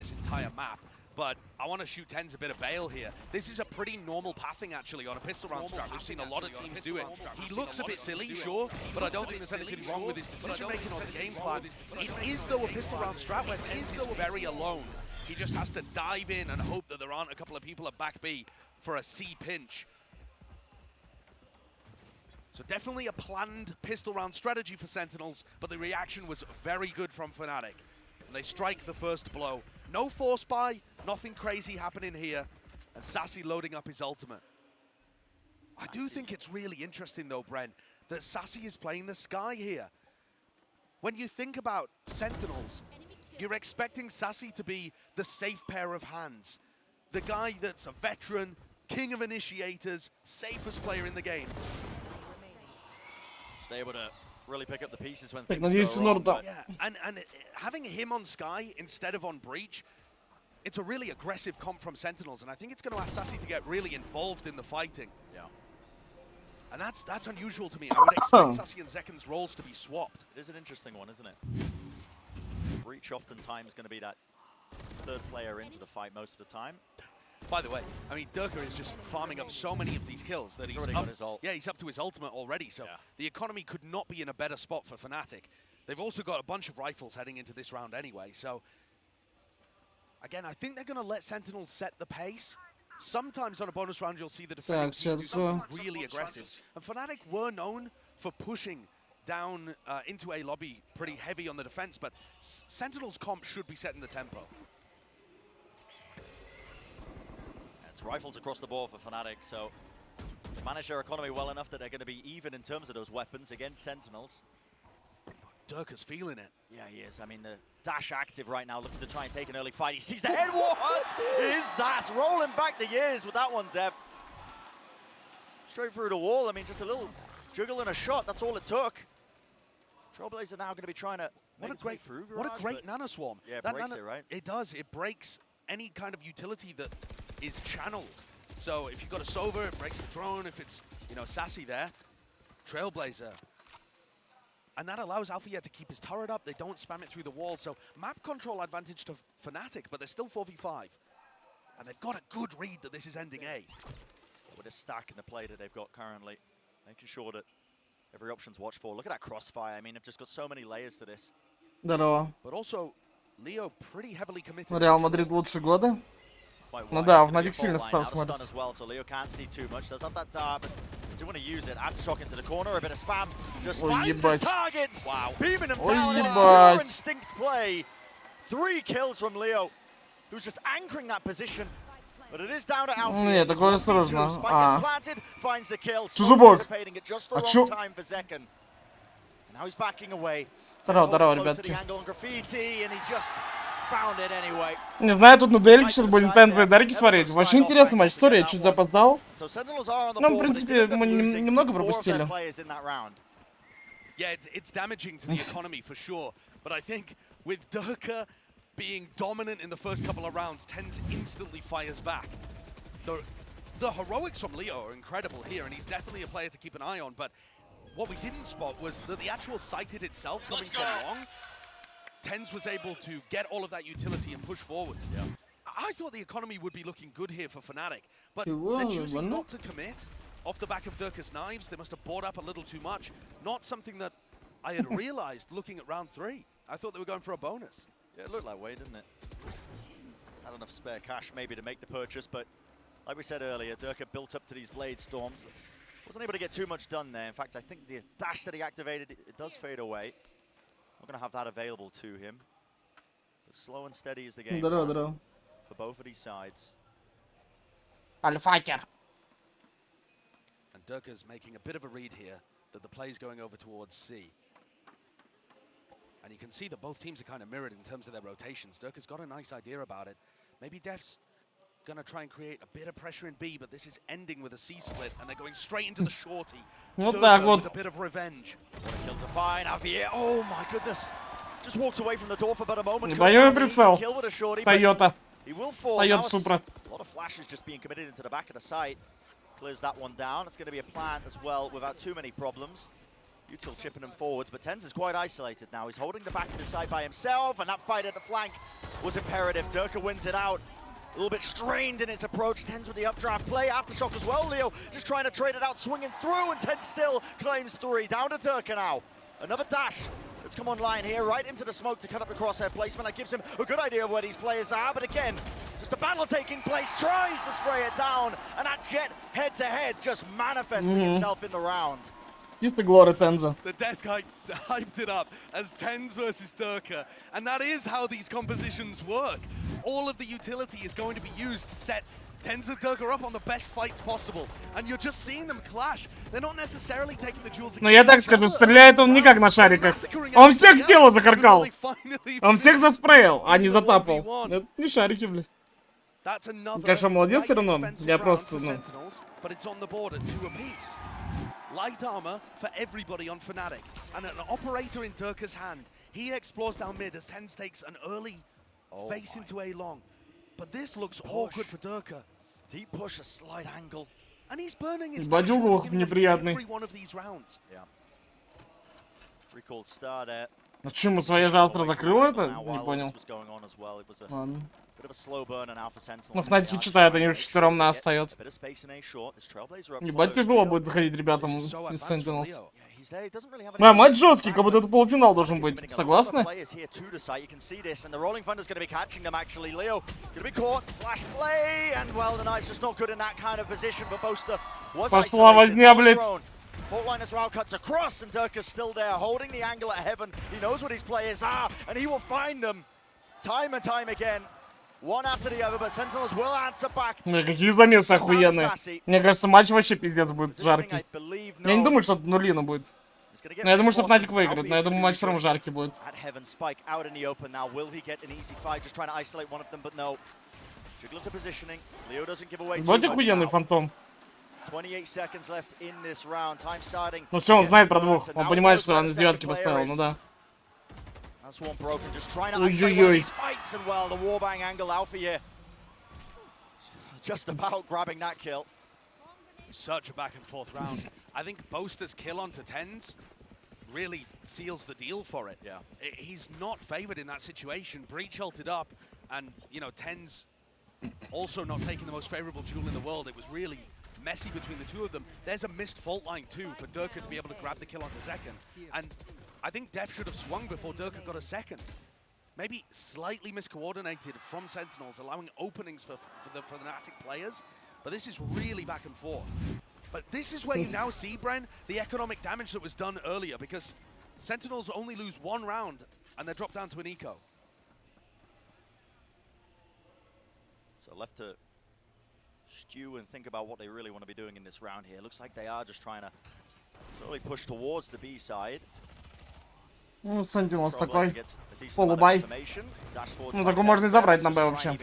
this entire map. But I want to shoot Tens a bit of bail here. This is a pretty normal pathing, actually, on a pistol round strat. We've seen a lot of teams do it. He looks a bit silly, sure, but I don't think there's anything wrong with his decision-making or the game plan. It is, though, a pistol round strat where Tens is very alone. He just has to dive in and hope that there aren't a couple of people at back B for a C pinch. So definitely a planned pistol round strategy for Sentinels, but the reaction was very good from Fnatic. And they strike the first blow. No force buy, nothing crazy happening here. And Sassy loading up his ultimate. I do think it's really interesting though, Bren, that Sassy is playing the Sky here. When you think about Sentinels, you're expecting Sassy to be the safe pair of hands. The guy that's a veteran, king of initiators, safest player in the game. Just able to really pick up the pieces when things go wrong. Yeah, and having him on Sky instead of on Breach, it's a really aggressive comp from Sentinels, and I think it's going to ask Sassy to get really involved in the fighting. Yeah. And that's unusual to me. I would expect Sassy and Zekken's roles to be swapped. It is an interesting one, isn't it? Breach oftentimes going to be that third player into the fight most of the time. By the way, I mean, Durka is just farming up so many of these kills that he's up, his ult. Yeah, he's up to his ultimate already, so the economy could not be in a better spot for Fnatic. They've also got a bunch of rifles heading into this round anyway, so again, I think they're going to let Sentinels set the pace. Sometimes on a bonus round, you'll see the defending team do something really aggressive. And Fnatic were known for pushing down into a lobby pretty heavy on the defense, but Sentinels comp should be setting the tempo. It's rifles across the board for Fnatic, so they manage their economy well enough that they're going to be even in terms of those weapons against Sentinels. Durka's feeling it. Yeah, he is. I mean, the dash active right now, looking to try and take an early fight. He sees the head. What is that? Rolling back the years with that one, Dev. Straight through the wall. I mean, just a little juggle and a shot. That's all it took. Trailblazer now going to be trying to what a great nano swarm. Yeah, it breaks it, right? It does. It breaks any kind of utility that is channeled. So if you've got a Sova, it breaks the drone. If it's, you know, Sassy there, Trailblazer. And that allows Alpha to keep his turret up. They don't spam it through the wall. So map control advantage to Fnatic, but they're still 4v5. And they've got a good read that this is ending A. With a stack in the play that they've got currently, making sure that every option's watched for. Look at that crossfire. I mean, they've just got so many layers to this. Здорово. But also, Leo pretty heavily committed. Реал Мадрид лучшие годы. Ну да, в Fnatic сильно состав смотрится. As well, so Leo can't see too much. Does have that dart, but does he want to use it? Aftershock into the corner, a bit of spam. Just finds his targets. Wow. Beaming them down. It's pure instinct play. 3 kills from Leo, who's just anchoring that position. But it is down to Alpha. Нет, такое осторожно. Finds the kill. Чузубок. А чё? Now he's backing away. Здорово, ребятки. Graffiti, and he just found it anyway. Не знаю, тут на дуэльке сейчас будем Тенза и Дарки смотреть. Очень интересный матч. Сори, я чуть запоздал. Ну, в принципе, мы немного пропустили. Yeah, it's damaging to the economy for sure. But I think with Durka being dominant in the first couple of rounds, Tens instantly fires back. The heroics from Leo are incredible here, and he's definitely a player to keep an eye on. But what we didn't spot was that the actual sighted itself coming from long, Tens was able to get all of that utility and push forwards. Yeah. I thought the economy would be looking good here for Fnatic, but they're choosing not to commit off the back of Durka's knives. They must have bought up a little too much. Not something that I had realized looking at round 3. I thought they were going for a bonus. Yeah, it looked that way, didn't it? Had enough spare cash maybe to make the purchase, but like we said earlier, Durka built up to these Blade Storms. Wasn't able to get too much done there. In fact, I think the dash that he activated, it does fade away. Not going to have that available to him. But slow and steady is the game for both of these sides. Альфакер. And Durka's making a bit of a read here that the play's going over towards C. And you can see that both teams are kind of mirrored in terms of their rotations. Durka's got a nice idea about it. Maybe Def's going to try and create a bit of pressure in B, but this is ending with a C split, and they're going straight into the shorty. Вот так вот. With a bit of revenge. What a kill to find. Javier, oh my goodness. Just walked away from the door for about a moment. Боевой прицел. Тойота. He will fall. Тойота Супра. A lot of flashes just being committed into the back of the site. Clears that one down. It's going to be a plant as well without too many problems. Util chipping him forwards, but TenZ is quite isolated now. He's holding the back of the side by himself, and that fight at the flank was imperative. Durka wins it out. A little bit strained in its approach. TenZ with the updraft play. Aftershock as well. Leo just trying to trade it out, swinging through, and TenZ still claims 3. Down to Durka now. Another dash that's come online here, right into the smoke to cut up the crosshair placement. That gives him a good idea of where these players are, but again, just a battle taking place, tries to spray it down, and that Jet head-to-head just manifesting itself in the round. Чисто glory TenZ. The desk hyped it up as TenZ versus Durka, and that is how these compositions work. All of the utility is going to be used to set TenZ and Durka up on the best fights possible, and you're just seeing them clash. They're not necessarily taking the duels. Но я так скажу, стреляет он не как на шариках. Он всех в тело закаркал. Он всех заспреял, а не затапал. Это не шарики, блядь. Конечно, молодец все равно. Я просто, ну... Light armor for everybody on Fnatic, and an operator in Durka's hand. He explores down mid as TenZ takes an early face into A long. But this looks awkward for Durka. Deep push, a slight angle. And he's burning his неприятный. every one of these rounds. Yeah. Recalled star there. А что, ему своя же Астра закрыла это? Не понял. Ладно. Ну, Фнатики читают, они уже 4 на стоят. Ебать тяжело будет заходить ребятам из Sentinels. Да, матч жесткий, как будто это полуфинал должен быть. Согласны? Пошла возня, блядь. Faultline as well cuts across, and Durka's still there, holding the angle at heaven. He knows what his players are, and he will find them time and time again. One after the other, but Sentinels will answer back. Какие замесы охуенные. Мне кажется, матч вообще пиздец будет жаркий. Я не думаю, что нулина будет. Но я думаю, что Fnatic выиграет, но я думаю, матч все равно жаркий будет. Вот охуенный фантом. 28 seconds left in this round. Time starting. Ну все, он знает про двух. Он понимает, что он с девятки поставил, ну да. Ой-ой-ой. Just about grabbing that kill. Such a back and forth round. I think Boaster's kill onto TenZ really seals the deal for it. Yeah. He's not favored in that situation. Breach ulted up, and you know, TenZ also not taking the most favorable duel in the world. It was really messy between the two of them. There's a missed fault line too for Durka to be able to grab the kill on the second. And I think Def should have swung before Durka got a second. Maybe slightly miscoordinated from Sentinels, allowing openings for the Fnatic players. But this is really back and forth. But this is where you now see, Bren, the economic damage that was done earlier, because Sentinels only lose 1 round and they're dropped down to an eco. So left to stew and think about what they really want to be doing in this round here. Looks like they are just trying to slowly push towards the B side. Ну, Sentinels такой полубай. Ну, такой можно и забрать на Б вообще.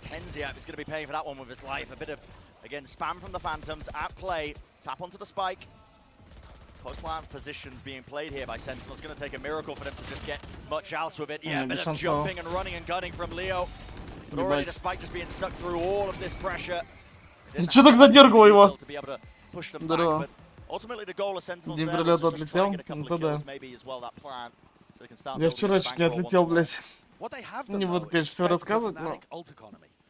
Tenzia is going to be paying for that one with his life. A bit of, again, spam from the Phantoms at play. Tap onto the spike. Post-plant positions being played here by Sentinels. Going to take a miracle for them to just get much else with it. Yeah, a bit of jumping and running and gunning from Leo. But already the spike just being stuck through all of this pressure. Что так задергало его? To be able to push them back, but ultimately the goal of Sentinels there was just to try and get a couple of kills maybe as well, that plan. So they can start Я вчера чуть не отлетел, блядь. What they have done, Не буду, конечно, все рассказывать, но...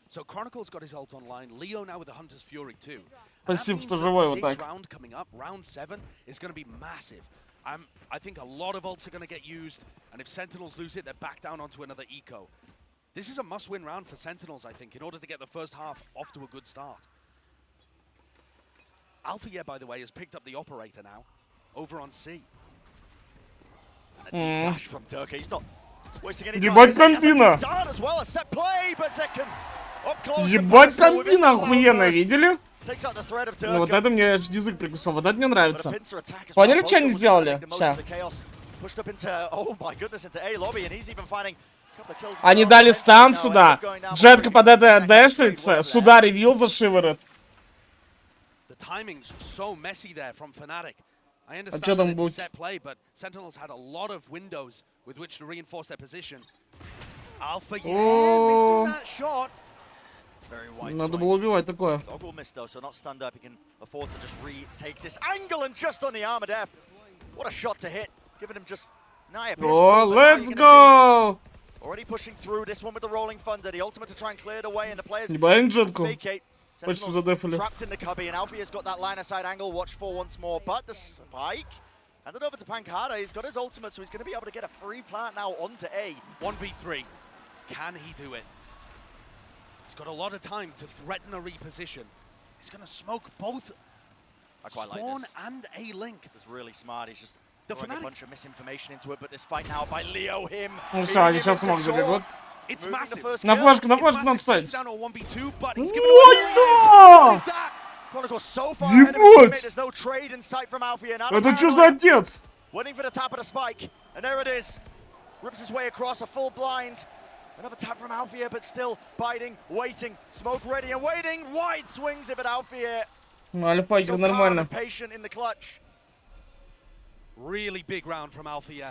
So Chronicle's got his ult online. Leo now with the Hunter's Fury too. Спасибо, что живой вот так. This round coming up, round 7, is going to be massive. I think a lot of ults are going to get used, and if Sentinels lose it, they're back down onto another eco. This is a must-win round for Sentinels, I think, in order to get the first half off to a good start. Alpha, yeah, by the way, has picked up the operator now, over on C. And a deep dash from Durka. He's not wasting any time. Ебать комбина! Ебать комбина охуенная, видели? Ну вот это мне аж язык прикусал, вот это мне нравится. Поняли, что они сделали? Ща. Они дали стан сюда. Джетка под это дэшится, сюда ревил за шиворот. I understand that it's a set play, but Sentinels had a lot of windows with which to reinforce their position. Alpha, yeah, missing that shot. Надо было убивать такое. О, let's go! Already pushing through this one with the rolling thunder. The ultimate to try and clear it away, and the players Либо инжетку. Почти задефали. trapped in the cubby, and Alfie's got that line of sight angle. Watch for once more, but the spike handed over to Pancada. He's got his ultimate, so he's going to be able to get a free plant now onto A. 1v3. Can he do it? He's got a lot of time to threaten a reposition. He's going to smoke both Spawn and A-Link. It's really smart. He's just throwing a bunch of misinformation into it, but this fight now by Leo him. Ну все, они сейчас смог забегут. It's massive. На флешку надо ставить. Ой, да! Chronicle so far ahead of his teammate. There's no trade in sight from Alfie. Это что за отец? Waiting for the tap of the spike, and there it is. Rips his way across a full blind. Another tap from Alfie, but still biting, waiting, smoke ready and waiting. Wide swings of it, Alfie. Ну, Альфа игра нормально. Patient in the clutch. Really big round from Alfie.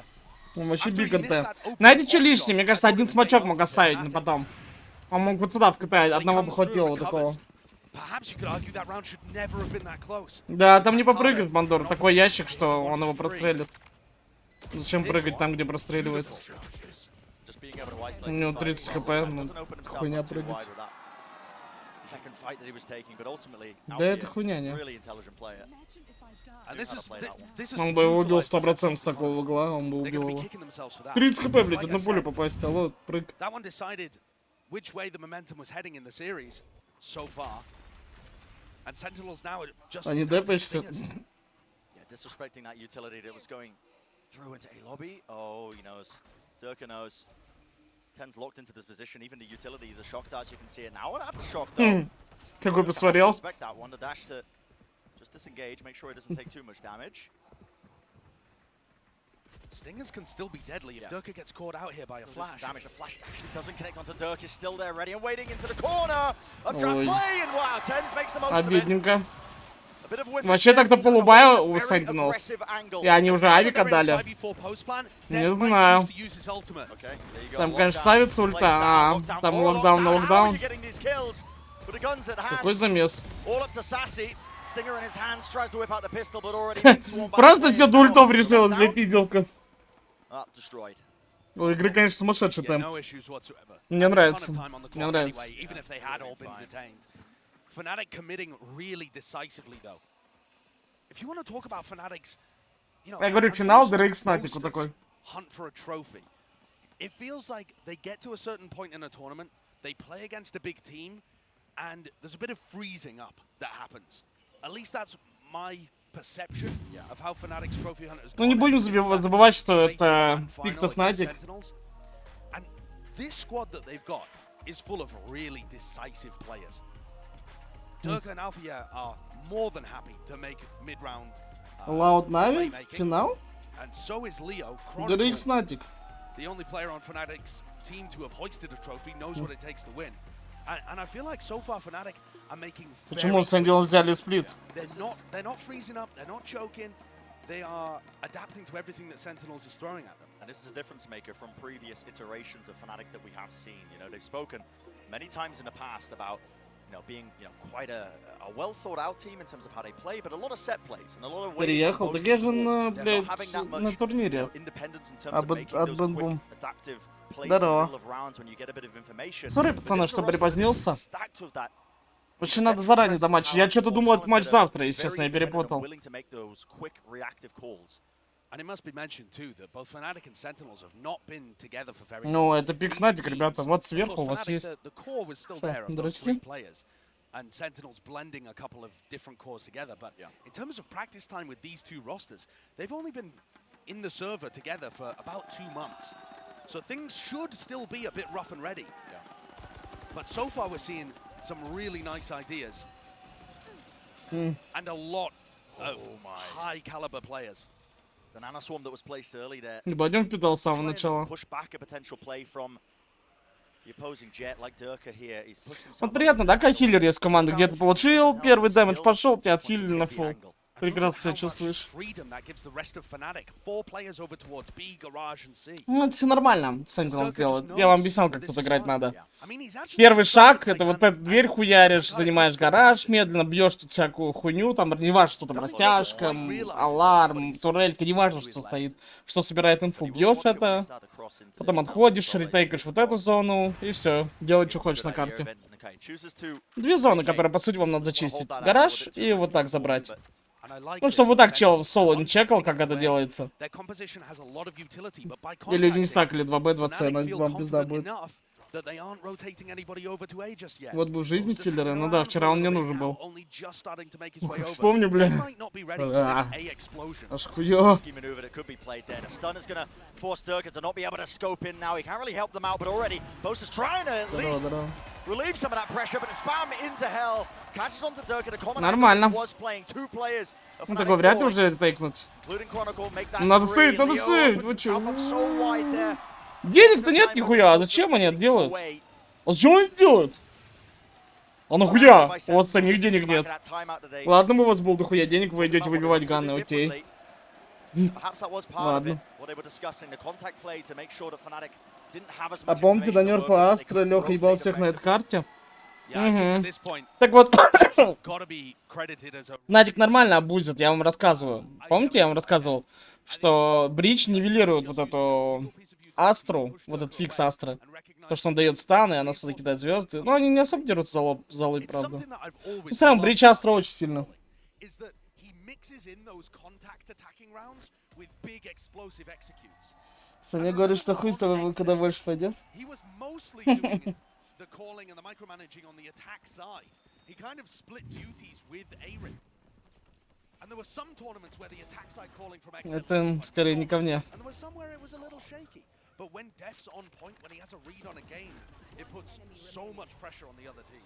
Вообще биг контент. Знаете, что лишнее? Мне кажется, один смачок мог оставить на потом. Он мог вот сюда вкатать, одного бы хватило вот такого. Да, там не попрыгает Бандор. Такой ящик, что он его прострелит. Зачем прыгать там, где простреливается? У него 30 хп, ну, хуйня прыгать. Да это хуйня, не? Он бы его убил 100% с такого угла, он бы убил его. 30 хп, блядь, одну пулю попасть, алло, прыг. А не депаешься? Disrespecting that utility that was going through into a lobby. Oh, he knows. Durka knows. Ten's locked into this position. Even the utility, the shock darts, you can see it now. What happened to shock though? Какой посмотрел? Respect that one. The dash to just disengage, make sure it doesn't take too much damage. Stingers can still be deadly if Durka gets caught out here by a flash. Damage. The flash actually doesn't connect onto Durka. He's still there, ready and waiting into the corner of trap play. And wow, Tens makes the most of it. Обидненько. Вообще так-то полубая у Sentinels. И они уже авик отдали. Не знаю. Там, конечно, ставится ульта. А, там локдаун на локдаун. Какой замес. Просто все до ультов решила для пиделка. У игры, конечно, сумасшедший темп. Мне нравится. Мне нравится. Fnatic committing really decisively though. If you want to talk about Fnatic's, you know, я говорю, финал Дрейк-Fnatic вот такой. Hunt for a trophy. It feels like they get to a certain point in a tournament, they play against a big team, and there's a bit of freezing up that happens. At least that's my perception of how Fnatic's trophy hunt has gone. Ну не будем забывать, что это пик-то Fnatic. And this squad that they've got is full of really decisive players. Durka and Alfia are more than happy to make mid-round Loud Navi? Финал? And so is Leo. Дрейк-Fnatic. The only player on Fnatic's team to have hoisted a trophy knows what it takes to win. And I feel like so far Fnatic are making Почему Sentinels взяли сплит? They're not freezing up, they're not choking. They are adapting to everything that Sentinels is throwing at them. And this is a difference maker from previous iterations of Fnatic that we have seen. You know, they've spoken many times in the past about being, quite a well thought out team in terms of how they play, but a lot of set plays and a lot of Переехал, так я же на турнире. Адбен-бум. Здорово. Сори, пацаны, что припозднился. Очень надо заранее до матча. Я что-то думал, это матч завтра, если честно, я перепутал. Ну, это пик Fnatic, ребята. Вот сверху у вас есть. Здрасте. And Sentinels blending a couple of different cores together, but in terms of practice time with these two rosters, they've only been in the server together for about 2 months. So things should still be a bit rough and ready. But so far we're seeing some really nice ideas. And a lot of high caliber players. The nano swarm that was placed early there. Пойдем впитал с самого начала. Push back a potential play from the opposing jet like Durka here. He's pushed himself. Вот приятно, да, как хиллер есть команда, где ты получил, первый дэмэдж пошел, тебя отхилили на фулл. Прекрасно себя чувствуешь. Ну, это все нормально, Sentinels делает. Я вам объяснял, как тут играть надо. Первый шаг, это вот эту дверь хуяришь, занимаешь гараж, медленно бьешь тут всякую хуйню, там, не важно, что там, растяжка, аларм, турелька, не важно, что стоит, что собирает инфу. Бьешь это, потом отходишь, ретейкаешь вот эту зону, и все, делай, что хочешь на карте. Две зоны, которые, по сути, вам надо зачистить. Гараж и вот так забрать. Ну, чтобы вот так чел в соло не чекал, как это делается. Или не так, или 2Б, 2С, вам пизда будет. Вот бы в жизни киллера, ну да, вчера он мне нужен был. Вспомню, бля. Аж хуё. Здорово. Нормально. Ну такой вряд ли уже ретейкнуть. Надо сейвить, вы чё? Денег-то нет нихуя, а зачем они это делают? А зачем они это делают? А нахуя? У вас самих денег нет. Ладно, бы у вас был дохуя денег, вы идете выбивать ганны, окей. Ладно. А помните, до нерфа Астра Лёха ебал всех на этой карте? Угу. Так вот, Fnatic нормально абузит, я вам рассказываю. Помните, я вам рассказывал, что Брич нивелирует вот эту Астру, вот этот фикс Астры. То, что он дает станы, она сюда кидает звезды. Но они не особо дерутся за лоб, правда. Ну, все равно Брич Астра очень сильно. Саня говорит, что хуй с тобой, когда больше пойдет. The calling and the micromanaging on the attack side. He kind of split duties with Aaron. And there were some tournaments where the attack side calling from X. Это скорее не ко мне. And there was somewhere it was a little shaky. But when Def's on point, when he has a read on a game, it puts so much pressure on the other team.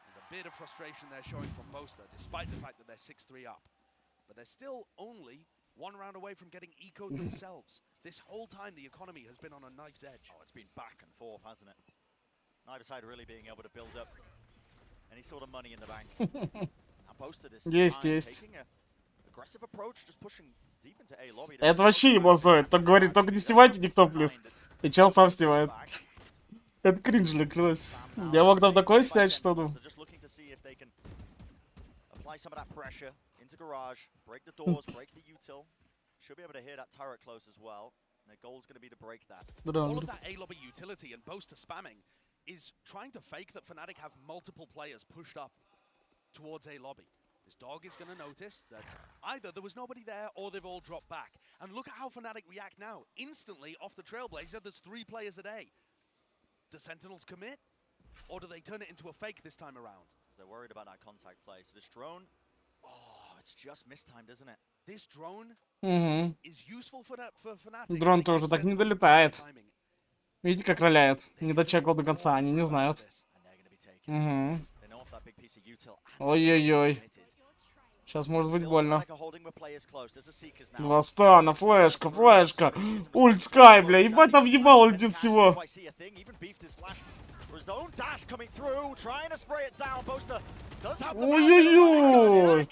There's a bit of frustration there showing from Boaster, despite the fact that they're 6-3 up. But they're still only one round away from getting ecoed themselves. This whole time the economy has been on a knife's edge. Oh, it's been back and forth, hasn't it? Neither side really being able to build up any sort of money in the bank. Есть. Это вообще еблозоид. Только говорит, только не снимайте никто плюс. И чел сам снимает. Это кринжли, клянусь. Я мог там такое снять, что ну. All of that A lobby utility and Boaster spamming is trying to fake that Fnatic have multiple players pushed up towards A lobby. This dog is going to notice that either there was nobody there or they've all dropped back. And look at how Fnatic react now. Instantly off the Trailblazer, there's 3 players at A. Do Sentinels commit? Or do they turn it into a fake this time around? They're worried about that contact play. So this drone, oh, it's just mistimed, isn't it? This drone is useful for Fnatic. Дрон тоже так не долетает. Видите, как роляют? Не дочекал до конца, они не знают. Угу. Ой-ой-ой. Сейчас может быть больно. 2 стана, флешка. Ульт Скай, бля, ебать там ебал ультит всего. Ой-ой-ой.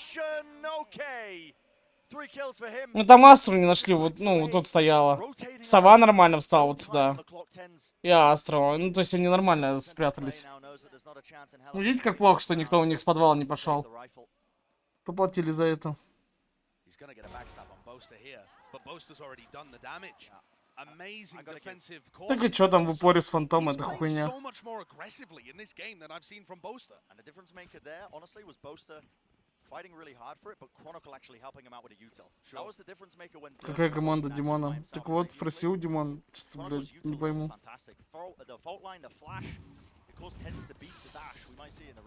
Ну там Астру не нашли, вот, ну, вот тут стояла. Сова нормально встала вот сюда. И Астру, ну то есть они нормально спрятались. Ну, видите, как плохо, что никто у них с подвала не пошел. Поплатили за это. Так и что там в упоре с фантомом, это хуйня. Какая команда Димона? Так вот, спросил Димон, что, блядь, не пойму.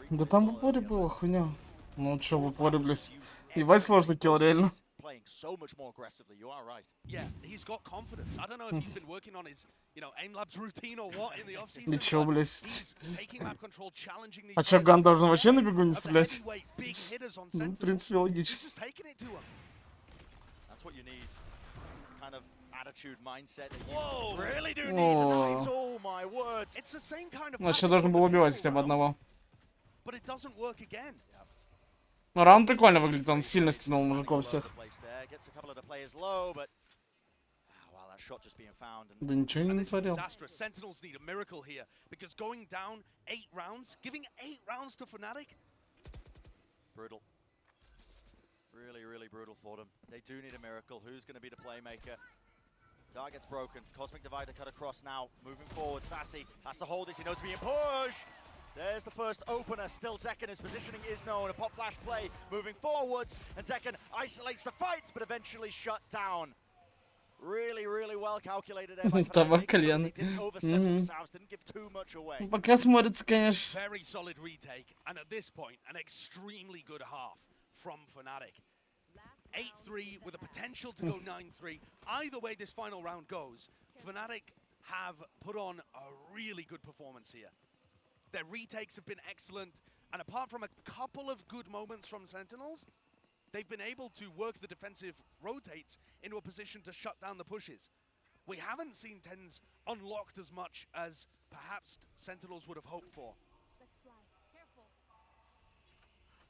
Да там в упоре было, хуйня. Ну чё в упоре, блядь. Ебать сложный килл, реально. Ничего, блядь. А чё, Ган должен вообще на бегу не стрелять? Ну, в принципе, логично. Значит, должен был убивать хотя бы одного. Ну, раунд прикольно выглядит, он сильно стянул мужиков всех. Да ничего не натворил. Sentinels need a miracle here because going down 8 rounds, giving 8 rounds to fnatic. Brutal. Really, really brutal for them. They do need a miracle. Who's going to be the playmaker? Target's broken. Cosmic Divider cut across now. Moving forward. Sassy has to hold this. He knows being pushed. There's the first opener. Still Zekken. His positioning is known. A pop flash play. Moving forwards. And Zekken isolates the fight, but eventually shut down. Really, really well calculated there by Fnatic. Didn't overstep themselves. Didn't give too much away. Пока смотрится, конечно. Very solid retake. And at this point, an extremely good half from Fnatic. 8-3 with a potential to go 9-3. Either way this final round goes, Fnatic have put on a really good performance here. Their retakes have been excellent, and apart from a couple of good moments from Sentinels, they've been able to work the defensive rotates into a position to shut down the pushes. We haven't seen TenZ unlocked as much as perhaps Sentinels would have hoped for.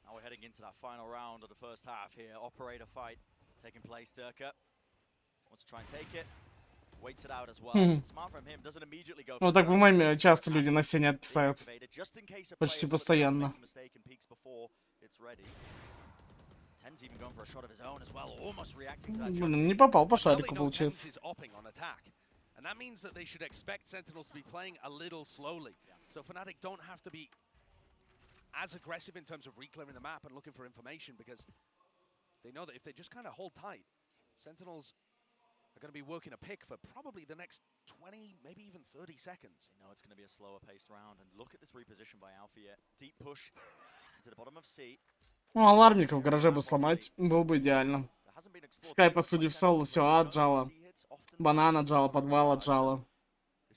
Now we're heading into that final round of the first half here. Operator fight taking place. Durka wants to try and take it. Waits it out as well. Smart from him. Doesn't immediately go. Ну так в меме часто люди на сене откисают. Почти постоянно. Блин, не попал по шарику, получается. And that means that they should expect Sentinels to be playing a little slowly. So Fnatic don't have to be as aggressive in terms of reclaiming the map and looking for information, because they know that if they just kind of hold tight, Sentinels are going to be working a pick for probably the next 20, maybe even 30 seconds. They know it's going to be a slower paced round, and look at this reposition by Alpha. Deep push to the bottom of C. Ну, алармника в гараже бы сломать было бы идеально. Скай, по сути, в соло все отжало. Банан отжало, подвал отжало.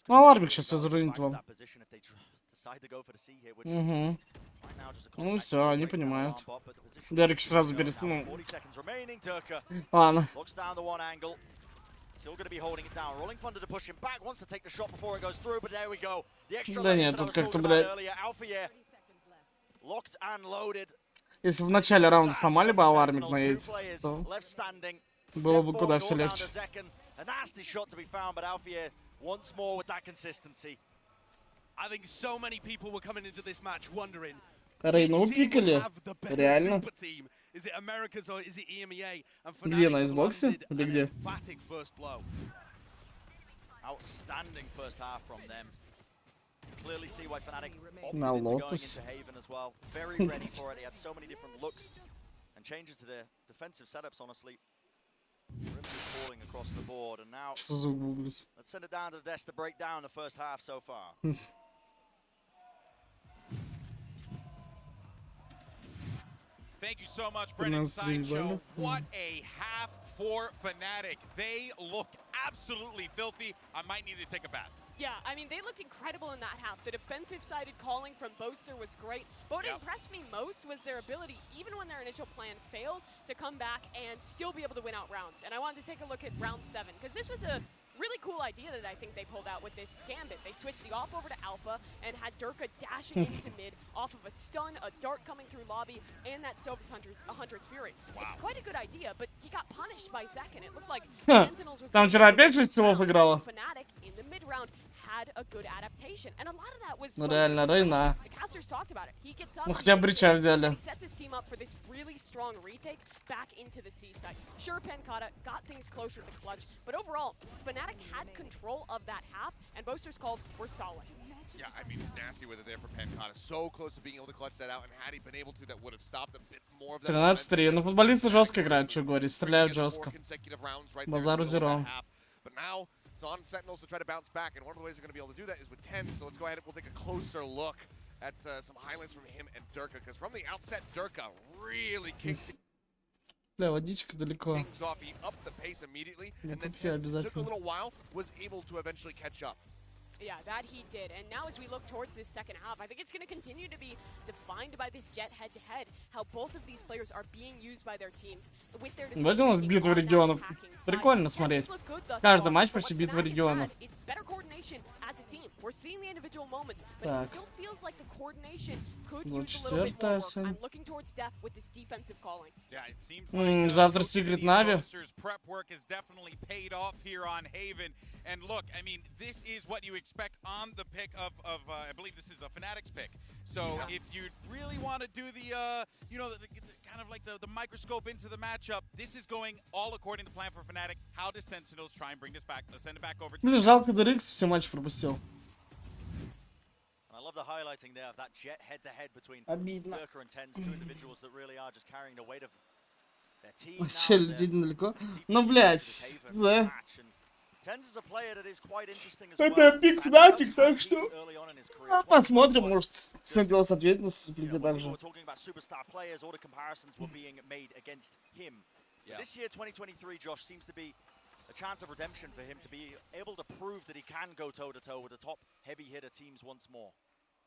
Ну, алармик сейчас все зарунит вам. Угу. Ну все, они понимают. Дерек сразу переснул. Ладно. Да нет, тут как-то, блядь. Если в начале раунда сломали бы алармик на яйце, то было бы куда все легче. I think so many people were coming into this match wondering, Рейна упикали? Реально? Is it Americas or is it EMEA? Где, на Xbox? Или где? Outstanding first half from them. Clearly see why Fnatic Now opted into going Lotus. into Haven as well. Very ready for it. He had so many different looks and changes to their defensive setups, honestly. Really falling across the board, and now let's send it down to the desk to break down the first half so far. Thank you so much, Brennan Sideshow. What a half for Fnatic. They looked absolutely filthy. I might need to take a bath. Yeah, I mean, they looked incredible in that half. The defensive-sided calling from Boaster was great. But what impressed me most was their ability, even when their initial plan failed, to come back and still be able to win out rounds. And I wanted to take a look at round 7, because this was a really cool idea that I think they pulled out with this gambit. They switched the off over to Alpha and had Durka dashing into mid off of a stun, a dart coming through lobby, and that Sovus Hunter's Fury. Wow. It's quite a good idea, but he got punished by Zekken. It looked like Sentinels was Fnatic in the mid round had a good adaptation, and a lot of that was. Ну реально, Рейна. Casters talked about it. He gets up. Ну хотя бы брича взяли. He sets his team up for this really strong retake back into the C site. Sure, Pancata got things closer to clutch, but overall, Fnatic had control of that half, and Boaster's calls were solid. Yeah, I mean, nasty with it there for Pancata. So close to being able to clutch that out, and had he been able to, that would have stopped a bit more of that. 13-3. Ну футболисты жестко играют, что говорить, стреляют жестко. Базару зеро. But now it's on Sentinels to try to bounce back, and one of the ways they're going to be able to do that is with 10. So let's go ahead and we'll take a closer look at some highlights from him and Durka, because from the outset, Durka really kicked Бля, водичка далеко. things off. He upped the pace immediately, and then took a little while, was able to eventually catch up. Yeah, that he did. And now as we look towards this second half, I think it's going to continue to be defined by this Jett head-to-head. how both of these players are being used by their teams with their Давайте у нас decision-making битва on that регионов. attacking side. Прикольно Tenses смотреть. look good thus Каждый far, матч but почти what битва Fnatic has регионов. had is better coordination as a team. We're seeing the individual moments, but Так. it still feels like the coordination could use a little bit more work. 24-я. I'm looking towards Def with this defensive calling. Yeah, it seems like Завтра Secret Na'Vi. prep work has definitely paid off here on Haven. And look, I mean, this is what you expect on the pick of I believe this is a Fnatic's pick. So if you really want to do the, you know, the kind of like the microscope into the matchup, this is going all according to plan for Fnatic. How does Sentinels try and bring this back, send it back over to Блин, жалко, DRX все матчи пропустил. I love the highlighting there of that jet head-to-head between Обидно. Durka and Tens, two individuals that really are just carrying the weight of their team. Вообще летит недалеко. Ну, блядь, за... Tens is a player that is quite interesting as Это well. пик Fnatic, так что... Посмотрим, может, Sentinels ответит на сплите так же. We're talking about superstar players, all the comparisons were being made against him. This year, 2023, Josh, seems to be a chance of redemption for him to be able to prove that he can go toe-to-toe with the top heavy hitter teams once more.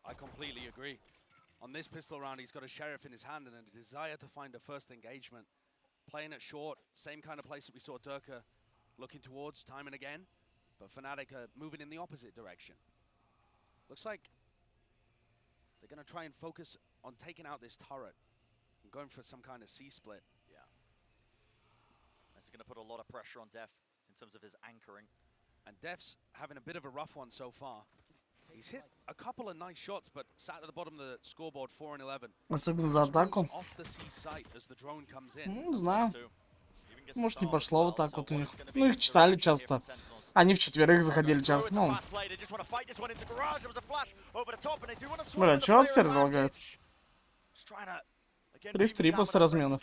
I completely agree. On this pistol round, he's got a Sheriff in his hand and a desire to find a first engagement. Playing it short, same kind of place that we saw Durka looking towards time and again, but Fnatic are moving in the opposite direction. Looks like they're going to try and focus on taking out this turret and going for some kind of C-split. Yeah. That's going to put a lot of pressure on Def in terms of his anchoring. And Def's having a bit of a rough one so far. He's hit a couple of nice shots, but sat at the bottom of the scoreboard 4-11. Особенно за атаку. Off the C site as the drone comes in. Не знаю. Может, не пошло вот так вот у них. Ну, их читали часто. Они вчетверых заходили часто. Ну, бля, чё обсервер лагает? 3 в 3 после разменов.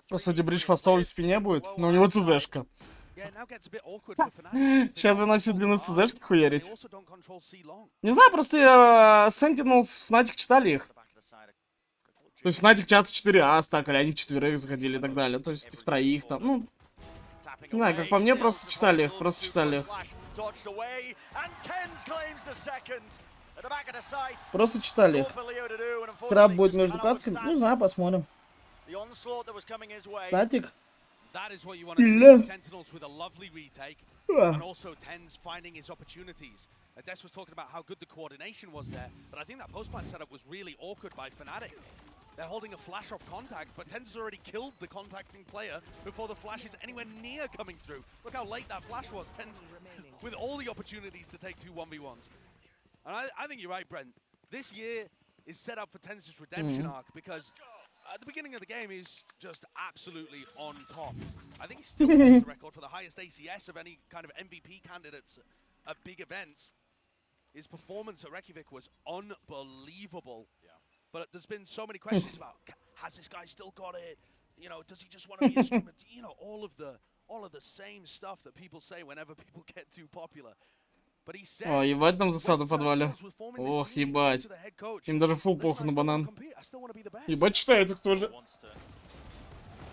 Просто бридж фастовый в спине будет, но у него ЦЗшка. Сейчас выносит длину ЦЗшки хуярить. Не знаю, просто Sentinels, Fnatic читали их. То есть Fnatic часто 4А стакали, они четверых заходили и так далее. То есть в троих там, ну... Не знаю, как по мне, просто читали их, Просто читали их. Краб будет между катками, не знаю, посмотрим. Fnatic. That is what you want to see. Sentinels with a lovely retake, and also Tens finding his opportunities. Des was talking about how good the coordination was there, but I think that post-plant setup was really awkward by Fnatic. They're holding a flash off contact, but Tens has already killed the contacting player before the flash is anywhere near coming through. Look how late that flash was. Tens with all the opportunities to take 2 1v1s. And I think you're right, Brent. This year is set up for Tens' redemption arc because at the beginning of the game, he's just absolutely on top. I think he still holds the record for the highest ACS of any kind of MVP candidates at big events. His performance at Reykjavik was unbelievable. Yeah. But there's been so many questions about, has this guy still got it? You know, does he just want to be a streamer? You know, all of the same stuff that people say whenever people get too popular. О, ебать там засада в подвале. Ох, ебать. Им даже фул плохо на банан. Ебать читают их тоже.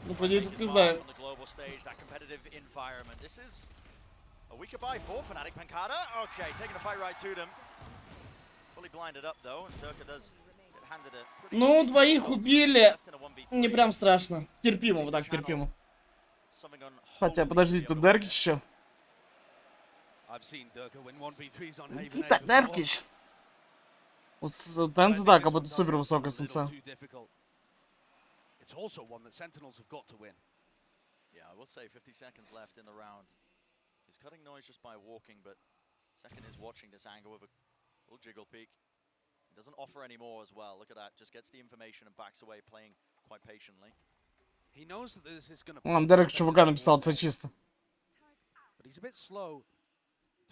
Ну, по идее, тут не знаю. Ну, двоих убили. Не прям страшно. Терпимо, вот так терпимо. Хотя, подождите, тут Деркич еще. Никита Деркич. У Тенс, да, как будто супер высокая сенса. Дерек чувака написал, це чисто.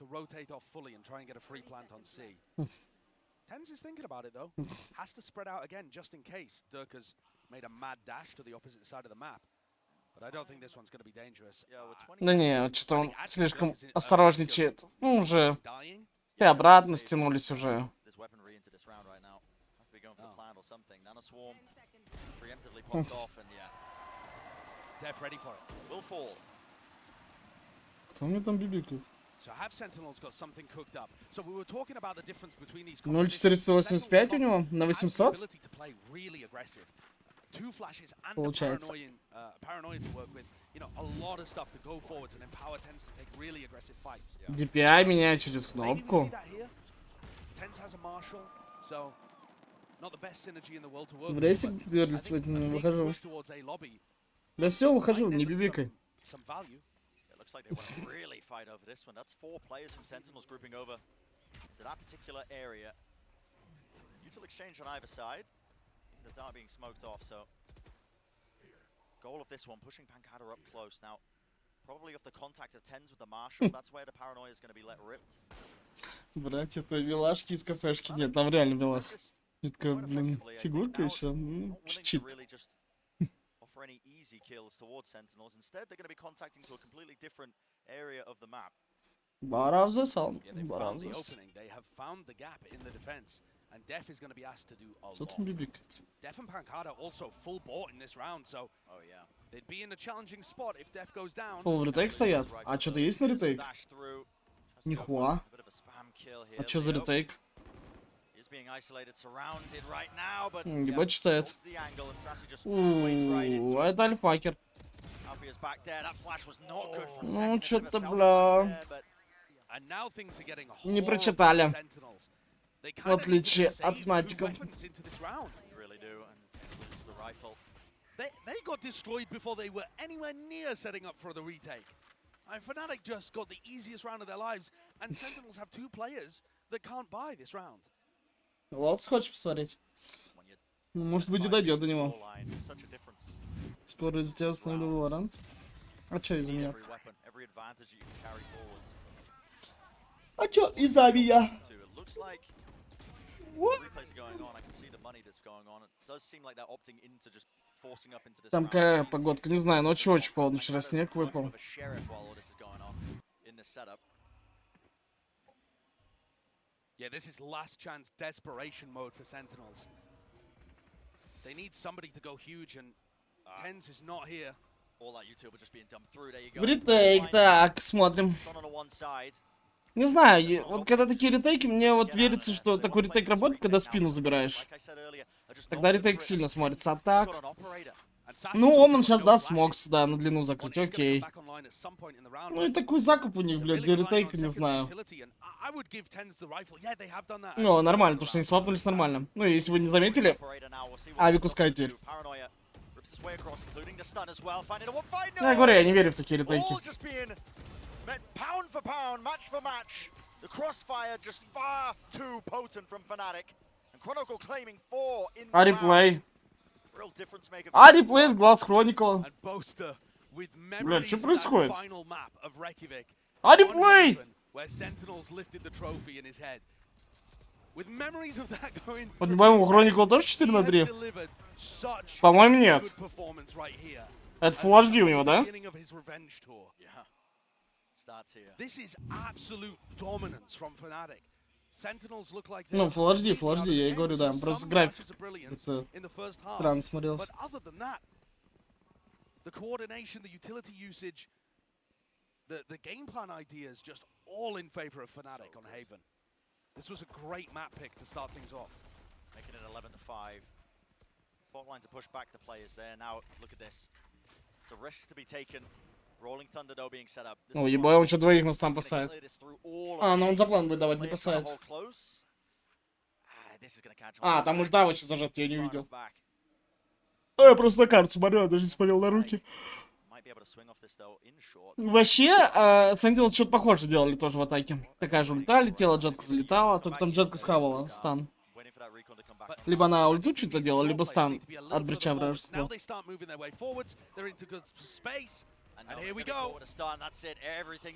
To rotate off fully and try and get a free plant on C. Tens is thinking about it though. Has to spread out again just in case Durka's made a mad dash to the opposite side of the map. But I don't think this one's going to be dangerous. Да не, что-то он слишком осторожничает. Ну, уже. И обратно стянулись уже. Кто мне там бибикает? 0,485 у него на 800. Получается. DPI меняет через кнопку. В рейсе выхожу. Да все, выхожу, не бибикай. Looks like they want to really fight over this one. That's 4 players from Sentinels grouping over to that particular area. Util exchange on either side. The dart being smoked off, so goal of this one, pushing Pancada up close. Now, probably off the contact of tens with the Marshal, that's where the paranoia is going to be let ripped. Брать, это милашки из кафешки. Нет, там реально милах. Это, блин, фигурка еще. Чит. For any easy kills towards Sentinels. Instead, they're going to be contacting to a completely different area of the map. Baravzas al. Yeah, they found the opening. They have found the gap in the defense, and Def is going to be asked to do a lot. Def and Pancada also full bought in this round, so they'd be in a challenging spot if Def goes down. Фул в ретейк стоят. А что-то есть на ретейк? Нихуя. А что за ретейк? Ебать читает. Это альфакер. Ну, что-то, бля. Не прочитали. В отличие от фнатиков. They got destroyed before they were anywhere near setting up for the retake. And Fnatic just got the easiest round of their lives, and Sentinels have 2 players that can't buy this round. Лотс хочешь посмотреть? Может быть и дойдет до него. Скоро из-за тебя установлю вариант. А чё из-за меня? А чё из-за меня? Там какая погодка, не знаю, ночью очень холодно, вчера снег выпал. Yeah, this is last chance desperation mode for Sentinels. They need somebody to go huge, and Tens is not here. В ретейк, так, смотрим. Не знаю, вот когда такие ретейки, мне вот верится, что такой ретейк работает, когда спину забираешь. Тогда ретейк сильно смотрится. А так... Ну, Оман сейчас даст смог сюда на длину закрыть, окей. Ну и такой закуп у них, блядь, для ретейка, не знаю. Ну, нормально, то что они свапнулись нормально. Ну, если вы не заметили, Авик ускает теперь. Я говорю, я не верю в такие ретейки. А реплей? А реплей с глаз Хроникла. Блядь, что происходит? А реплей! Понимаем, у Хроникла тоже 4 на 3? По-моему, нет. Это Full HD у него, да? Ну, Full HD, я и говорю, да. Просто график. Это странно смотрелось. The coordination, the utility usage, the game plan ideas, just all in favor of Fnatic on Haven. This was a great map pick to start things off. Making it 11-5. Fault line to push back the players there. Now, look at this. It's a risk to be taken. Rolling Thunder though being set up. О, ебать, он еще двоих нас там посадит. А, ну он за план будет давать, не посадит. А, там ульта очень зажат, я не видел. А, я просто на карту смотрю, я даже не смотрел на руки. Вообще, Sentinels что-то похоже делали тоже в атаке. Такая же ульта летела, джетка залетала, только там джетка схавала стан. Либо она ульту чуть задела, либо стан от брича вражеского.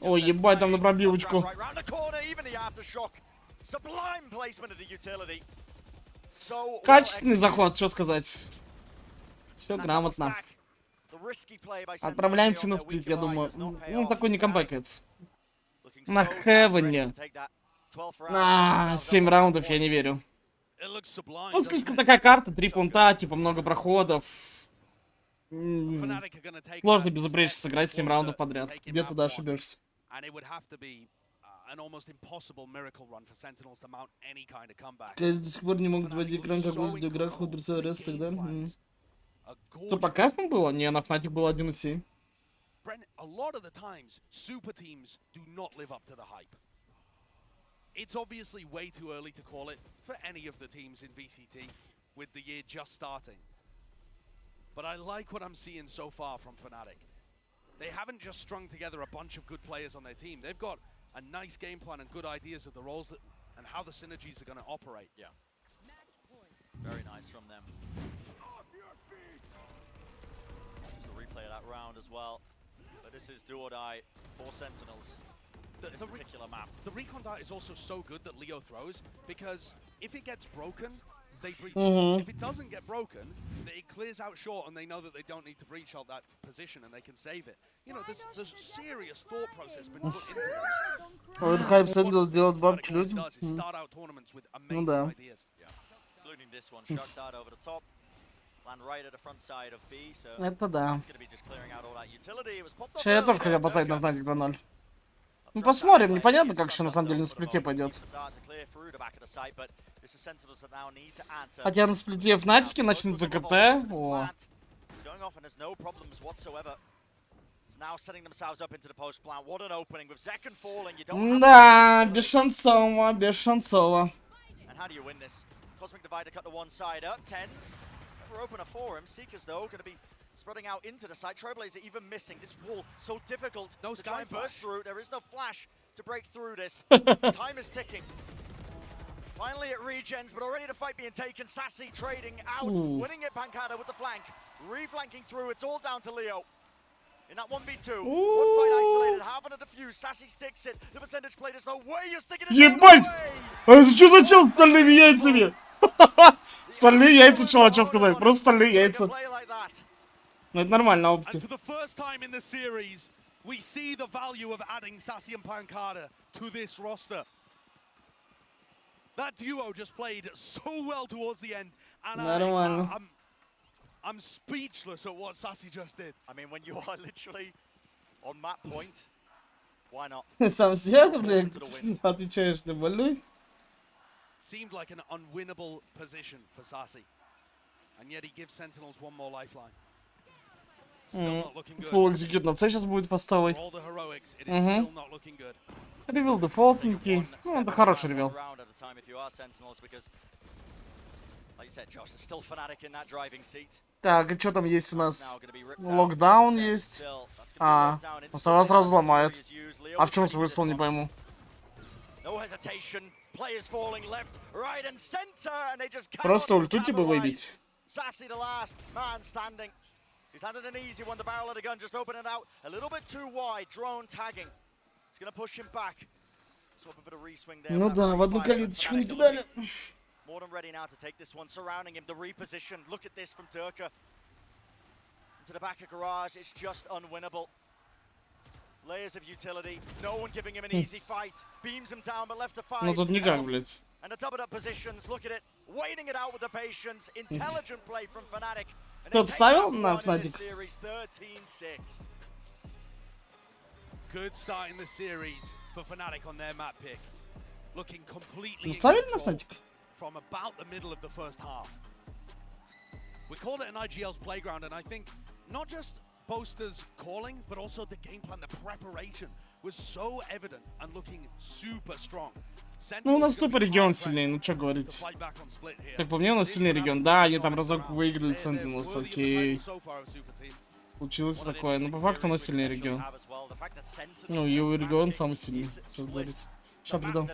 Ой, ебать, там на пробивочку. Качественный заход, что сказать. Все грамотно. Отправляемся на сплит, я думаю. Ну, такой не камбэкается. На Хевене. На 7 раундов я не верю. Ну, слишком такая карта, 3 пункта, типа много проходов. Сложно безупречно сыграть 7 раундов подряд. Где ты, да, ошибешься? an almost impossible miracle run for Sentinels to mount any kind of comeback. Конечно, до сих пор не могут вводить экран, как в играх Худерса РС тогда. Что, по кайфу было? Не, на Fnatic было 1.7. Brent, a lot of the times, super teams do not live up to the hype. It's obviously way too early to call it for any of the teams in VCT with the year just starting. But I like what I'm seeing so far from Fnatic. They haven't just strung together a bunch of good players on their team. They've got a nice game plan and good ideas of the roles that, and how the synergies are going to operate. Yeah. Very nice from them. Just a replay of that round as well. But this is do or die for Sentinels. This particular map. The recon dart is also so good that Leo throws, because if it gets broken, they breach. If it doesn't get broken, it clears out short and they know that they don't need to breach out that position and they can save it. You know, there's serious thought process been put into this. Overhype Sentinels делает бабки людям. Start out tournaments with amazing ideas. Yeah. Including this one, shot dart over the top. Land right at the front side of B, so Это да. it's gonna be just clearing out all that utility. It was popped up. Сейчас я тоже хотел поставить на Fnatic 2.0. Ну посмотрим, непонятно, как еще на самом деле на сплите пойдет. Хотя на сплите Fnatic начнут за КТ. О. Да, бесшансово, бесшансово. Spreading out into the side. Trailblazer even missing this wall. So difficult no to try and burst through. There is no flash to break through this. Time is ticking. Finally it regens, but already the fight being taken. Sassy trading out, winning it Pancada with the flank. Reflanking through, it's all down to Leo. In that 1v2, one fight isolated, having a defuse. Sassy sticks it. The percentage play, there's no way you're sticking it. Ебать! А это что за чел с стальными яйцами? Стальные яйца, чела, что сказать? Просто стальные яйца. Ну это нормально, опыте. And for the first time in the series, we see the value of adding Sassy and Pancada to this roster. That duo just played so well towards the end, and I'm speechless at what Sassy just did. I mean, when you are literally on map point, why not? Сам себе, блин, отвечаешь на больной. Seemed like an unwinnable position for Sassy, and yet he gives Sentinels one more lifeline. Фул экзекьют на С сейчас будет поставой. Ревил дефолтненький. Ну, это хороший ревил. Так, и что там есть у нас? Локдаун есть. А, Сова сразу ломает. А в чем смысл, не пойму. Просто ульту типа выбить. He's handed an easy one, the barrel of the gun, just opening it out a little bit too wide. Drone tagging. It's going to push him back. So a bit of re-swing there. Ну да, в одну калиточку не кидали. More than ready now to take this one, surrounding him. The reposition. Look at this from Durka. Into the back of garage. It's just unwinnable. Layers of utility. No one giving him an easy fight. Beams him down, but left to 5. Ну тут никак, блядь. And the doubled up positions. Look at it. Waiting it out with the patience. Intelligent play from Fnatic. Кто-то ставил на Fnatic? Good start in the series for Fnatic on their map pick. Looking completely ставили на Fnatic? From about the middle of the first half. We called it an IGL's playground, and I think not just Boaster's calling, but also the game plan, the preparation was so evident and looking super strong. Ну, у нас тупо регион сильнее, ну что говорить. Как по мне, у нас сильный регион. Да, они там разок выиграли Sentinels, окей. Получилось такое, но по факту у нас сильный регион. Ну, и регион самый сильный, что говорить. Сейчас придам.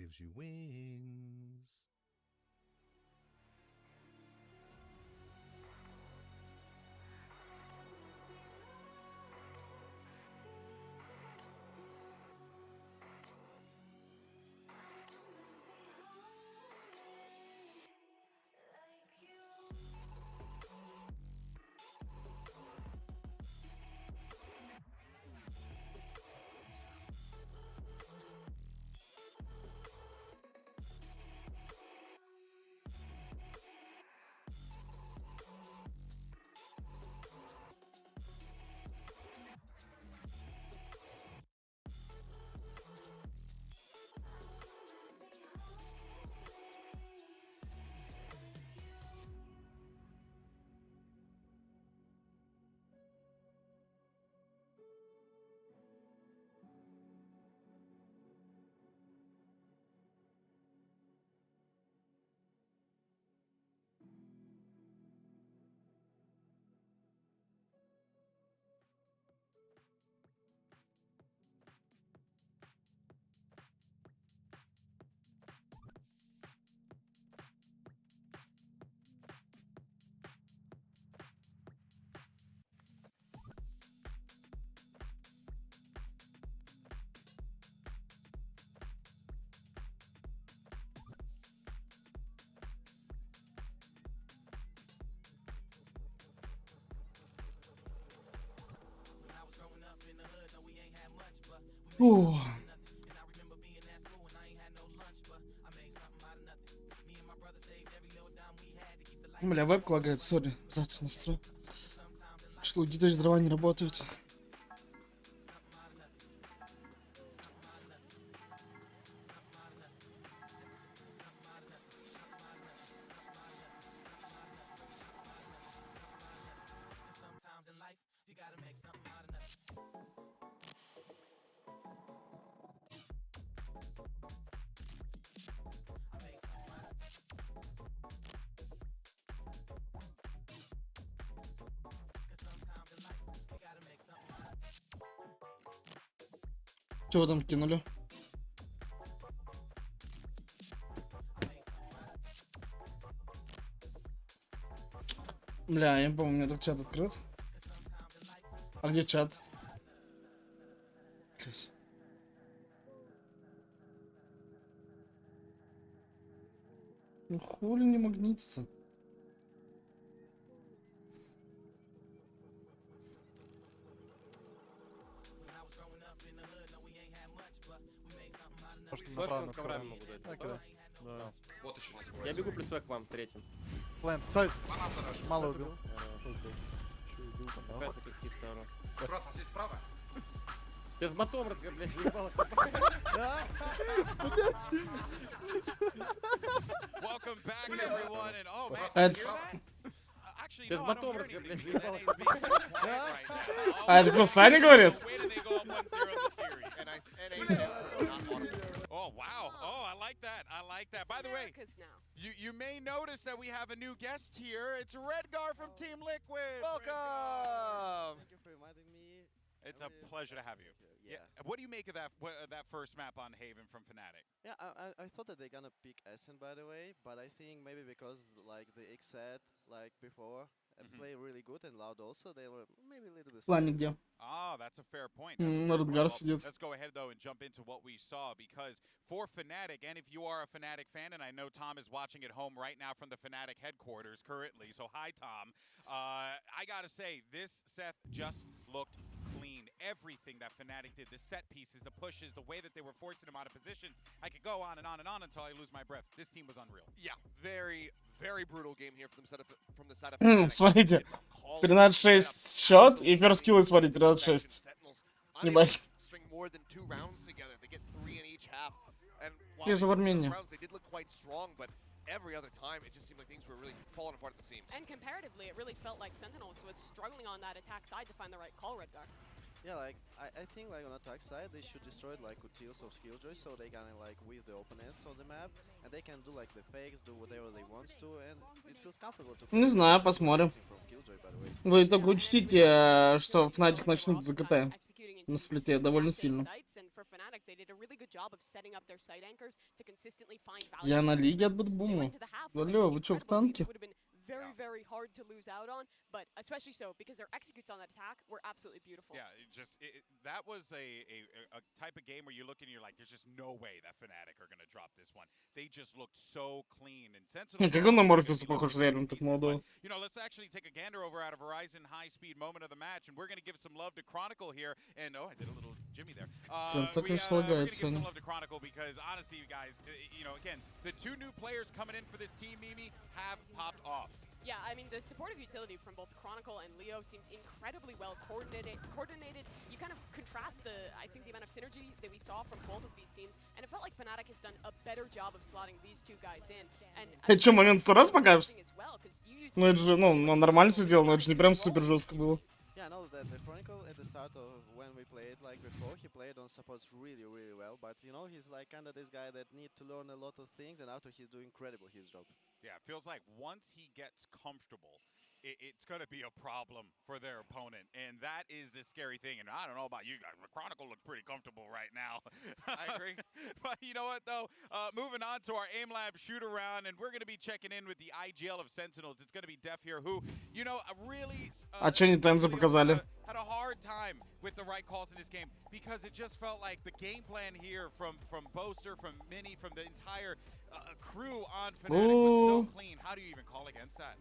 gives you wings. Фу. Бля, веб лагает, сори. Завтра настрою. Что, где-то дрова не работают. Что вы там кинули? Бля, я не помню, у меня так чат открыт. А где чат? Блядь. Ну хули не магнитится? Направо, направо могу дать. Да. Вот еще не Я бегу плюс к вам, третьим. Плент, сайт. Мало убил. Опять на пески ставлю. Брат, у нас есть справа? Ты с ботом блядь, ебало. Welcome back, everyone, and oh man, Это... actually, Ты с no, I don't ботом hear anything. блядь, ебало. Fnatic being so quiet right now. А это кто, Саня говорит? Where did they go up 1-0 in the series? Oh wow! Oh, I like that. I like that. By the way, you may notice that we have a new guest here. It's Redgar from Team Liquid. Welcome! Thank you for inviting me. It's a pleasure to have you. Yeah. What do you make of that first map on Haven from Fnatic? Yeah, I thought that they're gonna pick Essen, by the way, but I think maybe because like the X set like before and play really good and loud also, they were maybe a little bit. Плане где? Ah, that's a fair point. Redgar сидит. Let's go ahead though and jump into what we saw, because for Fnatic, and if you are a Fnatic fan, and I know Tom is watching at home right now from the Fnatic headquarters currently, so hi Tom. I gotta say, this Seth just looked clean. Everything that Fnatic did, the set pieces, the pushes, the way that they were forcing him out of positions, I could go on and on and on until I lose my breath. This team was unreal. Yeah, very, very brutal game here from the side of Fnatic. Смотрите, 13-6 счет и first kill, смотрите, 13-6. Ебать. Я же в Армении. Every other time, it just seemed like things were really falling apart at the seams. And comparatively, it really felt like Sentinels was struggling on that attack side to find the right call, Redgar. Yeah, like I think like on attack side they should destroy like Utils of Skilljoy so they can like with the opponents on the map and they can do like the fakes, do whatever they want to, and it feels comfortable to play. Не знаю, посмотрим. Вы только учтите, что Fnatic начнут за КТ. на сплите довольно сильно. Я на лиге от Бэтбума. Алло, вы чё, в танке? Very hard to lose out on, but especially so because their executes on that attack were absolutely beautiful. Yeah, that was a type of game where you look and you're like, there's just no way that Fnatic are gonna drop this one. They just looked so clean and sensitive. Как он на Морфеуса похож реально, так молодого. You know, let's actually take a gander over at a Verizon high-speed moment of the match, and we're gonna give some love to Chronicle here. And oh, I did a little Jimmy there. We're gonna give some love to Chronicle because honestly, you guys, you know, again, the two new players coming in for this team, Mimi, have popped off. Yeah, I mean, the supportive utility from both Chronicle and Leo seems incredibly well coordinated. You kind of contrast I think the amount of synergy that we saw from both of these teams, and it felt like Fnatic has done a better job of slotting these two guys in. Это что, момент 100 раз покажешь? Ну это же, ну, нормально все делал, но это же не прям супер жестко было. Yeah, I know that the Chronicle at the start of when we played like before, he played on supports really well, but you know, he's like kind of this guy that need to learn a lot of things, and after he's doing incredible his job. Yeah, it feels like once he gets comfortable, it's going to be a problem for their opponent, and that is the scary thing. And I don't know about you guys, but Chronicle looks pretty comfortable right now. I agree. But you know what, though? Moving on to our aim lab shoot-around, and we're going to be checking in with the IGL of Sentinels. It's going to be Def here, who, you know, really... А чё не Тенза показали? Had a hard time with the right calls in this game because it just felt like the game plan here from Boaster, from Mini, from the entire crew on Fnatic was so clean. How do you even call against that?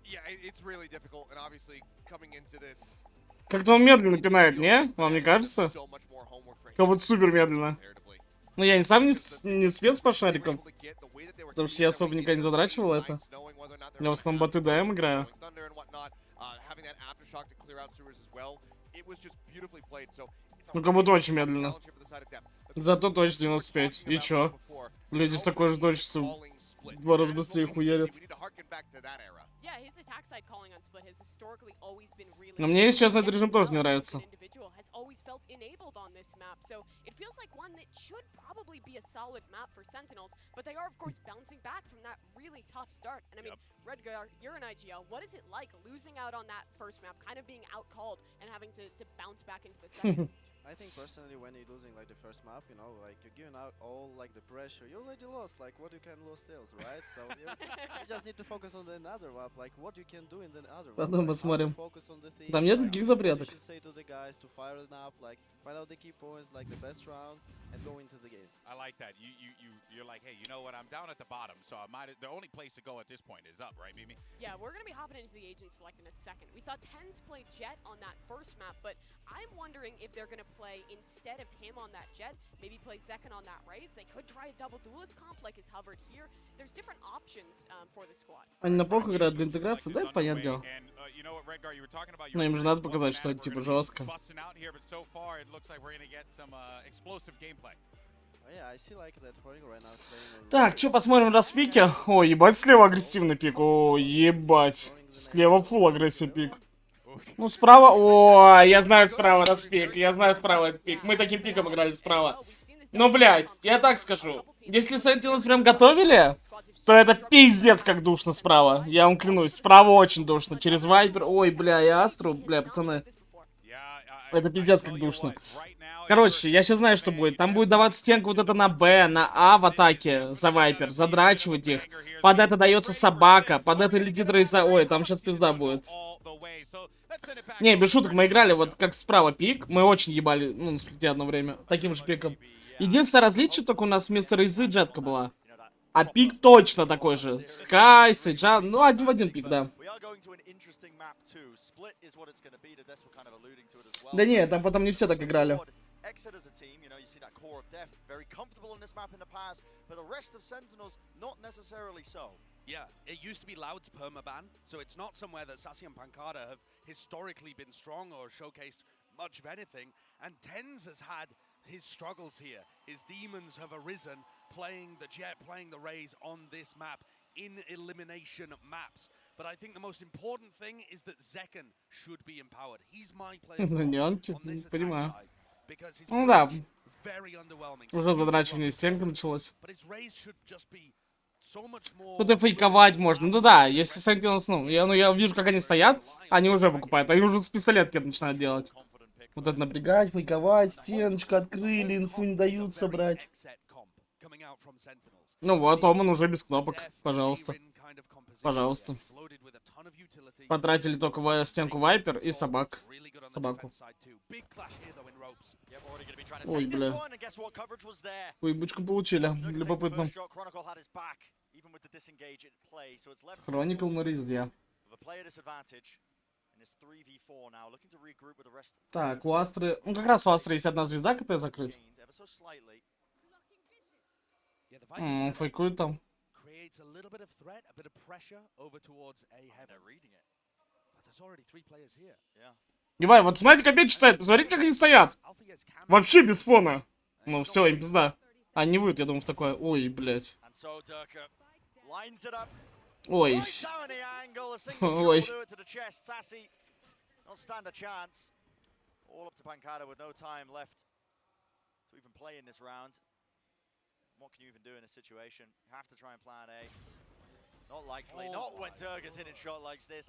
Yeah, it's really difficult, and obviously coming into this. Как-то он медленно пинает, не? Вам не кажется? Как будто супер медленно. Ну я сам не спец по шарикам, потому что я особо никогда не задрачивал это. Я в основном боты ДМ играю. Ну как будто очень медленно. Зато точно 95. И чё? Люди с такой же точностью в 2 раза быстрее хуярят. Но мне, если честно, этот режим тоже не нравится. You're an IGL. What is it like losing out on that first map, kind of being out-called and having to bounce back into the second? I think personally when you're losing like the first map, you know, like you're giving out all like the pressure, you already lost, like what you can lose still, right? So you just need to focus on the another map, like what you can do in the other map. Потом посмотрим. Там нет никаких запреток. You should say to the guys to fire enough, like find out the key points, like the best rounds, and go into the game. I like that. You're like, hey, you know what? I'm down at the bottom, so the only place to go at this point is up, right, Mimi? Yeah, we're gonna be hopping into the agent select in a second. We saw Tens play Jet on that first map, but I'm wondering if they're gonna play instead of him on that Jet, maybe play Zekan on that Raze. They could try a double duelist comp like his hovered here. There's different options for the squad. Они на похуй играют для интеграции, да, это понятное дело. Но им же надо показать, что это типа жестко. Так, что посмотрим на пике? О, ебать, слева агрессивный пик. О, ебать. Слева фул агрессив пик. Ну, справа... О, я знаю справа этот пик. Я знаю справа этот пик. Мы таким пиком играли справа. Ну, блядь, я так скажу. Если Sentinels прям готовили, то это пиздец как душно справа. Я вам клянусь, справа очень душно. Через Вайпер... Ой, бля, и Астру, бля, пацаны. Это пиздец как душно. Короче, я сейчас знаю, что будет. Там будет давать стенка вот это на Б, на А в атаке за Вайпер. Задрачивать их. Под это дается собака. Под это летит Рейза. Ой, там сейчас пизда будет. Не, без шуток, мы играли вот как справа пик. Мы очень ебали, ну, на сплите одно время. Таким же пиком. Единственное различие только у нас вместо Рейзы джетка была. А пик точно такой же. Скай, Сейджа, ну, один в один пик, да. Да не, там потом не все так играли. Exit as a team, you know, you see that core of Def very comfortable in this map in the past, but the rest of Sentinels not necessarily so. Yeah, it used to be Loud's permaban, so it's not somewhere that Sassy and Pancada have historically been strong or showcased much of anything. And Tens has had his struggles here. His demons have arisen, playing the Jet, playing the Raze on this map in elimination maps. But I think the most important thing is that Zekan should be empowered. He's my player on this attack side. Ну да. Уже задрачивание стенка началось. Тут и фейковать можно. Ну да, если Sentinels, ну я вижу, как они стоят, они уже покупают. Они уже с пистолетки начинают делать. Вот это напрягать, фейковать, стеночку открыли, инфу не дают собрать. Ну вот, Оман уже без кнопок. Пожалуйста. Пожалуйста. Потратили только стенку Вайпер и собаку. Ой, бля. Уебучку получили. Любопытно. Хроникл на резде. Так, у Астры... Ну, как раз у Астры есть одна звезда, КТ закрыть. Фейкует там. Ебай, вот знаете, как опять читает, посмотрите, как они стоят. Вообще без фона. Ну все, им пизда. А не выйдут, я думаю, в такое. Ой, блядь. Ой. Ой.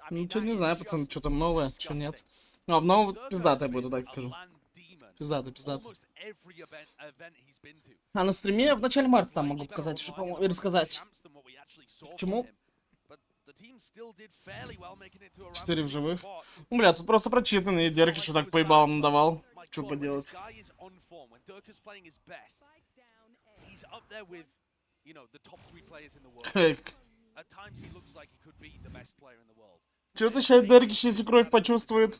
Ничего не знаю, пацаны, что там новое, что нет. Ну, обнова пиздатая будет, вот так скажу. Пиздатая. А на стриме в начале марта там могу показать, что, по-моему, и рассказать. Почему? 4 в живых. Ну, бля, тут просто прочитанный. Дерки что так поебал надавал. Что поделать? Чё-то сейчас Деркич, если кровь почувствует.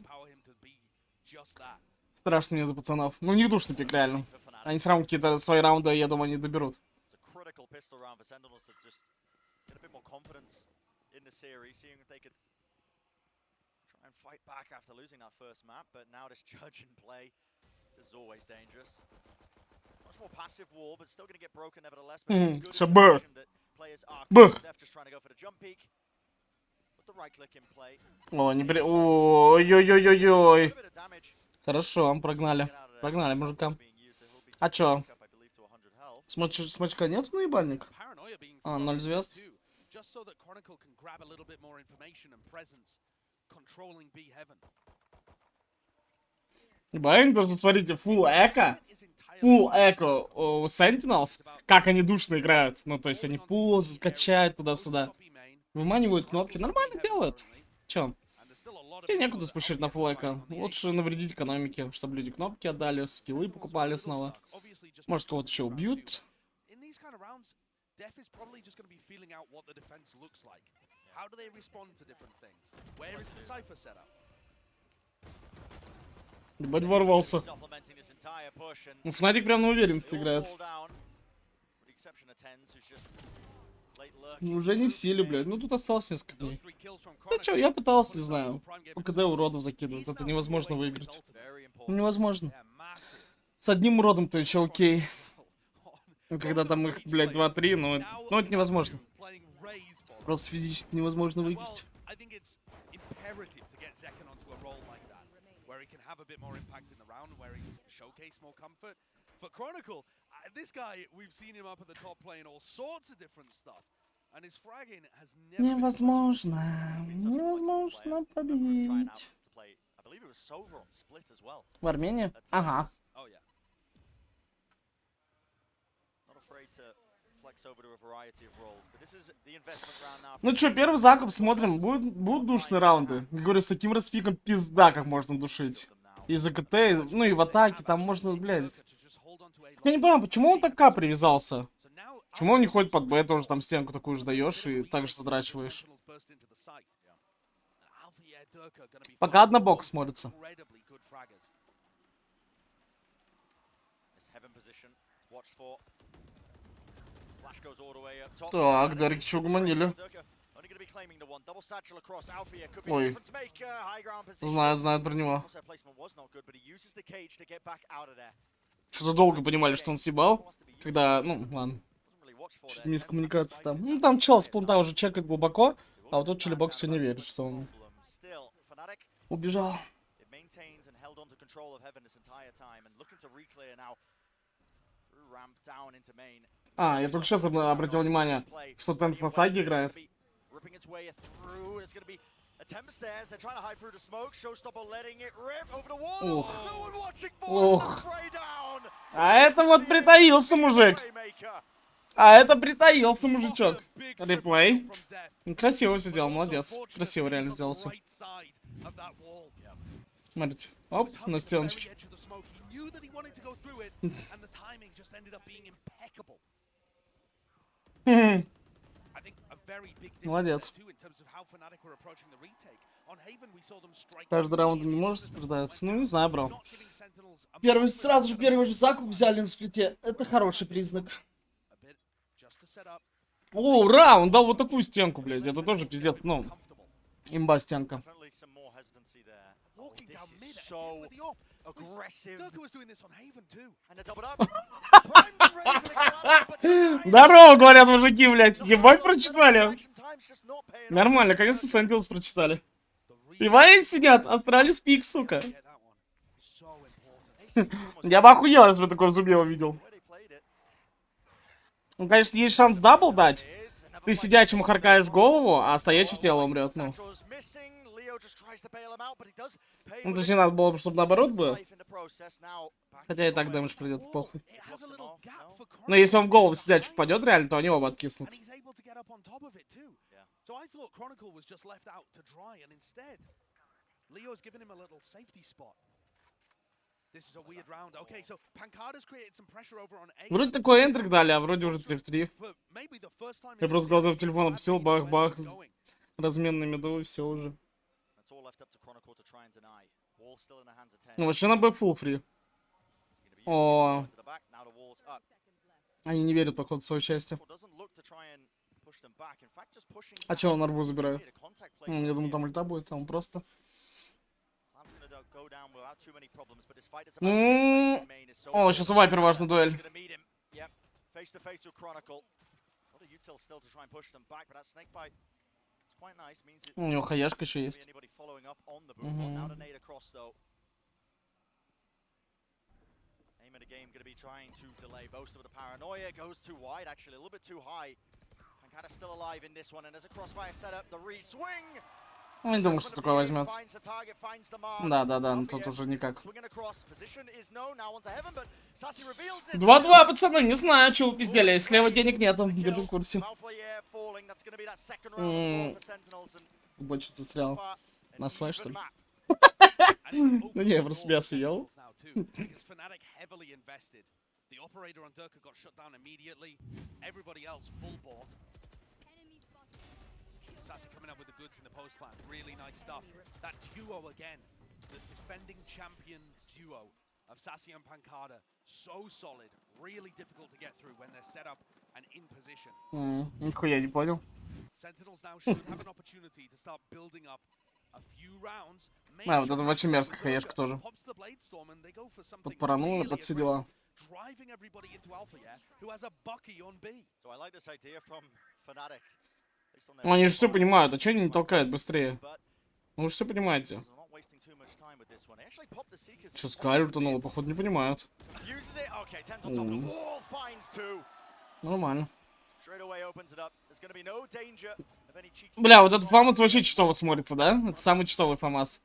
Страшно мне за пацанов. Ну, не душный пик, реально. Они все равно какие-то свои раунды, я думаю, они доберут. Шабар. Бах. О, не бери... Ой-ой-ой-ой-ой. Хорошо, прогнали. Прогнали мужика. А чё? Смачка нет, наебальник? А, 0 звезд. Ебать, даже смотрите, full эко. Full эко у Sentinels. Как они душно играют. Ну, то есть они ползают, качают туда-сюда. Выманивают кнопки. Нормально делают. Чё? И некуда спешить на full эко. Лучше навредить экономике, чтобы люди кнопки отдали, скиллы покупали снова. Может, кого-то еще убьют. Ебать, ворвался. Ну, Фнатик прям на уверенности играет. Уже не в силе, блядь. Ну, тут осталось несколько дней. Ну, чё, я пытался, не знаю. По КД уродов закидывать. Это невозможно выиграть. Ну, невозможно. С одним уродом-то еще окей. Когда там их, блядь, 2-3, но это невозможно. Просто физически невозможно выиграть. Невозможно. Невозможно победить. В Армении? Ага. Ну чё, первый закуп смотрим. Будут душные раунды. Говорю, с таким распиком пизда как можно душить. Из-за КТ, ну и в атаке там можно, блядь. Я не понимаю, почему он так К привязался? Почему он не ходит под Б, тоже там стенку такую же даешь и так же задрачиваешь? Пока однобок смотрится. Так, Деркича угомонили. Ой. Знаю про него. Что-то долго понимали, что он съебал. Когда, ну, ладно. Чуть мискоммуникация там. Ну, там чел с планта уже чекает глубоко. А вот тут Челебок все не верит, что он убежал. А, я только сейчас обратил внимание, что Тенс на сайде играет. Ох. А это вот притаился мужик. А это притаился мужичок. Реплей. Красиво все сделал, молодец. Красиво реально сделал все. Смотрите. Оп, на стеночке. Молодец. Каждый раунд не может сопровождаться. Ну, не знаю, бро. Сразу же первый же закуп взяли на сплите. Это хороший признак. О, раунд дал вот такую стенку, блядь. Это тоже пиздец, ну, имба стенка. Здорово, говорят мужики, блядь. Ебать прочитали. Нормально, конечно, Sentinels прочитали. Пивая сидят, Астралис пик, сука. Я бы охуел, если бы такой зубе увидел. Ну, конечно, есть шанс дабл дать. Ты сидячему харкаешь в голову, а стоячий в тело умрет, ну. Ну, точнее, надо было бы, чтобы наоборот было. Хотя и так дэмэдж придет, похуй. Но если он в голову сидячий попадет реально, то они оба откиснут. Вроде такой энтрик дали, а вроде уже 3 в 3. Я просто глаза в телефон опустил, бах-бах. Размен на миду, и все уже. Ну, вообще на Б фулл фри. О. Они не верят, походу, в свое счастье. А че он арбу забирает? Я думаю, там ульта будет, там просто. О, сейчас у Вайпер важна дуэль. У него хаяшка еще есть. Ну, не думаю, что такое возьмет. Да, ну тут уже никак. 2-2, пацаны, не знаю, что вы пиздели. Слева денег нету, держу в курсе. Больше застрял. На свай, что ли? Ну не, я просто мясо ел. Sassy coming up with the goods in the post plan. Really nice stuff. That duo again. The defending champion duo of Sassy and Pancada. So solid. Really difficult to get through when they're set up and in position. Нихуя не понял. Sentinels now should have an opportunity to start building up a few rounds. А, вот это очень мерзкая хаешка тоже. Подпаранула, под все дела. Driving everybody into Alpha, yeah, who has a Bucky on B. So I like this idea from fnatic. Ну, они же все понимают, а что они не толкают быстрее? Ну, вы же все понимаете. Че, Скай утонула, походу, не понимают. Нормально. Бля, вот этот Фамас вообще читово смотрится, да? Это самый читовый Фамас.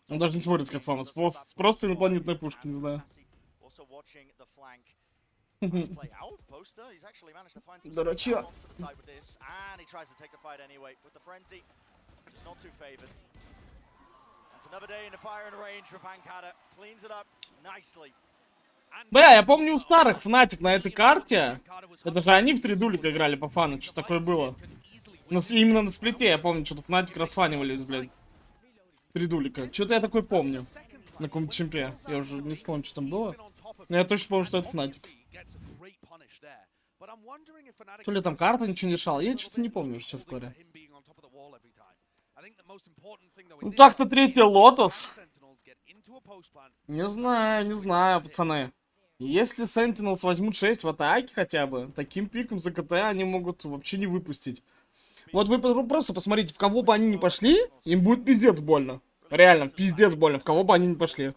Он даже не смотрится как Фамас, просто инопланетная пушка, не знаю. Дурачок. Бля, я помню у старых Fnatic на этой карте. Это же они в 3 дулика играли по фану, что такое было. Но именно на сплите, я помню, что-то Fnatic расфанивались, блядь. 3 дулика. Что-то я такой помню. На каком-то чемпе. Я уже не вспомню, что там было. Но я точно помню, что это Fnatic. То ли там карта ничего не решала, я что-то не помню, честно говоря. Ну так-то третий Лотос. Не знаю, пацаны. Если Sentinels возьмут 6 в атаке хотя бы, таким пиком за КТ они могут вообще не выпустить. Вот вы просто посмотрите, в кого бы они ни пошли, им будет пиздец больно. Реально, пиздец больно, в кого бы они ни пошли.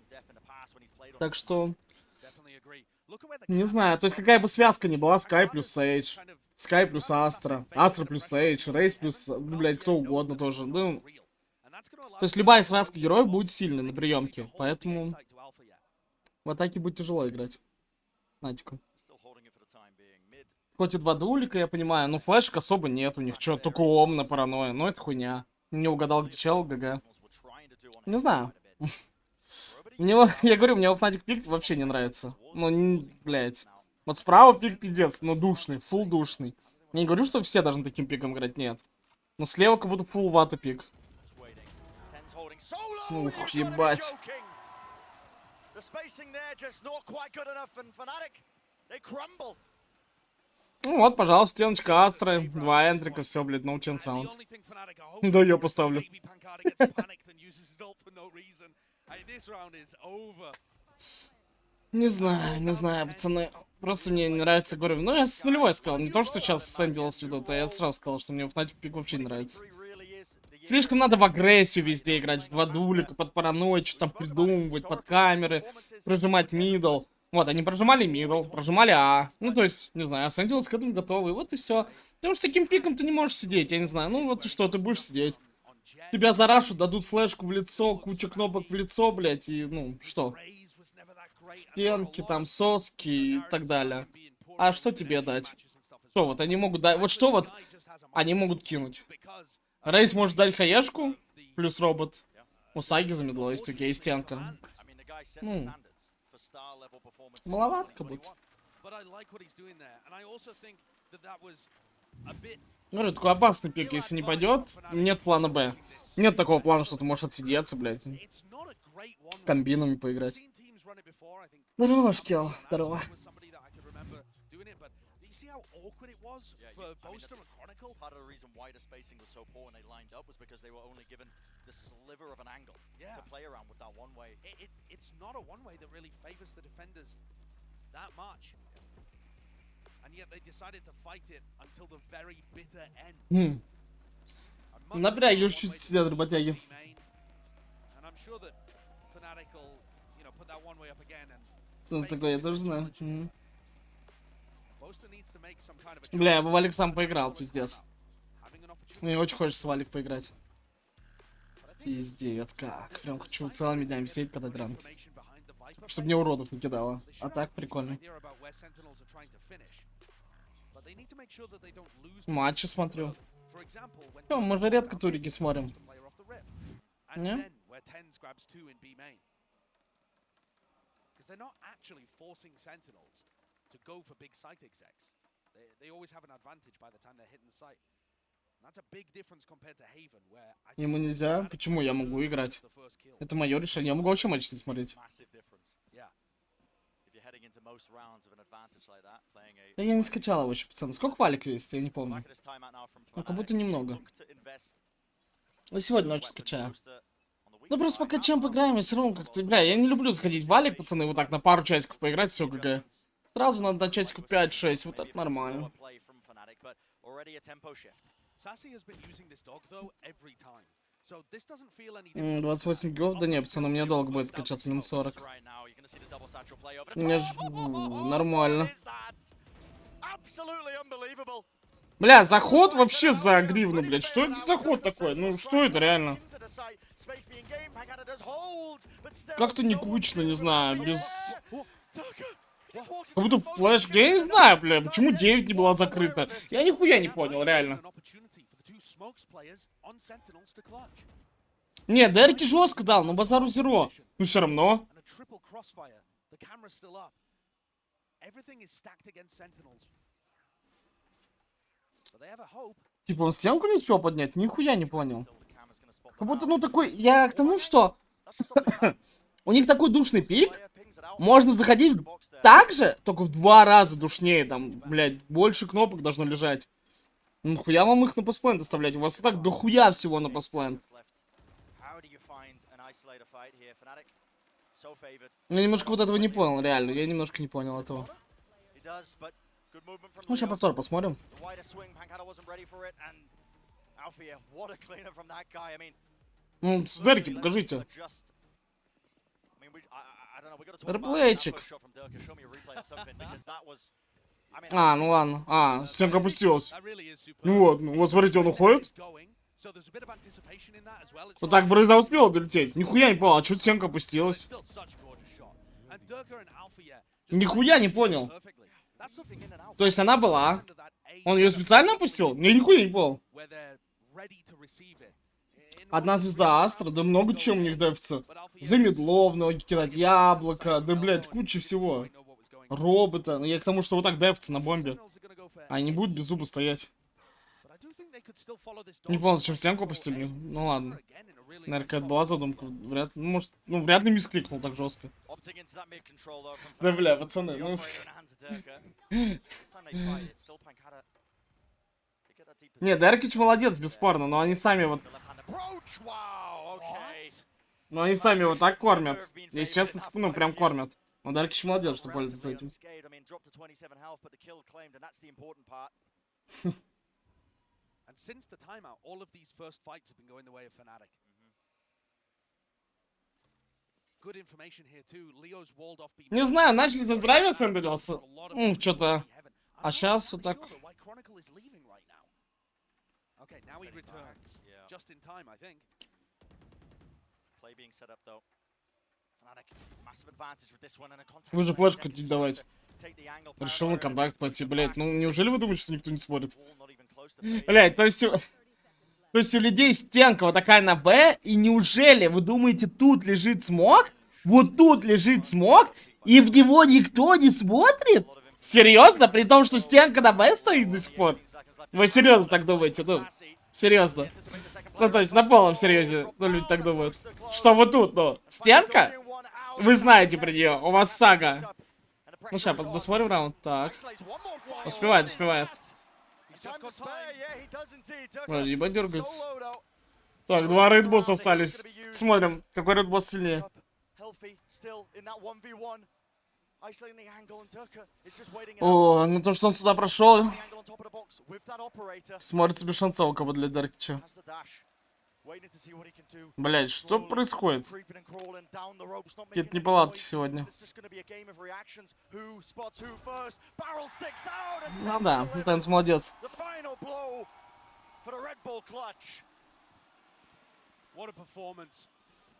Так что... Не знаю, то есть какая бы связка ни была, Скай плюс Сейдж, Скай плюс Астра, Астра плюс Сейдж, Рейс плюс, блядь, кто угодно тоже. Ну, То есть любая связка героев будет сильной на приемке. Поэтому в атаке будет тяжело играть. Натику. Хоть и 2 дулика, я понимаю, но флешек особо нет у них. Чё, только ом на паранойя. Ну это хуйня. Не угадал, где чел, ГГ. Не знаю. Мне, я говорю, мне Fnatic пик вообще не нравится. Ну, блядь. Вот справа пик пиздец, но душный, фул душный. Я не говорю, что все должны таким пиком играть, нет. Но слева как будто фул вата пик. Ух, ебать. Ну вот, пожалуйста, стеночка Астры, 2 энтрика, все, блядь, no chance round. Да, я поставлю. Не знаю, пацаны. Просто мне не нравится, говорю. Ну, я с нулевой сказал. Не то, что сейчас Sentinels ведут, а я сразу сказал, что мне Fnatic пик вообще не нравится. Слишком надо в агрессию везде играть, в 2 дулика, под паранойю, что там придумывать, под камеры, прожимать мидл. Вот, они прожимали мидл, прожимали А. Ну, то есть, не знаю, Sentinels к этому готовы, вот и все. Потому что таким пиком ты не можешь сидеть, я не знаю. Ну, вот и что, ты будешь сидеть. Тебя зарашут, дадут флешку в лицо, куча кнопок в лицо, блядь, и, ну, что? Стенки, там, соски и так далее. А что тебе дать? Что, вот они могут дать... Вот что вот они могут кинуть? Рейс может дать хаешку, плюс робот. У Саги замедло, есть, окей, стенка. Ну, маловато как будто. Говорю, такой опасный пик, если не пойдет, нет плана Б. Нет такого плана, что ты можешь отсидеться, блядь. Комбинами поиграть. Здорово, Шкел, здорово. Part of the reason why the spacing was so poor when they lined up was because they were only given the sliver of an angle to play around with that one way. It's not a one way that really favors the defenders that much. And yet they decided to fight it until the very bitter end. Напряги уж чуть сидят работяги. And I'm sure that Fnatic will, you know, put that one way up again and Что такое, я тоже знаю. Бля, я бы Валик сам поиграл, пиздец. Мне очень хочется Валик поиграть. Пиздец, как. Прям хочу целыми днями сидеть, когда ранки. Чтобы мне уродов не кидало. А так прикольно. Матчи смотрю. Ну, мы же редко турики смотрим. Не? To go for big site execs. They always have an advantage by the time they're hitting the site. And that's a big difference compared to Haven, where Ему нельзя? Почему я могу играть? Это мое решение. Я могу вообще матч не смотреть. Да я не скачал его еще, пацаны. Сколько валик есть? Я не помню. Ну, как будто немного. Я сегодня ночью скачаю. Ну, просто пока чем поиграем, я все равно как-то... Бля, я не люблю заходить в валик, пацаны, вот так на пару часиков поиграть, все, ГГ. Сразу надо на часиков 5-6, вот это нормально. 28 гигов, да не, пацаны, у меня долго будет качаться, минус 40. Мне ж... нормально. Бля, заход вообще за гривну, блядь. Что это за ход такой? Ну, что это реально? Как-то не кучно, не знаю, без... Как будто флеш, я не знаю, бля, почему 9 не была закрыта. Я нихуя не понял, реально. Не, Дерки жестко дал, но базару зеро. Ну все равно. Типа он стенку не успел поднять? Нихуя не понял. Как будто, ну такой, я к тому, что... У них такой душный пик. Можно заходить так же, только в 2 раза душнее. Там, блядь, больше кнопок должно лежать. Ну хуя вам их на постплент оставлять? У вас и так дохуя всего на постплент. Я немножко вот этого не понял, реально. Я немножко не понял этого. Ну, сейчас повтор посмотрим. Ну, с Дерки покажите. Реплейчик. А, ну ладно. А, стенка опустилась. Ну вот, смотрите, он уходит. Вот так Брыза успел долететь. Нихуя не понял, а чё стенка опустилась? Нихуя не понял. То есть она была. Он ее специально опустил? Я нихуя не понял. Одна звезда Астра, да много чего у них дефится. За медло в ноги кидать, яблоко, да, блядь, куча всего. Робота. Ну я к тому, что вот так дефится на бомбе. А не будут без зуба стоять. Не понял, зачем стенку опустили. Ну ладно. Наверное, какая-то была задумка. Вряд ли, ну, может, ну, вряд ли мискликнул так жестко. Да, бля, пацаны, ну... Не, Деркич молодец, бесспорно, но они сами вот... Но они сами вот так кормят. Если честно, ну, прям кормят. Но Деркич молодец, что пользуется этим. And since the timeout, all of these first fights have been going the way of fnatic. Good information here too. Leo's walled off. Не знаю, начали за здравие Sentinels. Ну, что-то. А сейчас вот так. Okay, now he returns. Just in time, I think. Play being set up though. Fnatic massive advantage with this one and a contact. Вы же флешку хотите давать. Решил на контакт пойти, блять. Ну, неужели вы думаете, что никто не смотрит? Блять, то есть у людей стенка вот такая на Б, и неужели вы думаете, тут лежит смог? Вот тут лежит смог, и в него никто не смотрит? Серьезно? При том, что стенка на Б стоит до сих пор? Вы серьезно так думаете? Ну, серьезно. Ну, то есть на полном серьезе, ну, люди так думают. Что вот тут, ну, стенка? Вы знаете про нее, у вас сага. Ну, сейчас, досмотрим раунд. Так. Успевает, успевает. Ой, ебать дергается. Так, два рейдбосса остались. Смотрим, какой рейдбосс сильнее. О, ну то, что он сюда прошел. Смотрится без шансов у кого для Деркича. Блять, что происходит? Какие-то неполадки сегодня. Ну да, Тенс молодец.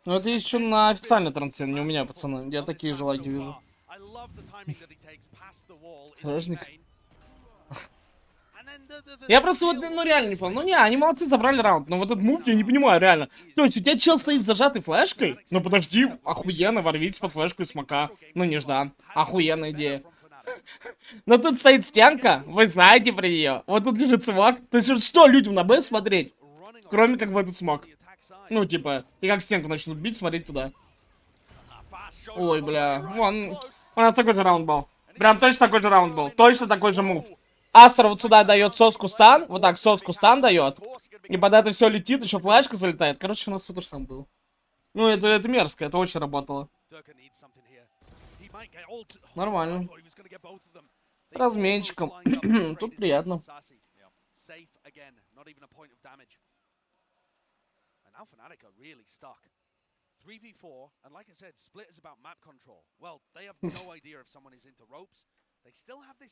Ну это есть что на официальной трансляции, не у меня, пацаны. Я такие же лаги вижу. Стражник. Я просто вот, ну реально не понял. Ну не, они молодцы, забрали раунд. Но вот этот мув я не понимаю, реально. То есть у тебя чел стоит с зажатой флешкой? Ну подожди, охуенно, ворвитесь под флешку и смока. Ну неждан. Охуенная идея. Но тут стоит стенка, вы знаете про нее. Вот тут лежит смок. То есть вот что людям на Б смотреть? Кроме как в этот смок. Ну типа, и как стенку начнут бить, смотреть туда. Ой, бля. Вон, у нас такой же раунд был. Прям точно такой же раунд был. Точно такой же мув. Астра вот сюда дает соску стан. Вот так соску стан дает. И под это все летит, еще флешка залетает. Короче, у нас все то же самое было. Ну, это мерзко, это очень работало. Нормально. С разменчиком. Тут приятно.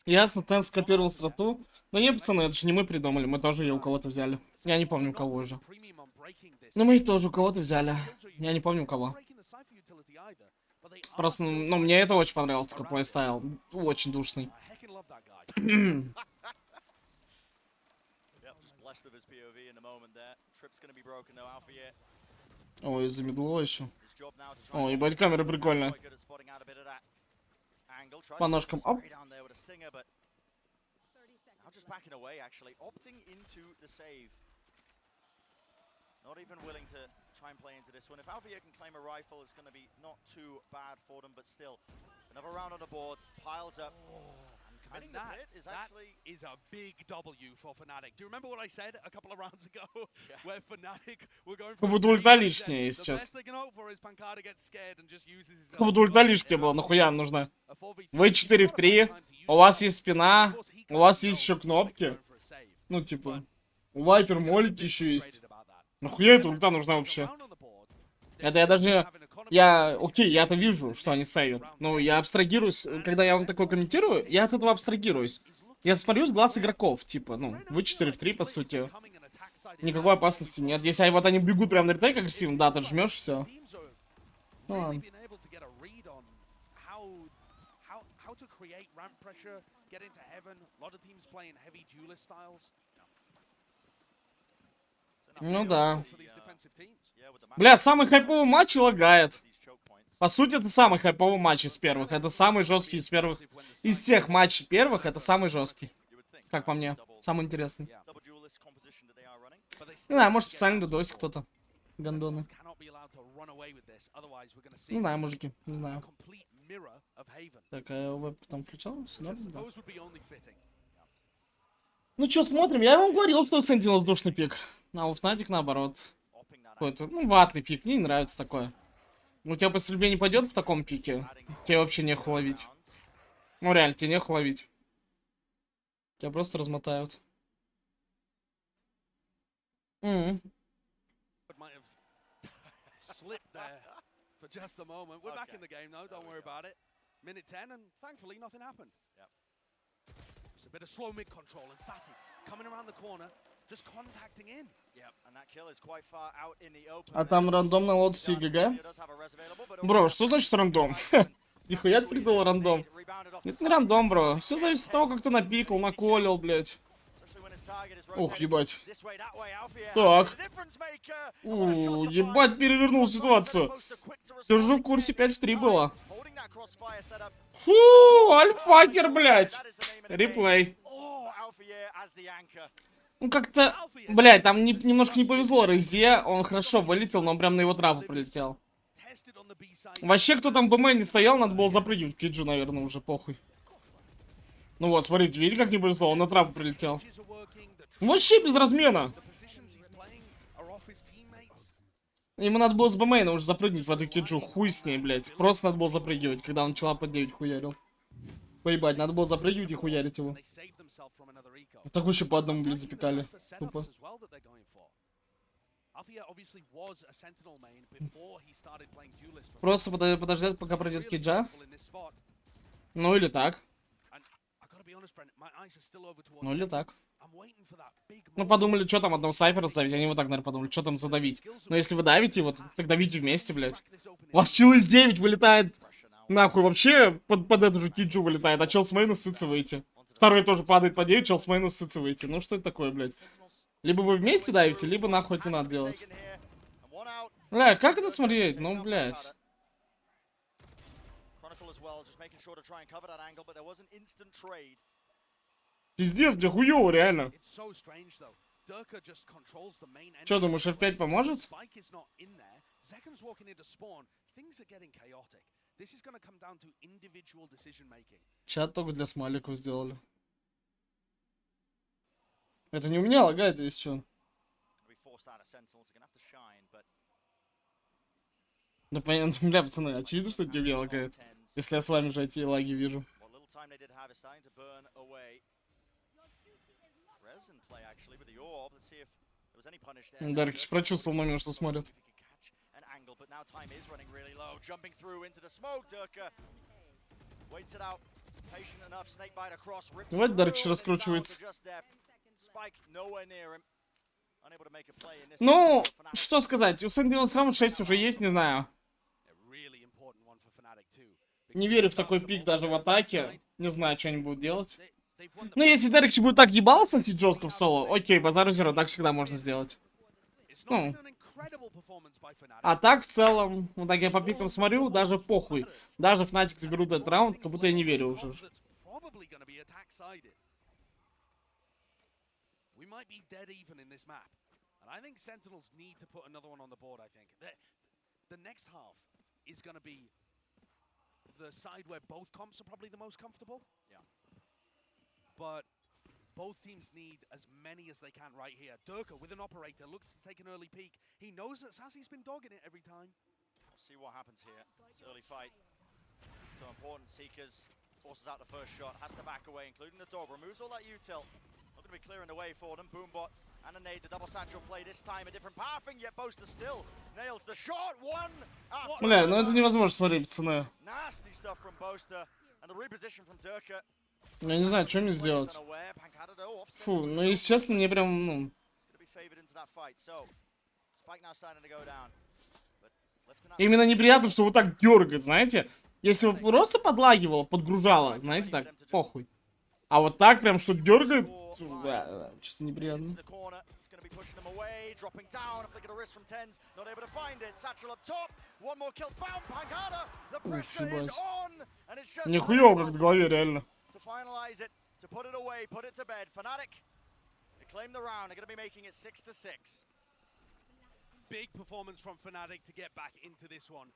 Ясно, Тенс скопировал страту. Но не, пацаны, это же не мы придумали, мы тоже ее у кого-то взяли. Я не помню, у кого же. Но мы их тоже у кого-то взяли. Я не помню, у кого. Просто, ну, мне это очень понравилось, такой плейстайл. Очень душный. Ой, замедло еще. О, ебать, камера прикольная. По ножкам. Оп. Not even willing to try and play into this one. If Alvia can claim a rifle, it's going to be not too bad for them, but still. Another round on the board, piles up. And that is a big W for Fnatic. Do you remember what I said a couple of rounds ago? Where Fnatic were going for ульта лишняя сейчас. Ульта лишняя была, нахуя она нужна? Вы 4 в 3, у вас есть спина, у вас есть еще кнопки. Ну, типа, у Вайпер молики еще есть. Нахуя эта ульта нужна вообще? Это я даже не... Окей, я это вижу, что они сейвят. Но я абстрагируюсь, когда я вам такое комментирую, я от этого абстрагируюсь. Я смотрю с глаз игроков, типа, ну, вы 4 в 3, по сути. Никакой опасности нет. Если вот они бегут прям на ретейк агрессивно, да, ты жмешь, все. Ну ладно. Ну да. Бля, самый хайповый матч лагает. По сути, это самый хайповый матч из первых. Это самый жесткий из первых. Из всех матчей первых, это самый жесткий. Как по мне. Самый интересный. Не знаю, может специально додосит кто-то. Гандоны. Не знаю, мужики, не знаю. Так, а веб там включался? Да? Ну чё, смотрим. Я вам говорил, что Sentinels душный пик. А у fnatic наоборот. Какой-то, ну, ватный пик. Мне не нравится такое. У тебя по стрельбе не пойдет в таком пике? Тебе вообще нехуй ловить. Ну реально, тебе нехуй ловить. Тебя просто размотают. Minute 10, and thankfully nothing happened. Yep. Just a bit of slow mid control, and Sassy coming around the corner, just contacting in. Yep, and that kill is quite far out in the open. А там рандом на лотосе ГГ? Бро, что значит рандом? Нихуя ты придумал рандом. Это не рандом, бро. Все зависит от того, как ты напикал, наколил, блядь. Ох, ебать. Так. Ебать, перевернул ситуацию. Держу в курсе, 5 в 3 было. Фу, альфакер, блядь. Реплей. Ну как-то, блядь, там немножко не повезло Резе. Он хорошо вылетел, но он прям на его трапу прилетел. Вообще, кто там в БМ не стоял, надо было запрыгивать. Киджу, наверное, уже похуй. Ну вот, смотрите, видите, как не повезло? Он на трапу прилетел. Вообще без размена. Ему надо было с бмейна уже запрыгнуть в эту киджу. Хуй с ней, блядь. Просто надо было запрыгивать, когда он чела под 9 хуярил. Поебать, надо было запрыгивать и хуярить его. Так вообще по одному, блядь, запекали. Тупо. Просто подождать, пока пройдет киджа. Ну или так. Ну или так. Ну подумали, что там одного сайфера задавить. Они вот так, наверное, подумали, что там задавить. Но если вы давите его, так давите вместе, блядь. У вас чел из 9 вылетает. Нахуй вообще под эту же киджу вылетает, а чел с мейна ссыться выйти. Второй тоже падает по 9, чел с мейна ссыться выйти. Ну что это такое, блядь? Либо вы вместе давите, либо нахуй это не надо делать. Бля, как это смотреть? Ну, блядь. Пиздец, бля, хуёво, реально. Чё, думаешь, F5 поможет? Чат только для смайликов сделали. Это не у меня лагает, здесь чё. Да понятно, бля, пацаны, очевидно, что это не у меня лагает. Если я с вами же эти лаги вижу. Даркиш прочувствовал момент, что смотрит. Давайте Даркиш раскручивается. Ну, что сказать, у Sentinels раунд 6 уже есть, не знаю. Не верю в такой пик даже в атаке. Не знаю, что они будут делать. Ну, если Даркиш будет так ебало сносить жестко в соло, окей, базару зеро, так всегда можно сделать. Ну. А так, в целом, вот так я по пикам смотрю, даже похуй. Даже Fnatic заберут этот раунд, как будто я не верю уже. But both teams need as many as they can right here. Durka with an operator looks to take an early peek. He knows that Sassy's been dogging it every time. We'll see what happens here. It's early fight. So important. Seekers forces out the first shot, has to back away, including the dog. Removes all that util. Not going to be clearing the way for them. Boombot and a nade. The double satchel play this time. A different pathing, yet Boaster still nails the shot. One. Бля, ну это невозможно смотреть, пацаны. Nasty stuff from Boaster and the reposition from Durka. Я не знаю, что мне сделать. Фу, ну если честно, мне прям, ну... Именно неприятно, что вот так дергает, знаете. Если бы просто подлагивало, подгружало, знаете, так, похуй. А вот так прям, что дергает, чисто неприятно. Ебать. Нихуёво как в голове, реально.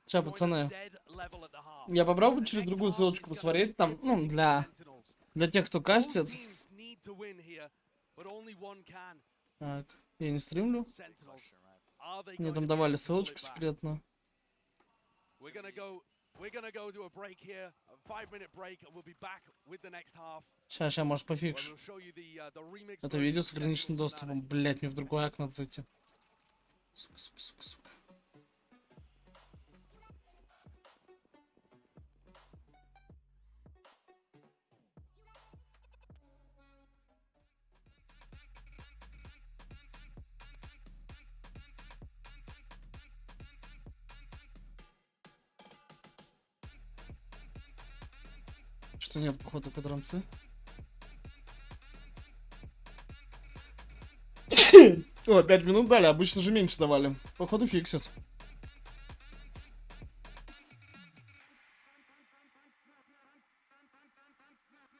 Сейчас, пацаны, я попробую через другую ссылочку посмотреть, там, ну, для тех, кто кастит. Так, я не стримлю. Мне там давали ссылочку секретную. Сейчас, может, пофикшу. Это видео с ограниченным доступом. Блять, мне в другой окно надо зайти. Сука. Что нет, походу, кадранцы. О, 5 минут дали, обычно же меньше давали. Походу фиксит.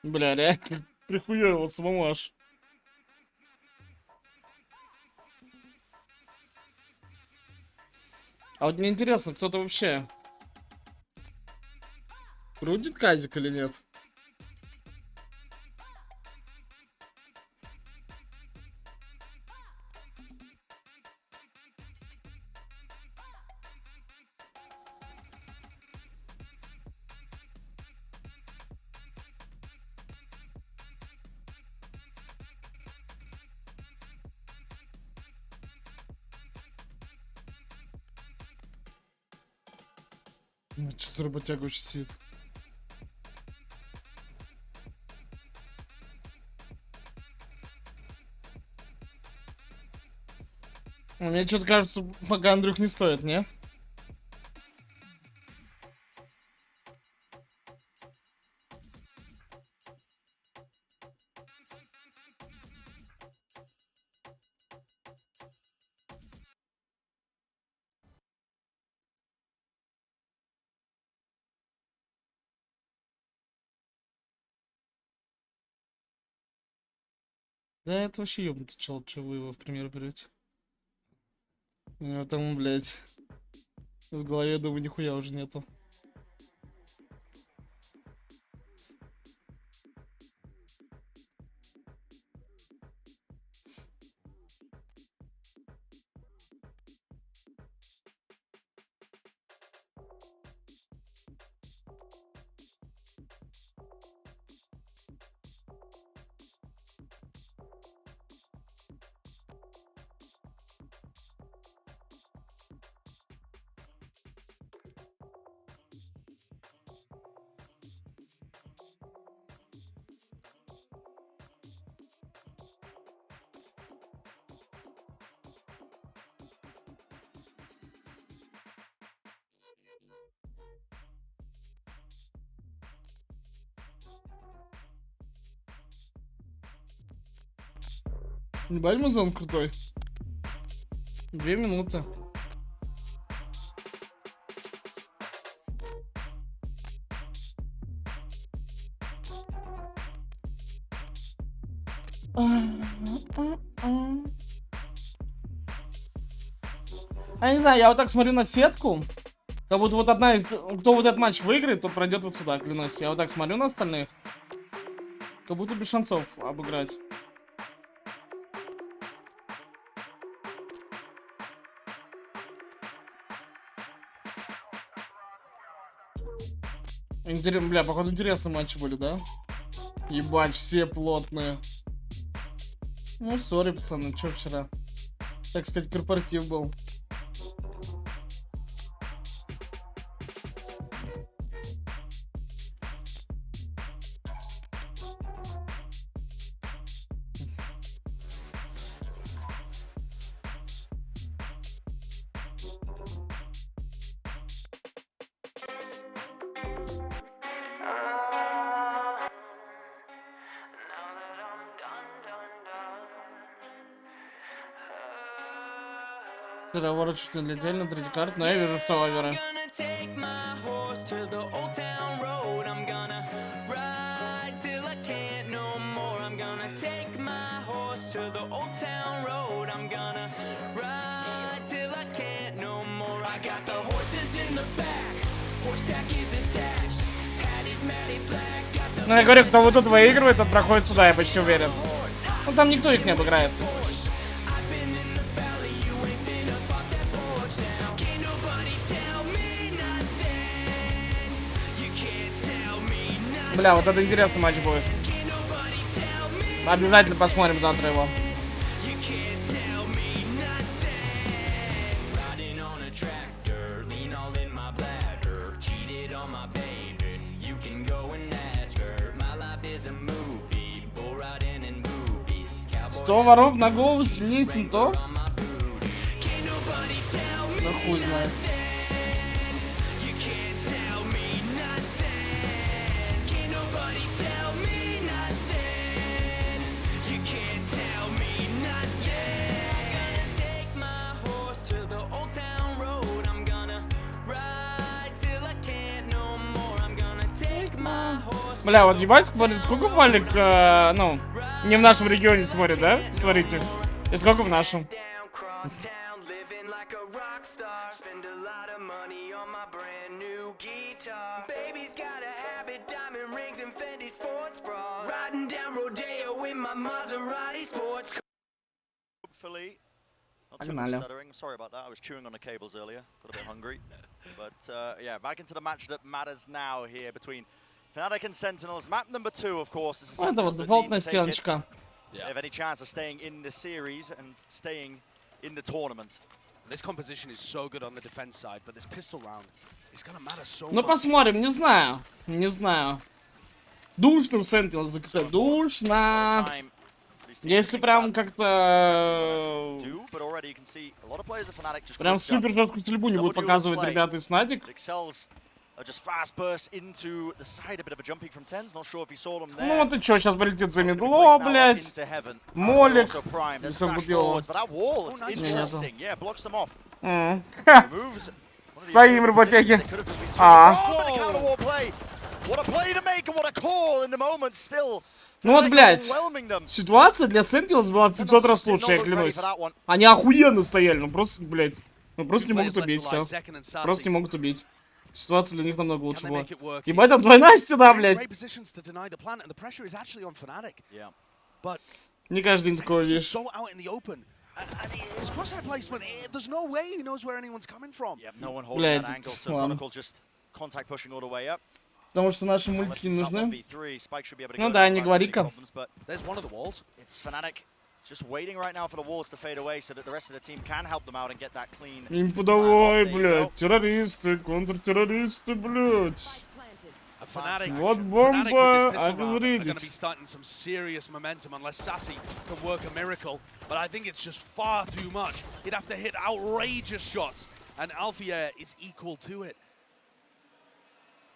Бля, реально прихуёво самому аж. А вот мне интересно, кто-то вообще крутит казик или нет? Что за работяга очень сидит? Мне что-то кажется, пока Андрюх не стоит, не? Да это вообще ёбнутый чел, что вы его в пример берете. Там, блядь, в голове, думаю, нихуя уже нету. Ебать, музон крутой. 2 минуты. Я не знаю, я вот так смотрю на сетку. Как будто вот одна из... Кто вот этот матч выиграет, тот пройдет вот сюда, клянусь. Я вот так смотрю на остальных. Как будто без шансов обыграть. Бля, походу интересные матчи были, да? Ебать, все плотные. Ну, сори, пацаны, чё вчера? Так сказать, корпоратив был. Переговоры чуть не летели на третий карт, но я вижу, что оверы. Ну, я говорю, кто вот тут выигрывает, тот проходит сюда, я почти уверен. Ну, там никто их не обыграет. Бля, вот это интересный матч будет. Обязательно посмотрим завтра его. Сто воров на голову сильнее синтов? Да хуй знает. Бля, вот ебать, сколько палек, ну, не в нашем регионе смотрит, да? Смотрите. И сколько в нашем? Погнали. Sorry about that. I was chewing on the cables earlier. Got a bit hungry. But yeah, back into the match that matters now here between Fnatic and Sentinels. Map number 2, of course, is Это вот дефолтная стеночка. They have any chance of staying in the series and staying in the tournament. This composition is so good on the defense side, but this pistol round is gonna matter so much. Ну посмотрим, не знаю. Не знаю. Душно в Sentinels ЗКТ, душно. Если прям как-то... Прям супер жесткую стрельбу не будут показывать ребята из Fnatic. Ну вот и чё, сейчас полетит за медло, блядь. Молик. Стоим, работяги. Ну вот, блядь, ситуация для Sentinels была в 500 раз лучше, я клянусь. Они охуенно стояли, ну просто, блядь, ну просто не могут убить, все. Просто не могут убить. Ситуация для них намного лучше была. Ебать, там двойная стена, блядь. Не каждый день такого видишь. Блядь, ладно. Потому что наши мультики не нужны. Ну да, не говори-ка. Им подавай, блядь. Террористы, контртеррористы, блядь. Вот бомба, обезвредить.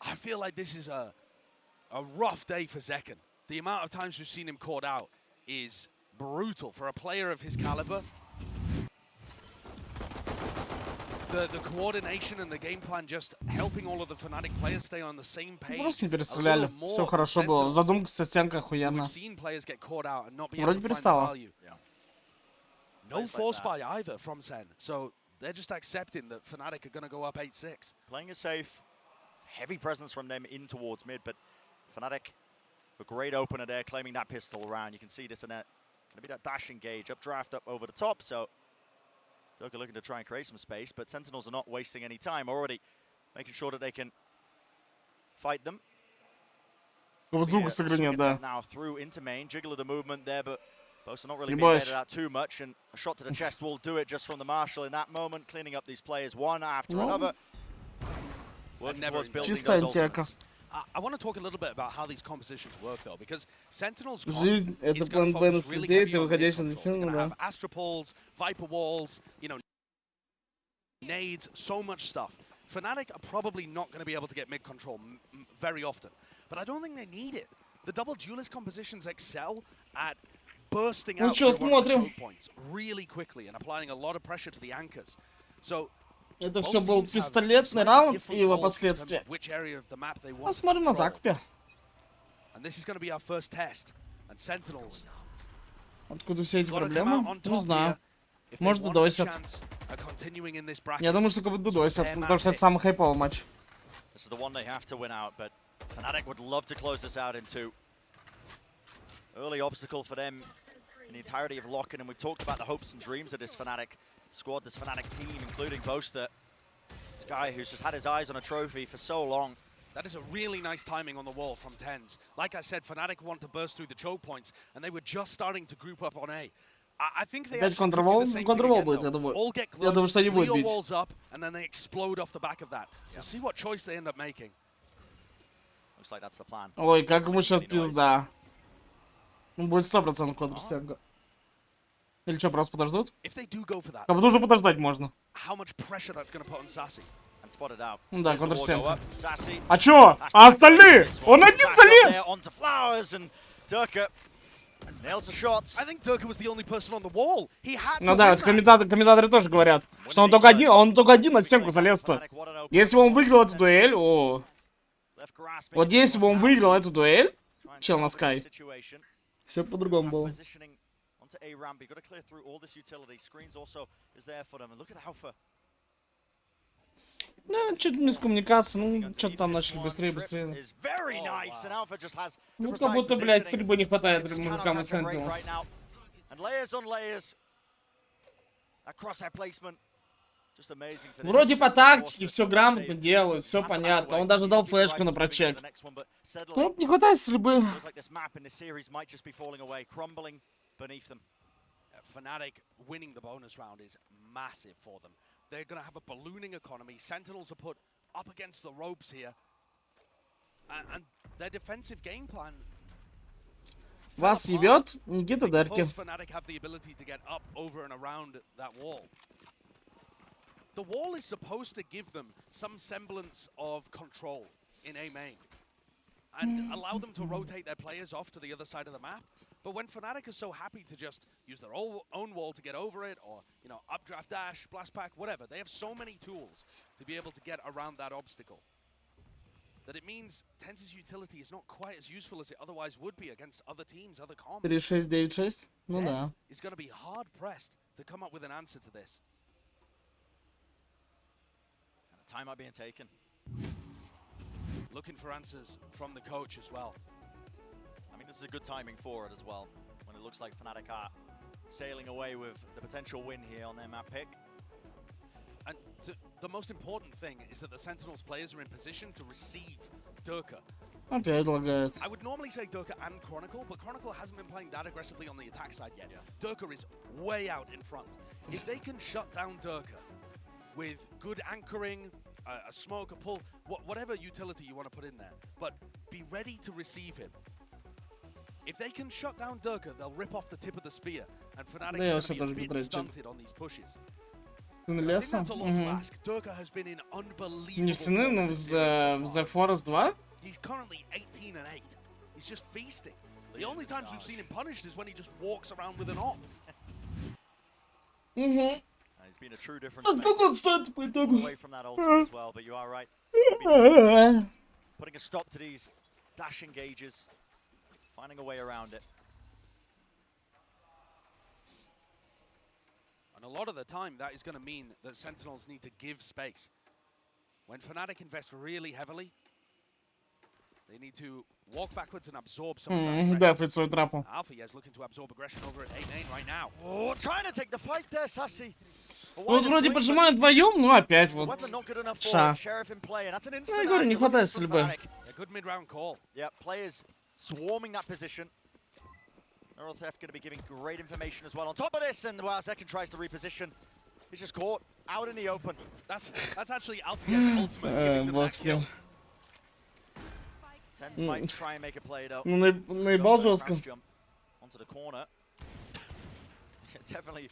I feel like this is a rough day for Zekken. The amount of times we've seen him caught out is brutal for a player of his caliber. The coordination and the game plan just helping all of the Fnatic players stay on the same page. Просто не перестреляли. Все хорошо было. Задумка со стенкой охуенно. Вроде перестала. No force buy either from Sen. So they're just accepting that Fnatic are going to go up 8-6. Playing it safe. Heavy presence from them in towards mid, but Fnatic, a great opener there, claiming that pistol round. You can see this in it. Going to be that dash engage, up draft up over the top, so Durka looking to try and create some space, but Sentinels are not wasting any time, already making sure that they can fight them. Now through into main, jiggle of the movement there, but both are not really being baited out too much, and a shot to the chest will do it just from the Marshal in that moment, cleaning up these players one after another. Чистая антиака. I want to talk a little bit about how these compositions work, though, because Sentinels Жизнь — это план Б на свете, ты выходишь на сцену, да. Astropols, Viper Walls, you know, nades, so much stuff. Fnatic are probably not going to be able to get mid control very often, but I don't think they need it. The double duelist compositions excel at bursting Ну out что, through one of the смотрим. choke points really quickly and applying a lot of pressure to the anchors. So Это both все был teams have пистолетный slightly раунд different и его goals in terms последствия. of which area of the map they want to Посмотрим на control. закупе. And this is going to be our first test. And Sentinels Откуда все эти gotta come проблемы? out on Не top знаю. here if they Может, want a додосят. chance at continuing in this bracket. Я думаю, что как бы This was додосят, their потому что map это pick. самый хайповый матч. This is the one they have to win out, but Fnatic would love to close this out in 2. Early obstacle for them in the entirety of Lock-in, and we've talked about the hopes and dreams of this Fnatic squad, this Fnatic team, including Boaster. This guy who's just had his eyes on a trophy for so long. That is a really nice timing on the wall from TenZ. Like I said, Fnatic want to burst through the choke points, and they were just starting to group up on A. I think they Опять actually could do контрвол? the same thing Контрвол again, будет, though. я думаю. All get Я думаю, close, что они будут Leo бить. walls up, and then they explode off the back of that. We'll see what choice they end up making. Looks like that's the plan. Ой, как ему сейчас пизда. Ну, будет 100% контрстенка. Или что, просто подождут? If they do go for that, Как будто уже подождать можно. how much pressure that's going to put on Sassy. And spotted out. Ну да, There's the wall go контрстенка. up. Sassy. А чё? А остальные? Он один залез! Onto Flowers, and Durka nails the shots. I think Durka was the only person on the wall. He had to Ну да, win это that. комментаторы тоже говорят, что он только один на стенку залез-то. Если бы он выиграл эту дуэль, о. Вот если бы он выиграл эту дуэль, чел на Скай, все по-другому было. Onto A ramp, you got to clear through all this utility. Screens also is there for them, and look at Alpha. Ну, что-то мискоммуникация, ну, что-то там начали быстрее. Is very nice, and Alpha just has the Ну, как precise будто, блядь, positioning. стрельбы не хватает Just cannot мужикам из catch a break Sentinels. right now. And layers on layers. That crosshair placement. Just amazing for Вроде по тактике все грамотно делают, все понятно. Он даже дал флешку на прочек. Ну, не хватает стрельбы. Fnatic winning the bonus round is massive for them. They're going to have a ballooning economy. Sentinels are put up against the ropes here. And their defensive game plan. Вас ебет Никита Дерки. Fnatic have the ability to get up, over, and around that wall. The wall is supposed to give them some semblance of control in A main and allow them to rotate their players off to the other side of the map. But when Fnatic is so happy to just use their own wall to get over it, or, you know, updraft dash, blast pack, whatever, they have so many tools to be able to get around that obstacle that it means TenZ's utility is not quite as useful as it otherwise would be against other teams, other comps. 3-6-9-6. Ну да. Is going to be hard pressed to come up with an answer to this. Timeout being taken. Looking for answers from the coach as well. I mean, this is a good timing for it as well, when it looks like Fnatic are sailing away with the potential win here on their map pick. And the most important thing is that the Sentinels players are in position to receive Durka. Опять лагает. I would normally say Durka and Chronicle, but Chronicle hasn't been playing that aggressively on the attack side yet. Durka is way out in front. If they can shut down Durka with good anchoring, a smoke, a pull, whatever utility you want to put in there, but be ready to receive him. If they can shut down Durka, they'll rip off the tip of the spear, and Fnatic are going to be a bit stunted on these pushes. Ты на I think лесом? that's a lot to ask. Durka has been in unbelievable Не в Сыны, но в The Forest 2? He's currently 18 and 8. He's just feasting. The only times we've seen him punished is when he just walks around with an op. He's been a true difference away from that ultimate as well, but you are right. Putting a stop to these dash engages, finding a way around it. And a lot of the time, that is going to mean that Sentinels need to give space. When Fnatic invest really heavily, they need to walk backwards and absorb some of that Да, aggression. свою трапу. Alpha is looking to absorb aggression over at A main right now. Oh, trying to take the fight there, Sassy. Вот вроде поджимают вдвоем, но опять вот. Ша. Я говорю, не хватает стрельбы. A good mid-round call. Yeah, players swarming that position. Neural Theft going to be giving great information as well. On top of this, and while Zekin tries to reposition, he's just caught out in the open. That's actually Alpha's ultimate. Бог с ним. TenZ might try and make a play though. Ну, наебал жестко. Onto the corner. Definitely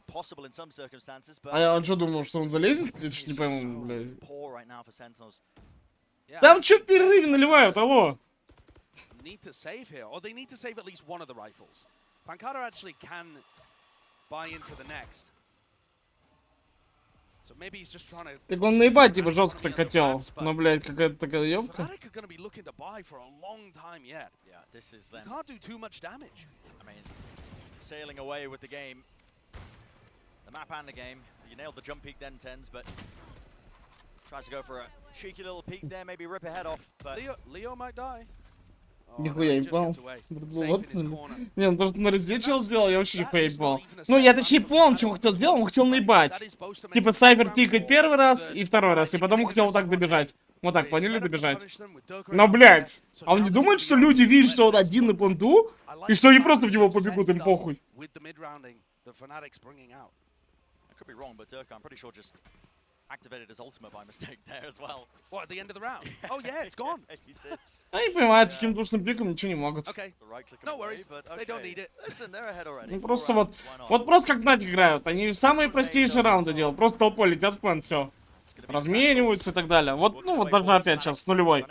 possible in some circumstances, but А он что думал, что он залезет? Я чуть не пойму, блядь. poor right now for Sentinels. Там что в перерыве наливают, алло? Need to save here, or they need to save at least one of the rifles. Pancada actually can buy into the next. So maybe he's just trying to... Так он наебать типа жестко так хотел. Но, блядь, какая-то такая ёбка. Fnatic are going to be looking to buy for a long time yet. Yeah, this is them. You can't do too much damage. I mean, sailing away with the game. The map and the game. You nailed the jump peek then, Tens, but tries to go for a cheeky little peek there, maybe rip a head off, but Leo might die. Нихуя не понял. Вот. Не, ну то, что на резе чел сделал, я вообще нихуя не понял. Ну, я точнее понял, чего хотел сделать, он хотел наебать. Типа Сайфер тикает первый раз и второй раз, и потом хотел вот так добежать. Вот так, поняли, добежать. Но, блядь, а он не думает, что люди видят, что он один на планту, и что они просто в него побегут, им похуй. activated his ultimate by mistake there as well. What, at the end of the round? Oh yeah, it's gone. He did. Они понимают, таким душным пиком ничего не могут. Okay. No worries, they don't need it. Listen, they're ahead already. Ну просто вот просто как Fnatic играют. Они самые простейшие раунды делают. Просто толпой летят в план, все. Размениваются и так далее. Вот, ну вот даже опять сейчас с нулевой.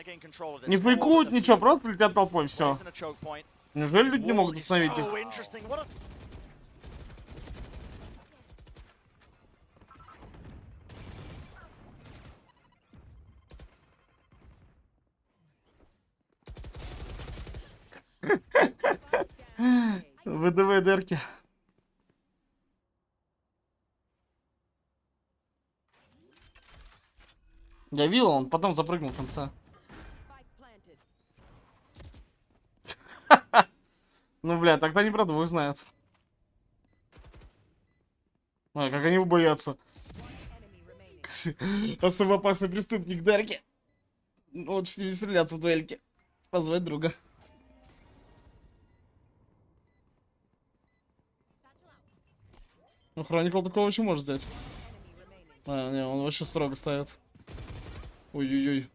Не фейкуют, ничего, просто летят толпой, все. Неужели люди не могут остановить их? ВДВ дырки. Я видел, он потом запрыгнул в конце. Ну, бля, так-то они про двух знают. Ой, как они его боятся. Особо опасный преступник Дерки. Лучше с ними стреляться в дуэльке. Позвать друга. Ну, Хроникл такого еще может взять. А, не, он вообще строго ставит. Ой-ой-ой.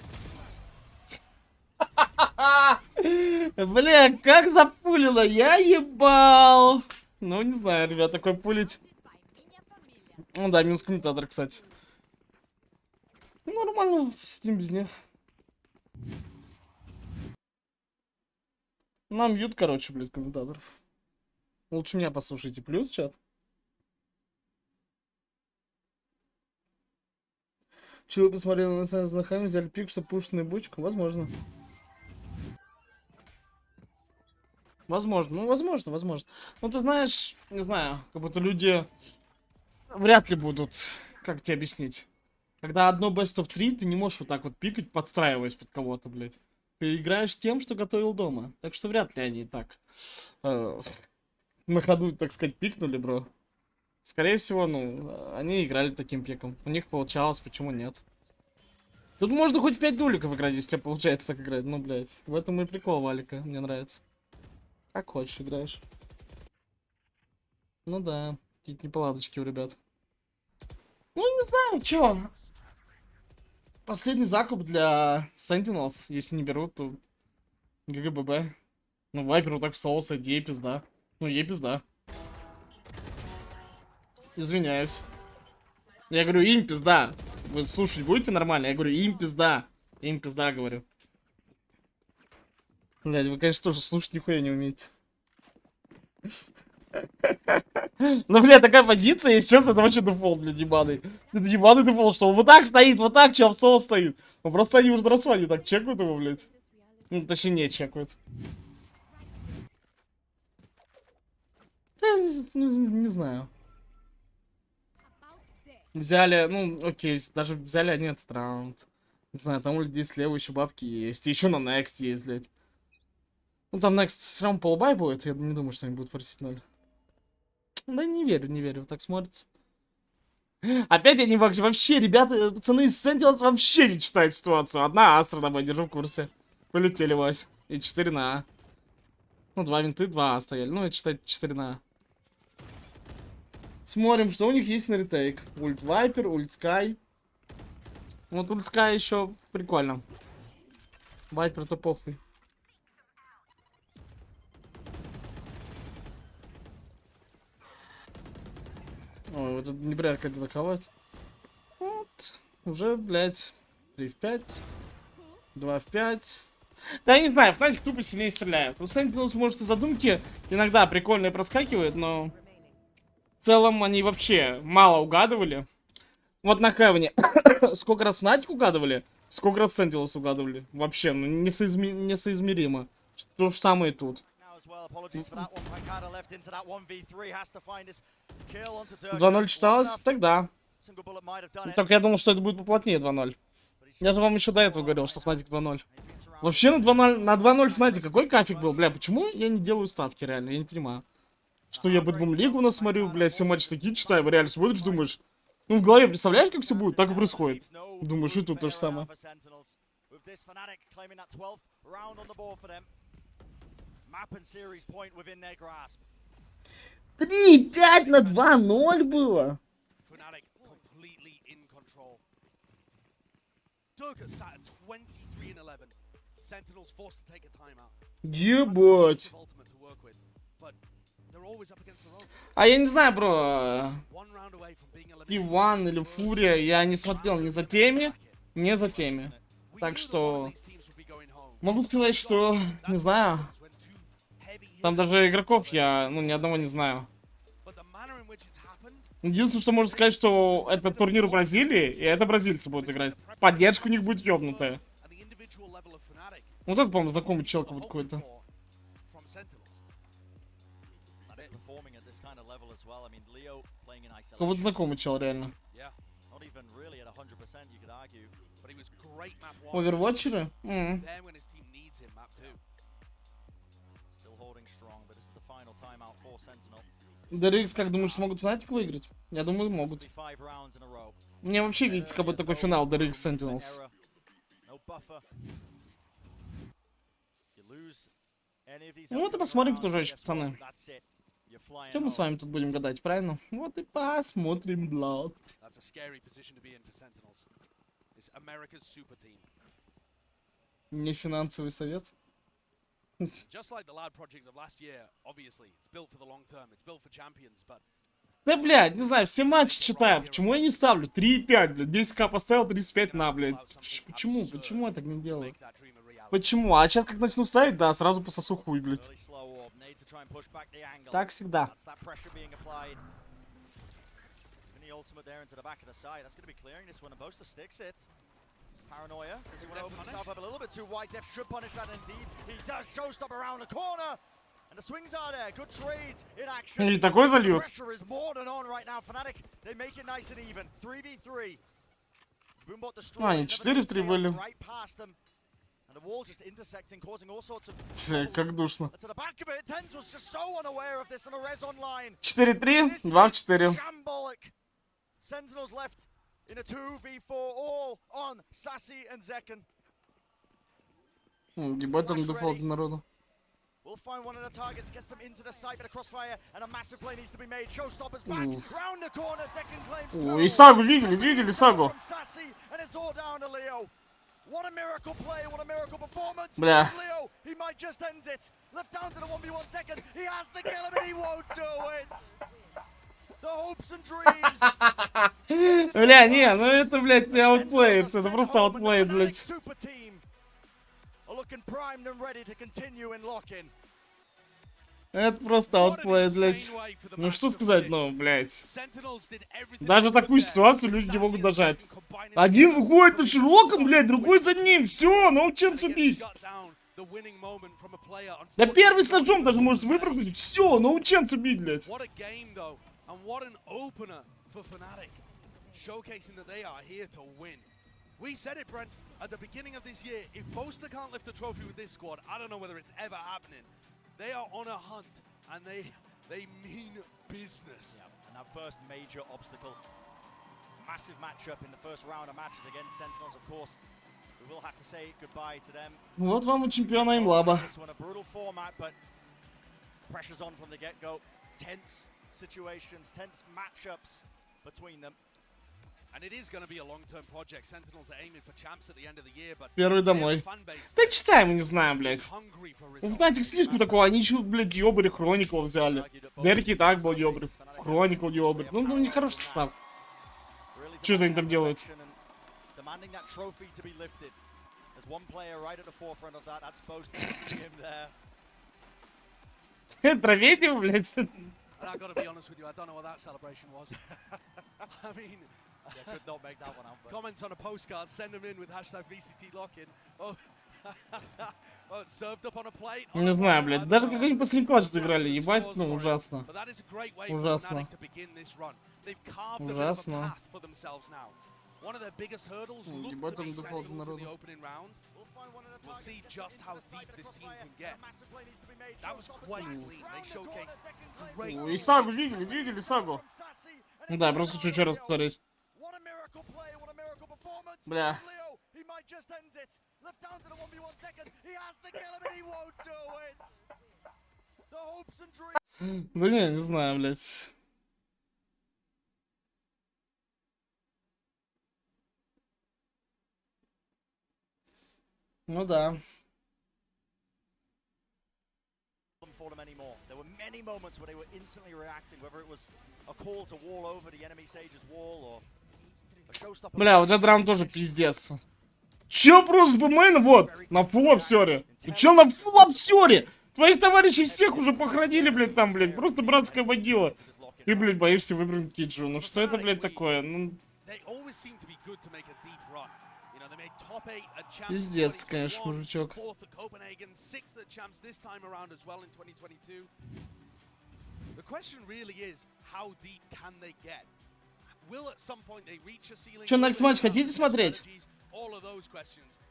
Бля, как запулило, я ебал. Ну, не знаю, ребят, такой пулить. Ну да, минус комментатор, кстати. Ну, нормально, сидим без них. Нам бьют, короче, блядь, комментаторов. Лучше меня послушайте. Плюс, чат? Чего посмотрели на нас на хаме, взяли пик, что пушную бочку? Возможно. Возможно, ну возможно. Ну ты знаешь, не знаю, как будто люди вряд ли будут, как тебе объяснить. Когда одно best of 3, ты не можешь вот так вот пикать, подстраиваясь под кого-то, блядь. Ты играешь тем, что готовил дома. Так что вряд ли они так на ходу, так сказать, пикнули, бро. Скорее всего, ну, они играли таким пиком. У них получалось, почему нет? Тут можно хоть в 5 дуликов играть, если у тебя получается так играть. Ну, блядь, в этом и прикол Валика, мне нравится. Как хочешь играешь. Ну да, какие-то неполадочки у ребят. Ну, не знаю, чё. Последний закуп для Sentinels, если не берут, то ГГББ. Ну, Вайперу так в соусе, ей пизда. Ну, ей пизда. Извиняюсь. Я говорю, им пизда. Вы слушать будете нормально? Я говорю, им пизда. Им пизда, говорю. Блядь, вы, конечно, тоже слушать нихуя не умеете. Ну, блядь, такая позиция, если честно, это вообще дефолт, блядь, ебаный. Это ебаный дефолт, что он вот так стоит, вот так, чел в соус стоит. Ну, просто они уже на расфане так чекают его, блядь. Ну, точнее, не чекают. Не знаю. Взяли, ну, окей, даже взяли они этот раунд. Не знаю, там у людей слева еще бабки есть. И еще на Next есть, блядь. Ну, там Next все равно полбай будет. Я не думаю, что они будут форсить 0. Да не верю, так смотрится. Опять они вообще, ребята, пацаны из Sentinels вообще не читают ситуацию. Одна Астра, давай, держу в курсе. Полетели, Вась. И 4 на А. Ну, 2 винты, 2 А стояли. Ну, это считать 4 на А. Смотрим, что у них есть на ретейк. Ульт Вайпер, ульт Скай. Вот ульт Скай еще прикольно. Вайпер-то похуй. Ой, вот это неприятно как атаковать. Вот. Уже, блядь, 3 в 5. 2 в 5. Да, я не знаю, Fnatic тупо сильнее стреляют. У Sentinels, может, и задумки иногда прикольные проскакивают, но... В целом они вообще мало угадывали. Вот на Хевне сколько раз Fnatic угадывали, сколько раз Sentinels угадывали. Вообще, ну, несоизмеримо. То же самое и тут. 2-0 читалось? Тогда. Только я думал, что это будет поплотнее 2-0. Я же вам еще до этого говорил, что Fnatic 2-0. Вообще на 2-0 Fnatic какой кафик был, бля, почему я не делаю ставки, реально, я не понимаю. Что я Бэтбум-лигу насмотрю, блядь, все матчи такие читаю, реально смотришь, думаешь, ну в голове представляешь, как все будет, так и происходит. Думаешь, и тут то же самое. 3-5 на 2-0 было. Ебать. А я не знаю, бро. Иван или Фурия, я не смотрел ни за теми, ни за теми. Так что могу сказать, что не знаю. Там даже игроков я, ну, ни одного не знаю. Единственное, что можно сказать, что это турнир в Бразилии, и это бразильцы будут играть. Поддержка у них будет ёбнутая. Вот это, по-моему, знакомый чел какой-то. Как-то знакомый чел, реально. Овервотчеры? DRX, как думаешь, смогут Fnatic выиграть? Я думаю, могут. Мне вообще видится, как бы такой финал DRX Sentinels. Ну вот и посмотрим, кто жестче, пацаны. Что мы с вами тут будем гадать, правильно? Вот и посмотрим, блад. Не финансовый совет. Да, блядь, не знаю, все матчи читаю. Почему я не ставлю? 3,5, блядь. 10к поставил, 35 на, блядь. Почему? Почему я так не делаю? Почему? А сейчас как начну ставить, да, сразу пососу хуй, блядь. Так всегда. Paranoia. Does he want to open himself up a little bit too wide? Def should punish that indeed. He does. Showstop around the corner. And the swings are there. Good trades in action. И такой зальют. Pressure is more than on right now. Fnatic, they make it nice and even. 3v3. Boombot destroyed. Они 4 в 3 были. Right past them. And the wall just intersecting, causing all sorts of... Как душно. To the back of it, Tens was just so unaware of this on a res online. 4-3, 2 в 4. Shambolic. Sentinels left in a 2v4, all on Sassy and Zekken. Ебать там дефолт народу. We'll find one of the targets, gets them into the site, but a crossfire and a massive play needs to be made. Showstoppers back, round the corner, Zekken claims. И Сагу видели Сагу. Sassy, and it's all down to Leo. What a miracle play, what a miracle performance. Бля. Leo, he might just end it. Left down to the 1v1 second. He has to kill him and he won't do it. The hopes and dreams. Бля, не, ну это, блядь, аутплеит. Это просто аутплеит, блядь. Это просто аутплей, блядь. Ну что сказать, ну, блядь. Даже такую ситуацию люди не могут дожать. Один выходит на широком, блядь, другой за ним. Все, научился бить. Да первый с ножом даже может выпрыгнуть. Все, научился бить, блядь. We said it, Brent, at the beginning of this year. If Boaster can't lift a trophy with this squad, I don't know whether it's ever happening. They are on a hunt, and they mean business. Yeah, and our first major obstacle, massive matchup in the first round of matches against Sentinels, of course. We will have to say goodbye to them. Вот вам и чемпиона имлаба. This one a brutal format, but pressure's on from the get-go. Tense situations, tense matchups between them. And it is going to be a long-term project. Sentinels are aiming for champs at the end of the year, but первый домой. Да читаем, не знаю, блядь. У Fnatic слишком такого, они еще, блядь, Ёбри Хроникл взяли. Дерки и так был Ёбри. Хроникл Ёбри. Ну, нехороший состав. Что они там делают? There's one player right at the forefront of that. That's boasting. See him there. Травите, блядь. And I gotta be honest with you, I don't know what that celebration was. I mean, Yeah, could not make that one out. But comments on a postcard, send them in with hashtag VCT Lockin. Oh, oh, it's served up on a plate. Не знаю, блядь. Даже как они последний клатч сыграли, ебать, ну ужасно. But that is a great way for Ужасно. Fnatic to begin this run. They've carved a bit of a Ужасно. path for themselves now. One of their biggest hurdles Ну, looked ебать, to там be дефолт Sentinels in народу. the opening round. We'll see just how deep this team can get. That was quite clean. They showcased great. И Сагу видели Сагу? Да, я просто хочу еще раз повторить. Бля. Да не знаю, блядь. Ну да. for them anymore. There were many moments where they were instantly reacting, whether it was a call to wall over the enemy Sage's wall or a showstopper. Бля, вот этот раунд тоже пиздец. Чел просто бмейн, вот, на фулл-обсёре. И чел на фулл-обсёре. Твоих товарищей всех уже похоронили, блядь, там, блядь. Просто братская могила. Ты, блядь, боишься выпрыгнуть Киджу. Ну что это, блядь, такое? Ну... Пиздец, конечно, мужичок. Чё, next match хотите смотреть?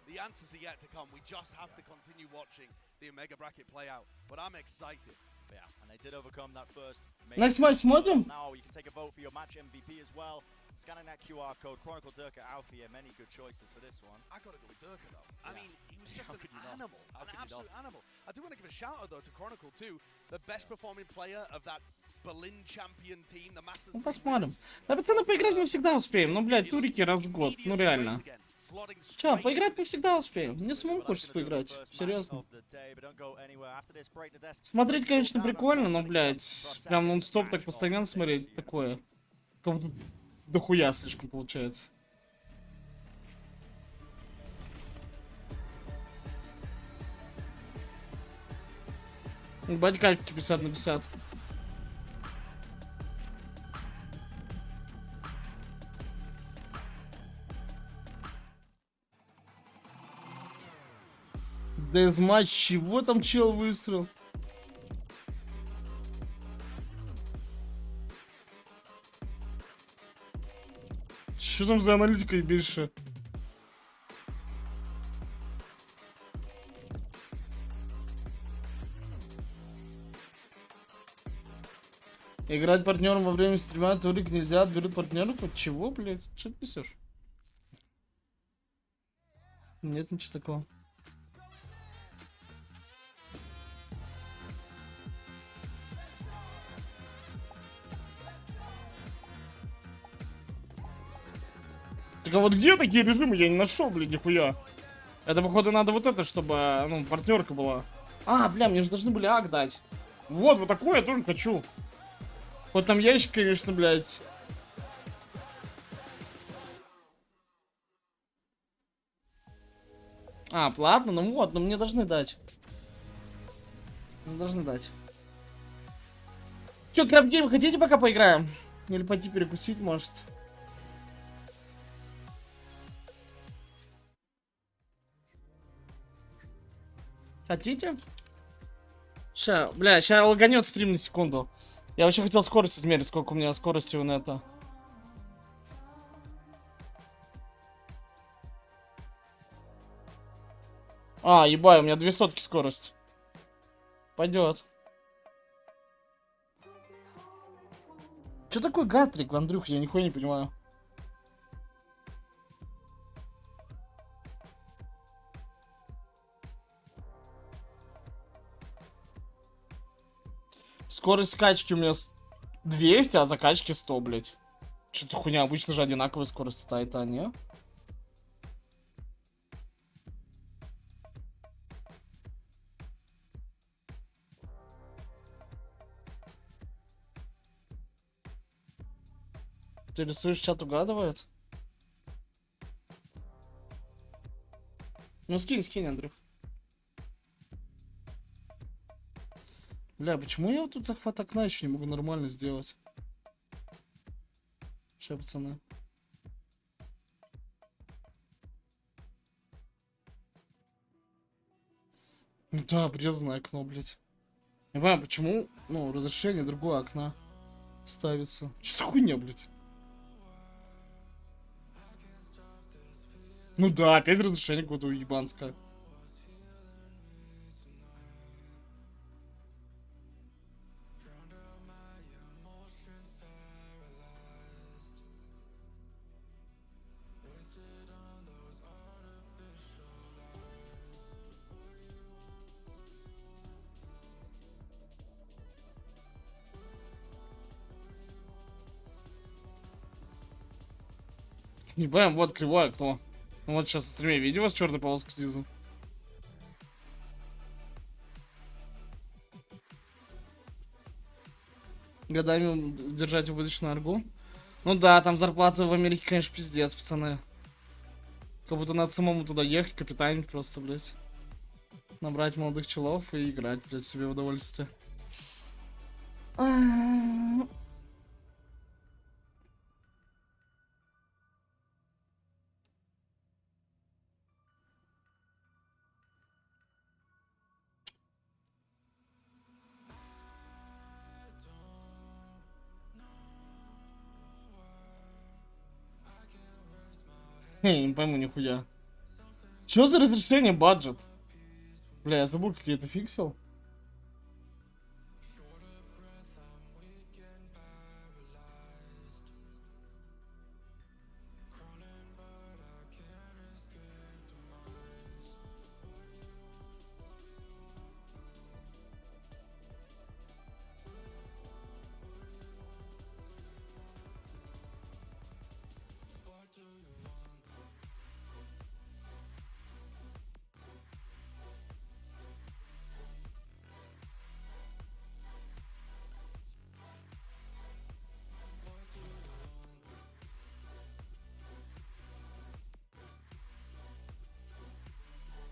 The answers are yet to come. We just have to continue watching the Omega bracket play out. But I'm excited. Yeah, and they did overcome that first. Next match смотрим? Now you can take a vote for your match MVP as well. Scanning that QR code, Chronicle Durka Alfia, many good choices for this one. I gotta go with Durka though. Yeah. I mean, he was just an animal, an absolute animal. I do want to give a shout out though to Chronicle too, the best performing player of that Berlin champion team, the Masters. Ну посмотрим. Да, пацаны, поиграть мы всегда успеем. Ну, блядь, турики раз в год. Ну реально. Чё, поиграть мы всегда успеем. Мне самому хочется поиграть. Серьезно. Смотреть, конечно, прикольно, но, блядь, прям нон-стоп так постоянно смотреть, такое. Как будто дохуя слишком получается. Ебать, кайфки 50 на 50. Дезматч, чего там чел выстрел? Что там за аналитика и больше? Играть партнером во время стрима турик нельзя, отберут партнеров. От чего, блядь? Что ты несешь? Нет ничего такого. Так а вот где такие режимы? Я не нашел, блядь, нихуя. Это, походу, надо вот это, чтобы, ну, партнерка была. А, бля, мне же должны были ак дать. Вот такое я тоже хочу. Вот там ящик, конечно, блядь. А, платно? Ну вот, но мне должны дать. Мне должны дать. Чё, крабгейм хотите пока поиграем? Или пойти перекусить, может? Хотите? Ща, бля, ща лаганет стрим на секунду. Я вообще хотел скорость измерить, сколько у меня скорости у нета. А, ебай, у меня 2 сотки скорость. Пойдет. Что такое гатрик, Андрюх? Я нихуя не понимаю. Скорость скачки у меня 200, а закачки 100, блять. Что-то хуйня, обычно же одинаковая скорость, это не? Ты рисуешь, чат угадывает? Ну скинь, Андрюх. Бля, почему я вот тут захват окна еще не могу нормально сделать? Сейчас, пацаны. Ну да, обрезанное окно, блядь. Не понимаю, почему, ну, разрешение другого окна ставится. Что за хуйня, блядь? Ну да, опять разрешение какое-то уебанское. Не понимаю, вот кривое окно. Ну вот сейчас в стриме видео с черной полоской снизу. Годами держать убыточную аргу. Ну да, там зарплата в Америке, конечно, пиздец, пацаны. Как будто надо самому туда ехать, капитанить просто, блядь. Набрать молодых челов и играть, блядь, себе в удовольствие. Не пойму нихуя. Чё за разрешение баджет? Бля, я забыл, как я это фиксил.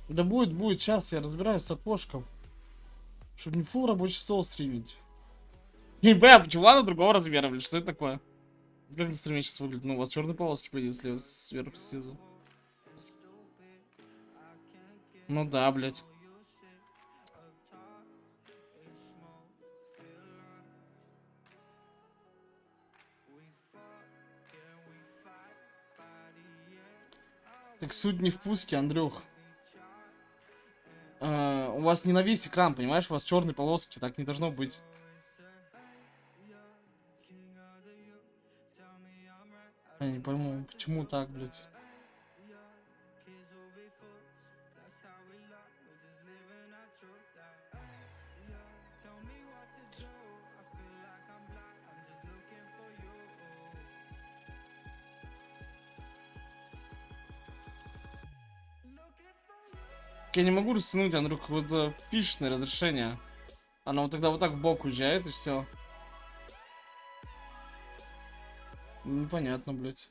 Да будет, сейчас я разбираюсь с окошком. Чтобы не фул рабочий стол стримить. Не понимаю, почему она другого размера, блин, что это такое? Как на стриме сейчас выглядит? Ну, у вас черные полоски, по идее, слева, сверху, снизу. Ну да, блядь. Так суть не в пуске, Андрюх. У вас не на весь экран, понимаешь? У вас черные полоски, так не должно быть. Я не пойму, почему так, блядь. Я не могу растянуть, Андрюх, какое-то пишное разрешение. Оно вот тогда вот так в бок уезжает и все. Непонятно, блядь.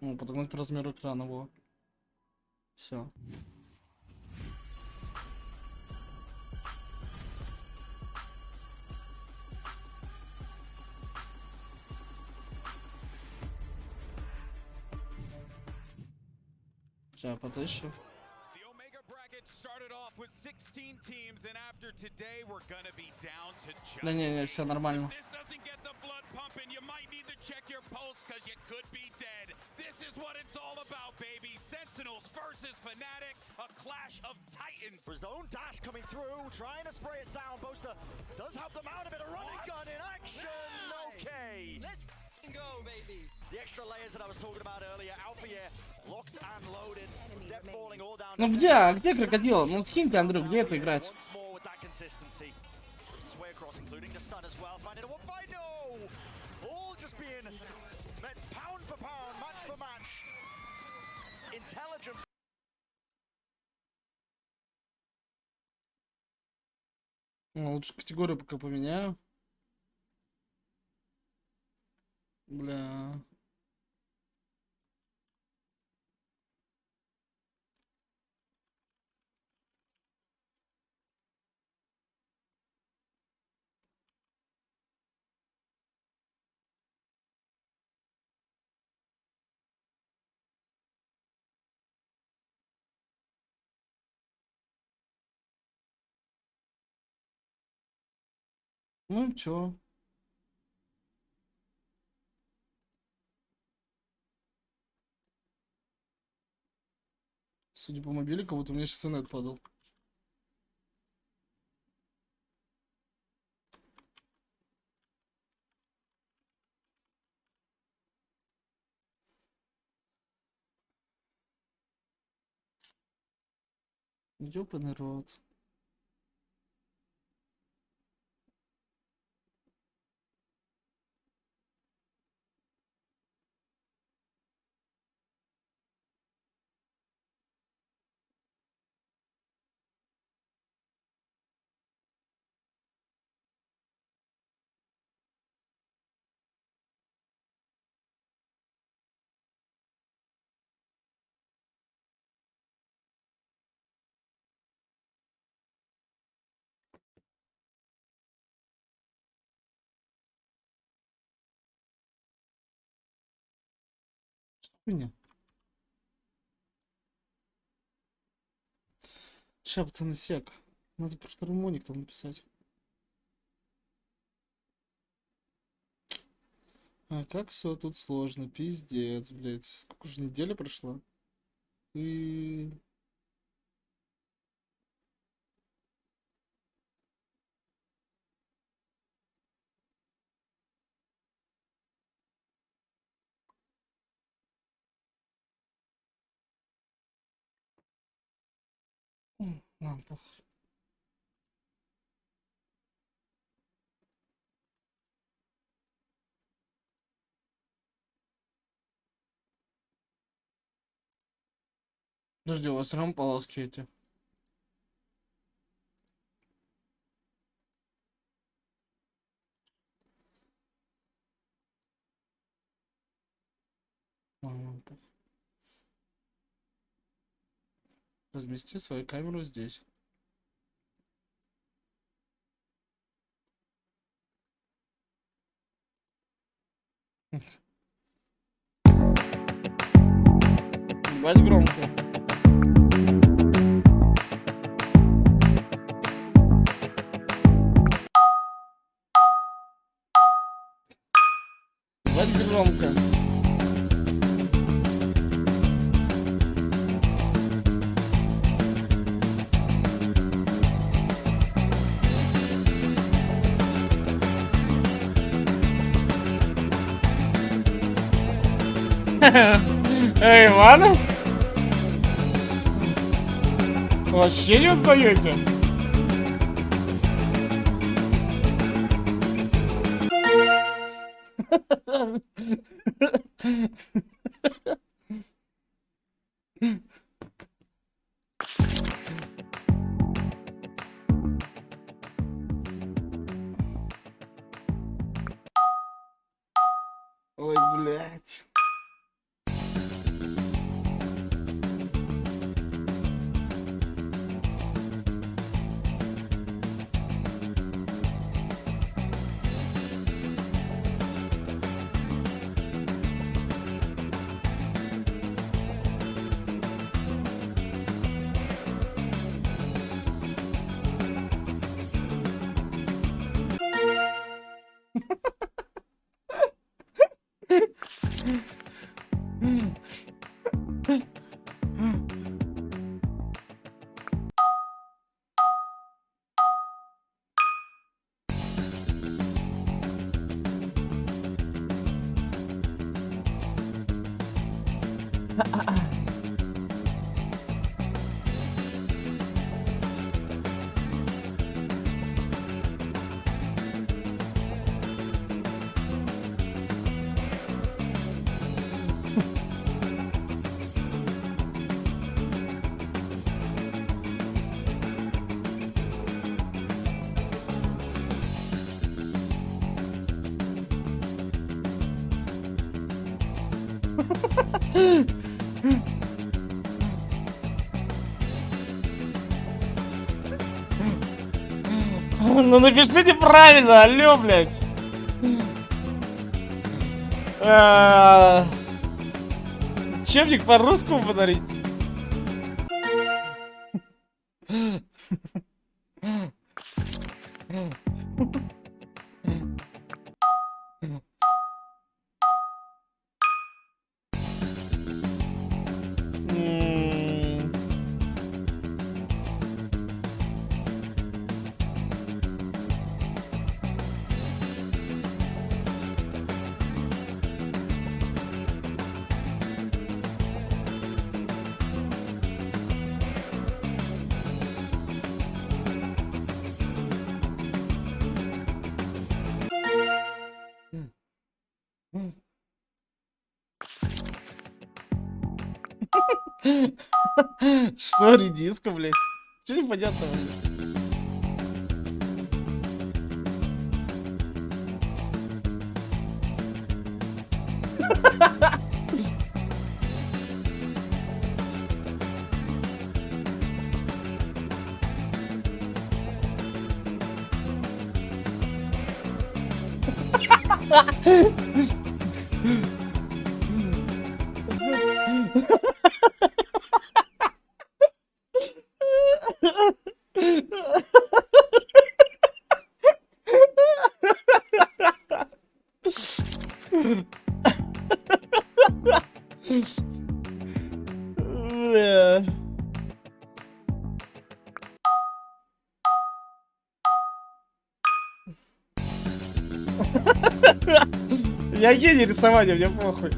Ну, подогнать по размеру экрана, во. Все. Сейчас потыщу. Да не, все нормально. Sentinels-vs-fnatic, a clash of titans. His own dash coming through, trying to spray it down. Boaster does help them out a bit. A running gun in action. Okay. Let's go, baby. The extra layers that I was talking about earlier. Alpha here, locked and loaded. They're falling all down. Ну где крокодил? Ну скиньте, Андрю, где это играть? Once more with that consistency. Sway across, including the stun as well. Finding a one fight. No. All just being met pound for pound, match for match. Intelligent. Ну, лучше категорию пока поменяю. Бля. Ну чё? Судя по мобилику, вот у меня сейчас инет падал. Ёбаный рот. Хуйня. Ща, пацаны, сек. Надо про второй моник там написать. А как все тут сложно, пиздец, блядь. Сколько уже недели прошло? И... похуй. Подожди, у вас рам полоски эти. Похуй. Размести свою камеру здесь. Ебать громко. Ебать громко. Эй, ладно? Вообще не узнаете? Ой, блядь. Ну напишите правильно, алло, блядь. Учебник по-русскому подарить? Что редиска, блядь? Что непонятно, блядь? Бля. Я гений рисования, мне похуй.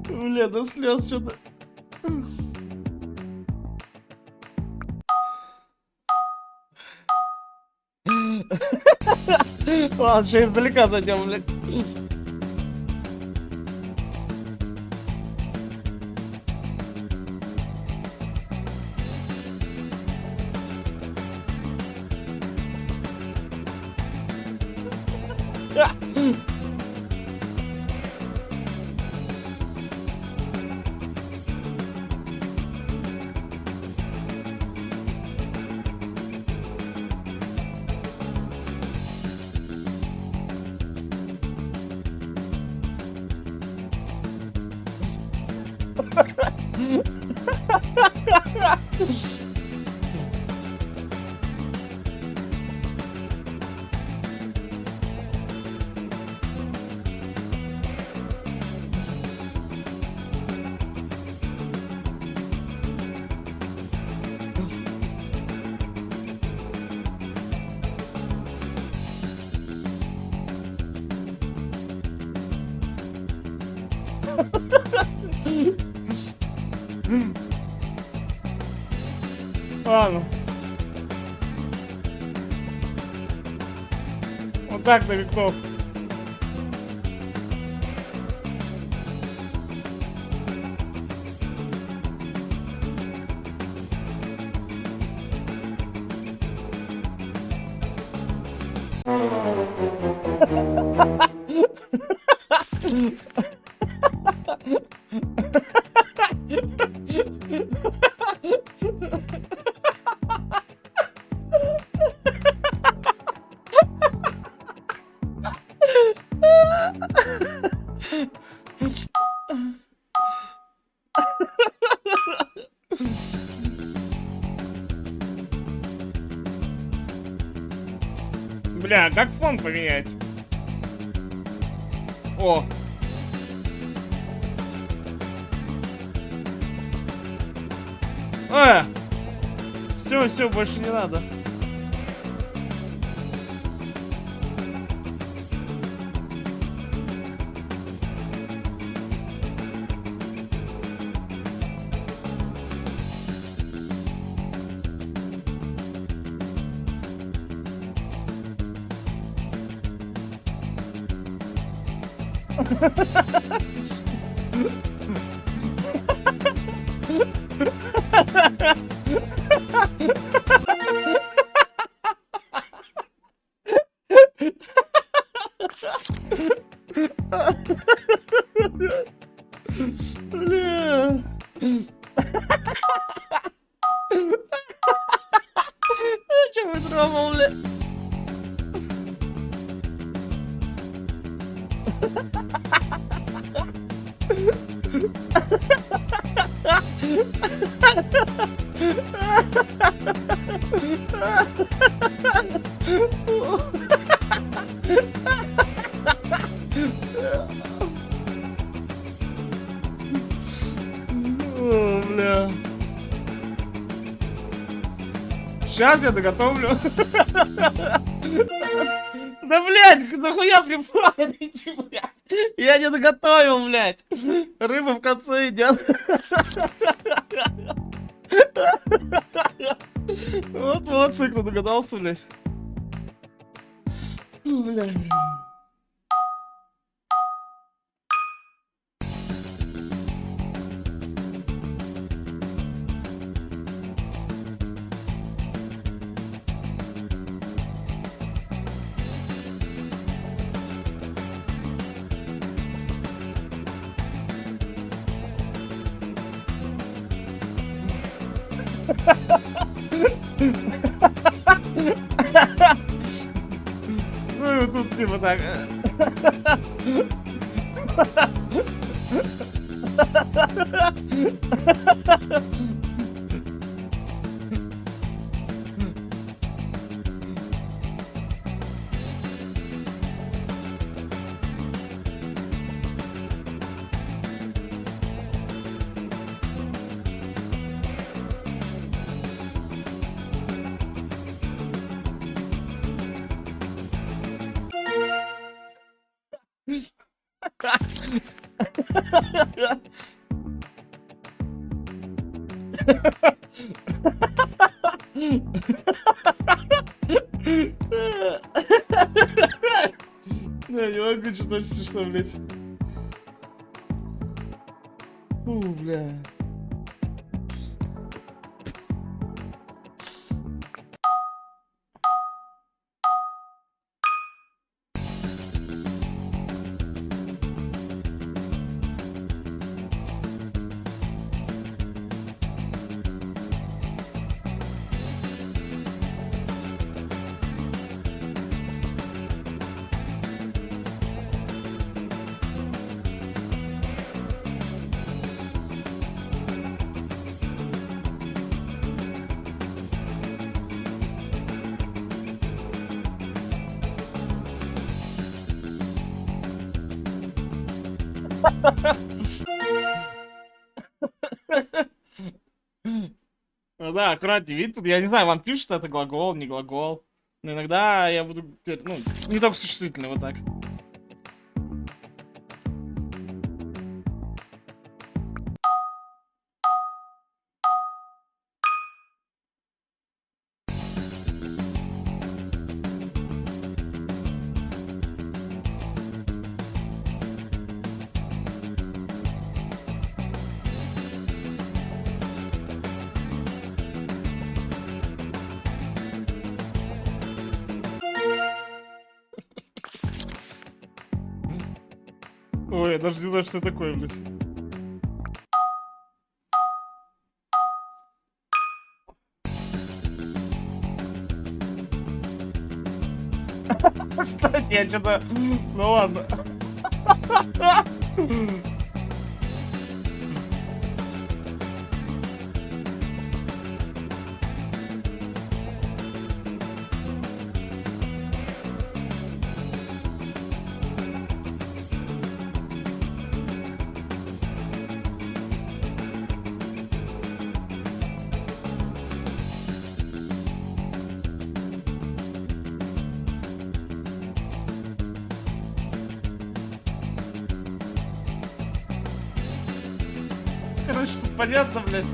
Бля, до слез что-то. Ладно, сейчас издалека зайдем, блядь. Ладно. Вот так на веков. Бля, как фон поменять? О! Все, больше не надо. Бля. Че выдумал, бля? О, бля. Сейчас я доготовлю. Да, блядь, нахуя припадите, блядь? Я не доготовил, блядь. Рыба в конце идет. Вот молодцы, кто догадался, блядь. Блядь. Ну и вот тут типа так. Не, не могу читать смешно, блядь. Фу, бля. Ну да, аккуратнее, видите, тут, я не знаю, вам пишут, это глагол, не глагол. Но иногда я буду, ну, не только существительный, вот так. Ой, я даже не знаю, что это такое, блядь. Кстати, я что-то... Ну ладно. Короче, тут понятно, блядь.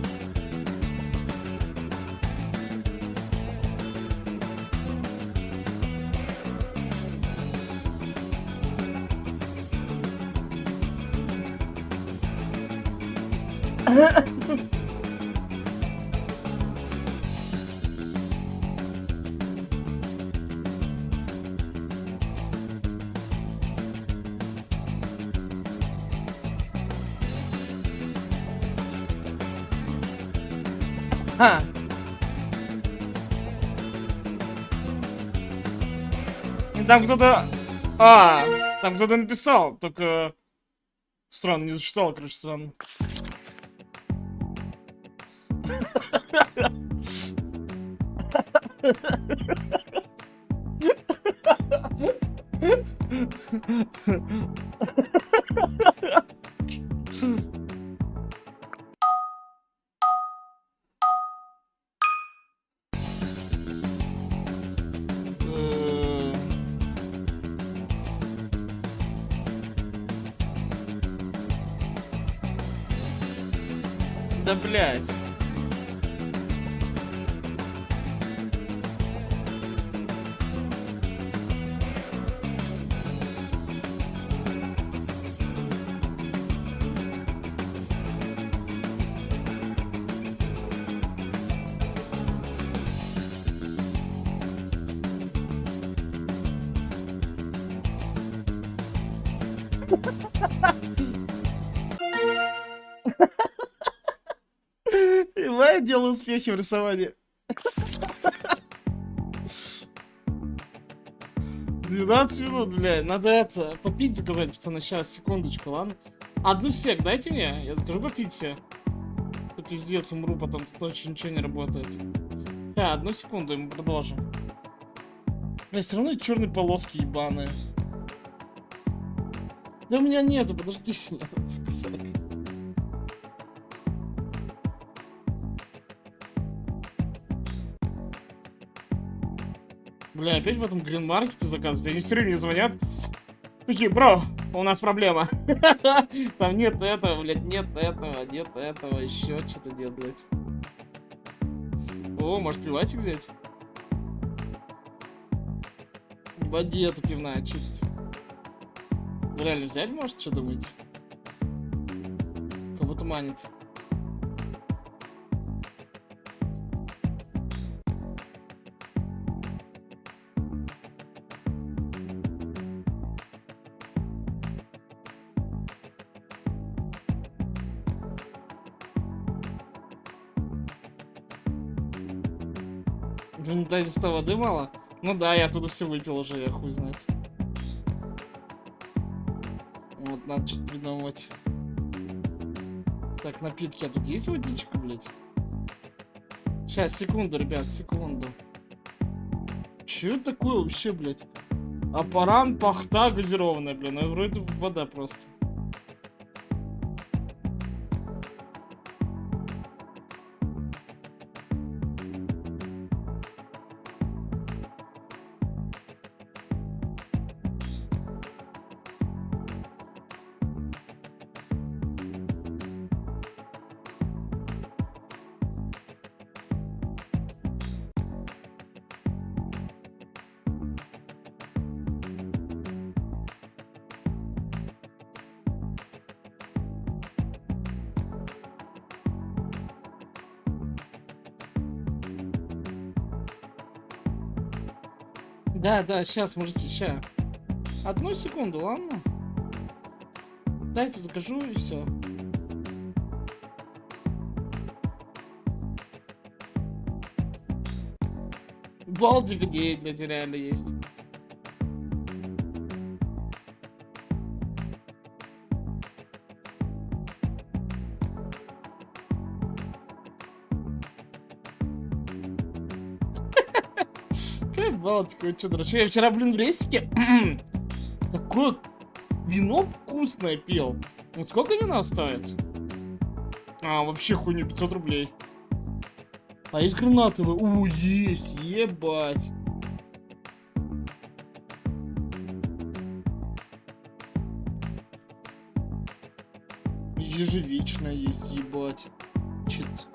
Ха. Там кто-то... там кто-то написал, только... Странно, не зачитал, короче, странно. Да блять. Я делаю успехи в рисовании. 12 минут, блядь. Надо это, попить заказать, пацаны. Сейчас, секундочку, ладно? Одну сек дайте мне, я закажу попить себе. Пиздец, умру потом, тут ночью ничего не работает. Одну секунду, и мы продолжим. Блядь, все равно черные полоски ебаные. Да у меня нету, подождите, надо заказать. Бля, опять в этом грин-маркете заказывают. Они все время мне звонят. Такие, бро, у нас проблема. Там нет этого, блядь, нет этого, еще что-то нет, блядь. О, может пивасик взять? Водета пивная, что-то. Реально взять, может, что думаете? Как будто манит. В унитазе что, воды мало? Ну да, я оттуда все выпил уже, я хуй знает. Вот, надо что-то придумывать. Так, напитки, а тут есть водичка, блядь? Сейчас, секунду, ребят, секунду. Че это такое вообще, блядь? Апаран, пахта газированная, блин, ну вроде вода просто. Да, сейчас, мужики, ща. Одну секунду, ладно? Дайте закажу и все. Балди где, блядь, реально есть. Балтика, что дрочу? Я вчера, блин, в рейсике такое вино вкусное пил. Вот сколько вина стоит? Вообще хуйня, 500 рублей. А есть гранатовые? Есть, ебать. Ежевичная есть, ебать. Чит.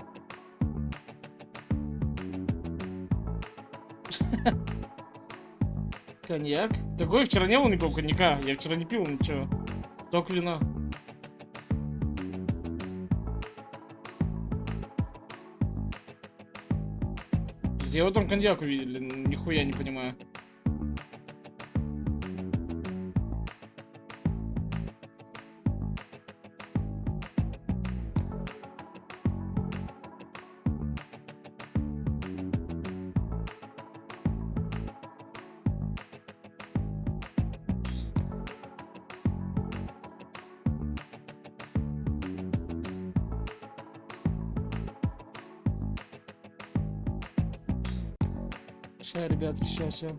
Коньяк? Какой? Вчера не было никакого коньяка. Я вчера не пил ничего. Только вина. Где вы там коньяк увидели? Нихуя не понимаю. Ща, ребятки, ща.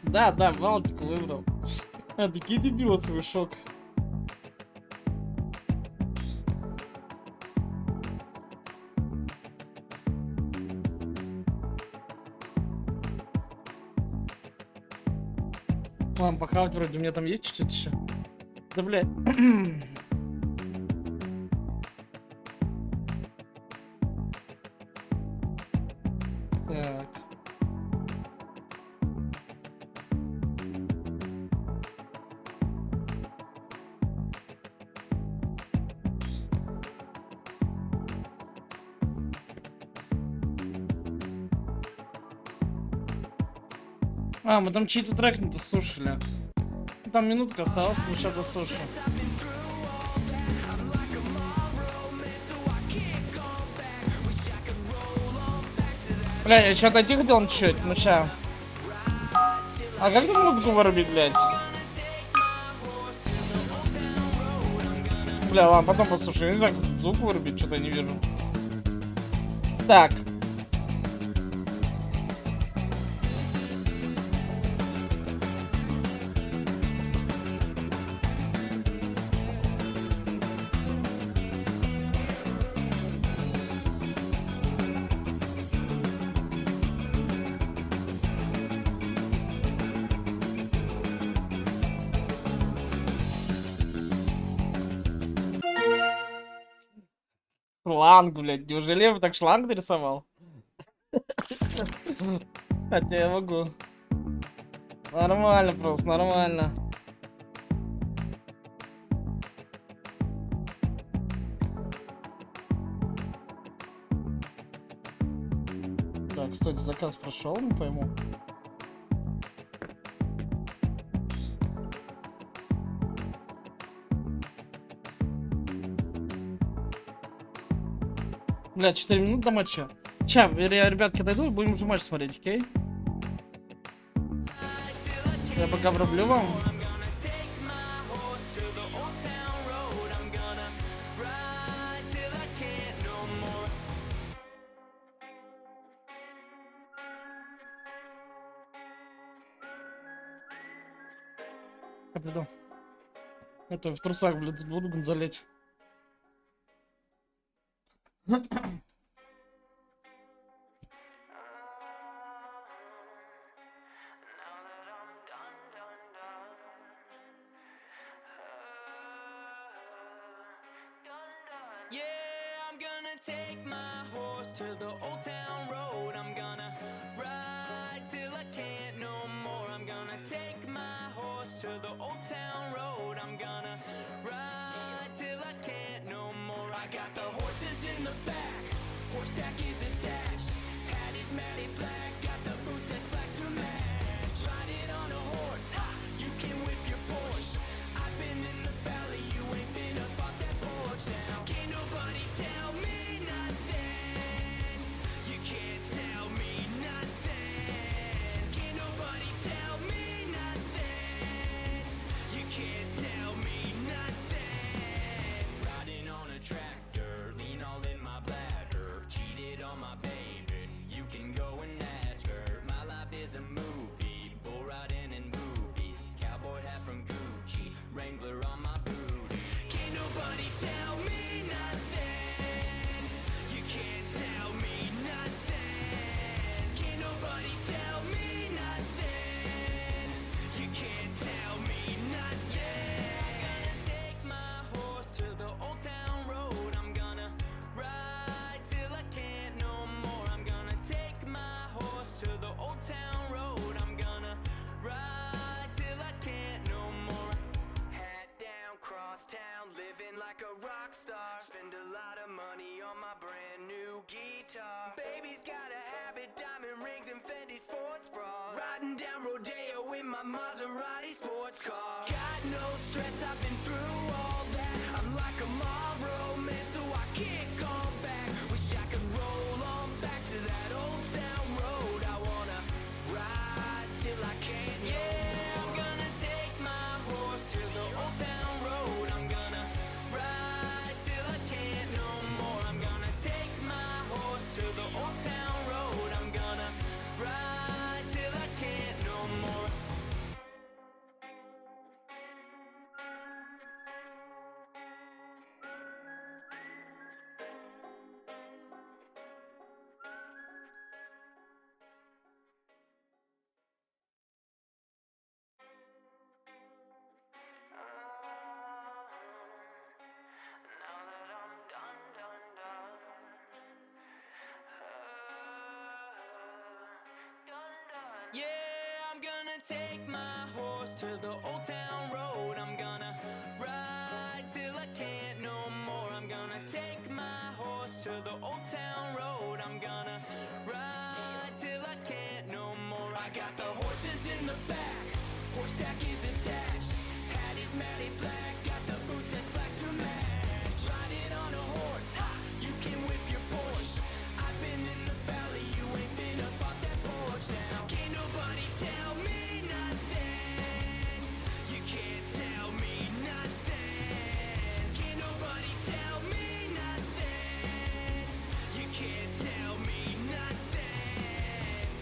Да, Балтику выбрал. А, такие дебилы, свой шок. Ладно, похавать вроде у меня там есть чуть-чуть еще. Да, блядь. Так. А, мы там чей-то трек не дослушали. Там минутка осталась, но сейчас дослушаю. Бля, я что-то отойти хотел чуть-чуть, ну ща. А как тут музыку вырубить, блядь? Бля, ладно, потом послушаю. Я не знаю, как звук вырубить, что-то я не вижу. Так. Шланг, блядь, неужели я бы так шланг нарисовал? Хотя я могу. Нормально просто, нормально. Так, кстати, заказ прошел, не пойму. Бля, 4 минуты до матча. Ча, я, ребятки, дойду и будем уже матч смотреть, окей? Я пока врублю вам. Я приду. Это в трусах, блядь, тут буду гонзалеть. Take my horse to the old town road. I'm gonna ride till I can't no more. I'm gonna take my horse to the old town road. I'm gonna ride till I can't no more. I got the horses in the back, horse tack is attached. Hat is matted black, got the boots that's black to match. Riding on a horse, ha! Spend a lot of money on my brand new guitar. Baby's got a habit, diamond rings and Fendi sports bras. Riding down Rodeo in my Maserati sports car. Got no stress, I've been through all that. I'm like a Marlboro man, so I kick on back. Wish I could roll on back to that old town road. I wanna ride till I can't. Yeah, I'm gonna take my horse to the old town road. I'm gonna ride till I can't no more. I'm gonna take my horse to the old town road. I'm gonna ride till I can't no more. Now that I'm done. Yeah, I'm gonna take my horse to the old town road. I'm gonna ride till I can't no more. I'm gonna take my horse to the old town road. I'm gonna ride till I can't no more. I got the horses in the back, horse tack is attached. Hattie's matted black, got the boots that's black to match. Riding on a horse, ha, you can whip your Porsche. I've been in the valley, you ain't been up off that porch now. Can't nobody tell me nothing. You can't tell me nothing. Can't nobody tell me nothing. You can't tell me nothing.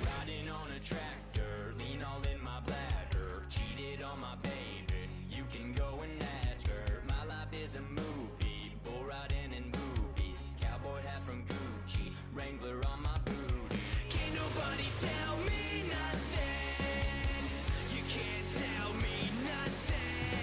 Riding on a tractor, lean all in my bladder. Cheated on my baby, you can go and ask her. My life is a movie, bull riding in boobies. Cowboy hat from Gucci, Wrangler on my booty. Can't nobody tell me nothing. You can't tell me nothing.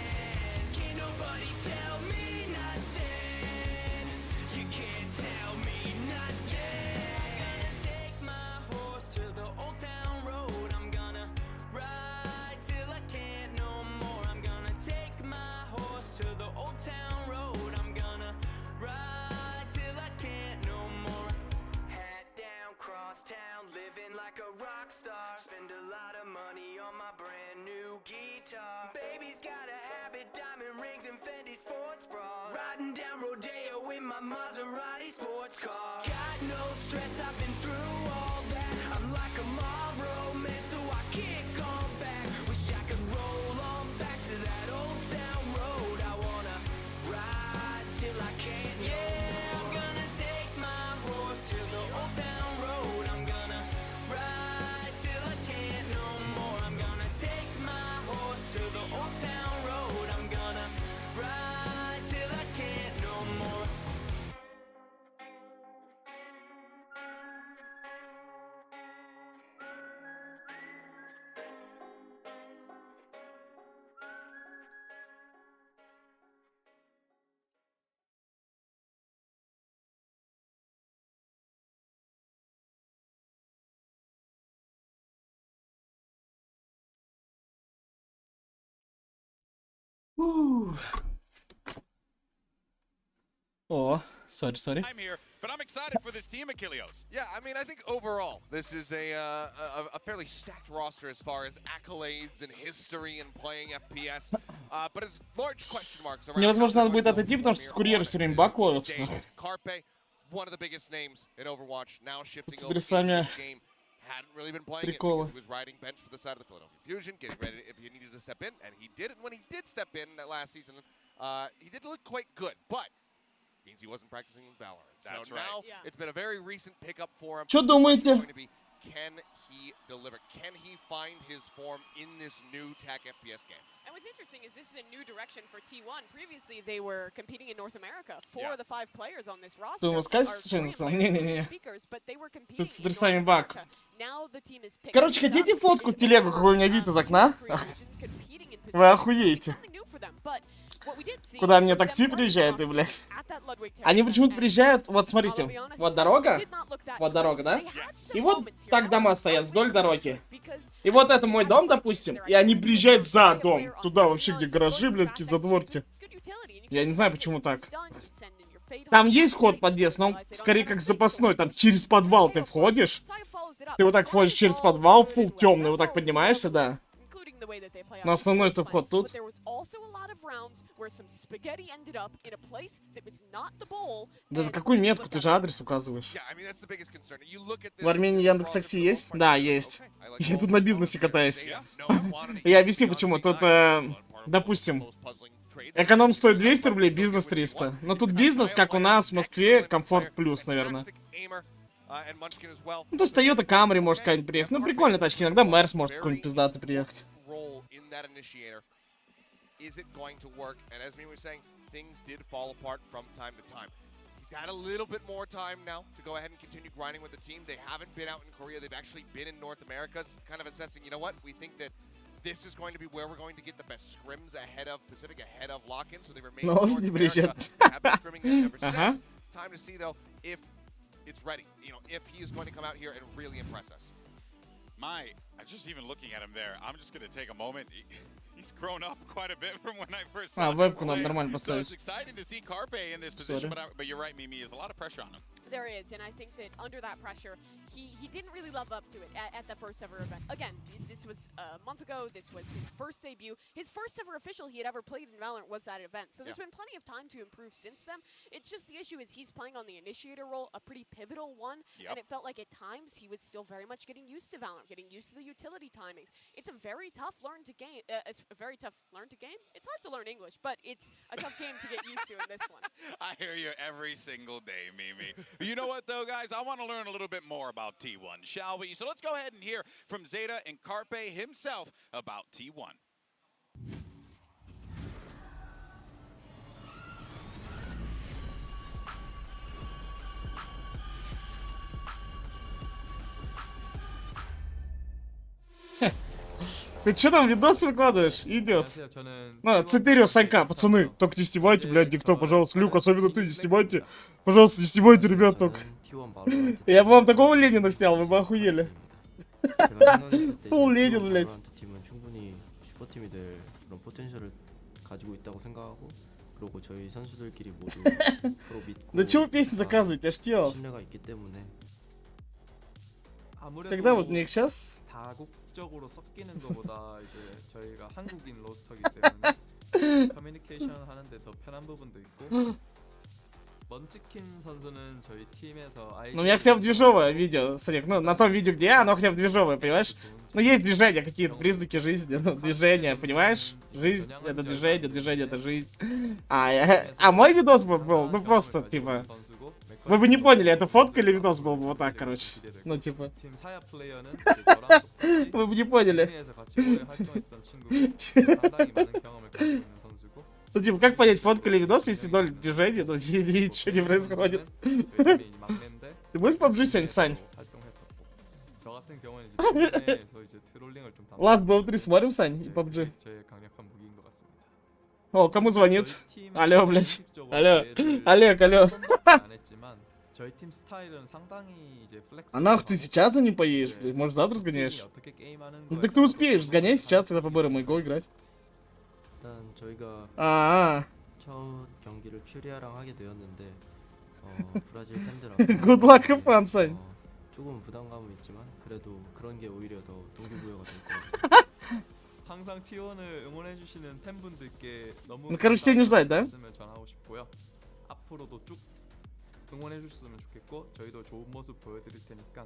Can't nobody tell me nothing. You can't tell me nothing. I'm gonna take my horse to the old town road. I'm gonna ride till I can't no more. I'm gonna take my horse to the old town road. I'm gonna ride till I can't no more. Hat down, cross town, living like a rock star. Spend a lot of money on my brand new guitar. Baby's got a habit, diamond rings and Fendi sports bras. Riding down Rodeo in my Maserati sports car. Got no stress, I've been through all that. I'm like a Marlboro man, so I kick on back. Wish I could roll on back to that old town road. I wanna ride till I can't. Yeah, I'm gonna take my horse to the old town road. I'm gonna ride till I can't no more. I'm gonna take my horse to the old town road. I'm gonna ride till I can't no more. О, сори. I'm here, but I'm excited for this team, Achilleos. Yeah, I mean, I think overall, this is a fairly stacked roster as far as accolades and history and playing FPS. But it's large question marks around. Мне, возможно, надо будет отойти, потому что курьер все время бак ловит. Carpe, one of the biggest names in Overwatch, now shifting С over to адресами this game. Hadn't really been playing it приколы. because he was riding bench for the side of the Philadelphia Fusion, getting ready if he needed to step in, and he did it when he did step in that last season. He did look quite good, but means he wasn't practicing Valorant. That's so right. now it's been a very recent pickup for him. Что думаете? Can he deliver? Can he find his form in this new TAC FPS game? And what's interesting is this is a new direction for T1. Previously, they were competing in North America. Four of the 5 players on this roster Думал, сказать что-нибудь? Не-не-не. Тут с адресами бак. Короче, хотите фотку в телегу, какой у меня вид из окна? Вы охуеете. Куда мне такси приезжает, и, блядь. Они почему-то приезжают, вот смотрите, вот дорога, да? И вот так дома стоят вдоль дороги. И вот это мой дом, допустим, и они приезжают за дом. Туда вообще, где гаражи, блядь, какие задворки. Я не знаю, почему так. Там есть ход подъезд, но он скорее как запасной. Там через подвал ты входишь. Ты вот так входишь через подвал, фул темный, вот так поднимаешься, да. Но основной это вход тут. Да за какую метку? Ты же адрес указываешь. В Армении Яндекс.Такси есть? Да, есть. Я тут на бизнесе катаюсь. Я объясню почему. Тут, допустим, эконом стоит 200 рублей, бизнес 300. Но тут бизнес, как у нас в Москве, комфорт плюс, наверное. Ну, то есть Toyota Camry может какая-нибудь приехать. Ну, прикольные тачки. Иногда Мерс может какой-нибудь пиздатый приехать. He's got a little bit more time now to go ahead and continue grinding with the team. They haven't been out in Korea. They've actually been in North America, kind of assessing, you know what, we think that this is going to be where we're going to get the best scrims ahead of Pacific, ahead of lock-in, so they remain in North America. Have been scrimming there ever since. It's time to see, though, if it's ready. You know, if he is going to come out here and really impress us. Just even looking at him there, I'm just going to take a moment. He's grown up quite a bit from when I first saw him play. So it's exciting to see Carpe in this position, but you're right, Mimi, there's a lot of pressure on him. There is, and I think that under that pressure, he didn't really live up to it at the first ever event. Again, this was a month ago. This was his first debut. His first ever official he had ever played in Valorant was that event. So there's been plenty of time to improve since then. It's just the issue is he's playing on the initiator role, a pretty pivotal one, and it felt like at times he was still very much getting used to Valorant, getting used to the utility timings. It's a very tough learn to game. It's a very tough learn to game. It's hard to learn English, but it's a tough game to get used to in this one. I hear you every single day, Mimi. You know what, though, guys? I want to learn a little bit more about T1, shall we? So let's go ahead and hear from Zeta and Carpe himself about T1. Ты что там, видосы выкладываешь? Идет. Ну, Цитерио, Санька, пацаны, только не снимайте, блядь, никто, пожалуйста. Люк, особенно ты, не снимайте. Пожалуйста, не снимайте, ребят, только. Я бы вам такого Ленина снял, вы бы охуели. Пол Ленин, блядь. Да чего вы песни заказываете, Ашкио? Когда вот мне их сейчас? 적으로 섞이는 것보다 이제 저희가 한국인 로스터이기 때문에 커뮤니케이션 하는데 더 편한 부분도 있고 먼치킨 선수는 저희 팀에서 Ну, у меня хотя бы движовое видео, Санек, ну, на том видео, где я, оно хотя бы движовое, понимаешь? Ну, есть движение, какие-то признаки жизни, ну, движение, понимаешь? Жизнь — это движение, движение — это жизнь. А мой видос был, ну, просто, типа... Вы бы не поняли, это фотка или видос был бы вот так, короче. Ну, типа... Вы бы не поняли. Ну, типа, как понять, фотка или видос, если ноль движения, ну, ничего не происходит. Ты будешь PUBG сегодня, Сань? Last Blow 3 смотрим, Сань, и PUBG. О, кому звонит? Алло, блядь. Алло. Олег, алло. А нахуй ты сейчас за ним поедешь, блядь? Может, завтра сгоняешь? Ну так ты успеешь, сгоняй сейчас, когда поборем его играть. Good luck, have fun, Сань. 조금 부담감은 있지만 그래도 그런 게 오히려 더 동기부여가 될 것 같아요. 항상 T1을 응원해 주시는 팬분들께 너무 Ну, короче, тебе не ждать, да? 전하고 싶고요. 앞으로도 쭉 응원해 주셨으면 좋겠고 저희도 좋은 모습 보여드릴 테니까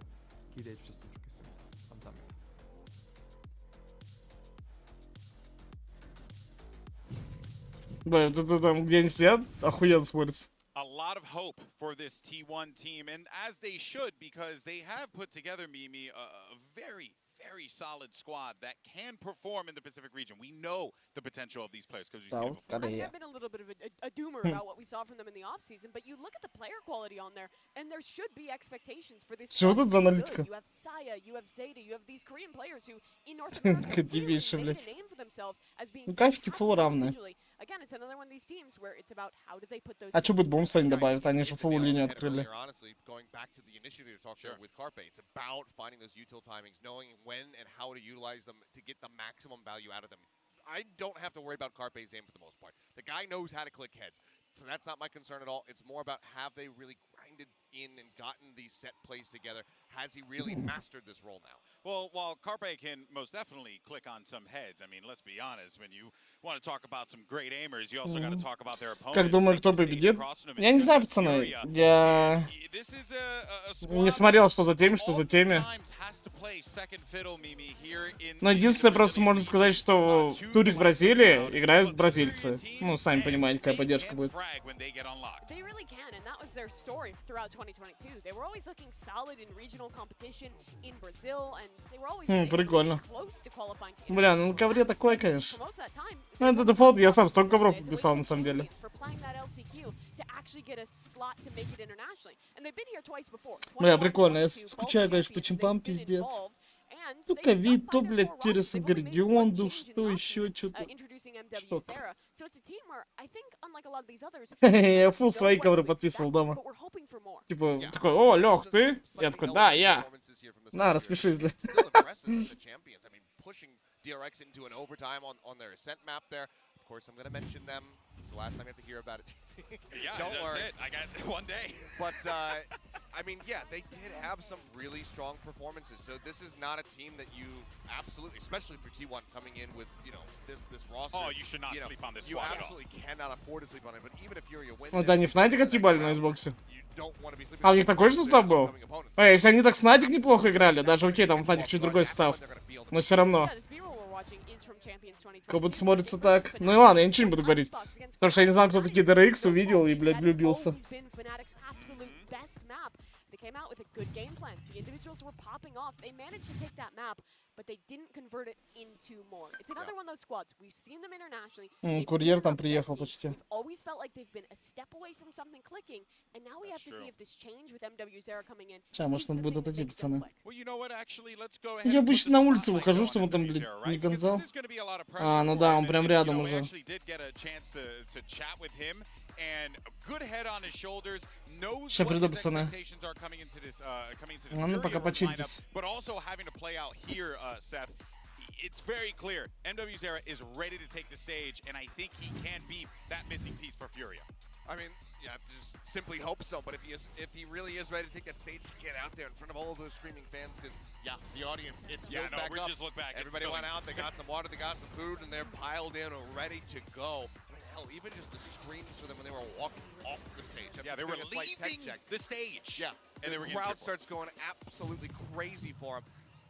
기대해 주셨으면 좋겠습니다. 감사합니다. Да, это там где они сидят, охуенно смотрится. A lot of hope for this T1 team, and as they should, because they have put together, Mimi, a very solid squad that can perform in the Pacific region. We know the potential of these players because we've seen it before. I've been a little bit of a doomer about what we saw from them in the offseason, but you look at the player quality on there, and there should be expectations for this. Что тут за аналитика? You have Saya, you have Zeta, you have these Korean players who in North America made a name for themselves as being. Ну, кафики фул равны. Again, it's another one of these teams where it's about how do they put those. А что будет бомб Сань добавит? Они же фул линию открыли. Going back to the initiative talk with Carpe, it's about finding those util timings, knowing when and how to utilize them to get the maximum value out of them. I don't have to worry about Carpe's aim for the most part. The guy knows how to click heads. So that's not my concern at all. It's more about have they really grinded in and gotten these set plays together? Has he really mastered this role now? Well, while Carpe can most definitely click on some heads, I mean, let's be honest, when you want to talk about some great aimers, you also got to talk about their opponents. Как думаю, кто победит? Я не знаю, пацаны. Я не смотрел, что за теми, что за теми. Но единственное, просто можно сказать, что турик Бразилии играют бразильцы. Ну, сами понимаете, какая поддержка будет. Their story throughout 2022. They were always looking solid in regional competition in Brazil, and they were always прикольно. close to qualifying to Бля, ну на ковре такое, конечно. Ну, это дефолт, я сам столько ковров подписал, на самом деле. Бля, прикольно, я скучаю, конечно, по чемпам, пиздец. То ковид, то, блядь, Терес Гордион, душ, что еще, что-то. Я фул свои ковры подписывал дома. Типа, такой, о, Лех, ты? Я такой, да, я. На, распишись, блядь. DRX into an overtime on their ascent map there. Of course, I'm going to mention them. It's the last time you have to hear about it. Yeah, Don't that's worry. it. I got one day. But, I mean, yeah, they did have some really strong performances. So this is not a team that you absolutely, especially for T1 coming in with, you know, this roster. Oh, you should not sleep on this squad You at all. absolutely cannot afford to sleep on it. But even if Furia wins, Вот они Fnatic отъебали на Xbox. А у них такой же состав был? Если они так с Fnatic неплохо играли, даже окей, там Fnatic чуть другой состав. Но все равно. Как будто смотрится так. Ну и ладно, я ничего не буду говорить. Потому что я не знал, кто такие DRX, увидел и, блядь, влюбился. Курьер там приехал почти. Сейчас, может, он будет отойти, пацаны. Я обычно на улицу выхожу, чтобы он там, блядь, не гонзал. А, ну да, он прям рядом уже. Сейчас приду, пацаны. Ладно, пока почилитесь. It's very clear. MWZera is ready to take the stage, and I think he can be that missing piece for Furia. I mean, yeah, just simply hope so. But if he really is ready to take that stage, get out there in front of all of those screaming fans, because yeah, the audience, it's filled back up. Just look back. Everybody went out. They got some water. They got some food, and they're piled in, ready to go. I mean, hell, even just the screams for them when they were walking off the stage. Yeah, they were leaving the stage. Yeah, and the crowd starts going absolutely crazy for them.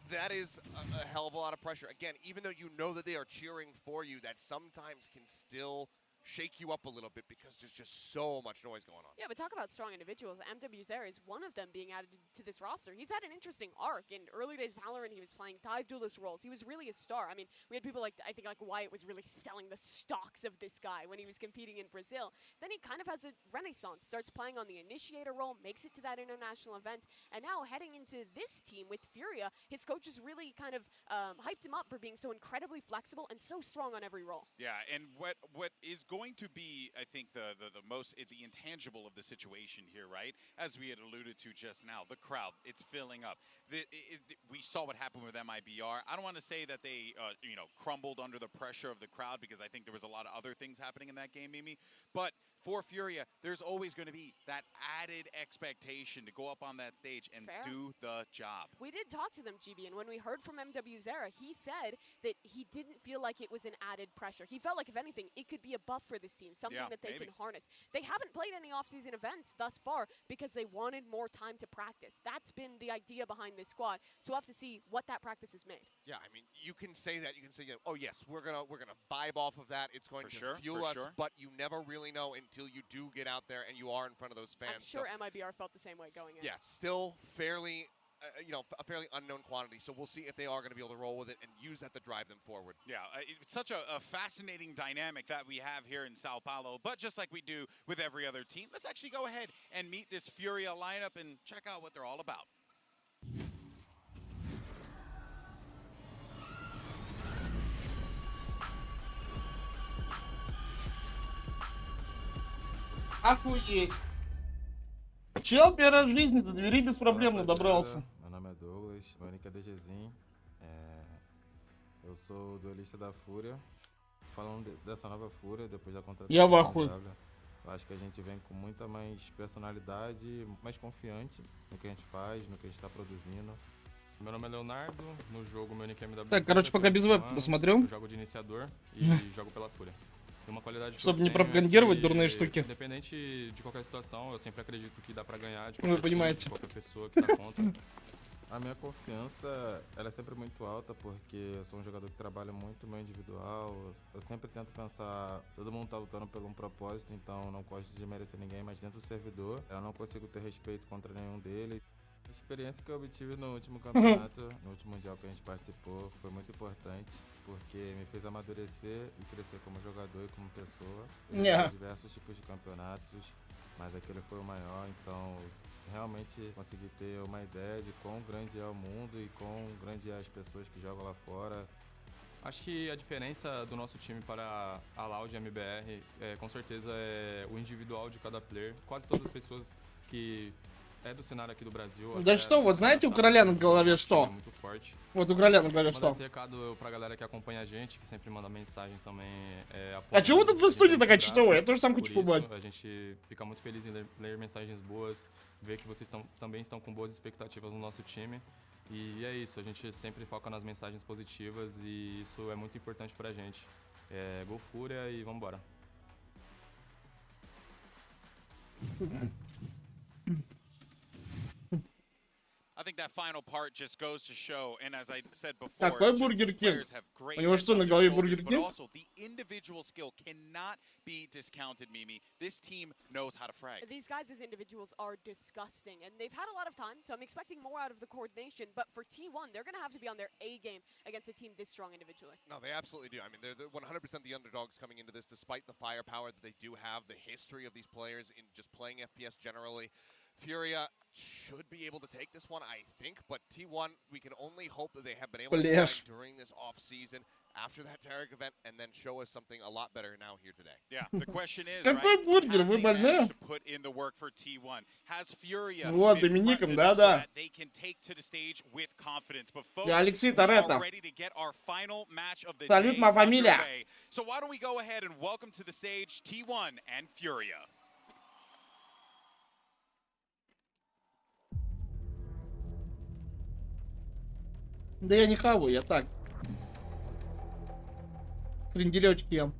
That is a hell of a lot of pressure. Again, even though you know that they are cheering for you, that sometimes can still shake you up a little bit because there's just so much noise going on. Yeah, but talk about strong individuals. MWZera is one of them being added to this roster. He's had an interesting arc. In early days Valorant, he was playing dive duelist roles. He was really a star. I mean, we had people like, I think like Wyatt was really selling the stocks of this guy when he was competing in Brazil. Then he kind of has a renaissance, starts playing on the initiator role, makes it to that international event, and now heading into this team with Furia, his coaches really kind of hyped him up for being so incredibly flexible and so strong on every role. Yeah, and what is going to be, I think, the intangible of the situation here, right? As we had alluded to just now, the crowd, it's filling up. We saw what happened with MIBR. I don't want to say that they, crumbled under the pressure of the crowd because I think there was a lot of other things happening in that game, Mimi. But for Furia, there's always going to be that added expectation to go up on that stage and do the job. We did talk to them, GB, and when we heard from MWZera, he said that he didn't feel like it was an added pressure. He felt like, if anything, it could be a buff for this team, something that they can harness. They haven't played any off-season events thus far because they wanted more time to practice. That's been the idea behind this squad, so we'll have to see what that practice has made. Yeah, I mean, you can say that. You can say, oh yes, we're gonna vibe off of that. It's going to fuel us, but you never really know until you do get out there and you are in front of those fans. I'm sure MIBR felt the same way going in. Yeah, still fairly, a fairly unknown quantity. So we'll see if they are going to be able to roll with it and use that to drive them forward. Yeah, it's such a fascinating dynamic that we have here in Sao Paulo. But just like we do with every other team, let's actually go ahead and meet this Furia lineup and check out what they're all about. Охуеть. Чел первый раз в жизни до двери беспроблемно добрался. Meu nome é Douglas, meu nick é DGzinho. Eu sou duelista da Fúria. Falando dessa nova Fúria, depois da contratação. Я в ахуе. Eu acho que a gente vem com muita mais personalidade, mais confiante no que a gente faz, no que a gente está produzindo. Meu nome é Leonardo, no jogo meu nick é MW. Так, короче, пока без веб посмотрел. Eu jogo de iniciador e jogo pela Fúria. Tem uma qualidade Чтобы не пропагандировать дурные штуки. Independente de qualquer situação, eu sempre acredito que dá pra ganhar de Вы qualquer, понимаете. de qualquer pessoa que tá contra. A minha confiança, ela é sempre muito alta, porque eu sou um jogador que trabalha muito meu individual. Eu sempre tento pensar, todo mundo tá lutando por um propósito, então eu não gosto de merecer ninguém, mas dentro do servidor, eu não consigo ter respeito contra nenhum deles. A experiência que eu obtive no último campeonato, no último mundial que a gente participou, foi muito importante, porque me fez amadurecer e crescer como jogador e como pessoa. Eu joguei diversos tipos de campeonatos, mas aquele foi o maior, então realmente consegui ter uma ideia de quão grande é o mundo e quão grande é as pessoas que jogam lá fora. Acho que a diferença do nosso time para a Loud e a MBR, com certeza, é o individual de cada player. Quase todas as pessoas que do cenário aqui do Brasil. Да что, вот знаете, у короля на голове что? Вот у короля на голове что? Esse recado pra galera que acompanha a gente, que sempre manda mensagem também. А чего вы тут за студия такая читовая? Я тоже сам хочу побывать. A gente fica muito feliz em ler mensagens boas, ver que vocês também estão com boas expectativas no nosso time. E é isso, a gente sempre foca nas mensagens positivas e isso é muito importante pra gente. Gol Fúria e vambora. I think that final part just goes to show, and as I said before, Какой Бургер Кинг? У него что, на голове Бургер Кинг? Also, the individual skill cannot be discounted, Mimi. This team knows how to frag. These guys as individuals are disgusting, and they've had a lot of time, so I'm expecting more out of the coordination. But for T1, they're going to have to be on their A game against a team this strong individually. No, they absolutely do. I mean, they're 100% the underdogs coming into this, despite the firepower that they do have, the history of these players in just playing FPS generally. Furia should be able to take this one, I think, but T1, we can only hope that they have been able to grind during this off-season after that Tarek event and then show us something a lot better now here today. Yeah, the question is, Какой бургер? Вы больные? put in the work for T1. Has Furia Вот, Домиником, да-да. they can take to the stage with confidence. But folks, Я Алексей we are Торетто. ready to get our final match of the Салют, day моя фамилия. underway. So why don't we go ahead and welcome to the stage T1 and Furia. Да я не хаваю, я так. Кренделечки ем.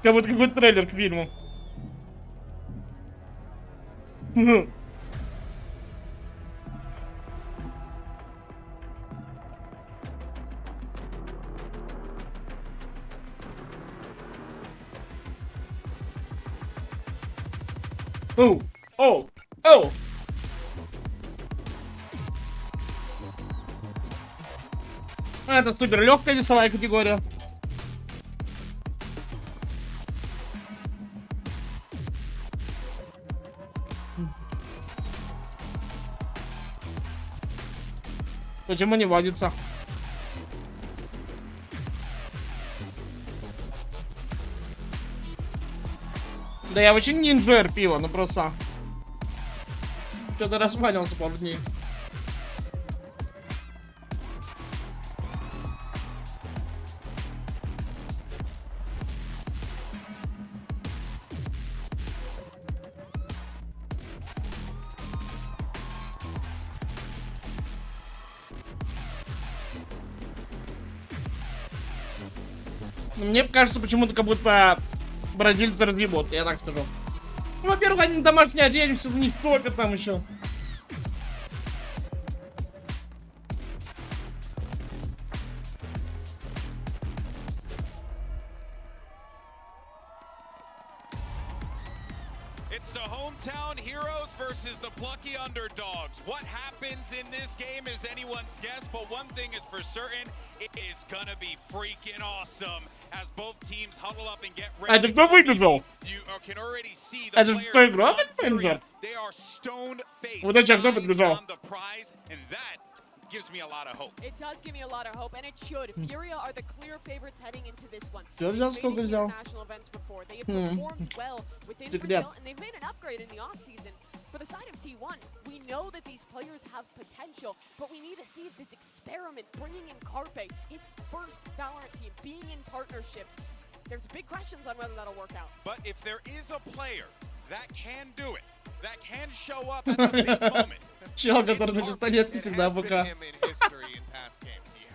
Как будто какой-то трейлер к фильму. Оу! Оу! Оу! Это супер легкая весовая категория. Почему не водится? Да я вообще не инжер пива, ну просто... Что-то расфанился пару дней. Мне кажется, почему-то как будто бразильцы разъебут, я так скажу. Ну, во-первых, они на домашней арене, все за них топят там еще. It's the hometown heroes versus the plucky underdogs. What happens in this game is anyone's guess, but one thing is for certain, it is gonna be freaking awesome as both teams huddle up and get ready. Это кто выбежал? You can already see the Это что, игра, например? They are stone faced. Вот эти кто подбежал? The prize, and that gives me a lot of hope. It does give me a lot of hope, and it should. Furia are the clear favorites heading into this one. Я взял, сколько взял? They have performed well with Israel, and they've made an upgrade in the offseason. For For the side of T1, we know that these players have potential, but we need to see if this experiment, bringing in Carpe, his first Valorant team, being in partnerships, there's big questions on whether that'll work out. But if there is a player that can do it, that can show up at the big moment. Чел, который на пистолетке всегда АФК.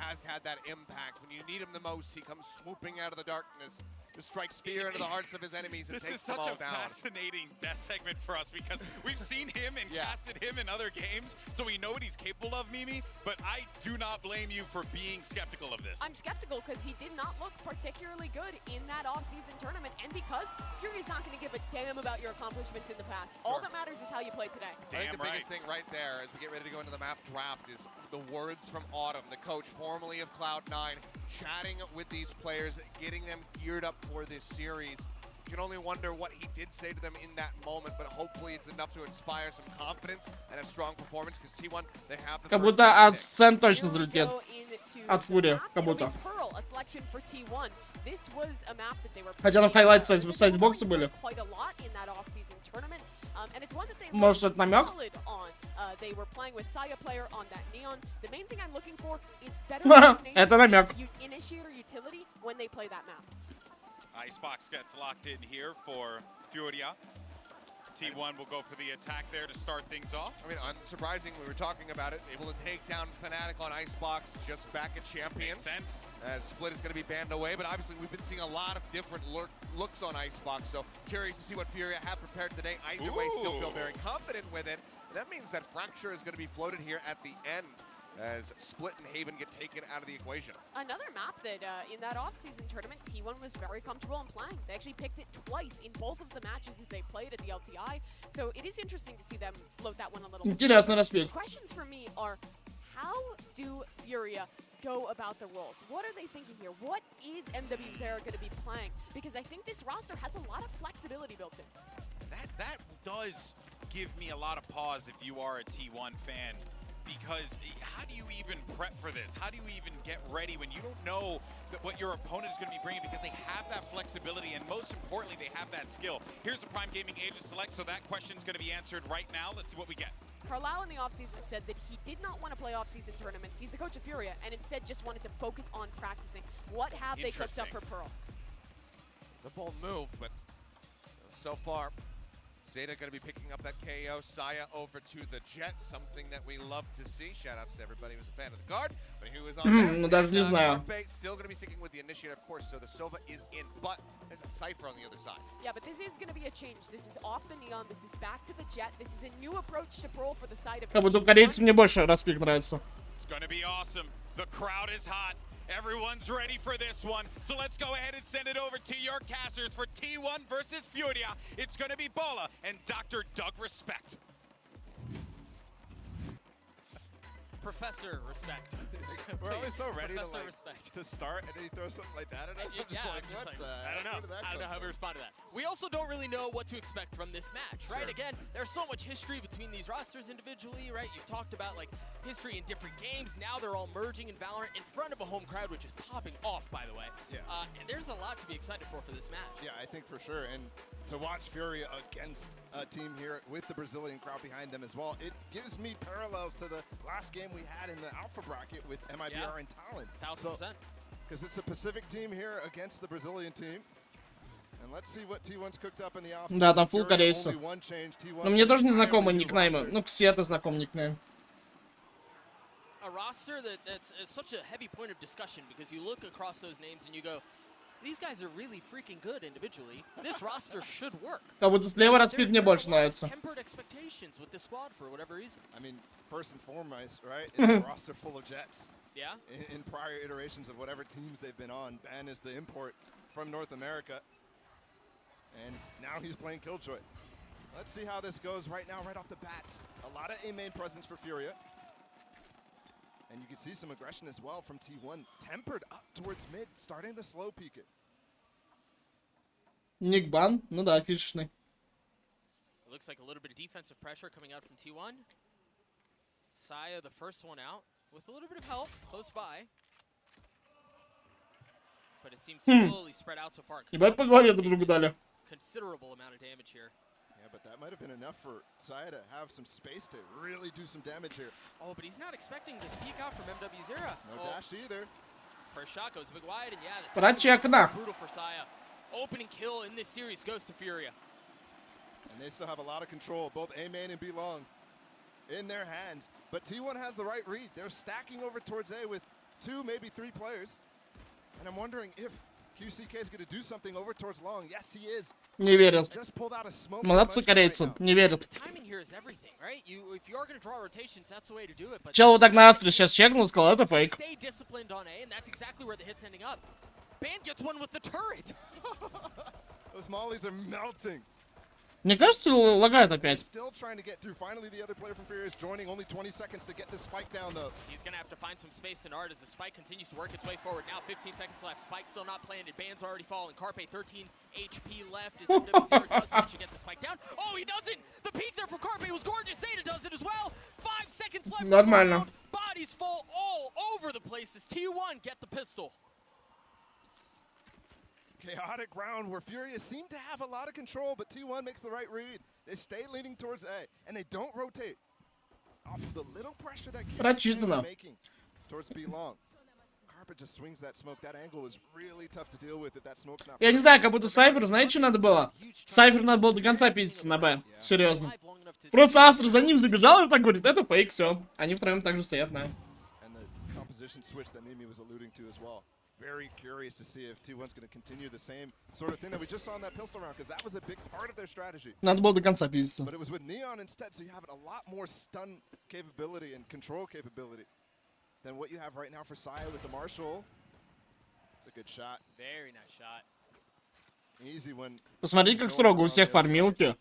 Has had that impact. When you need him the most, he comes swooping out of the darkness to strike fear into the hearts of his enemies and takes them all down. This is such a fascinating death segment for us because we've seen him and casted him in other games, so we know what he's capable of, Mimi, but I do not blame you for being skeptical of this. I'm skeptical because he did not look particularly good in that off-season tournament, and because Fury's not going to give a damn about your accomplishments in the past. All that matters is how you play today. I think the biggest thing right there as we get ready to go into the map draft is the words from Autumn, the coach formerly of Cloud9, chatting with these players, getting them geared up for this series. You can only wonder what he did say to them in that moment, but hopefully it's enough to inspire some confidence and a strong performance because T1, they have the Как будто Асцент точно залетит. От Фури, как будто. Хотя на хайлайт сайдбоксы были. Может, это намек? Это намек. Icebox gets locked in here for Furia. T1 will go for the attack there to start things off. I mean, unsurprising, we were talking about it, able to take down Fnatic on Icebox just back at Champions. Makes sense. Split is going to be banned away, but obviously we've been seeing a lot of different looks on Icebox, so curious to see what Furia have prepared today. Either way, still feel very confident with it. That means that Fracture is going to be floated here at the end as Split and Haven get taken out of the equation. Another map that in that off-season tournament, T1 was very comfortable in playing. They actually picked it twice in both of the matches that they played at the LTI, so it is interesting to see them float that one a little bit. Интересный распил. Questions for me are, how do Furia go about the roles? What are they thinking here? What is MWZera going to be playing? Because I think this roster has a lot of flexibility built in. That does give me a lot of pause if you are a T1 fan. Because how do you even prep for this? How do you even get ready when you don't know what your opponent is going to be bringing? Because they have that flexibility, and most importantly, they have that skill. Here's the Prime Gaming agent select, so that question is going to be answered right now. Let's see what we get. Carlisle in the offseason said that he did not want to play off-season tournaments. He's the coach of Furia, and instead just wanted to focus on practicing. What have they cooked up for Pearl? It's a bold move, but so far, Zeta going to be picking up that KO. Saya over to the Jet, something that we love to see. Shoutouts to everybody who's a fan of the guard, but who is on Ну даже не знаю. Still going to be sticking with the initiative, of course, so the Sova is in, but there's a Cypher on the other side. Yeah, but this is going to be a change. This is off the Neon. This is back to the Jet. This is a new approach to Pearl for the side of Как будто корейцам мне больше распик нравится. It's going to be awesome. The crowd is hot. Everyone's ready for this one. So let's go ahead and send it over to your casters for T1 versus Furia. It's going to be Bola and Dr. Doug Respect. Professor Respect. We're always so ready to start, and then he throws something like that at us. I'm just like, what the I don't know. I don't know how we respond to that. We also don't really know what to expect from this match, right? Again, there's so much history between these rosters individually, right? You've talked about like history in different games. Now they're all merging in Valorant in front of a home crowd, which is popping off, by the way. Yeah. And there's a lot to be excited for this match. Yeah, I think for sure. And to watch Furia against a team here with the Brazilian crowd behind them as well, it gives me parallels to the last game we had in the Alpha bracket with MIBR and Talon. 1000%. Because it's a Pacific team here against the Brazilian team. And let's see what T1's cooked up in the offseason. Да, там фул корейцев. Но мне тоже не знакомы никнеймы. Ну, Ксета знаком никнейм. A roster that's such a heavy point of discussion because you look across those names and you go, these guys are really freaking good individually. This roster should work. Как будто слева распик мне больше нравится. Tempered expectations with this squad for whatever reason. I mean, first and foremost, right? It's a roster full of Jets. Yeah. In prior iterations of whatever teams they've been on, Ban is the import from North America, and now he's playing Killjoy. Let's see how this goes right now, right off the bats. A lot of A-main presence for Furia. And you can see some aggression as well from T1. Tempered up towards mid, starting to slow peek it. Никбан? Ну да, фишечный. It looks like a little bit of defensive pressure coming out from T1. Saya, the first one out, with a little bit of help close by. But it seems slowly spread out so far. Ебать по голове друг другу дали. Considerable amount of damage here. Yeah, but but that might have been enough for Saya to have some space to really do some damage here. Oh, but he's not expecting this peek out from MWZera. No dash either. First shot goes big wide, and yeah, the Прочекно. brutal for Saya. Opening kill in this series goes to Furia. And they still have a lot of control, both A main and B long in their hands. But T1 has the right read. They're stacking over towards A with 2, maybe 3 players. And I'm wondering if QCK is going to do something over towards long. Yes, he is. Не верил. Just pulled out a smoke. Молодцы корейцы, не верят. Timing here is everything, right? If you are going to draw rotations, that's the way to do it. But Чел вот так на астре сейчас чекнул, сказал, это фейк. stay disciplined on A, and that's exactly where the hit's ending up. Band gets one with the turret. Those mollies are melting. Мне кажется, лагает опять. Still trying to get through. Finally, the other player from Furia is joining. Only 20 seconds to get this spike down, though. He's going to have to find some space in art as the spike continues to work its way forward. Now 15 seconds left. Spike still not planted. Band's already falling. Carpe 13 HP left as MWZera does manage to get the spike down. Oh, he doesn't! The peek there from Carpe was gorgeous. Zeta does it as well. 5 seconds left. Нормально. Bodies fall all over the place as T1 get the pistol. Chaotic round where Furia seem to have a lot of control, but T1 makes the right read. They stay leaning towards A, and they don't rotate off of the little pressure that QCK is making towards B long. Carpet just swings that smoke. That angle is really tough to deal with if that smoke's not. Я не знаю, как будто Сайфер, знаете, что надо было? Сайфер надо было до конца пиздиться на Б. Серьезно. Просто Астра за ним забежал и так говорит, это фейк, все. Они втроем также стоят на. And the composition switch that Mimi was alluding to as well. Very curious to see if T1's going to continue the same sort of thing that we just saw in that pistol round, because that was a big part of their strategy. Надо было до конца пиздиться. But it was with Neon instead, so you have a lot more stun capability and control capability than what you have right now for Saya with the Marshall. It's a good shot. Very nice shot. Easy when. Посмотри, как строго у всех фармилки.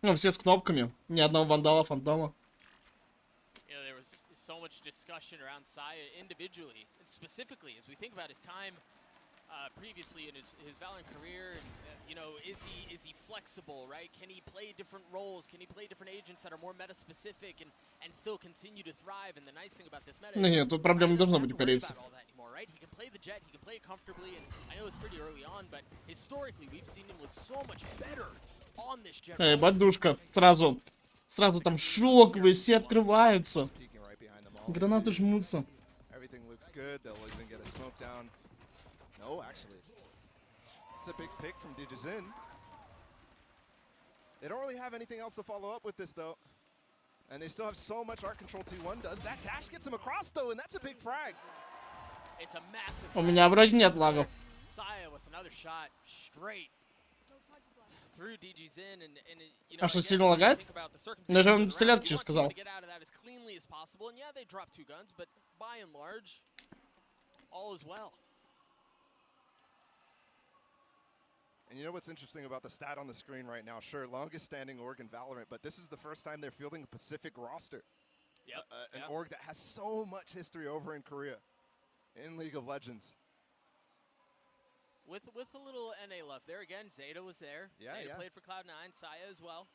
Ну, все с кнопками. Ни одного вандала, фантома. So much discussion around Saya individually and specifically as we think about his time previously in his Valorant career, and you know, is he flexible, right? Can he play different roles? Can he play different agents that are more meta specific and still continue to thrive? And the nice thing about this meta is нет, тут проблем не должно быть у корейцев. Right? He can play the jet, he can play it comfortably, and I know it's pretty early on, but historically we've seen him look so much better on this jet. Бадушка, сразу там шоковые, все открываются. Гранаты жмутся. Everything looks good. They'll even get a smoke down. No, actually. It's a big pick from DJZin. They don't really have anything else to follow up with this, though. And they still have so much art control T1 does. That dash gets him across, though, and that's a big frag. It's a massive. У меня вроде нет лагов. Saya with another shot straight through DJZin, and you know, А что, сильно лагает? Даже он пистолет что сказал. Get out of that as cleanly as possible, and yeah, they dropped 2 guns, but by and large, all is well. And you know what's interesting about the stat on the screen right now? Sure, longest standing org in Valorant, but this is the first time they're fielding a Pacific roster. Yep. An org that has so much history over in Korea, in League of Legends. With a little NA left there again, Zeta was there. Zeta played for Cloud9, Saya as well.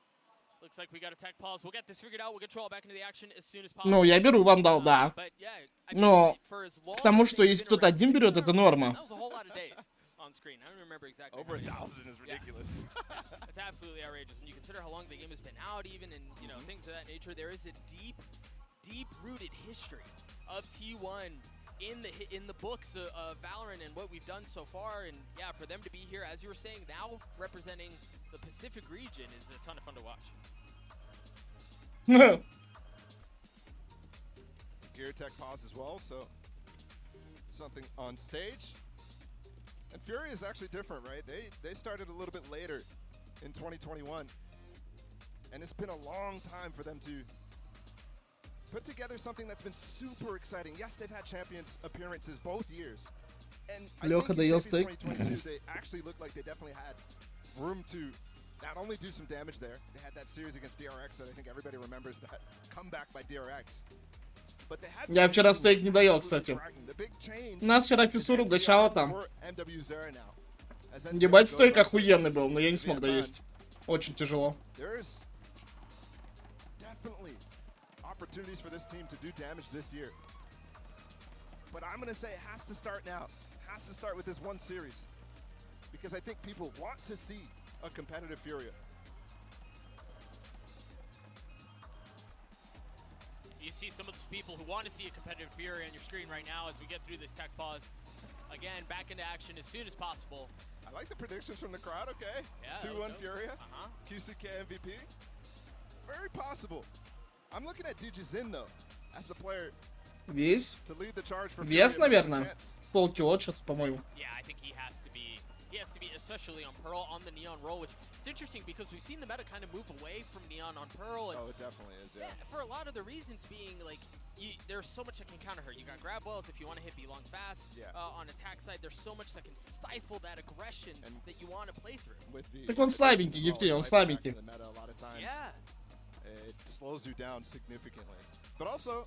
Looks like we got a tech pause. We'll get this figured out. We'll get Troll back into the action as soon as possible. Ну, я беру вандал, да. Но к тому, что если кто-то один берет, это норма. That was a whole lot of days on screen. I don't remember exactly. Over 1,000 is ridiculous. It's absolutely outrageous when you consider how long the game has been out, even, and you know, things of that nature. There is a deep-rooted history of T1 in the books of Valorant and what we've done so far, and yeah, for them to be here, as you were saying, now representing the Pacific region is a ton of fun to watch. Gear tech pause as well, so something on stage. And Fury is actually different, right? They started a little bit later in 2021, and it's been a long time for them to put together something that's been super exciting. Yes, they've had champions appearances both years. And I think in 2022, they actually looked like they definitely had room to not only do some damage there. They had that series against DRX that I think everybody remembers, that comeback by DRX. But they had. Я вчера стейк не доел, кстати. Нас вчера фиссуру гачало там. Ебать, стейк охуенный был, но я не смог доесть. Очень тяжело. Opportunities for this team to do damage this year. But I'm going to say it has to start now. It has to start with this one series. Because I think people want to see a competitive Furia. you see some of those people who want to see a competitive Fury on your screen right now as we get through this tech pause. Again, back into action as soon as possible. I like the predictions from the crowd, okay? Yeah, 2-1 Furia, QCK MVP. Very possible. I'm looking at DJZin though, as the player Весь? to lead the charge for Вес, Furia. наверное. Полкило, что-то, по-моему. Yeah, I think he has to be, especially on Pearl, on the Neon role, which it's interesting because we've seen the meta kind of move away from Neon on Pearl. And oh, it definitely is, yeah. For a lot of the reasons being, like, there's so much that can counter her. You got grab wells if you want to hit belong fast. Yeah. On attack side, there's so much that can stifle that aggression that you want to play through. With the, Так он слабенький, Евгений, он слабенький. Yeah. It slows you down significantly. But also,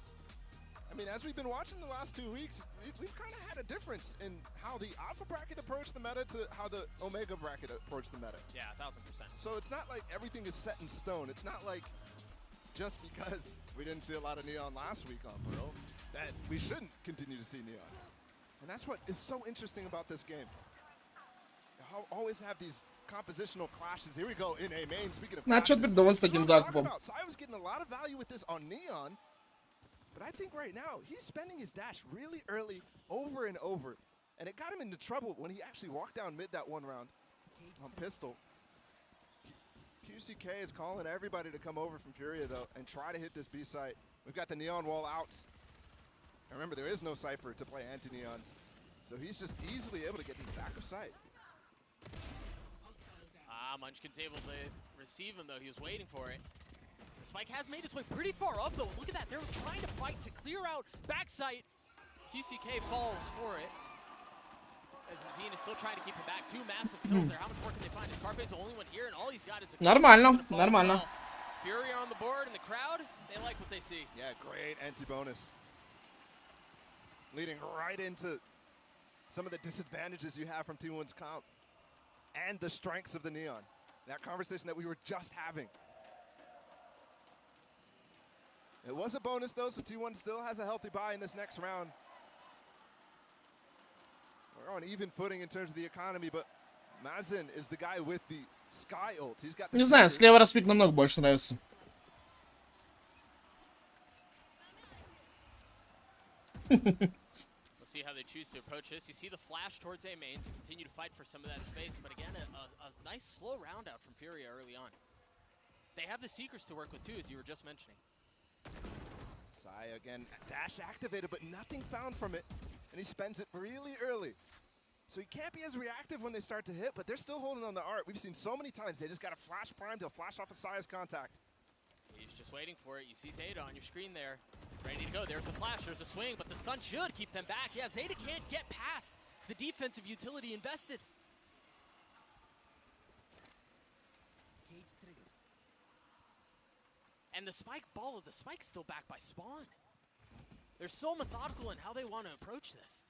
I mean, as we've been watching the last 2 weeks, we've kind of had a difference in how the Alpha bracket approached the meta to how the Omega bracket approached the meta. Yeah, 1000%. So it's not like everything is set in stone. It's not like just because we didn't see a lot of Neon last week on Pearl that we shouldn't continue to see Neon. And that's what is so interesting about this game. You always have these compositional clashes. Here we go in A main. Speaking of Начал придумывать с таким закупом. So I was getting a lot of value with this on Neon. But I think right now, he's spending his dash really early, over and over. And it got him into trouble when he actually walked down mid that one round on pistol. QCK is calling everybody to come over from Furia, though, and try to hit this B site. We've got the Neon wall out. And remember, there is no Cypher to play anti-Neon. So he's just easily able to get the back of sight. Munchkin's able to receive him, though. He was waiting for it. The spike has made its way pretty far up, though. Look at that. They're trying to fight to clear out backside. QCK falls for it. As Mazine is still trying to keep him back. 2 massive kills there. How much more can they find? Is Carpe's the only one here, and all he's got is a Нормально, нормально. Fury on the board, and the crowd, they like what they see. Yeah, great anti-bonus. Leading right into some of the disadvantages you have from T1's comp. And the strengths of the Neon. That conversation that we were just having. It was a bonus though, so T1 still has a healthy buy in this next round. We're on even footing in terms of the economy, but Mazin is the guy with the Sky ult. He's got the Не знаю, слева распик намного больше нравится. Let's see how they choose to approach this. You see the flash towards A main to continue to fight for some of that space, but again, a nice slow round out from Furia early on. They have the Seekers to work with too, as you were just mentioning. Sai again, dash activated, but nothing found from it, and he spends it really early. So he can't be as reactive when they start to hit, but they're still holding on the art. We've seen so many times, they just got a flash prime, they'll flash off a Sai's contact. He's just waiting for it. You see Zeta on your screen there. Ready to go. There's a flash, there's a swing, but the stun should keep them back. Yeah, Zeta can't get past the defensive utility invested. And the spike ball of the spike's still back by Spawn. They're so methodical in how they want to approach this.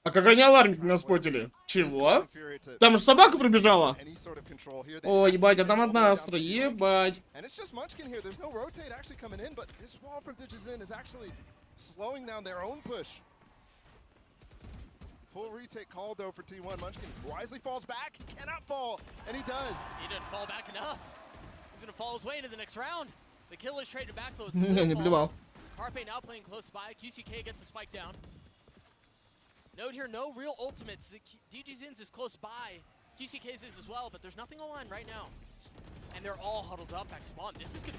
А как они алармик не спотили? Чего? Там же собака пробежала. О, ебать, а там одна астра, ебать. And it's just Munchkin here. There's no rotate actually coming in, but this wall from DJZin is actually slowing down their own push. Full retake called though for T1. Munchkin wisely falls back. He cannot fall, and he does. He didn't fall back enough. He's gonna fall his way into the next round. The kill is traded back though. Не плевал. Carpe now playing close by. QCK gets the spike down. Note here, no real ultimates. DJZin's is close by. QCK's is as well, but there's nothing on line right now. And they're all huddled up back spawn. This is gonna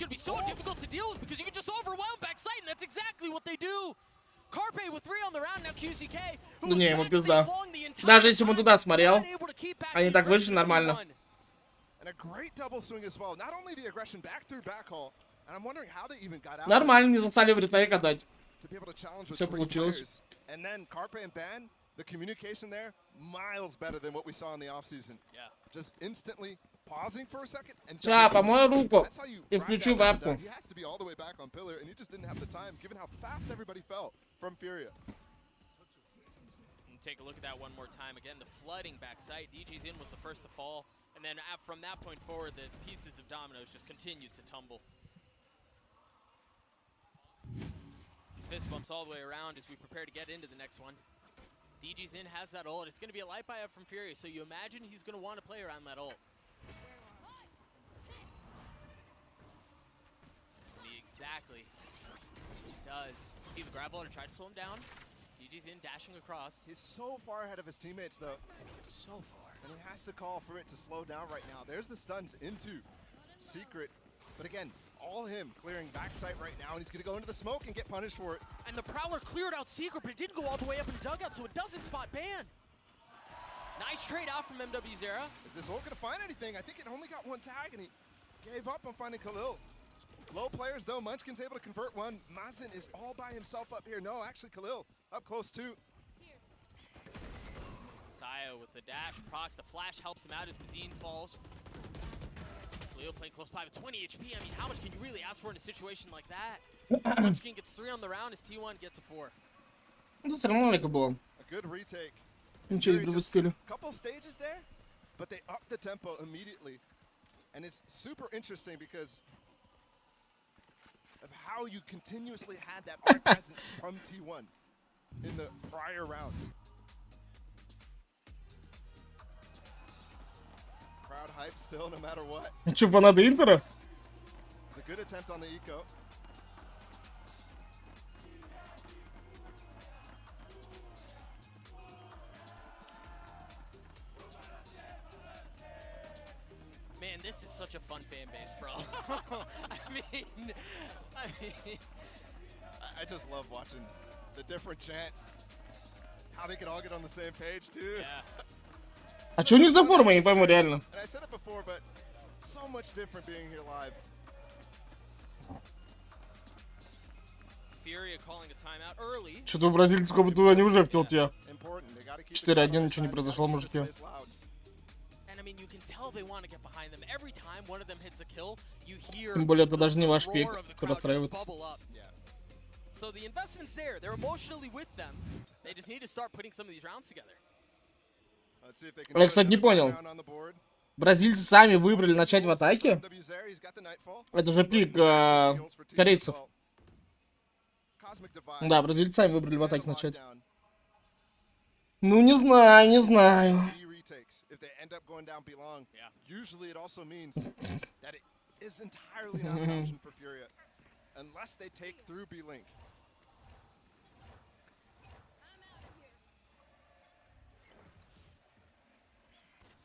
be so difficult to deal with because you can just overwhelm backside, and that's exactly what they do. Carpe with 3 on the round, now QCK. Да не, ему пизда. Даже если бы он туда смотрел, они так вышли нормально. And a great double swing as well. Not only the aggression back through backhaul, and I'm wondering how they even got out. Нормально, не застали в ретейк отдать. To be able to challenge with Все 3 получилось. players. And then Carpe and Ban, the communication there, miles better than what we saw in the offseason. Yeah. Just instantly pausing for a second and Сейчас, помою руку и включу вебку. He has to be all the way back on pillar, and he just didn't have the time, given how fast everybody fell from Furia. And take a look at that one more time. Again, the flooding backside. DJZin was the first to fall, and then from that point forward, the pieces of dominoes just continued to tumble. Fist bumps all the way around as we prepare to get into the next one. DJZin has that ult. It's going to be a light buy up from Fury, so you imagine he's going to want to play around that ult. Exactly. Does. See the grab and try to slow him down. GG's in, dashing across. He's so far ahead of his teammates, though. So far. And he has to call for it to slow down right now. There's the stuns into Secret. But again, all him clearing backside right now, and he's going to go into the smoke and get punished for it. And the Prowler cleared out Secret, but it didn't go all the way up in the dugout, so it doesn't spot Ban. Nice trade out from MWZera. Is this all going to find anything? I think it only got one tag, and he gave up on finding Khalil. Low players, though. Munchkin's able to convert one. Mazin is all by himself up here. No, actually, Khalil up close, too. Saya with the dash, proc, the flash helps him out as Bazine falls. Leo playing close by with 20 HP. I mean, how much can you really ask for in a situation like that? Munchkin gets 3 on the round as T1 gets a 4. Ну, все равно легко было. A good retake. Ничего не пропустили. Couple stages there, but they up the tempo immediately. And it's super interesting because of how you continuously had that art presence from T1 in the prior rounds. Crowd hype still, no matter what. Че, фанаты Интера? It's a good attempt on the eco. Man, this is such a fun fan base, bro. I just love watching the different chants. How they can all get on the same page, too. Yeah. А что у них за форма, я не пойму, реально. And I said it before, but so much different being here live. Furia calling a timeout early. Что-то у бразильцев как будто они уже в телте. 4-1, ничего не произошло, мужики. And I mean, you can tell they want to get behind them. Every time one of them hits a kill, you hear Тем более, это даже не ваш пик, кто расстраивается. So the investment's there. They're emotionally with them. They just need to start putting some of these rounds together. Я, кстати, не понял. Бразильцы сами выбрали начать в атаке? Это же пик корейцев. Да, бразильцы сами выбрали в атаке начать. Ну, не знаю, не знаю.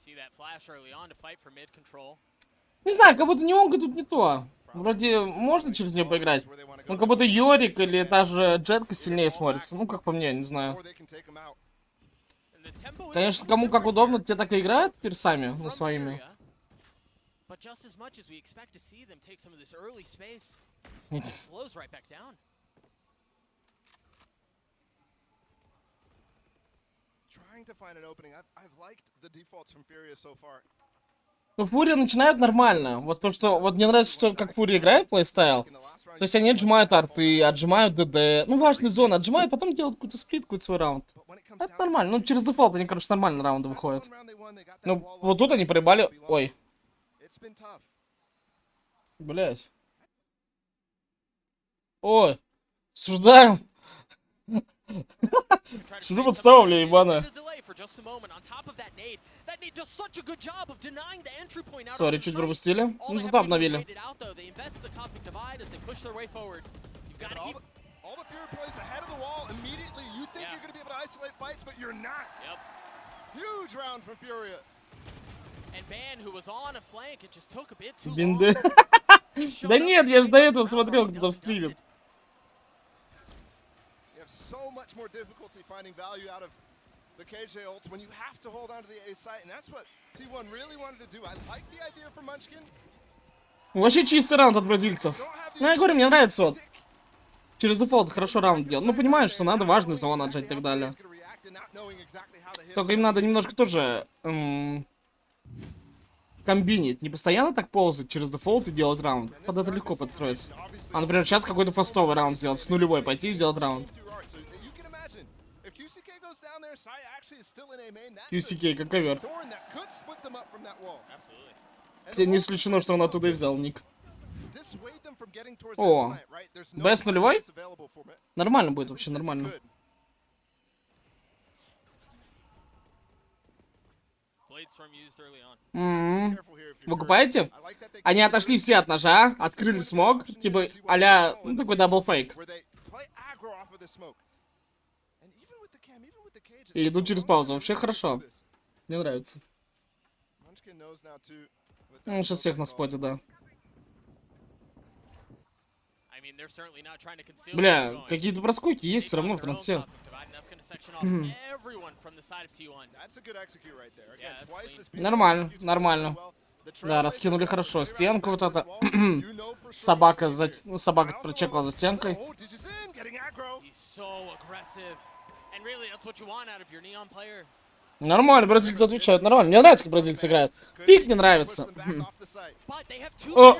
See that flash early on to fight for mid control. Не знаю, как будто неонка тут не то. Вроде можно через нее поиграть. Но как будто Йорик или та же Джетка сильнее смотрится. Ну, как по мне, не знаю. Конечно, кому как удобно, те так и играют персами, ну, своими. But just as much as we expect to see them take some of this early space, it slows right back down. Trying to find an opening. I've liked the defaults from Furia so far. Ну, Фурия начинают нормально. Вот то, что... Вот мне нравится, что как Фурия играет, плейстайл. То есть они отжимают арты, отжимают ДД. Ну, важные зоны отжимают, потом делают какой-то сплит, какой-то свой раунд. Это нормально. Ну, через дефолт они, короче, нормально раунды выходят. Ну, вот тут они проебали... Ой. Блять. Ой. Осуждаем. Что за подстава, бля, ебаная? Сори, чуть пропустили. Ну, зато обновили. Бинды. Да нет, я же до этого смотрел, кто-то в стриме. So much more difficulty finding value out of the KJ ults when you have to hold on to the A site, and that's what T1 really wanted to do. I like the idea for Munchkin. Вообще чистый раунд от бразильцев. Ну, я говорю, мне нравится вот. Через дефолт хорошо раунд делал. Ну, понимаешь, что надо важный зон отжать и так далее. Только им надо немножко тоже комбинить. Не постоянно так ползать через дефолт и делать раунд. Под это легко подстроиться. А, например, сейчас какой-то фастовый раунд сделать, с нулевой пойти и сделать раунд. QCK, как ковер. Хотя не исключено, что он оттуда и взял ник. О, БС нулевой? Нормально будет, вообще нормально. Вы купаете? Они отошли все от ножа, открыли смог, типа а-ля, ну такой даблфейк. И идут через паузу. Вообще хорошо. Мне нравится. Ну, сейчас всех на споте, да. Бля, какие-то проскоки есть все равно в трансе. Нормально, нормально. Да, раскинули хорошо. Стенку вот это. Собака прочекала за стенкой. Нормально, бразильцы отвечают, нормально. Мне нравится, как бразильцы играют. Пик не нравится. О!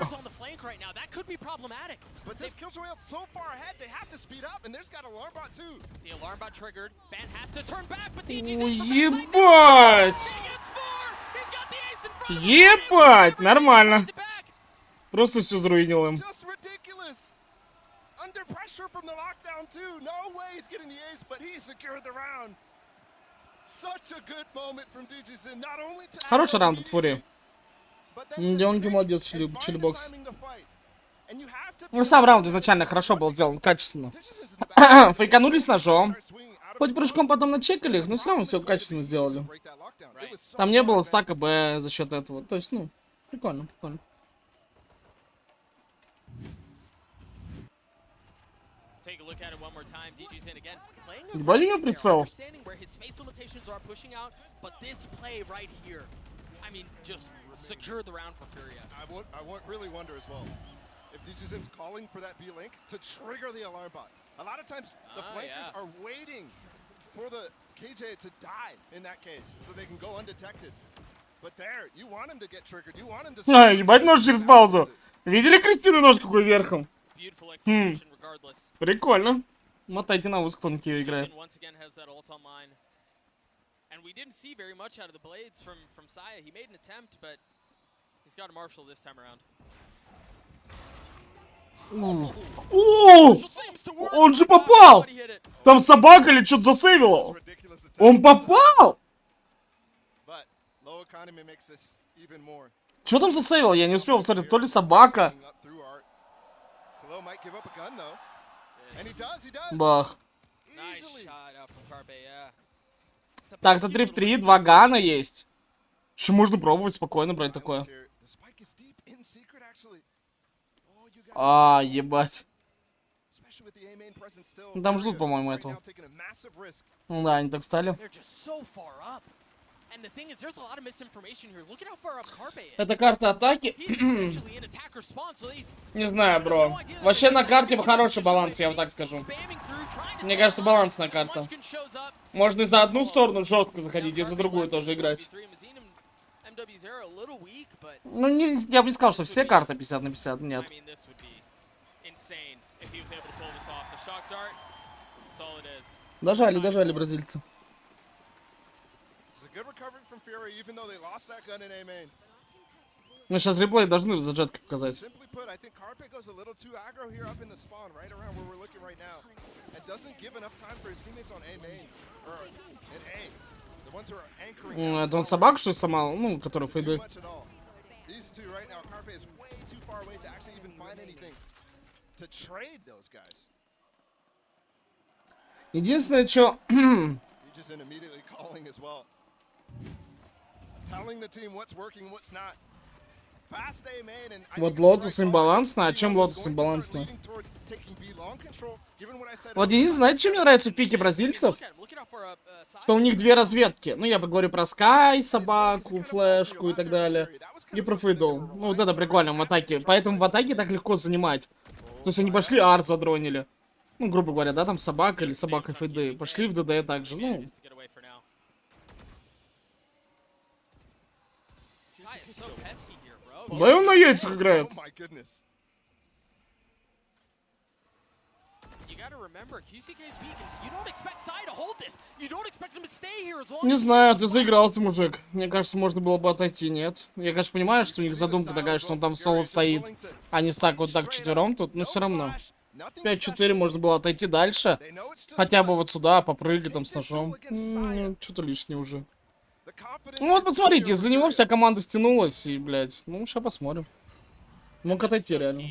Ебать! Ебать! Нормально. Просто все заруинил им. Хороший раунд от Фури. Деньги молодец, чилибокс. Ну, сам раунд изначально хорошо был сделан, качественно. Фейканулись ножом. Хоть прыжком потом начекали их, но все равно все качественно сделали. Там не было стака Б за счет этого. То есть, ну, прикольно, прикольно. Ебать, у него прицел. Ебать, нож через паузу. Видели Кристину нож какой верхом? Прикольно. Мотайте на ус, кто на Киеве играет. О! Он же попал! Там собака или что-то засейвила? Он попал? Что там засейвил? Я не успел посмотреть. То ли собака. Бах. Так, это 3 в 3, 2 гана есть. Что можно пробовать спокойно брать такое. А, ебать. Там ждут, по-моему, этого. Ну да, они так встали. Это карта атаки. Не знаю, бро. Вообще на карте хороший баланс, я вот так скажу. Мне кажется, балансная карта. Можно и за одну сторону жестко заходить, и за другую тоже играть. Ну, я бы не сказал, что все карты 50 на 50, нет. Дожали бразильцы. Ну, сейчас реплей должны за джеткой показать. Это он собаку, что ли, сломал? Ну, который фейды. Единственное, что... Вот Лотус имбалансно, а чем Лотус имбалансно? Вот единственное, знаете, что мне нравится в пике бразильцев? Что у них 2 разведки. Ну, я поговорю про Скай, собаку, флешку и так далее. И про фейдол. Ну, вот это прикольно в атаке. Поэтому в атаке так легко занимать. То есть они пошли, арт задронили. Ну, грубо говоря, да, там собака или собака фейды. Пошли в ДД также, ну... Да и он на яйцах играет. Не знаю, ты заигрался, мужик. Мне кажется, можно было бы отойти, нет? Я, конечно, понимаю, что у них задумка такая, что он там в соло стоит, а не так вот так четвером тут, но все равно. 5-4 можно было отойти дальше. Хотя бы вот сюда, попрыгать там с ножом. Что-то лишнее уже. Ну вот посмотрите, из-за него вся команда стянулась, и, блядь, ну сейчас посмотрим. Мог отойти реально.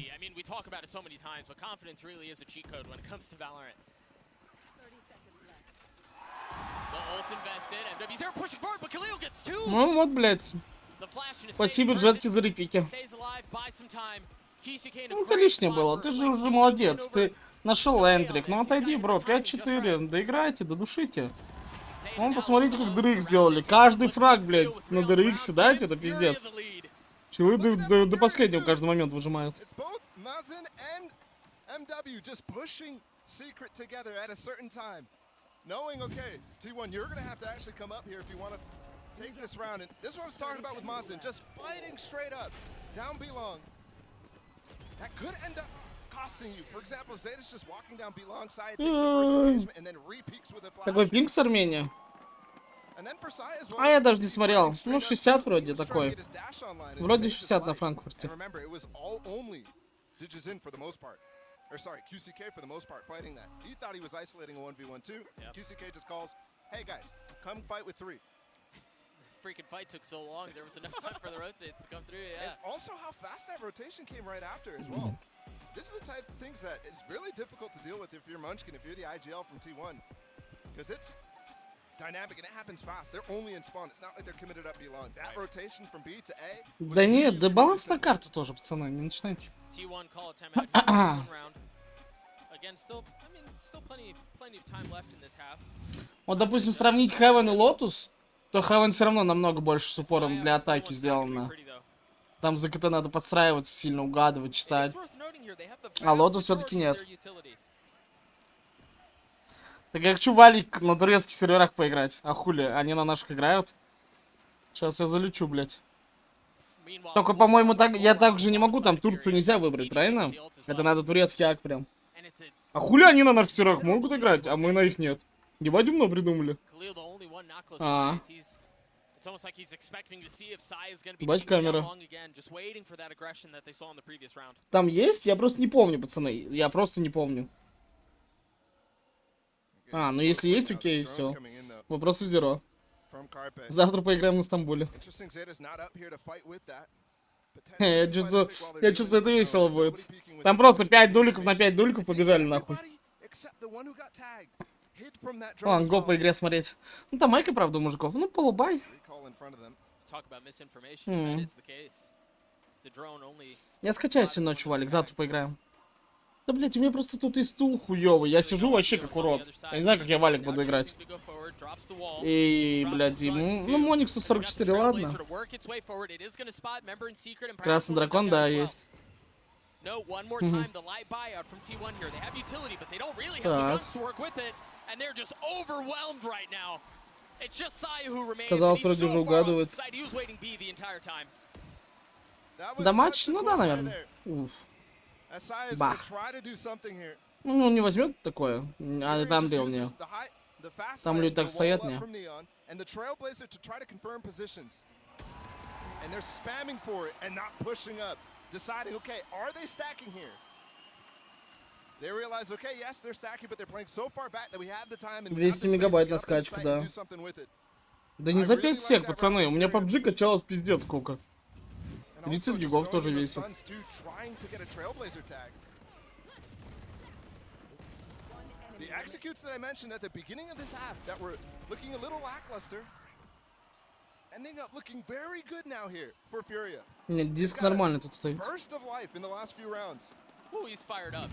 Ну вот, блядь. Спасибо, Джетки, за репики. Ну это лишнее было, ты же уже молодец, ты нашел энтрик. Ну отойди, бро, 5-4, доиграйте, додушите. Вон, посмотрите, как DRX сделали. Каждый фраг, блядь, на DRX, да, это пиздец. Челы до последнего каждый момент выжимают. Knowing, okay, T1, you're going to have to actually come up here if you want to take this round. And this is what I was talking about with Mazin, just fighting straight up, down B-long. That could end up costing you. For example, Zeta's just walking down B-long side, takes the first engagement, and then re-peaks with a flash. Такой пинг с Армении. А я даже не смотрел. Ну, 60 вроде такой. Вроде 60 на Франкфурте. Or sorry, QCK for the most part fighting that. He thought he was isolating a 1v1 too. Yep. QCK just calls, hey guys, come fight with 3. This freaking fight took so long, there was enough time for the rotates to come through, yeah. And also how fast that rotation came right after as well. This is the type of things that is really difficult to deal with if you're Munchkin, if you're the IGL from T1. Because it's dynamic and it happens fast. They're only in spawn. It's not like they're committed up B long. That rotation from B to A. Да нет, да баланс на карту тоже, пацаны, не начинайте. T1 call time out round. Again, still, I mean, still plenty of time left in this half. Вот, допустим, сравнить Heaven и Lotus, то Heaven все равно намного больше с упором для атаки сделано. Там за КТ надо подстраиваться, сильно угадывать, читать. А Lotus все-таки нет. Так я хочу валик на турецких серверах поиграть. А хули, они на наших играют? Сейчас я залечу, блядь. Только, по-моему, так, я также не могу, там Турцию нельзя выбрать, правильно? Это надо турецкий ак прям. А хули они на наших серверах могут играть, а мы на их нет? Ебать умно придумали. Ебать камера. Там есть? Я просто не помню, пацаны. Я просто не помню. А, ну если есть, окей, все. Вопрос в зеро. Завтра поиграем в Стамбуле. Я чувствую, это весело будет. Там просто 5 дуликов на 5 дуликов побежали нахуй. Ладно, гол по игре смотреть. Ну там майка, правда, у мужиков. Ну, полубай. Я скачаю сегодня ночью, Валик, завтра поиграем. Да, блять, у меня просто тут и стул хуёвый. Я сижу вообще как урод. Я не знаю, как я Валик буду играть. И, блядь, ну, Мониксу 44, ладно. Красный дракон, да, есть. Так. Казалось, вроде уже угадывает. Да, матч? Ну да, наверное. Уф. Бах. Ну, он не возьмет такое. А это Unreal не. Там люди так стоят, не. They realize, okay, yes, they're stacking, but they're playing so far back that we have the time and 200 мегабайт на скачку, да. Да не за 5 сек, пацаны. У меня PUBG качалось пиздец сколько. 30 гигов тоже весит. The executes that I mentioned at the beginning of this half that were looking a little lackluster, ending up looking very good now here for Furia. Нет, диск нормально тут стоит. Burst of life in the last few rounds. Ooh, he's fired up.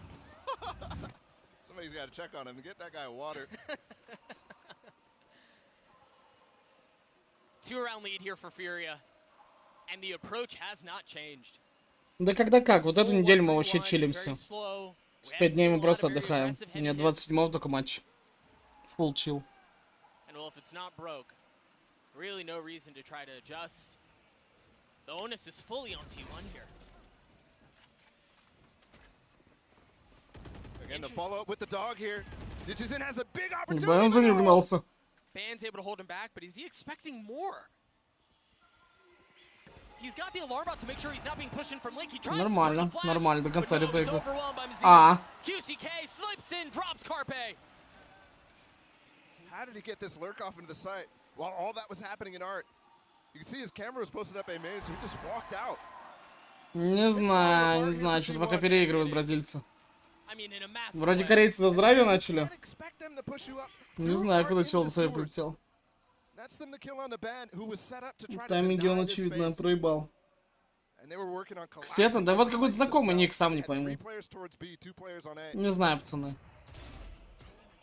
Somebody's got to check on him and get that guy water. 2-round lead here for Furia, and the approach has not changed. Да когда как? Вот эту неделю мы вообще чилимся. В 5 дней мы просто отдыхаем. У меня 27-го только матч. Full chill. And well, if it's not broke, really no reason to try to adjust. The onus is fully on T1 here. Again, the follow up with the dog here. Digizin has a big opportunity. Он за ним гнался. Ban's able to hold him back, but is he expecting more? He's got the alarm out to make sure he's not being pushed in from link. He tries Нормально, to нормально, до конца ретейкнул. А. QCK slips in, drops Carpe. How did he get this lurk off into the site? while all that was happening in art. You can see his camera was posted up a maze, so he just walked out. Не знаю, что-то пока переигрывают бразильцы. Вроде корейцы за здравие начали. Не знаю, куда чел на свой полетел. В тайминге он, очевидно, проебал. Кстати, да вот какой-то знакомый ник, сам не пойму. Не знаю, пацаны.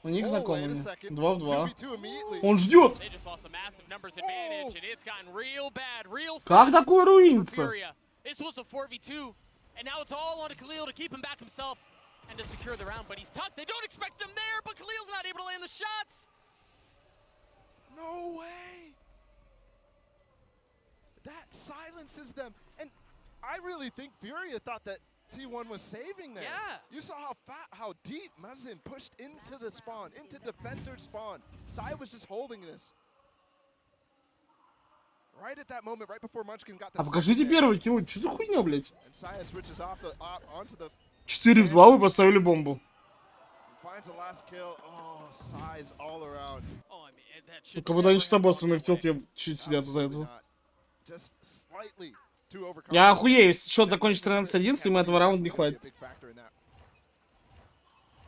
У них знакомый. 2 в 2. Он ждет. Как такое руинится? This was a 4v2, and now it's all on Khalil to keep him back himself and to secure the round, but he's tucked. They don't expect him there, but Khalil's not able to land the shots. No way! That silences them. And I really think Furia thought that T1 was saving them. Yeah. You saw how deep Mazin pushed into the spawn, into defender spawn. Sai was just holding this. Right at that moment, right before Munchkin got the покажите первый килл. Что за хуйня, блядь? 4 в 2 вы поставили бомбу. Как будто они с обосранные в телте чуть сидят из-за этого. Я охуею, если счет закончится 13-11, им этого раунда не хватит.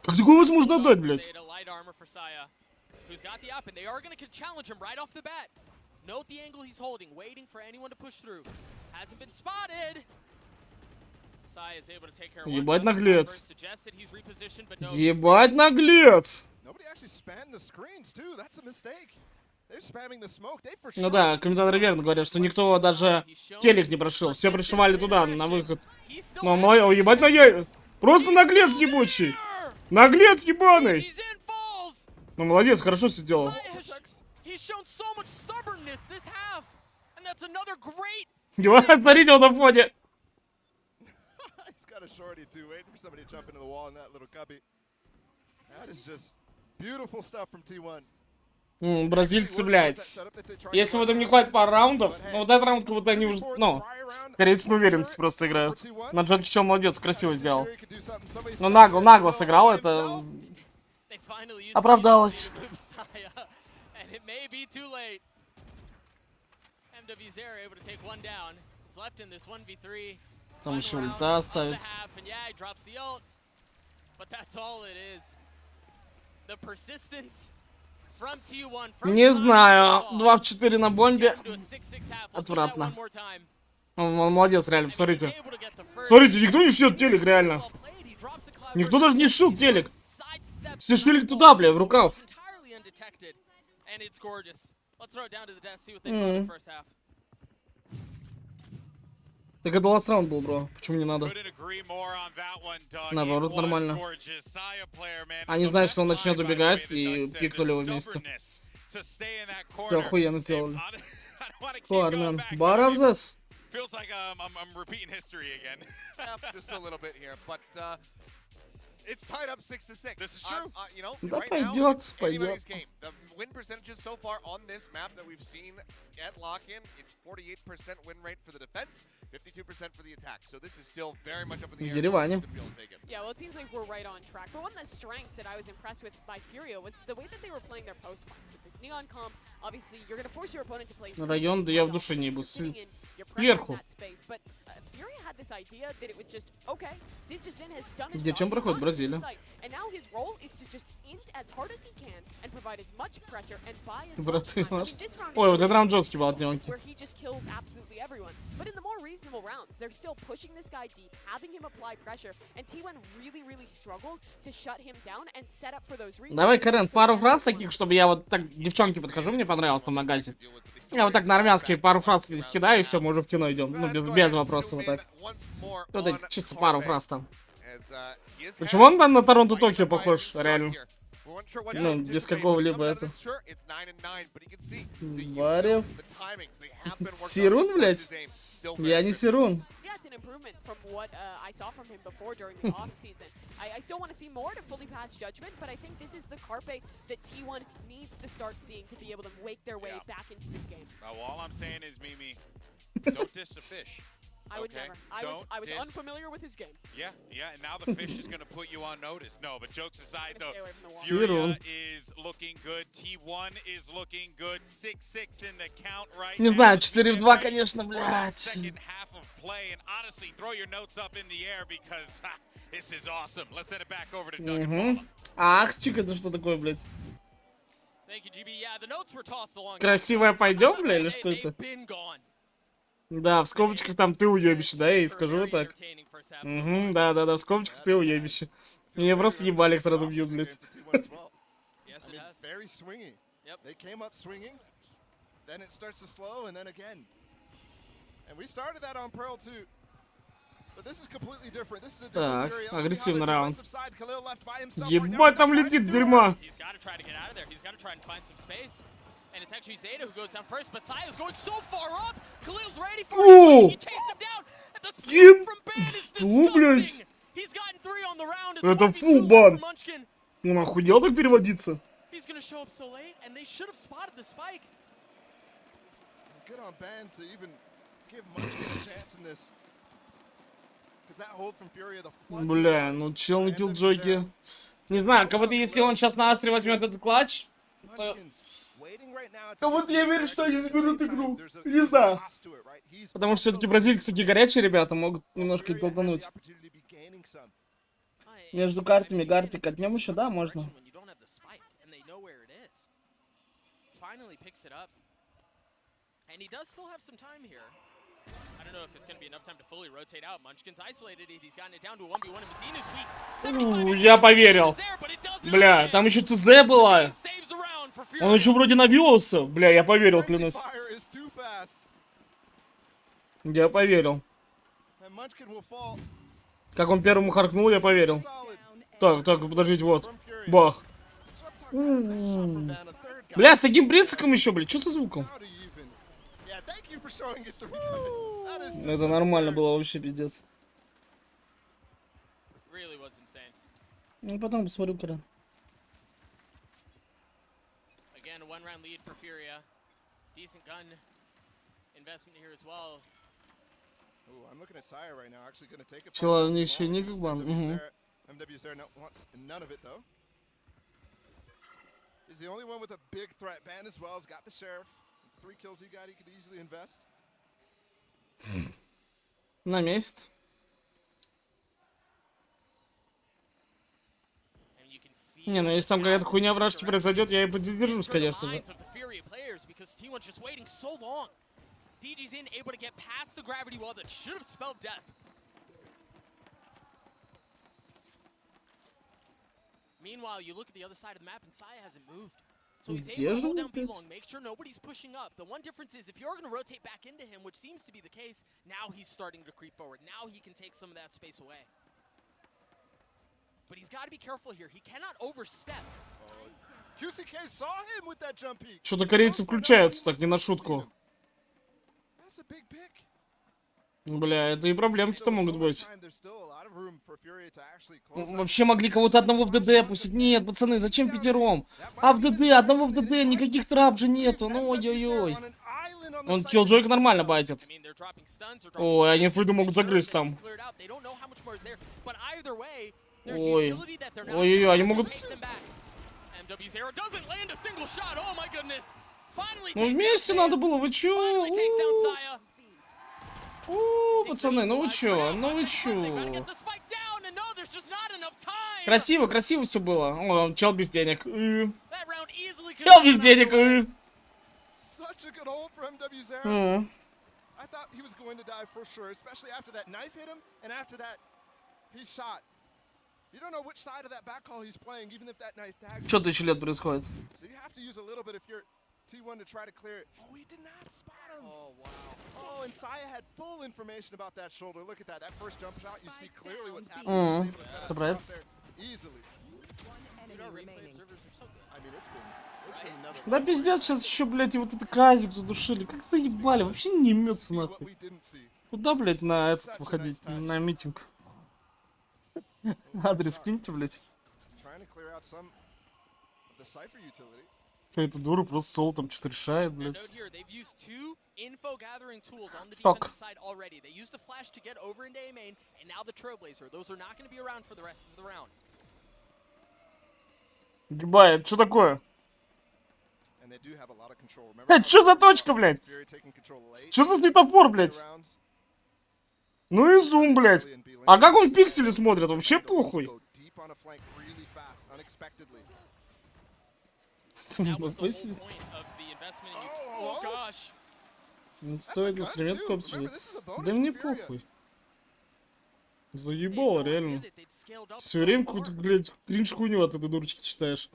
Как такое возможно отдать, блядь? Note the angle he's holding, waiting for anyone to push through. Hasn't been spotted. Sai is able to take care of one. Ебать наглец. Ебать наглец. Ну да, комментаторы верно говорят, что никто даже телек не прошил. Все пришивали туда, на выход. Но мой, о, ебать наглец. Просто наглец ебучий. Наглец ебаный. Ну молодец, хорошо все сделал. Ебать, смотрите, он на фоне. Бразильцы, блядь. Если в этом не хватит пару раундов, ну вот этот раунд, как будто они уже, ну, корейцы на уверенности просто играют. На Джетке чел молодец, красиво сделал. Ну нагло сыграл, это оправдалось. Там еще ульта ставится. Не знаю, 2 в 4 на бомбе. Отвратно. Он молодец, реально, посмотрите. Смотрите, никто не шьет телек, реально. Никто даже не шил телек. Все шили туда, бля, в рукав. Так это last раунд был, бро. Почему не надо? Наоборот, нормально. Они знают, что он начнет убегать, и пикнули его вместе. Это охуенно сделали. Ладно, Баравзес. It's tied up 6-6. This is true. You know, Да right пойдет, now, пойдет. anybody's game. The win percentages so far on this map that we've seen at lock-in, it's 48% win rate for the defense, 52% for the attack. So this is still very much up in the air. Yeah, well, it seems like we're right on track. But one of the strengths that I was impressed with by Furia was the way that they were playing their post points. With this neon comp, obviously, you're going to force your opponent to play. Район, да я в душе не буду. Сверху. But Furia had this idea that it was just okay. Digizin has done his Где чем проходит Бразилия? And now his role is to just int as hard as he can and provide as much pressure and buy as much Браты time. наш. Ой, вот этот раунд жесткий был от него. Where he just kills absolutely everyone. But in the more reasonable rounds, they're still pushing this guy deep, having him apply pressure, and T1 really struggled to shut him down and set up for those reasons. Давай, Карен, пару фраз таких, чтобы я вот так девчонке подхожу, мне понравилось там на газе. Я вот так на армянский пару фраз кидаю, и все, мы уже в кино идем. Ну, без вопросов вот так. Вот эти, чисто пару фраз там. Почему он там на Торонто-Токио похож, реально? Ну, без какого-либо это. Варев. Сирун, блядь? Я не Сирун. It's an improvement from what I saw from him before during the off-season. I still want to see more to fully pass judgment, but I think this is the carpe that T1 needs to start seeing to be able to wake their way back into this game. Well, all I'm saying is, Mimi, don't dish the fish. I would never. I was unfamiliar with his game. Yeah, and now the fish is going to put you on notice. No, but jokes aside, though, Zero. Furia is looking good. T1 is looking good. 6-6 in the count right Не now. знаю, 4 в 2, конечно, блядь. Second half of play, and honestly, throw your notes up in the air because this is awesome. Let's send it back over to Doug and Paula. Ахчик, это что такое, блядь? Thank you, GB. Yeah, the notes were tossed along. Красивая пойдем, бля, или что это? Да, в скобочках там ты уебище, да, я и скажу так. Да, в скобочках ты уебище. Меня просто ебалик сразу бьют, блядь. Так, агрессивный раунд. Ебать, там летит дерьмо. And it's actually Zeta who goes down first, but Saya's going so far up. Khalil's ready for it. He chased him down. And the steal from Ban is disgusting. He's gotten 3 on the round. Это фул бан. Он охуел так переводиться? He's going to show up so late, and they should have spotted the spike. Good on Ban to even give Munchkin a chance in this. Because that hold from Furia, the flood. Бля, ну чел на киллджойке. Не знаю, кого-то, если он сейчас на Астре возьмет этот клатч, то... А вот я верю, что они заберут игру. Не знаю. Потому что все-таки бразильцы такие горячие ребята, могут немножко и толкануть. Между картами Гарти катнем еще, да, можно. Я поверил. Бля, там еще ЦЗ была. Он еще вроде навелся. Бля, я поверил, клянусь. Я поверил. Как он первому харкнул, я поверил. Так, подождите, вот. Бах. Бля, с таким принципом еще, бля, что со звуком? Это нормально было, вообще пиздец. Ну, потом посмотрю, когда. One-round lead for Furia. Decent gun investment here as well. Ooh, I'm looking at Sire right now. Actually going to take it. Чела, не еще не как бан. MW's there wants none of it though. He's the only one with a big threat. Ban as well. He's got the sheriff. 3 kills he got. He could easily invest. На месяц. Не, ну если там какая-то хуйня в рашке произойдет, я и поддержусь, конечно же. Meanwhile, you look at the other side of the map and Saya hasn't moved. So he's able to hold down B long, make sure nobody's pushing up. The one difference is if you're going to rotate back into him, which seems to be the case, now he's starting to creep forward. Now he can take some of that space away. But he's got to be careful here. He cannot overstep. QCK saw him with that jump peek. Что-то корейцы включаются, так не на шутку. Бля, это и проблемки-то могут быть. Вообще могли кого-то одного в ДД пустить. Нет, пацаны, зачем пятером? А в ДД, одного в ДД, никаких трап же нету. Ну ой-ой-ой. Он киллджойк нормально байтит. Ой, они фриду могут загрызть там. Ой. Ой-ой-ой, они могут... Ну вместе надо было, вы чё? Пацаны, ну вы чё? Ну вы чё? Красиво, красиво все было. О, чел без денег. Чел без денег. Что тысячу лет происходит? T1 to try to clear it. Oh, he did not spot him. Oh, wow. Oh, and Saya had full information about that shoulder. Look at that. That first jump shot, you see clearly what's happening. Easily. I mean, it's been another... Да пиздец, сейчас еще, блядь, и вот это казик задушили. Как заебали, вообще не имется нахуй. Куда, блядь, на этот выходить, на митинг? Адрес киньте, блядь. Какая-то дура просто соло там что-то решает, блядь. Note here, they've used 2 info gathering tools on the Fuck. defensive side already. They used the flash to get over into A main, and now the Trailblazer. Those are not going to be around for the rest of the round. Ебать, это что такое? Это что за точка, блядь? Что за светофор, блядь? Ну и зум, блядь. А как он пиксели смотрит? Вообще похуй. Не стоит инструментку обсуждать. Да мне похуй. Заебало, реально. Все время какую-то, блядь, кринж-хуйню от этой дурочки читаешь.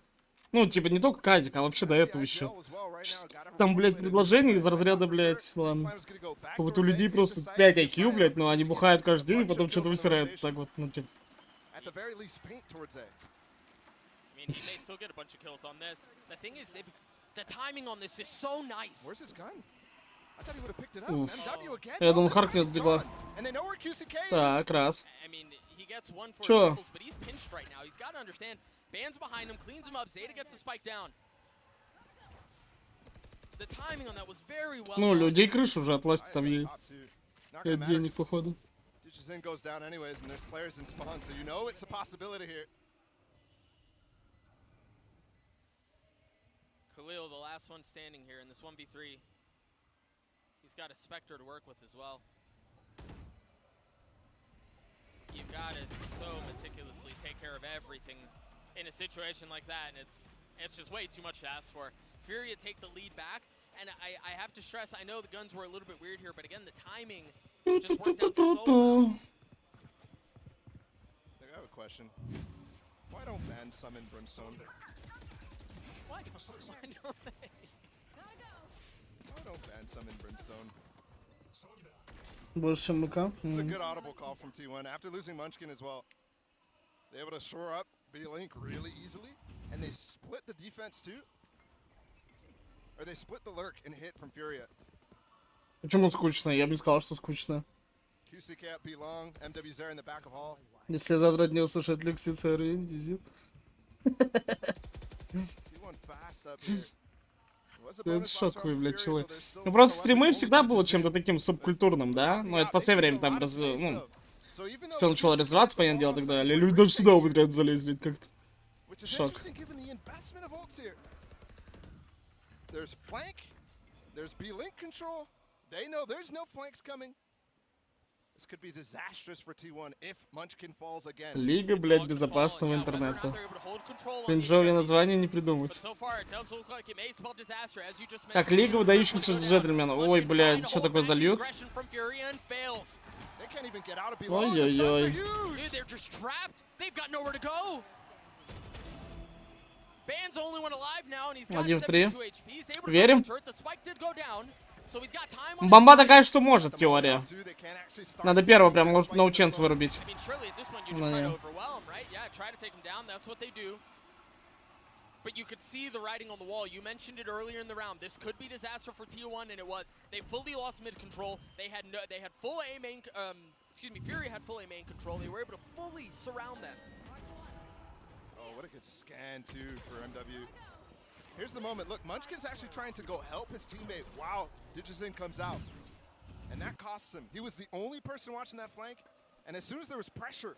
Ну, типа, не только Казик, а вообще до этого еще. Там, блядь, предложение из разряда, блядь, ладно. Как будто у людей просто 5 IQ, блядь, но они бухают каждый день и потом что-то высирают. Так вот, ну, типа. Я думал, харкнет с дигла. Так, раз. Чё? Bands behind him, cleans him up. Zeta gets the spike down. The timing on that was very well. Ну, людей крышу уже от власти там едет. 5 денег, походу. Khalil, the last one standing here in this 1v3. He's got a Spectre to work with as well. You've got to so meticulously take care of everything in a situation like that, and it's just way too much to ask for. Furia take the lead back, and I have to stress, I know the guns were a little bit weird here, but again, the timing just worked out so well. I have a question. Why don't bans summon Brimstone? Why don't they? Why don't bans summon Brimstone? Больше МК. This is a good audible call from T1. After losing Munchkin as well, they're able to shore up B-Link really easily, and they split the defense too. Or they split the lurk and hit from Furia. Почему скучно? Я бы не сказал, что скучно. QC Cap, B-Long, MW's there in the back of hall. Если я завтра не услышать лекции ЦРУ, визит. T1 fast up here. Это шоковый, блядь, человек. Ну просто стримы всегда было чем-то таким субкультурным, да? Ну это по всей время там ну, все начало развиваться, понятное дело, тогда. Люди даже сюда умудряются залезть, блядь, как-то. Шок. There's flank, there's B-Link control. They know there's no flanks coming. This could be disastrous for T1 if Munchkin falls again. Лига, блядь, безопасного интернета. Кринжовое название не придумать. Как Лига выдающихся джентльменов. Ой, блядь, что такое зальют? Ой-ой-ой. Один в 3. Верим? Бомба такая, что может, теория. Надо первого прям наученца вырубить. But you could see the writing on the wall. You mentioned it earlier in the round. This could be disaster for T1, and it was. They fully lost mid control. They had full A main. Fury had full A main control. They were able to fully surround them. Oh, what a good scan too for MW. Here's the moment. Look, Munchkin's actually trying to go help his teammate while Digizin comes out, and that costs him. He was the only person watching that flank, and as soon as there was pressure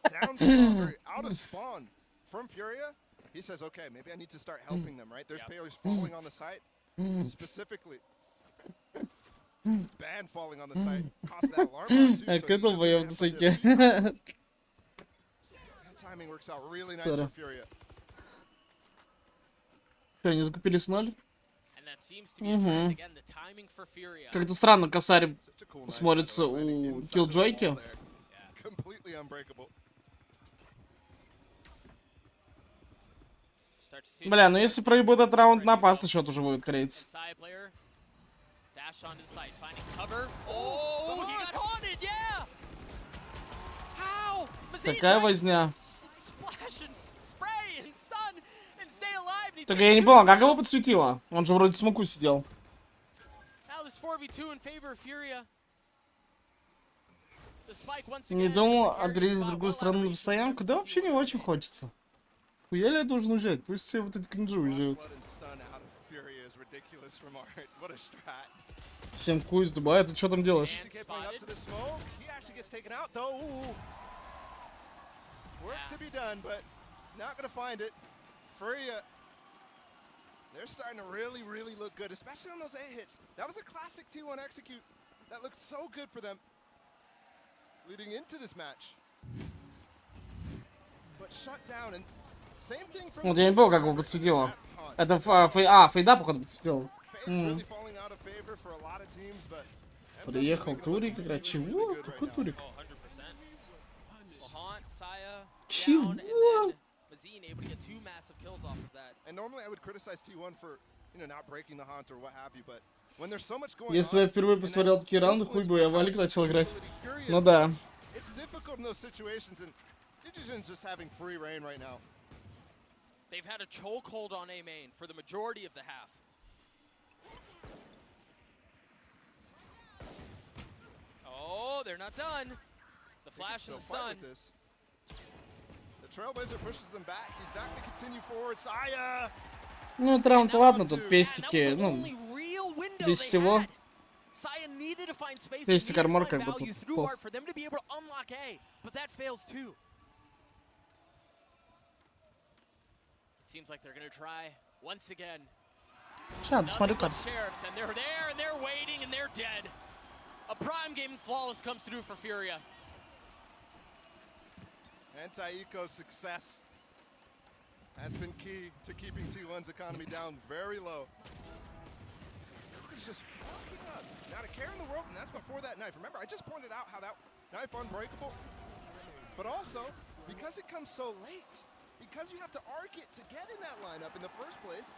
down or out of spawn from Furia. He says, okay, maybe I need to start helping them, right? There's players falling on the site, specifically. Ban falling on the site, cost that alarm on too. So that timing works out really nice for Furia. Что, они закупили с 0? Угу. Как-то странно косарь смотрится у Киллджойки. Бля, ну если проебут этот раунд на опасный счет уже будет корейцы. Такая возня. Так я не понял, как его подсветило? Он же вроде в смоку сидел. Не думал отрезать с другой стороны на постоянку? Да вообще не очень хочется. Хуя ли я должен уезжать? Пусть все вот эти кринжи уезжают. ridiculous from Art. What a strat. 7 ку из Дубая, ты что там делаешь? CK playing up to the smoke. He actually gets taken out though. Ooh. Work to be done, but not gonna find it. Furia, they're starting to really, really look good, especially on those A hits. That was a classic T1 execute. That looked so good for them leading into this match. But shut down and same thing from. Вот я не понял, как его подсветило. Это фейда, походу, подсветил. Приехал Турик играть. Чего? Какой Турик? Чего? Если я впервые посмотрел такие раунды, хуй бы я Валик начал играть. Ну да. They've had a chokehold on A main for the majority of the half. Oh, they're not done. The flash in the sun. The Trailblazer pushes them back. He's not going to continue forward. Saya. Ну, этот раунд, ладно, тут пестики, ну, без всего. Пестик армор как бы тут плохо. Seems like they're gonna try once again. Сейчас, смотрю как. And they're there and they're waiting and they're dead. A prime game flawless comes through for Furia. Anti-eco's success has been key to keeping T1's economy down very low. He's just walking up. Not a care in the world, and that's before that knife. Remember, I just pointed out how that knife unbreakable. But also, because it comes so late, because you have to arc it to get in that lineup in the first place,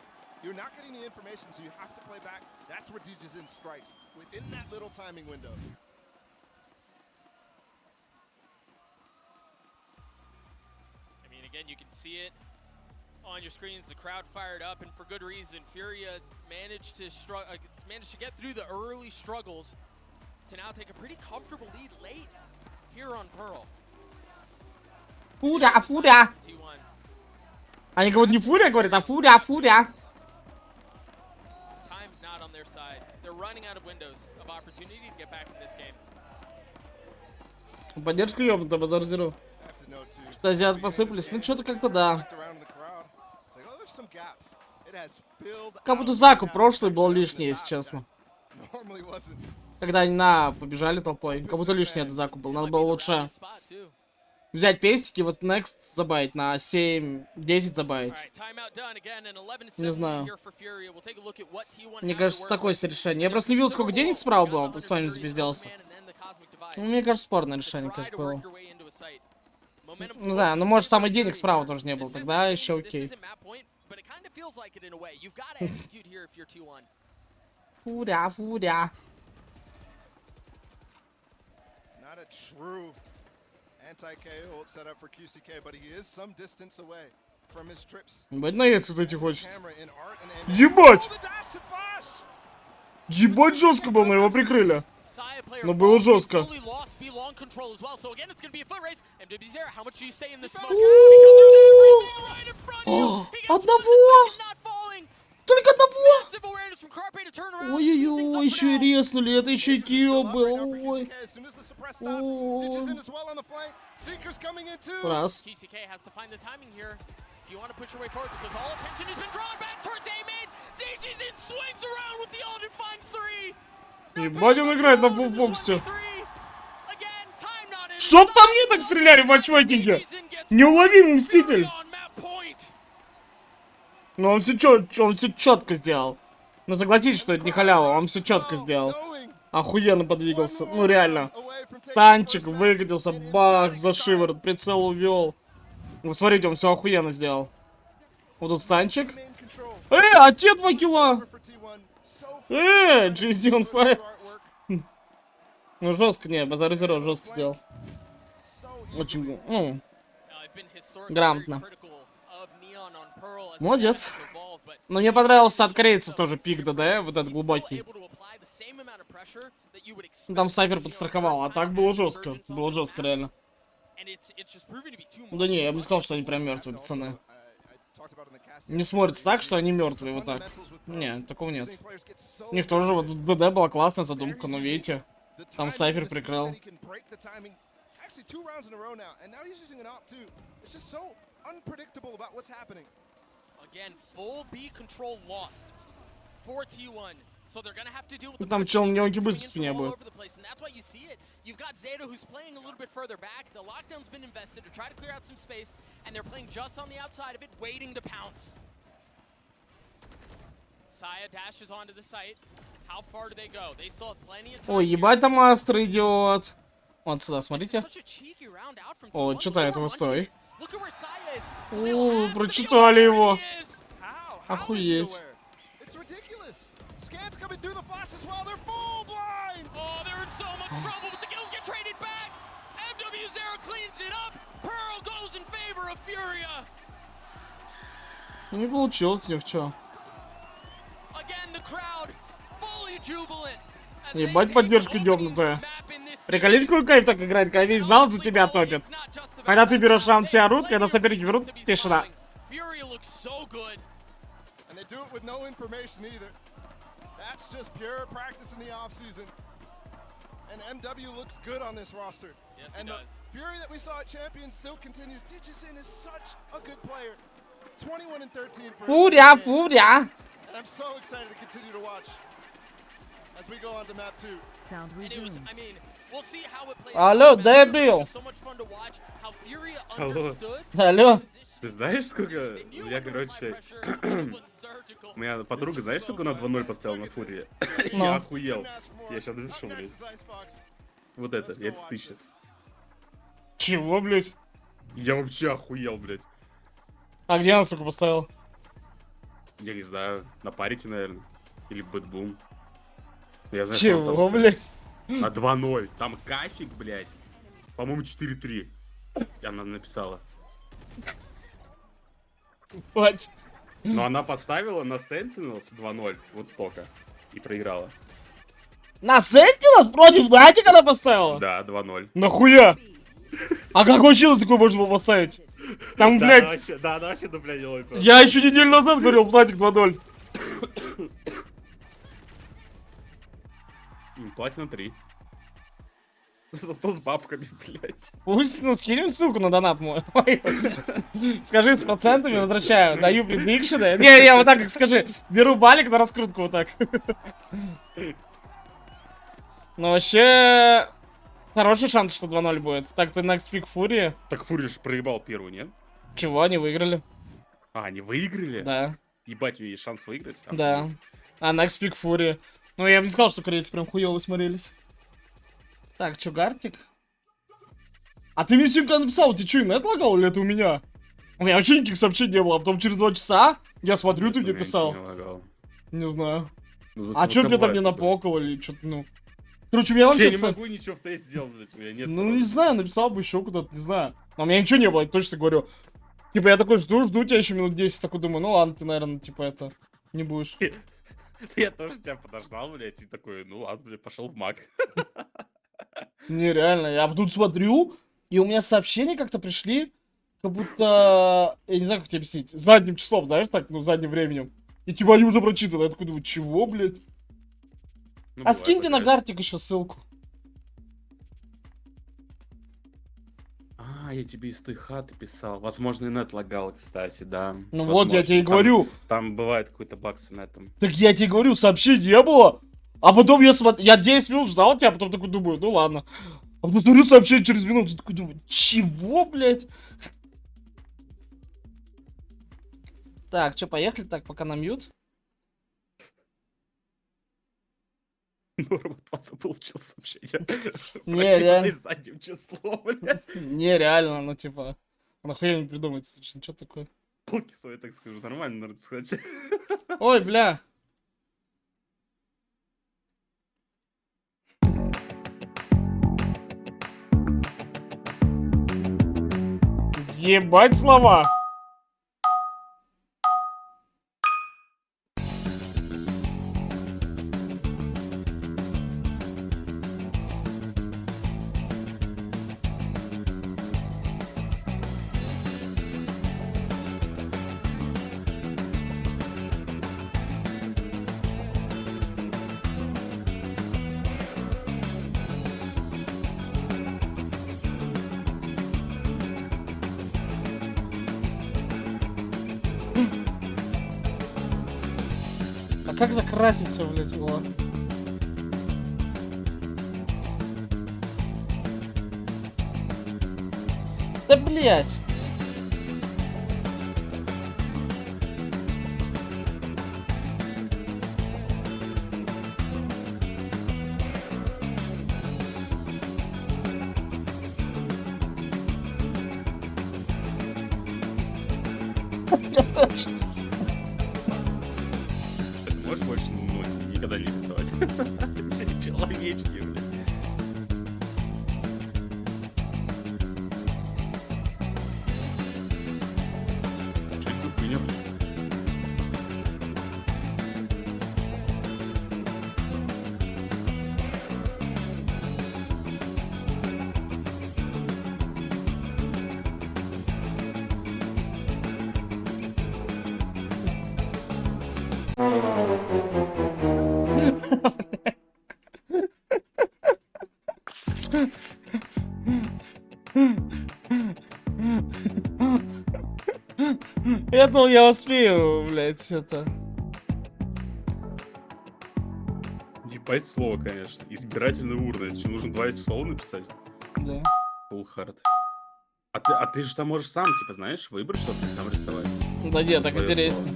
you're not getting the information, so you have to play back. That's where DJ's strikes, within that little timing window. I mean, again, you can see it on your screens. The crowd fired up, and for good reason. Furia managed to get through the early struggles to now take a pretty comfortable lead late here on Pearl. Фурия, Фурия. Они говорят не Фурия, говорят, а Фурия, Фурия. Time's not on their side. They're running out of windows of opportunity to get back in this game. Поддержка ёбнута, базар-зеру. Что-то азиаты посыпались, ну что-то как-то да. Как будто Заку прошлый был лишний, если честно. Когда они побежали толпой, как будто лишний этот Заку был. Надо было лучше взять пестики, вот next забавить, на 7-10 забавить. Не знаю. Мне кажется, такое себе решение. Я просто не видел, сколько денег справа было, с вами запизделся. Ну, мне кажется, спорное решение, конечно, было. Не знаю, ну может самый денег справа тоже не было, тогда еще окей. Фуря, Фуря. Ебать наесться зайти хочется. Ебать! Ебать жестко было, но его прикрыли. Но было жестко. Одного! Только одного! Ой-ой-ой, еще и резнули, это еще и килл был. Ой. Раз. Ебать, он играет на фулл-фокусе. Чтоб по мне так стреляли в матчмейкинге! Неуловимый мститель! Но он все четко сделал. Ну согласитесь, что это не халява, он все четко сделал. Охуенно подвигался, ну реально. Танчик выкатился, бах, за шиворот, прицел увел. Ну смотрите, он все охуенно сделал. Вот тут станчик. А те 2 килла! G.1 on fire. Ну жестко, не, базар зеро жестко сделал. Очень, ну, грамотно. Молодец. Но мне понравился от корейцев тоже пик ДД, вот этот глубокий. Там Сайфер подстраховал, а так было жестко реально. Да не, я бы не сказал, что они прям мертвые, пацаны. Не смотрится так, что они мертвые вот так. Не, такого нет. У них тоже вот ДД была классная задумка, но видите, там Сайфер прикрыл. Там чел не очень быстро в спине будет. You've got Zeta who's playing a little bit further back. The lockdown's been invested to try to clear out some space, and they're playing just on the outside of it, waiting to pounce. Saya dashes onto the site. How far do they go? They still have plenty of time. Ой, ебать там Астра идет. Вот сюда, смотрите. О, читает его, стой. О, прочитали его. Охуеть. Ну не получилось ни в чем. Ебать поддержка ёбнутая. Приколить какой кайф так играть, когда весь зал за тебя топит. Когда ты берешь раунд, все орут, когда соперники берут, тишина. That's just pure practice in the off-season. And MW looks good on this roster. Yes, and the Fury that we saw at Champions still continues. Digison is such a good player. 21 and 13 for Фурия, фурия. And I'm so excited to continue to watch as we go on to map 2. Sound resumed. I mean, we'll see how it plays. Алло, дебил. So much fun to watch how Fury understood. Алло. Ты знаешь, сколько... Я, короче... У меня подруга, знаешь, сколько она 2-0 поставила на Фурии? Я охуел. Я сейчас напишу, блядь. Вот это 1000. Чего, блядь? Я вообще охуел, блядь. А где она, сука, поставил? Я не знаю, на парике, наверное. Или бэтбум. Я знаю, чего, блядь? На 2-0. Там кафик, блядь. По-моему, 4-3. И она написала. Хватит. Но она поставила на Sentinels 2-0, вот столько, и проиграла. На Sentinels против Натика она поставила? Да, 2-0. Нахуя? А какой чел такой можно было поставить? Там, блядь... Да, она вообще дублянила. Я еще неделю назад говорил, Натик 2-0. Платина 3. Зато с бабками, блядь. Пусть, ну, скинем ссылку на донат мой. Скажи с процентами, возвращаю. Даю предикшены. Не, я вот так как скажи. Беру балик на раскрутку вот так. Ну, вообще... Хороший шанс, что 2-0 будет. Так, ты next pick Фурии. Так Фурия же проебал первую, нет? Чего, они выиграли? А, они выиграли? Да. Ебать, у нее есть шанс выиграть? Да. А next pick Фурии. Ну, я бы не сказал, что корейцы прям хуёво смотрелись. Так, чё, Гартик? А ты мне сегодня написал, ты чё, и нет лагал, или это у меня? У меня вообще никаких сообщений не было, а потом через 2 часа я смотрю, ты мне писал. Не знаю. Ну, а чё ты там не напокал, или чё-то, ну... Короче, у меня вообще... Я не могу ничего в тест сделать, блядь, у меня нет... Ну, не знаю, написал бы еще куда-то, не знаю. Но у меня ничего не было, я точно говорю. Типа, я такой жду тебя еще минут 10, такой думаю, ну ладно, ты, наверное, типа, это... Не будешь. Я тоже тебя подождал, блядь, и такой, ну ладно, блядь, пошел в маг. Не, реально, я тут смотрю, и у меня сообщения как-то пришли, как будто, я не знаю, как тебе объяснить, задним числом, знаешь, так, ну, задним временем. И типа они уже прочитаны, я такой думаю, чего, блядь? Ну, а скиньте на Гартик еще ссылку. А, я тебе из той хаты писал. Возможно, и нет лагал, кстати, да. Ну возможно. вот, я тебе и говорю. Там бывает какой-то баг с нетом. Так я тебе говорю, сообщений не было. А потом я 10 минут ждал тебя, а потом такой думаю, ну ладно. А потом смотрю сообщение через минуту, такой думаю, чего, блядь? Так, что, поехали? Так, пока на мьют. Норма 20 получил сообщение. Не, реально. Задним числом, блядь. Не, реально, ну типа. Нахуя не придумать, что такое? Полки свои, так скажу, нормально, надо сказать. Ой, бля. Ебать слова. как закраситься, блядь, его? Да, блядь. Ты можешь больше никогда не рисовать? Человечки, блядь. Что это за хуйня, блядь? Я думал, я успею, блядь, это. Ебать слово, конечно. Избирательная урна. Это что, нужно 2 слова написать? Да. Full hard. А ты же там можешь сам, типа, знаешь, выбрать, что ты сам рисовать. Да нет, так Своё интересно.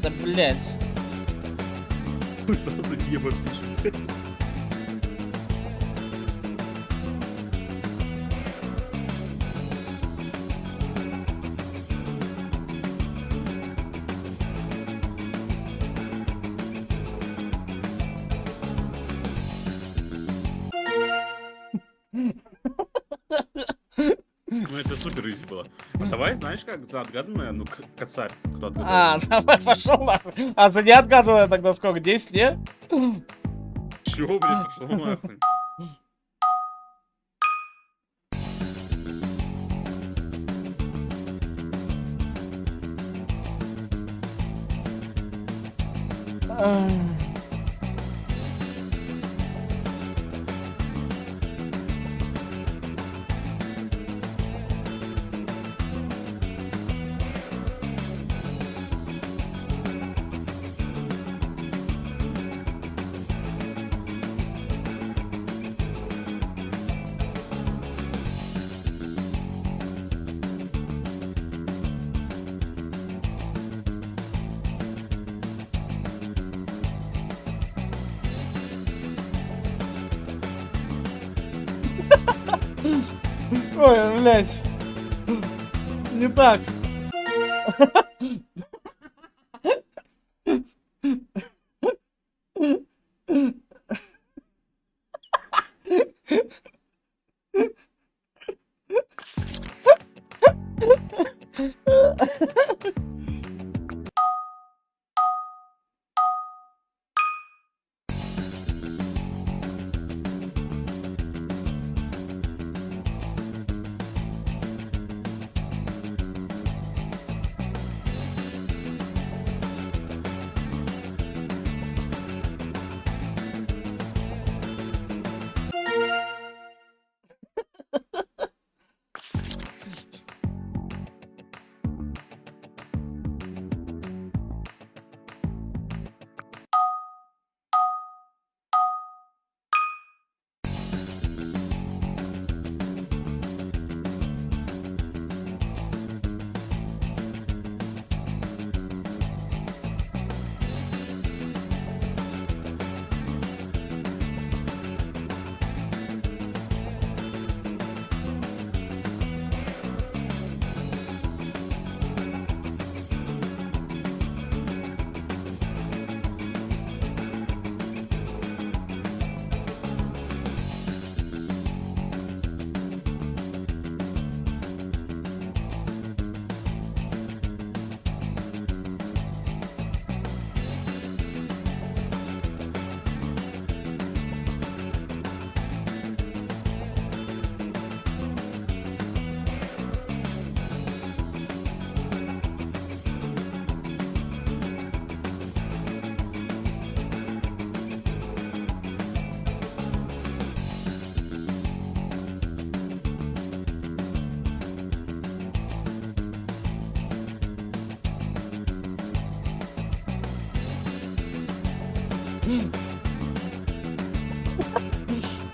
Да, блядь. Ты сразу еба пишешь, блядь. Ну это супер изи было. А давай, знаешь, как за отгаданное, ну, косарь, кто отгадал. А, давай, пошел нахуй. А за неотгаданное тогда сколько? 10, не? Чего, блин, пошел нахуй. Ой, блядь. Не так.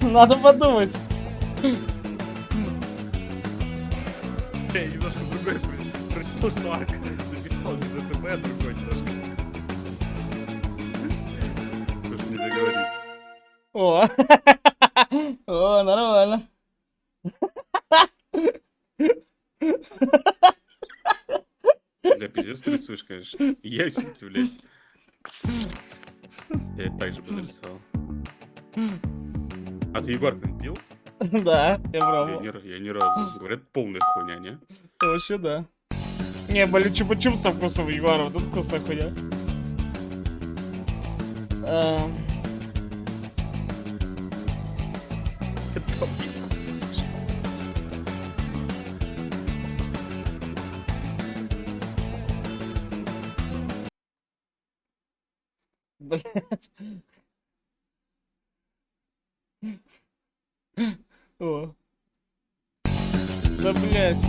Надо подумать. Я немножко другой прочитал, что Арк написал не ДТП, а другой немножко. Тоже нельзя говорить. О, о, нормально. Бля, пиздец, ты рисуешь, конечно. Я все-таки, блядь. Я это так же бы нарисовал. А ты Егоркин пил? Да, я пробовал. Я ни разу. Говорят, полная хуйня, не? Вообще да. Не, были чупа-чуп со вкусом Егора, тут вкусная хуйня. Блять. О. Да блять.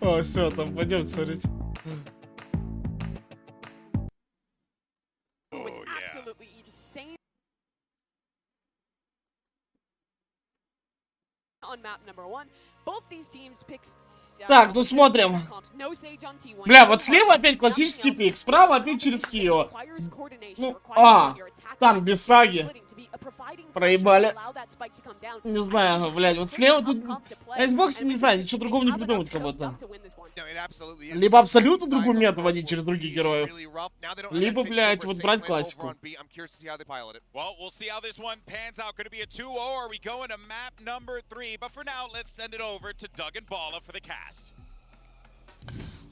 О, все, там пойдем смотреть. Так, ну смотрим. Бля, вот слева опять классический пик, справа опять через Кио. Ну, там без саги. Проебали. Не знаю, блядь, вот слева тут... Айсбокс, не знаю, ничего другого не придумать как будто. Либо абсолютно другую мету водить через других героев, либо, блядь, вот брать классику.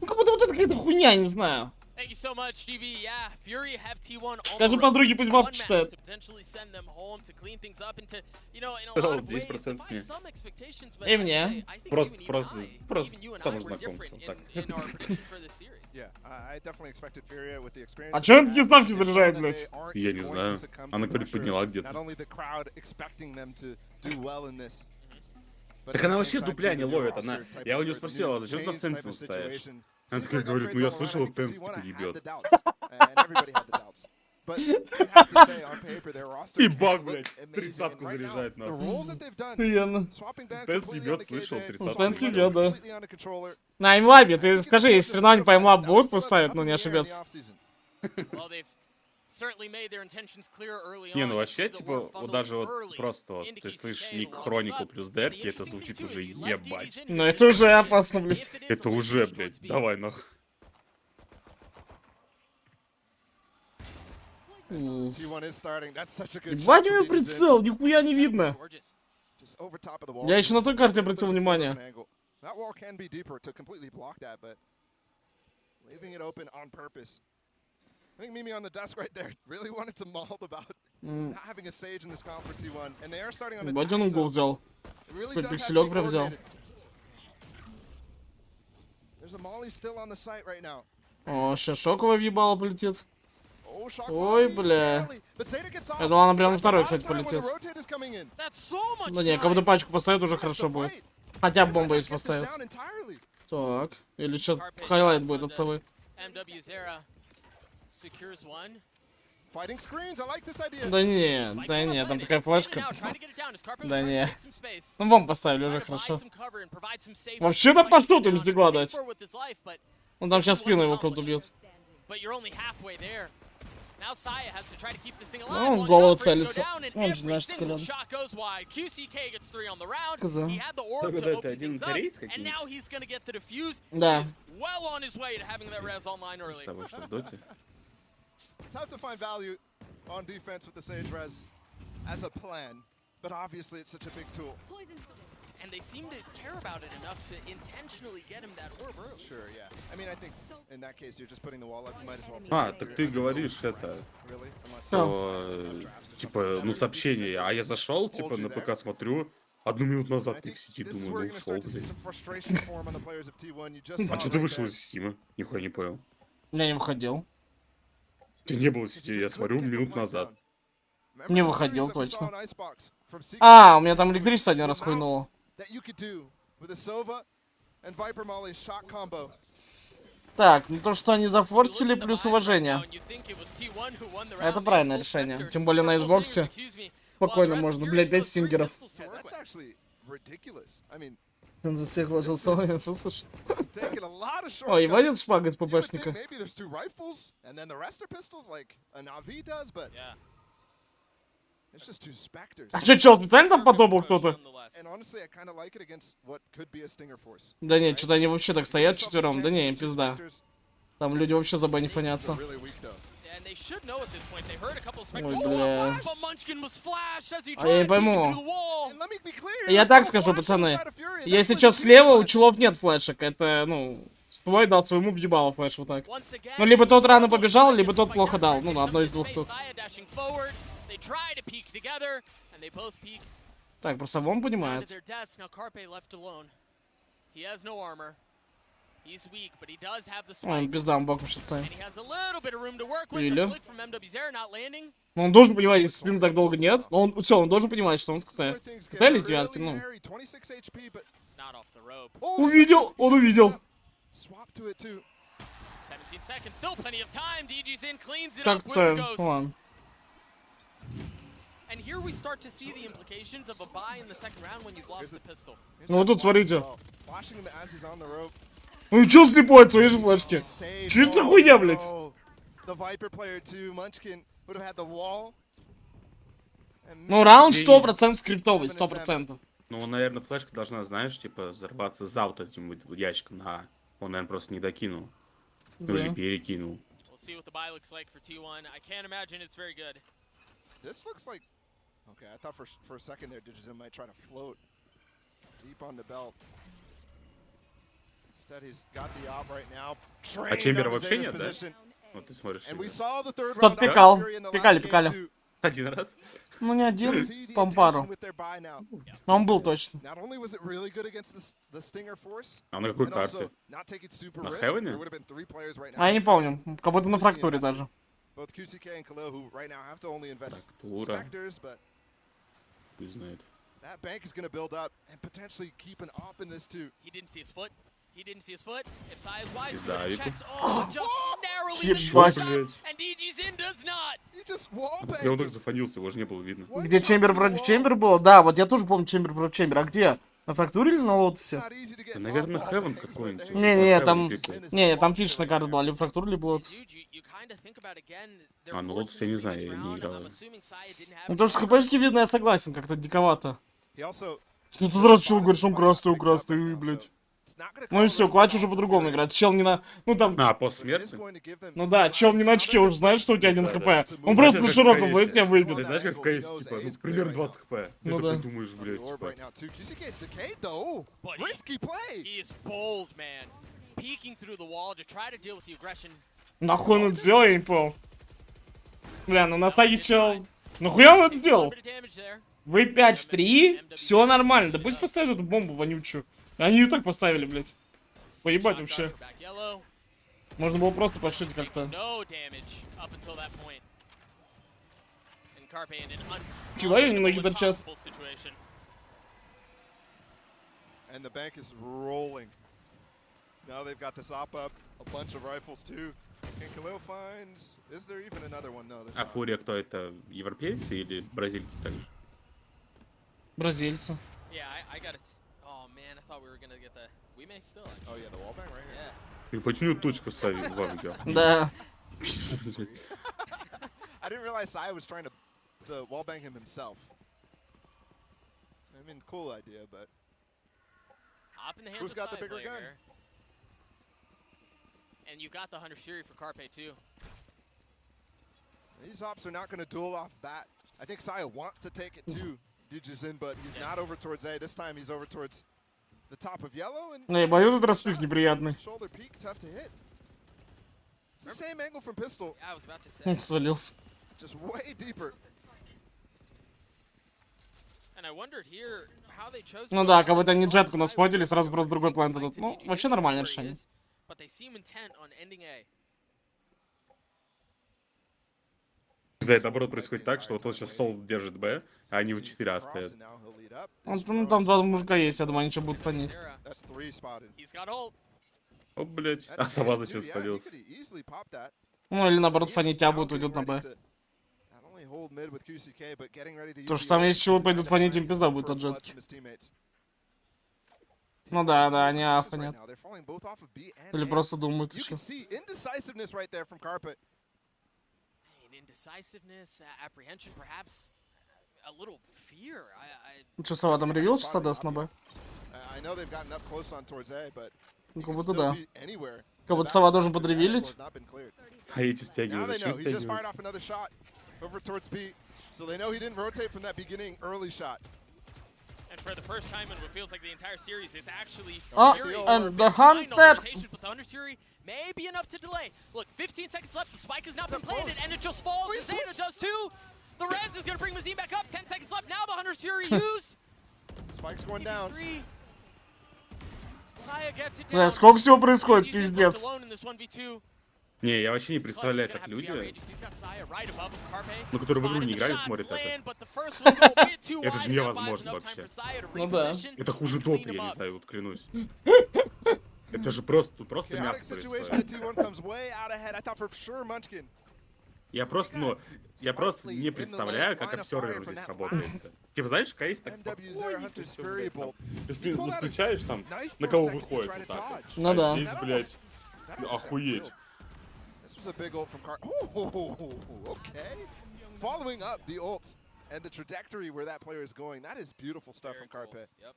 Ну, как будто вот это какая-то хуйня, не знаю. Скажи подруге, пусть мапу читает. 10% мне. И мне. Просто там знакомство. Так. А чё он такие ставки заряжает, блядь? Я не знаю. Она, говорит, подняла где-то. Так она вообще дупля не ловит. Я у нее спросил, а зачем ты на Sentinels ставишь? Она такая говорит, ну я слышала, Тенс типа ебет. И баг, блядь, 30-ку заряжает нахуй. Охуенно. Тенс ебет, слышал, 30-ку. Тенс ебет, да. На имлабе, ты скажи, если соревнования по имлабу будут поставить, ну не ошибется. Не, ну вообще, типа, вот даже вот просто вот, ты слышишь ник Хроникл плюс Дерки, это звучит уже ебать. Ну это уже опасно, блядь. Это уже, блядь, давай нахуй. Ебать у него прицел, нихуя не видно. Я еще на той карте обратил внимание. I think Mimi on the desk right there really wanted to maul about not having a sage in this comp for T1, and they are starting on a Ебать он угол взял. Хоть пикселек прям взял. There's a molly still on the site right now. О, сейчас шоковая въебала полетит. Ой, бля. Я думал, она прям на второй, кстати, полетит. Да не, как будто пачку поставит, уже хорошо будет. Хотя бы бомбу если поставит. Так, или что, хайлайт будет от совы. Да не, там такая флешка. Да не. Ну бомбу поставили уже хорошо. Вообще-то по что им с дигла дать? Он там сейчас спину его круто убьет. Ну, он в голову целится. Он же знает, что колян. Коза. Это один кореец какие-нибудь? Да. С тобой что в доте? Tough to find value on defense with the Sage Res as a plan, but obviously it's such a big tool. And they seem to care about it enough to intentionally get him that orb early. Sure, yeah. I mean, I think in that case you're just putting the wall up. You might as well. А, так ты говоришь это, что типа, ну, сообщение, а я зашел, типа, на ПК смотрю, 1 минуту назад ты в сети, думаю, ну, ушел, блин. А что ты вышел из Стима? Нихуя не понял. Я не выходил. Ты не был в сети, я смотрю, минут назад. Не выходил, точно. А, у меня там электричество один раз хуйнуло. Так, ну то, что они зафорсили, плюс уважение. Это правильное решение. Тем более на Xbox спокойно можно, блять, 5 стингеров. Он за всех вложил соло, слушай. Ой, ебанет шпага из ППшника. А что, чел, специально там подобал кто-то? Да нет, что-то они вообще так стоят четвером. Да не, им пизда. Там люди вообще за бани фонятся. Ой, бля. А я не пойму. Я так скажу, пацаны. Если что, слева у челов нет флешек. Это, ну, свой дал своему въебало флеш вот так. Ну, либо тот рано побежал, либо тот плохо дал. Ну, на одно из двух тут. Так, просто вон понимает. Он без дам боком сейчас стоит. Или? Ну, он должен понимать, если спины так долго нет. Но он, все, он должен понимать, что он с КТ. С КТ или с девятки, ну. Увидел, он увидел. Как-то, ладно. Ну вот тут смотрите. Ну чё слепой от своей же флешки? Чё это за хуйня, блядь? Ну раунд 100% скриптовый, 100%. Ну, наверное, флешка должна, знаешь, типа, взорваться за вот этим вот ящиком. А он, наверное, просто не докинул. Ну или перекинул. Okay, I thought for a second there, Digizim might try to float deep on the belt. Instead, he's got the op right now. А Чембера вообще нет, да? Вот ты смотришь. Тот пикал. Пикали. Один раз? Ну не один, по пару. Но он был точно. А на какой карте? На Хевене? А я не помню, как будто на фрактуре даже. Фрактура. Хуй знает. Да, Ебать. Я он так зафонился, его же не было видно. Где Чембер против Чембер было? Да, вот я тоже помню Чембер против Чембер. А где? На фрактуре или на лотосе? Наверное, Хевен какой-нибудь. Не-не, там... Не, там фишная карта была. Либо фрактура, либо лотос. А, ну лотос я не знаю, я не играл. Ну то, что с ХПшки видно, я согласен, как-то диковато. Что тут раз чел говорит, что он красный, блядь. Ну и все, клатч уже по-другому играет. Чел не на... Ну там... А, после смерти? Ну да, чел не на очке уже знает, что у тебя 1 хп. Он просто на широком будет, тебя выбьет. Ты знаешь, как в КС, типа, ну, примерно 20 хп. Ну ты да. такой думаешь, блядь, типа... Нахуй он это сделал, я не понял. Бля, ну на саге чел... Нахуя он это сделал? Вы 5 в 3, все нормально. Да пусть поставят эту бомбу вонючую. Они ее так поставили, блядь. Поебать вообще. Можно было просто подшить как-то. Чего они ноги торчат? А Фурия кто это? Европейцы или бразильцы также? Бразильцы. И почему точку ставит в ванге? Да. I didn't realize Sai was trying to wallbang him himself. I mean, cool idea, but who's got the bigger gun? And you got the Hunter Fury for Carpe too. These ops are not going to duel off bat. I think Saya wants to take it too, Digizin, but he's not over towards A. This time he's over towards the top of yellow. And не, боюсь, этот распик неприятный. Shoulder peak, tough to hit. It's the same angle from pistol. I was about to say. Он свалился. Just way deeper. Ну да, как будто они джетку наспотили, сразу просто другой план тут. Ну, вообще нормальное решение. За это, наоборот, происходит так, что вот он сейчас сол держит Б, а они в 4 стоят. Ну, там два мужика есть, я думаю, они что будут фанить. О, блять. А сова зачем спалился? Ну, или наоборот, фанить тебя будут, уйдут на Б. То, что там есть чего пойдут фанить, им пизда будет от джетки. Ну да, да, они аханят. Или просто думают еще. Что, сова там ревил часа даст на Б? Ну, как будто да. Как будто сова должен подревилить. А эти стягивают, зачем стягивают? Over towards B, so they know he didn't rotate from that beginning early shot. And for the first time in what feels like the entire series, it's actually and the hunter. But the Hunter's Fury may be enough to delay. Look, 15 seconds left. The spike has not been planted, and it just falls. Zeta does too. The res is going to bring Mazine back up. 10 seconds left. Now the Hunter's Fury used. Spike's going down. Бля, сколько всего происходит, пиздец. Не, я вообще не представляю, как люди, ну, которые в игру не играют, смотрят это. Это же невозможно вообще. Ну да. Это хуже доты, я не знаю, вот клянусь. Это же просто, тут просто мясо происходит. Я просто не представляю, как обсервер здесь работает. Типа, знаешь, кейс так спокойно, плюс-минус включаешь там, на кого выходит вот так вот. Ну да. Здесь, блядь, охуеть. This was a big ult from Car. Oh, okay. Following up the ult and the trajectory where that player is going, that is beautiful stuff from Carpe. Yep.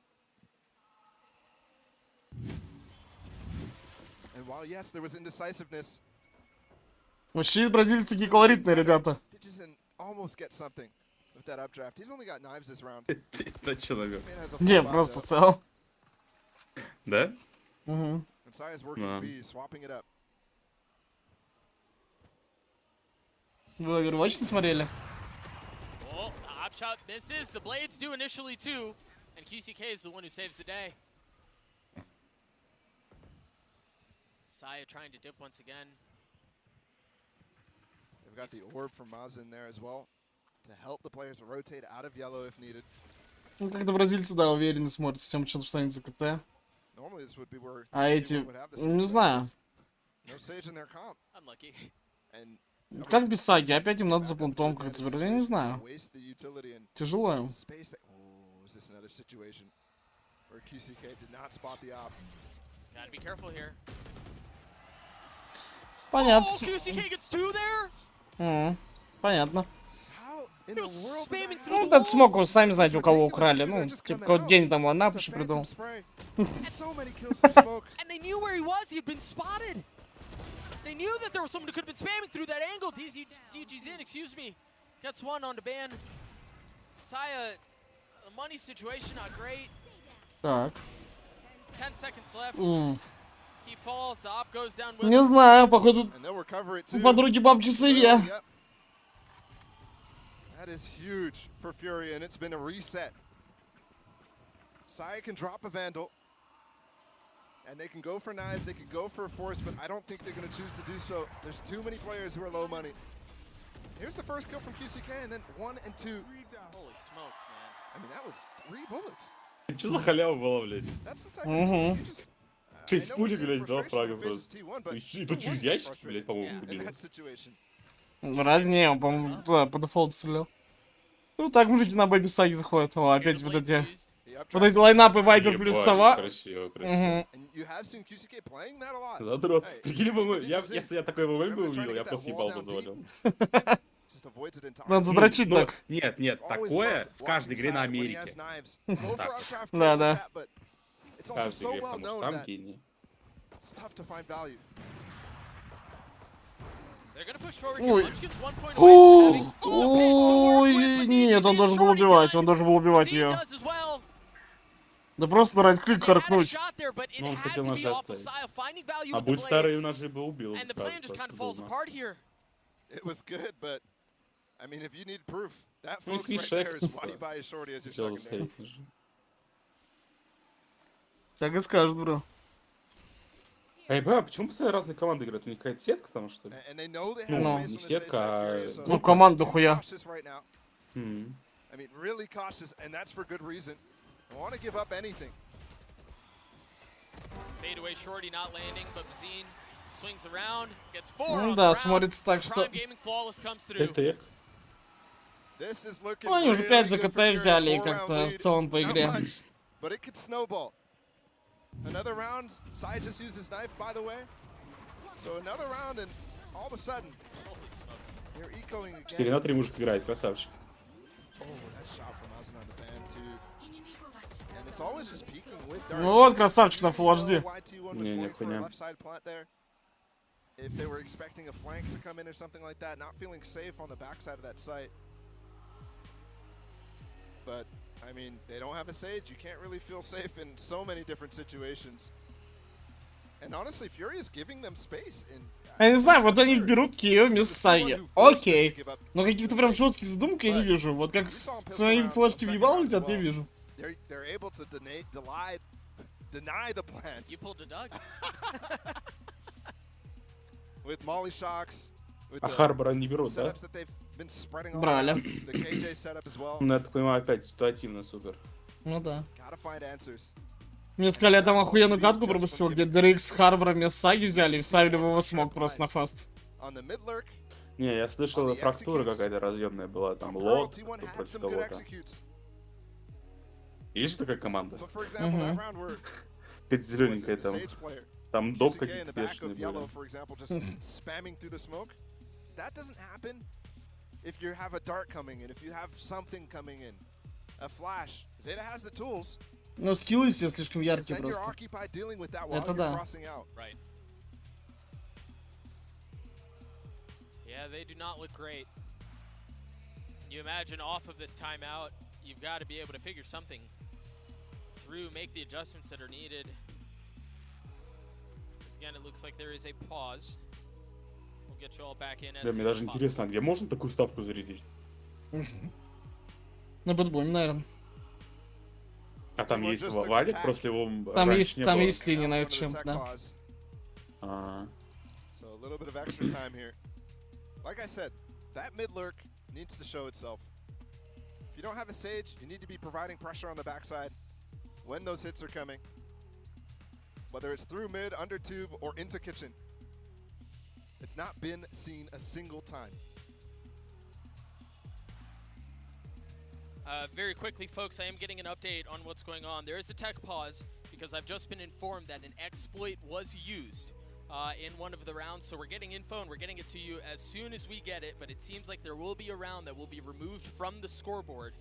And while yes, there was indecisiveness, вообще бразильцы не колоритные ребята. almost get something with that updraft. He's only got knives this round. Это человек. Не, просто в целом. Да? Угу. Saya's working B, swapping it up. Вы Overwatch не смотрели? Oh, the hop shot misses. The blades do initially too, and QCK is the one who saves the day. Saya trying to dip once again. They've got the orb from Maz in there as well to help the players rotate out of yellow if needed. Ну, как-то бразильцы, да, уверенно смотрят с тем, что станет за КТ. А эти, не знаю. Как без саги? Опять им надо за плантом как-то собирать. Я не знаю. Тяжело им. Понятно. Понятно. Ну, этот смог, вы сами знаете, у кого украли. Ну, типа, какой день там ланап еще придумал. They knew that there was someone who could have been spamming through that angle. DG's in, excuse me. Gets one on the ban. Saya, the money situation not great. Так. 10 seconds left. He falls, the op goes down with Не знаю, походу, у подруги бабки Севе. That is huge for Fury, and it's been a reset. Saya can drop a Vandal. And they can go for knives, they can go for a force, but I don't think they're going to choose to do so. There's too many players who are low money. Here's the first kill from QCK, and then 1 and 2. Holy smokes, man. I mean, that was 3 bullets. Что за халява была, блядь? Угу. 6 пулек, блядь, 2 фрага просто. И тут через ящики, блядь, по-моему, убили. Разне, он, по-моему, туда по дефолту стрелял. Ну так мужики на бэби саги заходят. О, опять вот эти... Вот эти лайнапы Вайпер плюс сова. Красиво, красиво. Задрот. Прикинь бы, если я такой ВВ бы увидел, я просто ебал бы завалил. Надо задрочить так. Нет, такое в каждой игре на Америке. Да, да. В каждой игре, потому что там гений. Ой. Ой, нет, он должен был убивать ее. Да просто на райт-клик харкнуть. Ну, он хотел ножи оставить. А будь старый, у нас же бы убил. I mean, if you need proof, that folks right there is why you buy a shorty as your secondary. Так и скажут, бро. А я понимаю, почему постоянно разные команды играют? У них какая-то сетка там, что ли? Ну, не сетка, а... Ну, команду хуя. I mean, really cautious, and that's for good reason. I want to give up anything. Fade away shorty not landing, but Mazine swings around, gets 4 Ну on да, the смотрится так, round. что... Prime Gaming Flawless comes through. Ну, они уже 5 за КТ взяли и как-то в целом по игре. But it could snowball. Another round, Sai just used his knife, by the way. So another round, and all of a sudden, they're echoing again. 4 на 3 мужик играет, красавчик. Oh, that shot from Azan on the band too. And it's always just peeking with darts. Ну вот, красавчик на Full HD. Не хуйня. If they were expecting a flank to come in or something like that, not feeling safe on the backside of that site. But I mean, they don't have a Sage. You can't really feel safe in so many different situations. And honestly, Fury is giving them space. Я не знаю, вот они берут Кио вместо Саги. Окей. Но каких-то прям жестких задумок я не вижу. Вот как свои флешки въебал летят, я вижу. They're able to deny the plants. You pulled a Doug. With Molly shocks. А Харбора не берут, да? Брали. Ну, я так понимаю, опять ситуативно супер. Ну да. Мне сказали, я там охуенную катку пропустил, где DRX с Харбора вместо Саги взяли и вставили в его смог просто на фаст. Не, я слышал, фрактура какая-то разъемная была, там лот против кого-то. Есть же такая команда? Какая-то зелененькая там. Там доп какие-то бешеные были. That doesn't happen if you have a dart coming in, if you have something coming in. A flash. Zeta has the tools. Ну, скиллы все слишком яркие просто. Это да. Right. Yeah, they do not look great. You imagine off of this timeout, you've got to be able to figure something through, make the adjustments that are needed. Again, it looks like there is a pause. We'll get you all back in as Да, мне даже интересно, а где можно такую ставку зарядить? На бэтбоме, наверное. А там есть валик, просто его там есть линия на этот чемп, да. So a little bit of extra time here. Like I said, that mid lurk needs to show itself. If you don't have a Sage, you need to be providing pressure on the backside when those hits are coming. Whether it's through mid, under tube, or into kitchen. It's not been seen a single time. Very quickly, folks, I am getting an update on what's going on. There is a tech pause because I've just been informed that an exploit was used in one of the rounds. So we're getting info and we're getting it to you as soon as we get it. But it seems like there will be a round that will be removed from the scoreboard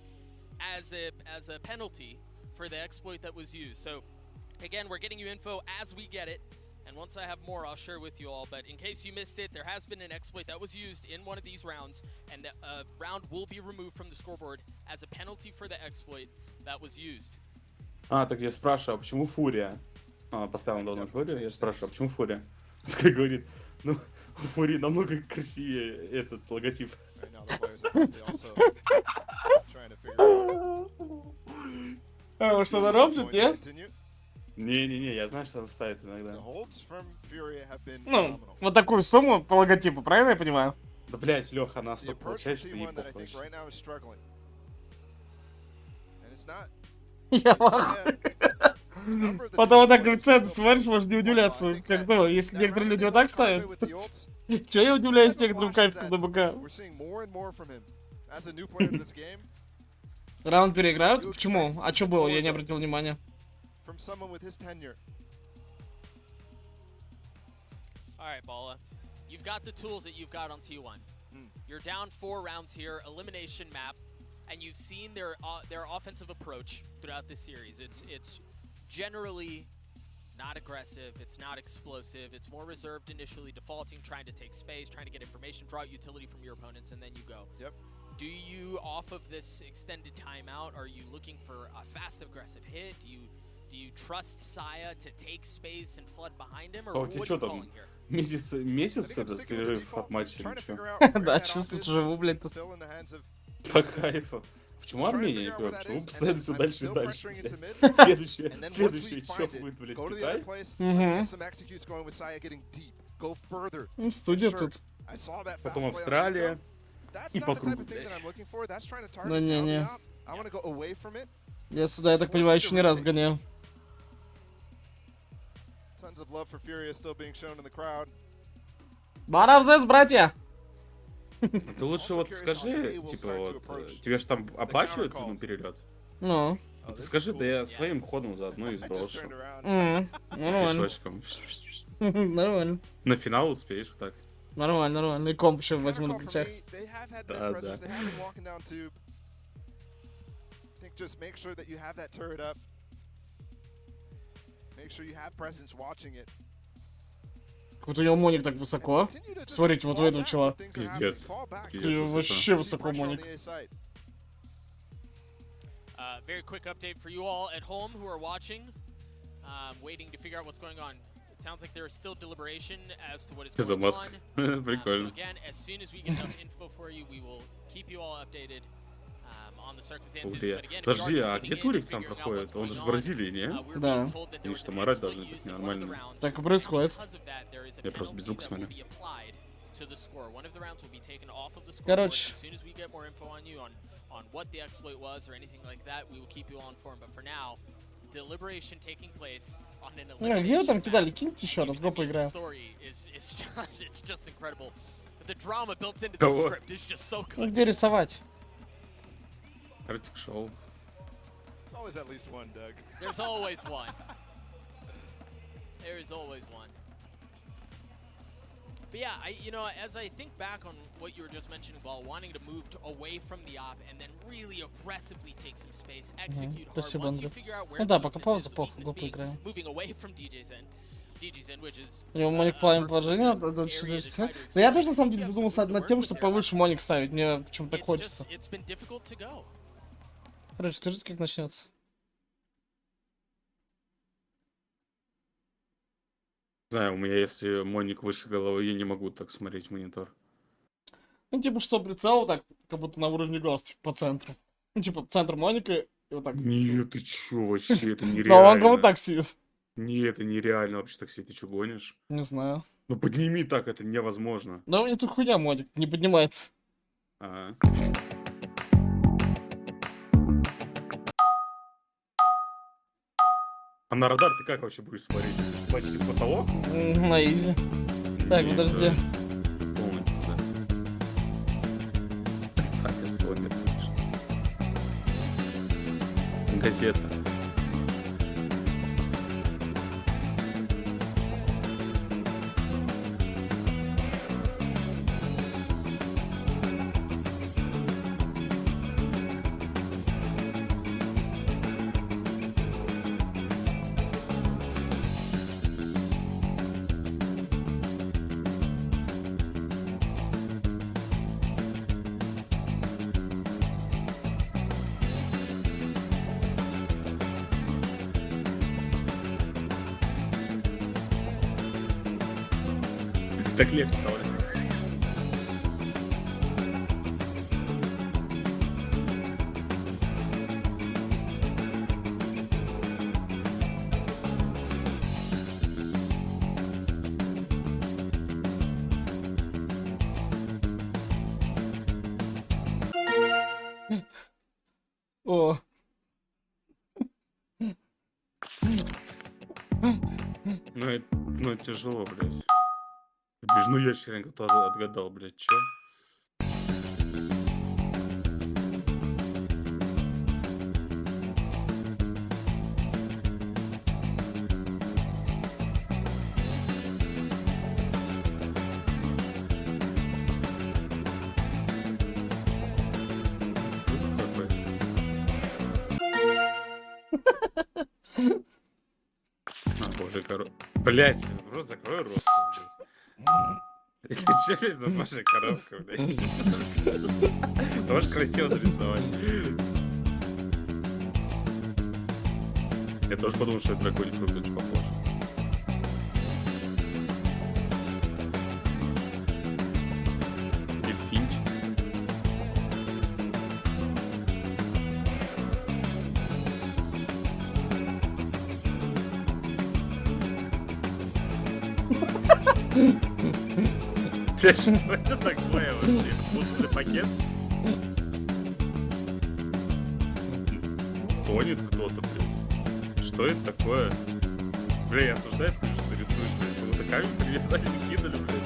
as a penalty for the exploit that was used. So again, we're getting you info as we get it. And once I have more, I'll share with you all. But in case you missed it, there has been an exploit that was used in one of these rounds, and the round will be removed from the scoreboard as a penalty for the exploit that was used. Так я спрашиваю, а почему Фурия? Поставил на данную Фурию, я спрашиваю, а почему Фурия? Как говорит, ну, у Фурии намного красивее этот логотип. Что она робит, нет? Не-не-не, я знаю, что она ставит иногда. Ну, вот такую сумму по логотипу, правильно я понимаю? Да, блять, Леха, она столько получает, что ей похуй. Я вахуй. Потом вот так коэффициент смотришь, можешь не удивляться. Как то, если некоторые люди вот так ставят. Че я удивляюсь некоторым кайфикам на БК? Раунд переиграют? Почему? А что было? Я не обратил внимания. From someone with his tenure. All right, Bala. You've got the tools that you've got on T1. You're down 4 rounds here, elimination map, and you've seen their offensive approach throughout this series. It's generally not aggressive, it's not explosive, it's more reserved initially, defaulting, trying to take space, trying to get information, draw utility from your opponents, and then you go. Yep. Do you, off of this extended timeout, are you looking for a fast aggressive hit? Do you Do you trust Saya to take space and flood behind him, or А у what тебя are что you там? calling here? Месяц этот перерыв от матча или что? Да, чисто живу, блядь, тут. По кайфу. Почему Армения, я говорю? Почему вы постоянно все дальше и дальше, блядь? Следующий еще будет, блядь, Китай? Ну, студия тут. Потом Австралия. И по кругу, блядь. Ну, не-не. Я сюда, я так понимаю, еще не раз гонял. Баравзес, братья! Ты лучше вот скажи, типа вот, тебе же там оплачивают перелет? Ну. Ты скажи, да я своим ходом заодно и сброшу. Нормально. Пешочком. Нормально. На финал успеешь так. Нормально, нормально. И комп еще возьму на плечах. Да, да. Just make sure that you have that turret up. Make sure you have presence watching it. Вот у него моник так высоко. Смотрите, вот у этого чела. Пиздец. Вообще высоко моник. Very quick update for you all at home who are watching, waiting to figure out what's going on. It sounds like there is still deliberation as to what is going on. So again, as soon as we get enough info for you, we will keep you all updated. Подожди, а где Турик сам проходит? Он же в Бразилии, не? Да. Они что, морать должны быть нормально. Так и происходит. Я просто без звука смотрю. Короче. Ну, где вы там кидали? Киньте еще раз, го поиграем. Кого? Ну, где рисовать? Артик шоу. There's always at least one, Doug. There's always one. There is always one. But yeah, you know, as I think back on what you were just mentioning, while wanting to move away from the op and then really aggressively take some space, execute hard. Once you figure out where ну да, пока пауза, похуй, го поиграем. Moving away from DJ's end, which is, у него моник плавим положение, но я тоже на самом деле задумался над тем, чтобы повыше моник ставить, мне почему-то так хочется. Короче, скажите, как начнется. Не знаю, у меня если моник выше головы, я не могу так смотреть в монитор. Ну, типа, что прицел так, как будто на уровне глаз, типа, по центру. Ну, типа, центр моника и вот так. Нет, ты чё, вообще, это нереально. Да, он вот так сидит. Не, это нереально вообще так сидеть, ты чё гонишь? Не знаю. Ну подними так, это невозможно. Да у меня тут хуйня моник, не поднимается. Ага. А на радар ты как вообще будешь смотреть? Почти в потолок? На изи. Так, подожди. Газета. Так легче стало. О. Ну, тяжело, блядь. Ну ящеренко кто отгадал, блядь, чё? А, боже, блядь, просто закрой рот. Че, блядь, за ваша коробка, блядь? Можешь красиво нарисовать. Я тоже подумал, что это драконий фрукт очень похож. Или финч. Что это такое вообще? Вкусный пакет? Тонет кто-то, блядь. Что это такое? Бля, я осуждаю, что ты рисуешь, блядь. Кому-то камень привязали и кинули, блядь.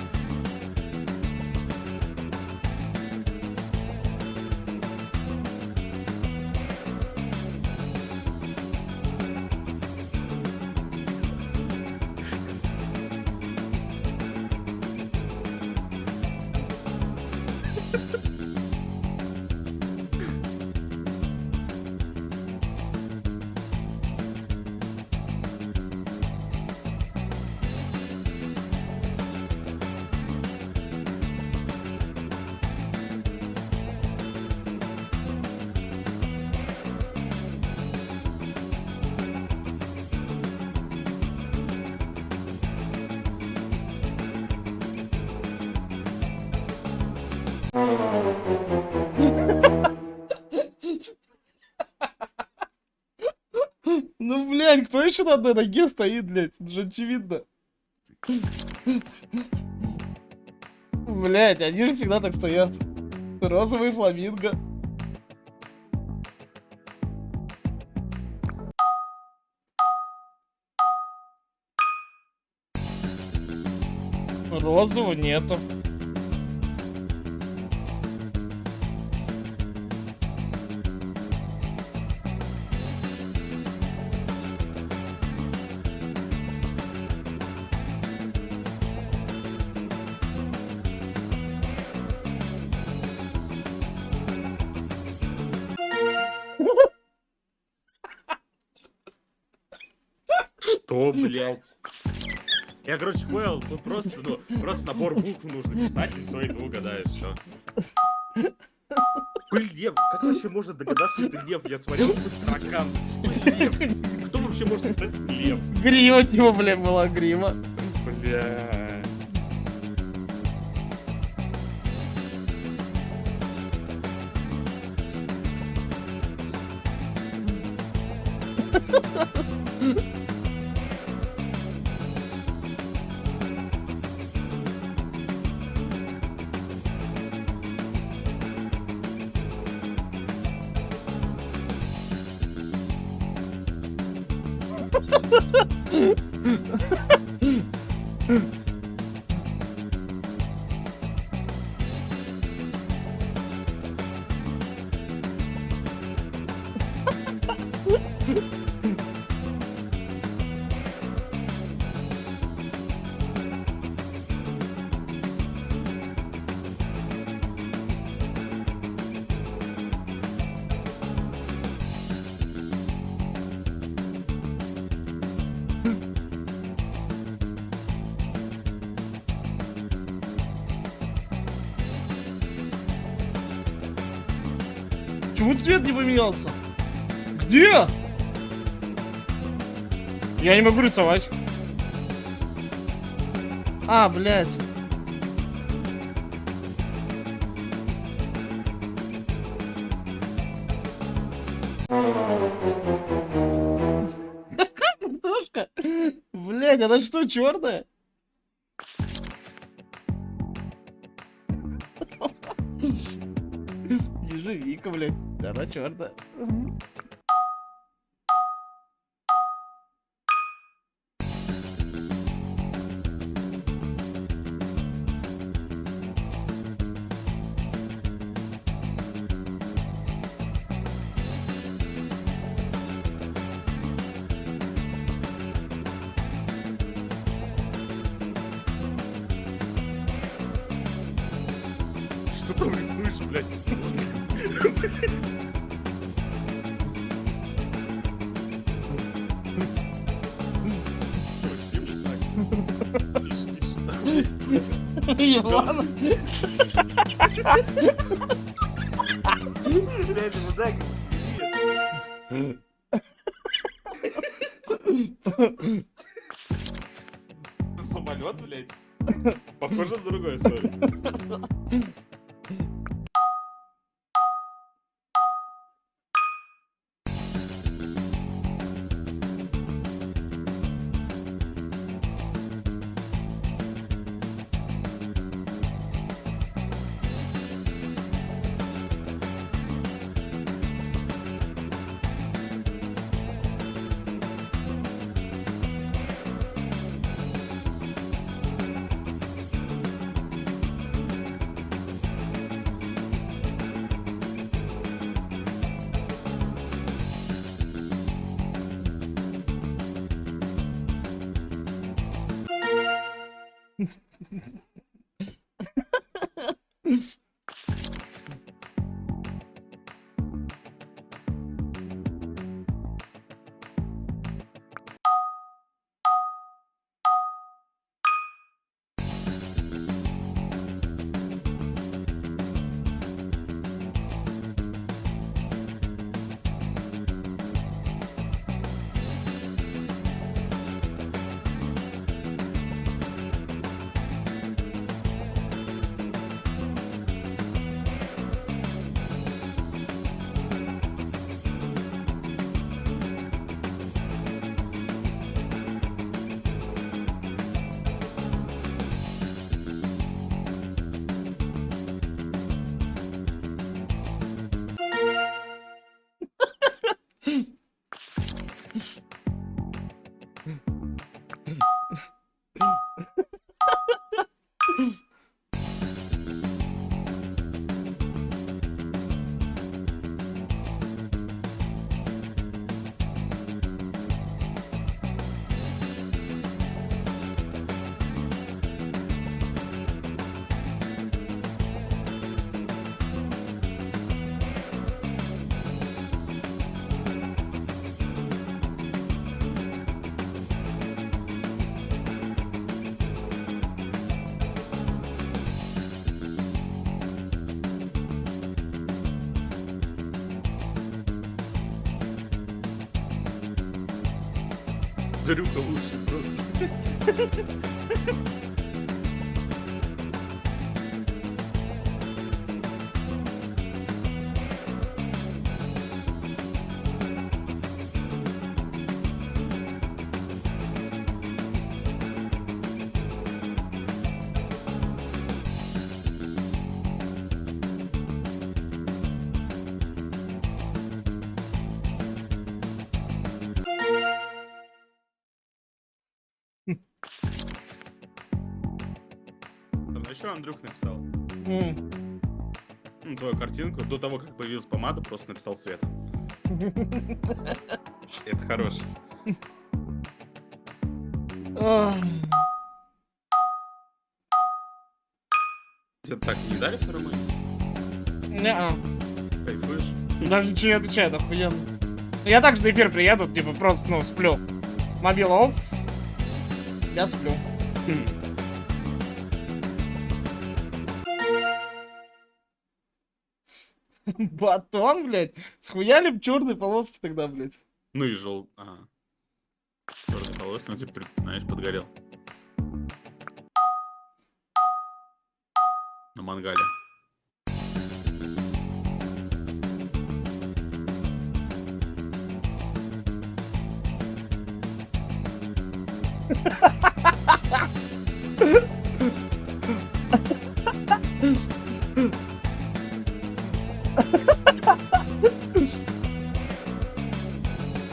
Ну, блядь, кто еще на одной ноге стоит, блядь? Это же очевидно. Блядь, они же всегда так стоят. Розовый фламинго. Розового нету. Что, блядь? Я, короче, понял, тут просто набор букв нужно писать, и все, и ты угадаешь, все. Блин, лев, как вообще можно догадаться, что это лев? Я смотрел, какой таракан. Что лев? Кто вообще может написать это лев? Грива, типа, блядь, была грива. Бля. Почему цвет не поменялся? Где? Я не могу рисовать. А, блядь. Картошка? Блядь, она что, черная? Ежевика, блядь. Она черная. Что там рисуешь, блядь? Ладно. Блядь, мудак. Самолет, блядь. Похоже на другое, сори. Дрюка лучше просто. Еще Андрюх написал. Ну, твою картинку. До того, как появилась помада, просто написал Света. Это хороший. Тебе так не дали второй мой? Не-а. Кайфуешь? Даже ничего не отвечает, охуенно. Я также до эфира приеду, типа просто, ну, сплю. Мобил офф. Я сплю. Батон, блядь? Схуяли в черной полоске тогда, блядь? Ну и желтый. Ага. Черный полос, ну типа, знаешь, подгорел. На мангале.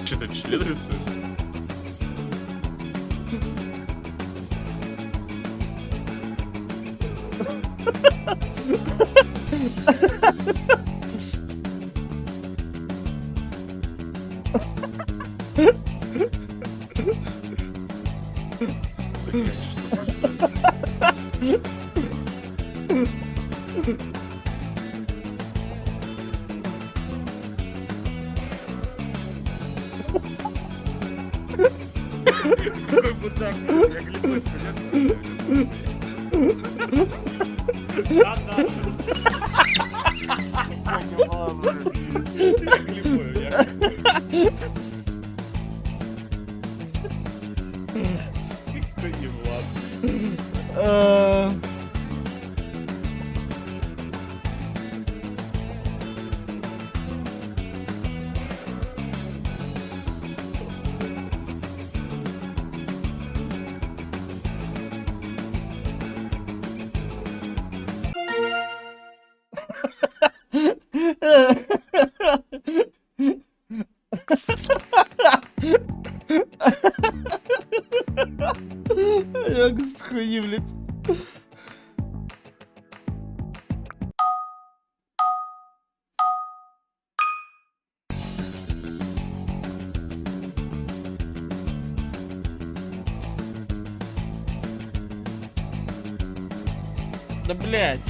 Че ты член рисуешь? Какой бутак, я глядел, Як з хуї, блядь. Да блядь.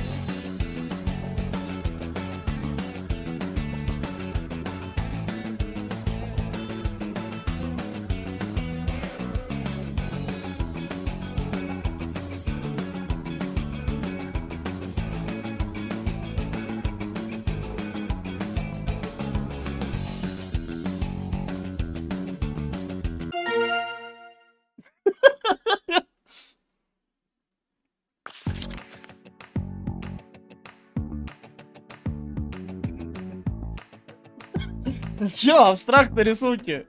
Чё, абстрактные рисунки?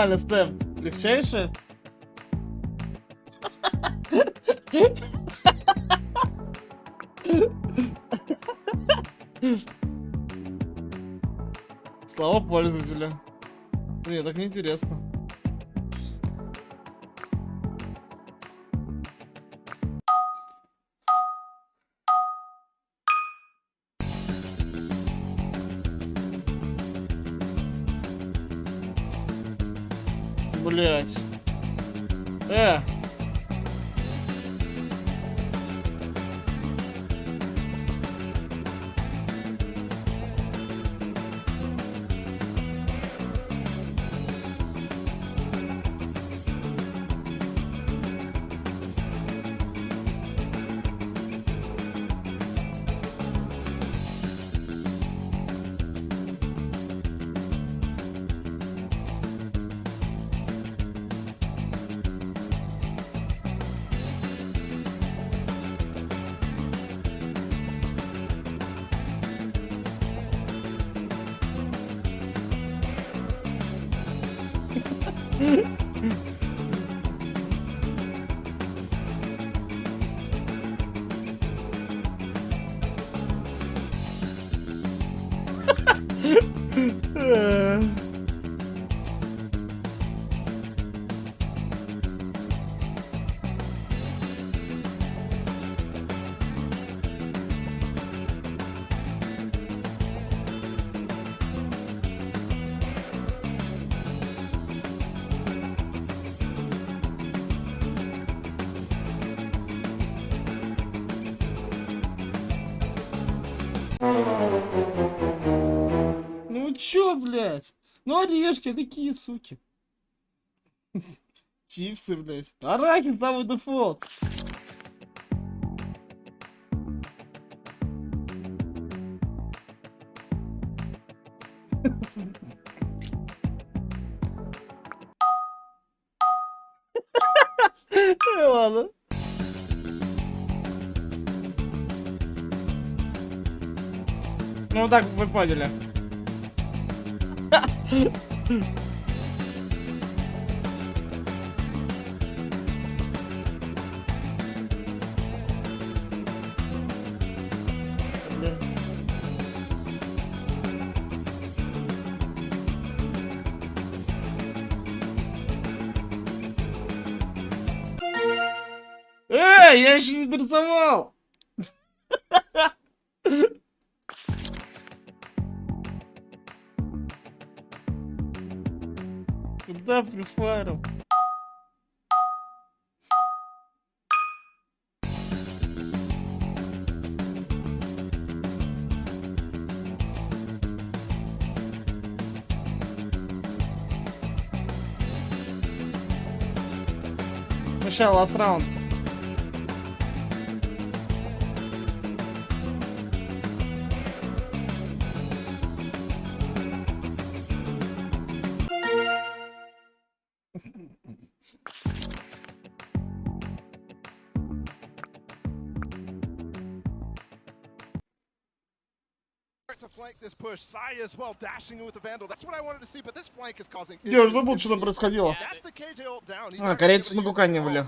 Нормально, Степ. Легчайше? Слава пользователя. Мне так неинтересно. Блять. Ну чё, блядь? Ну орешки, какие суки. Чипсы, блядь. Арахис, самый дефолт. Ладно. Ну так вы поняли. Эй, я еще не дорисовал! Куда фрифайром? Michelle, last round. To flank this push, Saya as well dashing in with the Vandal. That's what I wanted to see, but this flank is causing. Я уже забыл, что там происходило. А, корейцы на кукане были.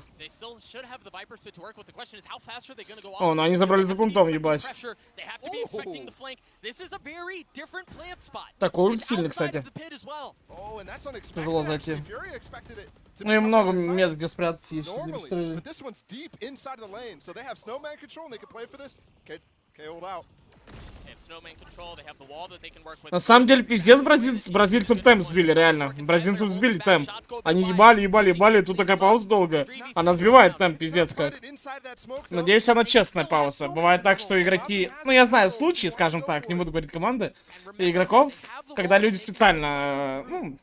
О, ну они забрали за пунктом, ебать. Такой ульт сильный, кстати. Тяжело зайти. Ну и много мест, где спрятаться есть. На самом деле, пиздец, бразильцам темп сбили, реально. Бразильцам сбили темп. Они ебали, тут такая пауза долгая. Она сбивает темп, пиздец как. Надеюсь, она честная пауза. Бывает так, что игроки... Ну, я знаю случаи, скажем так, не буду говорить команды, и игроков, когда люди специально, ну,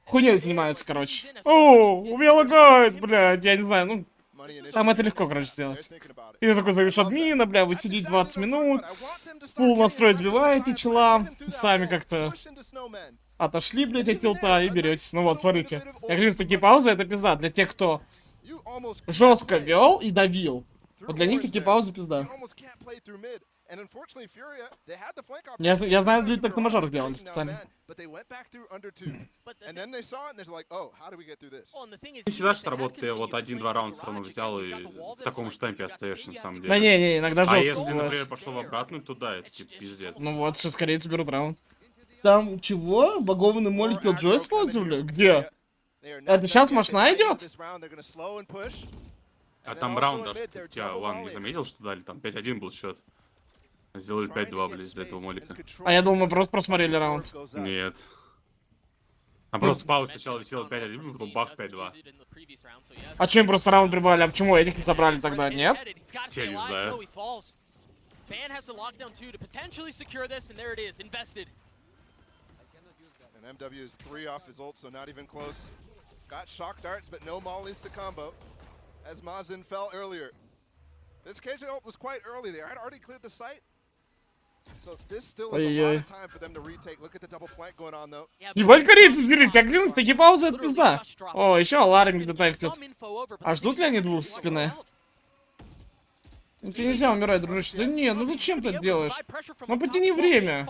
хуйней занимаются, короче. О, у меня лагает, блядь, я не знаю, ну... Там это легко, короче, сделать. И ты такой зовешь админа, бля, вы сидите 20 минут, пул настроить сбиваете чела, сами как-то отошли, блядь, от тилта и беретесь. Ну вот, смотрите. Я говорю, такие паузы это пизда. Для тех, кто жестко вел и давил. Вот для них такие паузы пизда. Я знаю, люди так на мажорах делали специально. Не всегда же работает, ты вот 1-2 раунда все равно взял и в таком же темпе остаешься, на самом деле. Да не, иногда жестко. А если, например, пошел в обратную, то да, это типа пиздец. Ну вот, сейчас корейцы берут раунд. Там чего? Багованный молик Killjoy использовали? Где? Это сейчас машина идет? А там раунд даже, тебя Ван не заметил, что дали? Там 5-1 был счет. Сделали 5-2, блядь, из-за этого молика. А я думал, мы просто просмотрели раунд. Нет. А просто пауза сначала висела 5-1, потом бах 5-2. А что им просто раунд прибавили? А почему этих не собрали тогда? Нет? Я не знаю. MW is 3 off his ult, so not even close. Got shock darts, but no mollies to combo. As Mazin fell earlier. This KJ ult was quite early. They had already cleared the site. So this still is a lot of time for them to retake. Look at the double flank going on though. Ебать, корейцы взялись, я клянусь, такие паузы это пизда. О, еще алармик детектит. А ждут ли они двух со спины? Ну, тебе нельзя умирать, дружище. Да не, ну зачем ты это делаешь? Ну потяни время.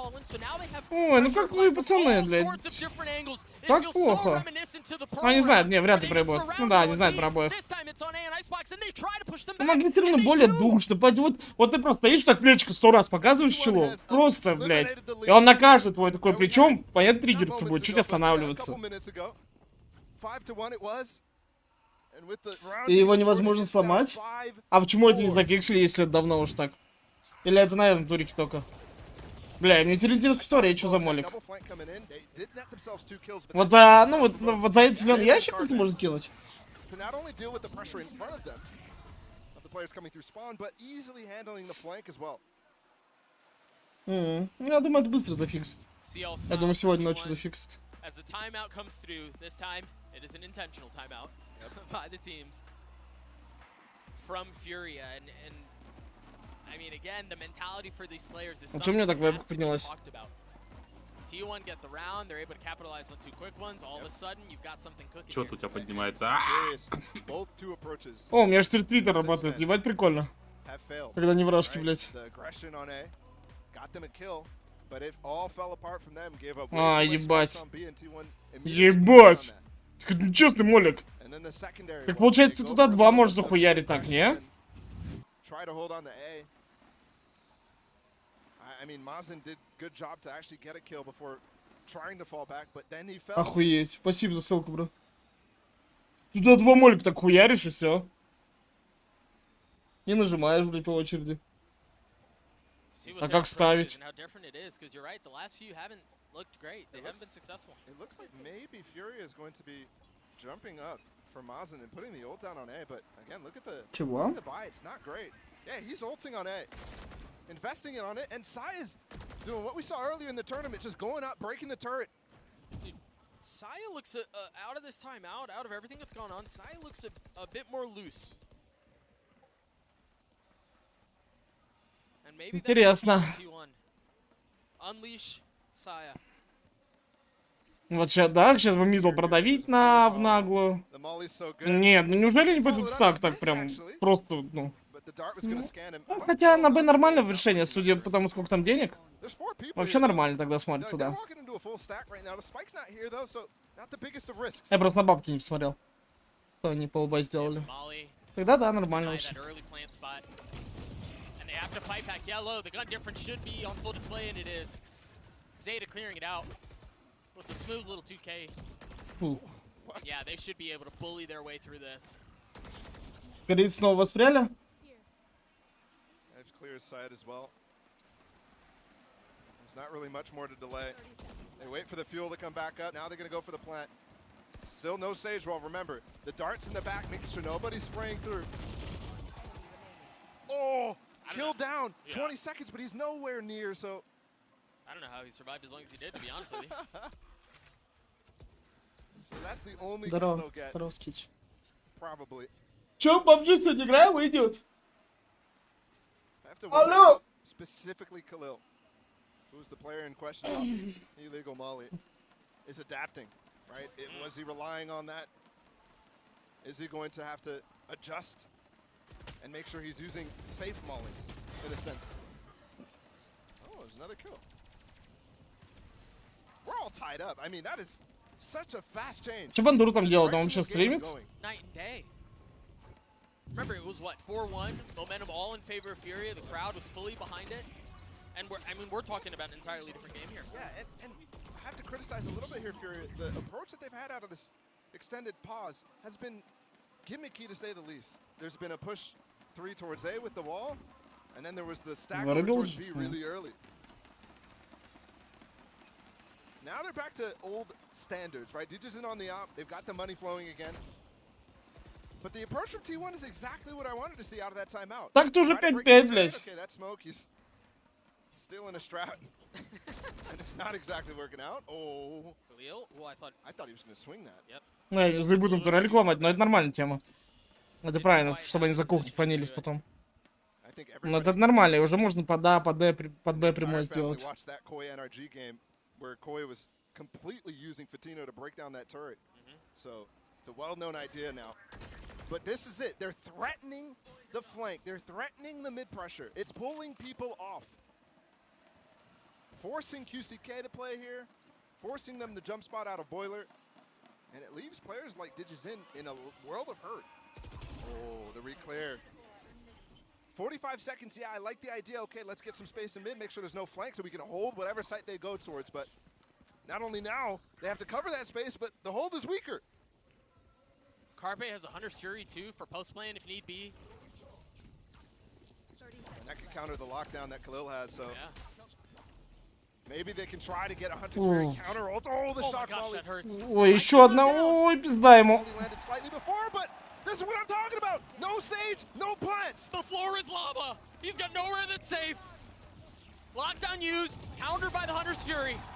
Ой, ну как вы, пацаны, блядь. Как плохо. Ну, они знают, не, вряд ли про обоих. Ну да, они знают про обоих. Ну, магнитированно более душно. Вот ты просто стоишь, так плечико 100 раз показываешь челу. Просто, блядь. И он на каждый твой такой плечом, понятно, триггериться будет, чуть останавливаться. И его невозможно сломать? А почему это не зафиксили, если это давно уж так? Или это на этом турике только? Бля, мне интересная история, что за молик? Вот, вот за этот зеленый ящик кто-то может кинуть? Я думаю, это быстро зафиксит. Я думаю, сегодня ночью зафиксит. As the timeout comes through, this time it is an intentional timeout by the teams from Furia, and I mean again, the mentality for these players is something that has to be talked about. T1 get the round, they're able to capitalize on two quick ones. All of a sudden, you've got something cooking. Чё тут у тебя поднимается? О, у меня же твиттер работает, ебать прикольно. Когда не вражки, блять. А, ебать. Ебать! Так это нечестный молик. Так получается, ты туда 2 можешь захуярить, так, не? Охуеть. Спасибо за ссылку, бро. Туда 2 молика так хуяришь и все. Не нажимаешь, блядь, по очереди. А как ставить? Чего? Investing it on it, and Sai is doing what we saw earlier in the tournament, just going up, breaking the turret. Saya looks out of this timeout, out of everything that's gone on, Saya looks a bit more loose. And maybe интересно. Unleash Saya. Вот сейчас, да, сейчас бы мидл продавить в наглую. Нет, ну неужели не пойдут стак так прям просто, ну. Хотя на Б нормально в решение, судя по тому, сколько там денег. Вообще нормально тогда смотрится, да. Я просто на бабки не посмотрел. Что они полба сделали. Тогда да, нормально вообще. Горит снова воспряли? Clear side as well. There's not really much more to delay. They wait for the fuel to come back up. Now they're going to go for the plant. Still no Sage Roll. Remember, the darts in the back, making sure nobody's spraying through. Oh, killed down. 20 seconds, but he's nowhere near, so... I don't know how he survived as long as he did, to be honest with you. So that's the only kill they'll get. Probably. Чё, PUBG сегодня играем, идет? Hello. Specifically Khalil, who's the player in question, illegal Molly, is adapting, right? Was he relying on that? Is he going to have to adjust and make sure he's using safe mollies, in a sense? Oh, there's another kill. We're all tied up. I mean, that is such a fast change. Что Бандура там делал? Там вообще стримит? Night and day. Remember, it was what, 4-1, momentum all in favor of Furia. The crowd was fully behind it, and we're talking about an entirely different game here. Yeah, and I have to criticize a little bit here, Furia. The approach that they've had out of this extended pause has been gimmicky, to say the least. There's been a push 3 towards A with the wall, and then there was the stack over towards B really early. Now they're back to old standards, right? DJ's in on the op. They've got the money flowing again. But the approach from T1 is exactly what I wanted to see out of that timeout. Так тоже 5-5, блядь. Okay, that smoke, he's still in a strat. And it's not exactly working out. Oh. Well, I thought he was going to swing that. Yep. Ну, я не буду турель ломать, но это нормальная тема. Это правильно, чтобы они за кухню фанились потом. Но это нормально, уже можно под А, под Б прямой сделать. Where Koi was completely using Fatino to break down that turret. So it's a well-known idea now. But this is it. They're threatening the flank. They're threatening the mid-pressure. It's pulling people off. Forcing QCK to play here. Forcing them to jump spot out of Boiler. And it leaves players like Digizin in a world of hurt. Oh, the reclear. 45 seconds, yeah, I like the idea. Okay, let's get some space in mid, make sure there's no flank so we can hold whatever site they go towards. But not only now, they have to cover that space, but the hold is weaker. Carpe has a Hunter's Fury too for post-playing if need be. And that can counter the lockdown that Khalil has, so... Maybe they can try to get a Hunter's Fury counter. Oh, the shot volley. Ой, еще одна. Ой, пизда ему. Landed slightly before, but this is what I'm talking about. No Sage, no plants. The floor is lava. He's got nowhere that's safe.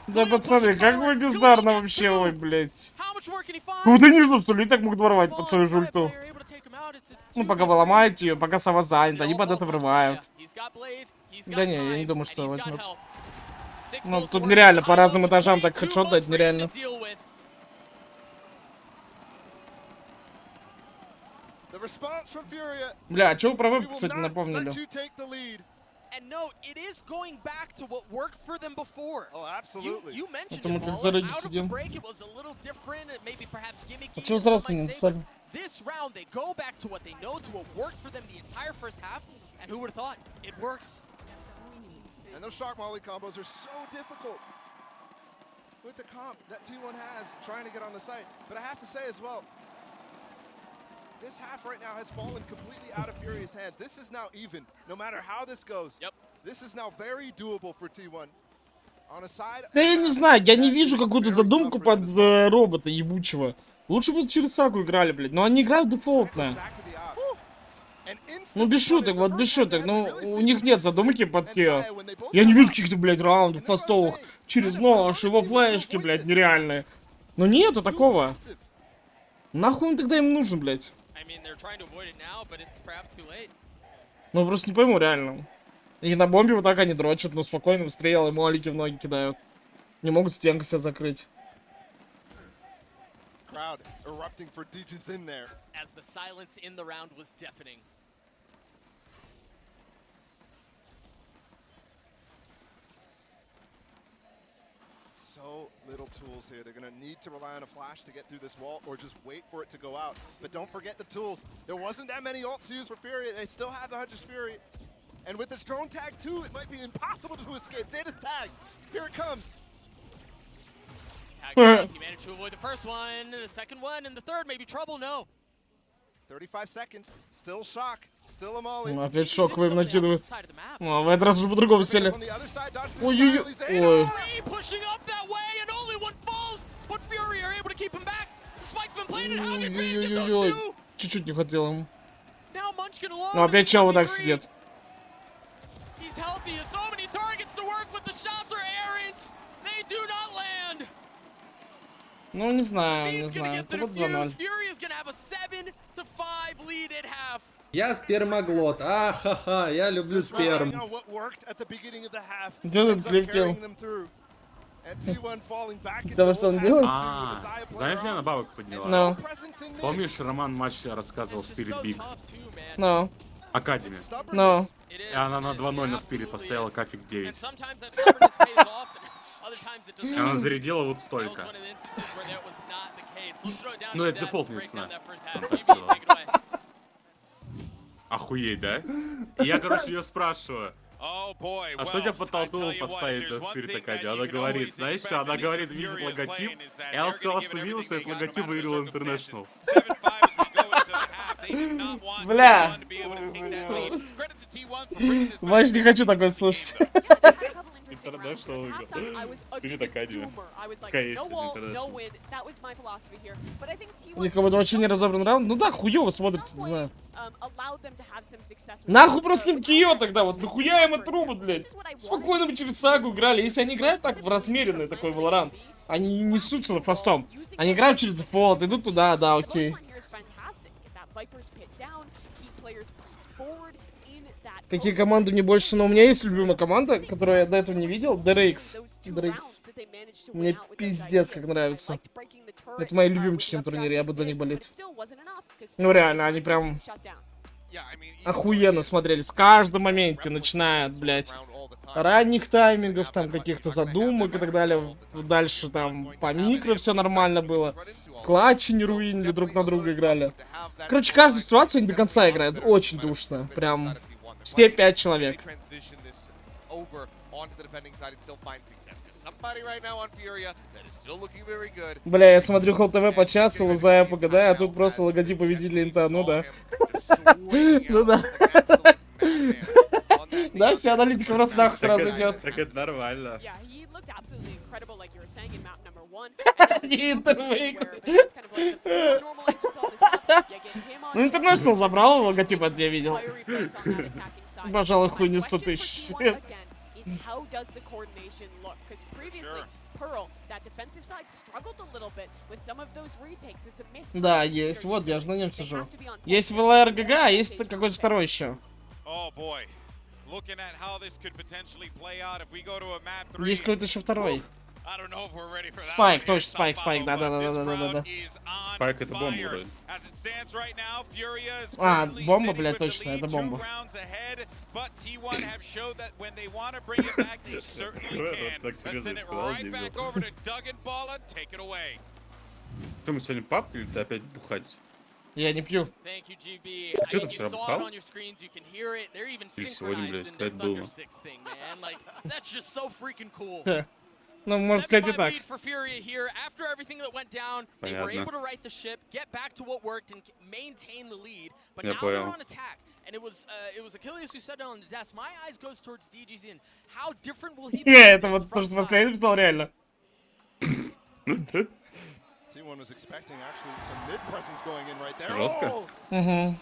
Да, пацаны, как вы бездарно вообще, ой, блядь. Куда не жду, что ли, так могут воровать под свою жульту. Ну, пока вы ломаете ее, пока Сова занята, они под это врывают. Да не, я не думаю, что возьмет. Ну, тут нереально, по разным этажам так хедшот дать нереально. Бля, а чё вы про вебку, кстати, напомнили? And no, it is going back to what worked for them before. Oh, absolutely. You mentioned Это мы it, как Paul. заради Out of the сидим. break, it was a little different, maybe perhaps gimmicky. А чё сразу не написали? This round, they go back to what they know, to what worked for them the entire first half, and who would have thought? It works. And those shock molly combos are so difficult with the comp that T1 has trying to get on the site. But I have to say as well, this half right now has fallen completely out of Furious hands. This is now even, no matter how this goes. Yep. This is now very doable for T1. On a side. Да я не знаю, я не вижу какую-то задумку под робота ебучего. Лучше бы через Саку играли, блядь. Но они играют дефолтно. Ну без шуток, вот без шуток. Ну у них нет задумки под Кио. Я не вижу каких-то, блядь, раундов постовых через нож, его флешки, блядь, нереальные. Ну нету такого. Нахуй он тогда им нужен, блядь? Ну просто не пойму, реально. И на бомбе вот так они дрочат, но спокойно стрелы, ему алики в ноги кидают. Не могут стенку себя закрыть. Crowd erupting for DJs in there. As the silence in the round was deafening. So little tools here. They're going to need to rely on a flash to get through this wall or just wait for it to go out. But don't forget the tools. There wasn't that many ults used for Fury. They still have the Hunter's Fury. And with this drone tag too, it might be impossible to escape. Zeta's tagged. Here it comes. He managed to avoid the first one, the second one, and the third maybe trouble, no. 35 seconds. Still shock. Still a molly. Ну, опять шоковые им накидывают. Ну, а в этот раз уже по-другому сели. Ой-ой-ой. Ой. Ой-ой-ой. Чуть-чуть не хватило ему. Ну, опять чел вот так сидит. Ну, не знаю, не знаю. Вот 2-0. Я спермоглот. Ахаха, я люблю сперм. Где этот клип делал? Да, что он делает? Знаешь, я на бабок подняла? No. Помнишь, Роман матч рассказывал Spirit Big? No. Академи. No. И она на 2-0 на Spirit поставила кафик 9. И она зарядила вот столько. Ну, это дефолтная цена. Он так сказал. Охуеть, да? И я, короче, ее спрашиваю. А что тебя подтолкнуло поставить на Spirit Academy? Она говорит, знаешь что? Она говорит, видит логотип. И она сказала, что видел, что этот логотип выиграл International. Бля. Больше не хочу такое слушать. International выиграл. Spirit Academy. Какая есть International? У них кого-то вообще не разобран раунд. Ну да, хуёво смотрится, не знаю. Нахуй просто им Кио тогда, вот нахуя им трубы, блядь. Спокойно бы через Сагу играли. Если они играют так в размеренный такой Valorant, они не несутся фастом. Они играют через дефолт, идут туда, да, окей. Какие команды мне больше? Но у меня есть любимая команда, которую я до этого не видел. DRX. Мне пиздец как нравится. Это мои любимчики на турнире, я буду за них болеть. Ну реально, они прям охуенно смотрелись. В каждом моменте, начиная от, блядь, ранних таймингов, там каких-то задумок и так далее. Дальше там по микро все нормально было. Клатчи не руинили, друг на друга играли. Короче, каждую ситуацию они до конца играют. Очень душно. Прям все 5 человек. Бля, я смотрю Холл ТВ по часу, лузая погадаю, а тут просто логотип победителя инта, ну да. Ну да. Да, вся аналитика просто нахуй сразу идет. Так это нормально. Ну, International забрал логотип, это я видел. Пожалуй, хуйню 100 тысяч. is how does the coordination look? Because previously, Pearl, that defensive side struggled a little bit with some of those retakes and some missed. Да, есть. Вот, я же на нем сижу. Есть ВЛРГГ, а есть какой-то второй еще. Есть какой-то еще второй. Спайк, точно, Спайк, да. Спайк это бомба вроде. А, бомба, блядь, точно, это бомба. Так серьезно сказал, не видел. Ты мы сегодня папка или ты опять бухать? Я не пью. Что ты вчера бухал? Или сегодня, блядь, когда это было? Ну, можно сказать и так. Понятно. Я понял. Это вот то, что последний писал, реально. T1 was expecting actually some mid presence going in right there. Жестко.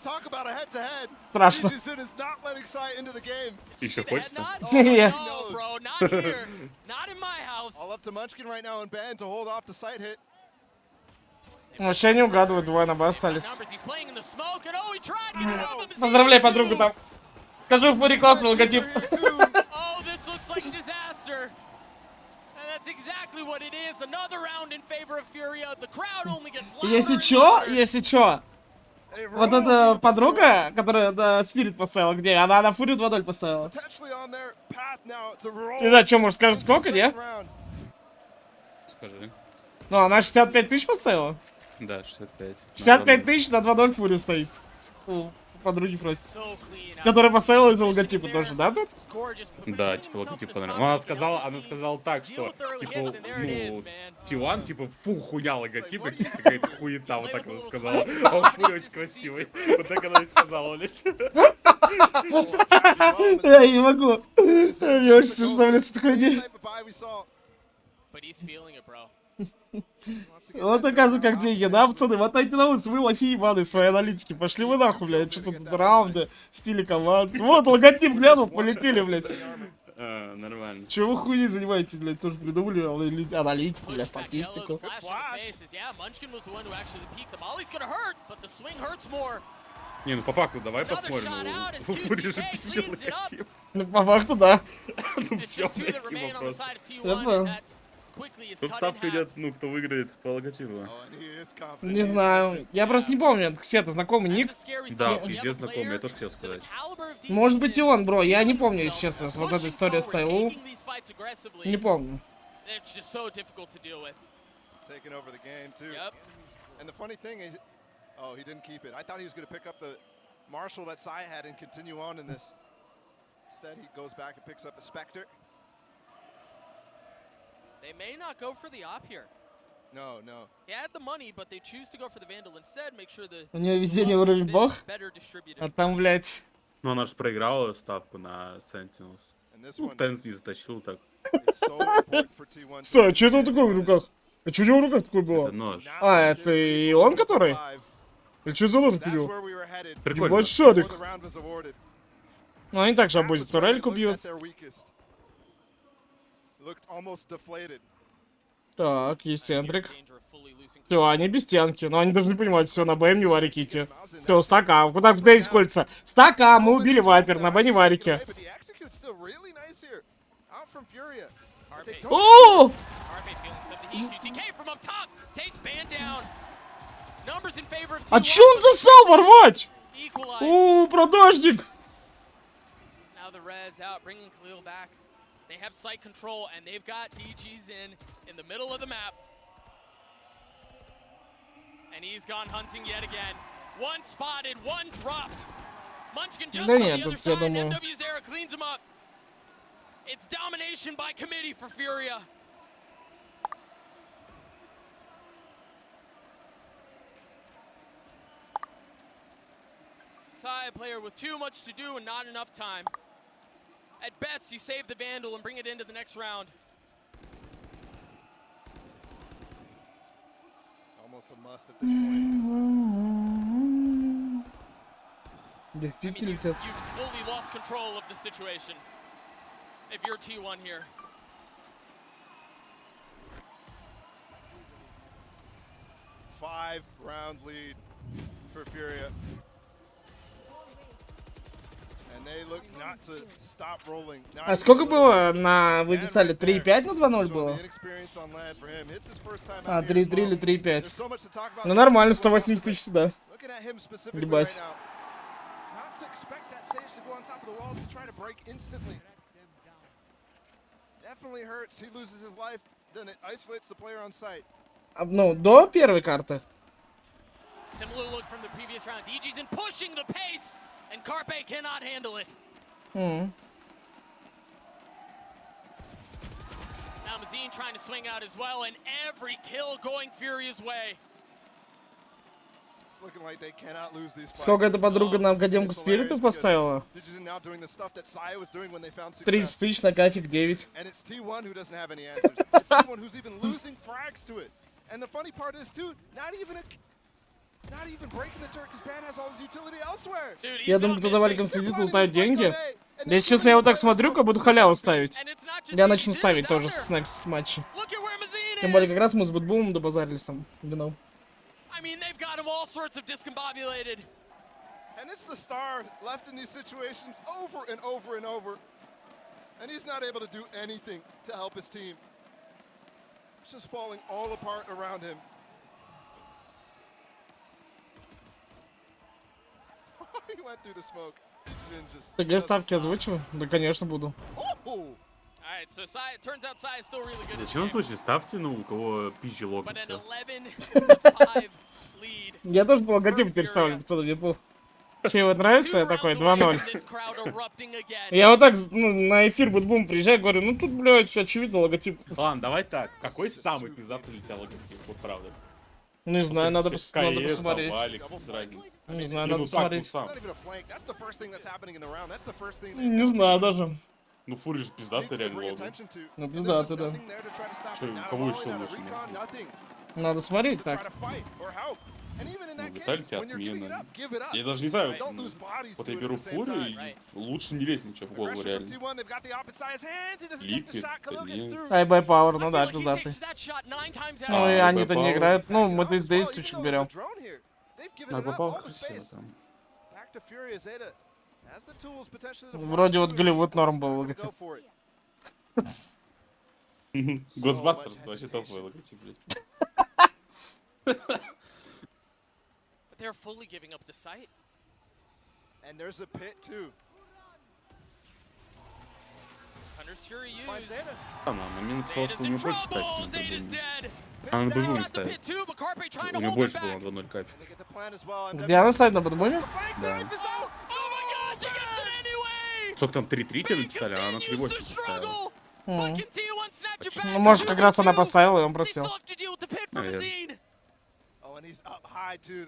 Talk about a head to head. Страшно. Sin is not letting Sai into the game. Еще хочется? No, bro, not here. Not in my house. All up to Munchkin right now and Ben to hold off the side hit. Вообще не угадывают, двое на Б остались. Поздравляй подругу там. Скажу в фуре классный логотип. Если чё, вот эта подруга, которая на Спирит поставила, где? Она на Фурию 2-0 поставила. Не знаю, что, может, скажешь, сколько, не? Скажи. Ну, она 65 тысяч поставила? Да, 65. 65 тысяч на 2-0 Фурию стоит. У подруги Фрости. Которая поставила из-за логотипа тоже, да, тут? Да, типа логотип понравился. Она сказала так, что, типа, ну, T1, типа, фу, хуя логотипа, какая-то хуета, вот так она сказала. А он Фури очень красивый. Вот так она и сказала, блядь. Я не могу. Мне очень смешно, блядь, с этой хуйни. Вот оказывается, как деньги, да, пацаны? Мотайте на улицу, вы лохи ебаные, свои аналитики. Пошли вы нахуй, блядь, что тут раунды, стили команд. Вот, логотип глянул, полетели, блядь. Нормально. Чего вы хуйней занимаетесь, блядь, тоже придумали аналитику, блядь, статистику. Не, ну по факту давай посмотрим. Ну, Фури же пишет логотип. Ну, по факту, да. Ну все, блядь, вопрос. Я понял. Тут ставка идет, ну, кто выиграет по логотипу. Не знаю. Я просто не помню. Ксета, знакомый ник? Да, пиздец знакомый, я тоже хотел сказать. Может быть и он, бро. Я не помню, если честно. Вот эта история с Тайлу. Не помню. They may not go for the op here. No. He had the money, but they choose to go for the Vandal instead, make sure the... У нее везение уровень бог, а там, блядь... Ну, она же проиграла ставку на Sentinels. Ну, Тенс не затащил так. Стой, а что это такое в руках? А что у него в руках такое было? Это нож. А, это и он, который? Или что за нож у него? Прикольно. Ебать шарик. Ну, они также обозят турельку бьют. Так, есть центрик. Все, они без стенки. Но они должны понимать, все, на Б не варики идти. Все, стака. Куда есть кольца? Стака, мы убили Вайпер, на Б не варики. О! А че он засал ворвать? О, продажник! They have site control, and they've got DGs in the middle of the map. And he's gone hunting yet again. One spotted, one dropped. Munchkin jumps on the other side, MW's cleans him up. It's domination by committee for Furia. Side player with too much to do and not enough time. At best, you save the Vandal and bring it into the next round. Almost a must at this point. I mean, you've fully lost control of the situation. if you're T1 here. Five-round lead for Furia. And they look not to stop rolling. А сколько было на... Вы писали 3.5 на 2-0 было? А, 3.3 или 3.5. Ну нормально, 180 тысяч сюда. Ебать. Ну, до первой карты. Similar look from the previous round. DG's in pushing the pace, and Carpe cannot handle it. Now Mazine trying to swing out as well, and every kill going Furia's way. Сколько эта подруга на Академку Спиритов поставила? 30 тысяч на кафик 9. Я думаю, кто за валиком сидит, лутает деньги. Если честно, я вот так смотрю, как буду халяву ставить. Я начну ставить тоже с next матча. Тем более, как раз мы с Бутбумом добазарились там. You I mean, they've got him all sorts of discombobulated. And it's the star left in these situations over and over and over. And he's not able to do anything to help his team. It's just falling all apart around him. He went through the smoke. Так я ставки озвучиваю? Да, конечно, буду. В чем случае ставьте, ну, у кого пизжи лог. Я тоже по логотипу переставлю, пацаны, мне пух. Че, вот нравится? Я такой, 2-0. Я вот так на эфир Бутбум приезжаю, говорю, ну тут, блядь, очевидно логотип. Ладно, давай так. Какой самый пиздатый у тебя логотип? Вот правда. Не знаю, надо посмотреть. Не знаю, надо посмотреть. Не знаю даже. Ну, Фури же пиздатый реально лого. Ну, пиздатый, да. Че, кого еще лучше? Надо смотреть так. Ну, Виталити отмена. Я даже не знаю, вот я беру Фури, и лучше не лезть ничего в голову, реально. Ликвид, Ай-бай Пауэр, ну да, пиздатый. Ну и они-то не играют. Ну, мы 30 тысячек берем. Ай-бай Пауэр красиво там. Вроде вот Голливуд норм был логотип. Госбастерс вообще топовый логотип, блядь. They're fully giving up the site. And there's a pit too. Hunter's Fury used. Она на минус просто не хочет ставить на Бутбуме. Она на Бутбуме ставит. У него больше было 2-0 кафе. Где она ставит, на Бутбуме? Да. Сколько там 3-3 тебе написали, а она 3-8 поставила. Ну, может, как раз она поставила, и он просил. Наверное.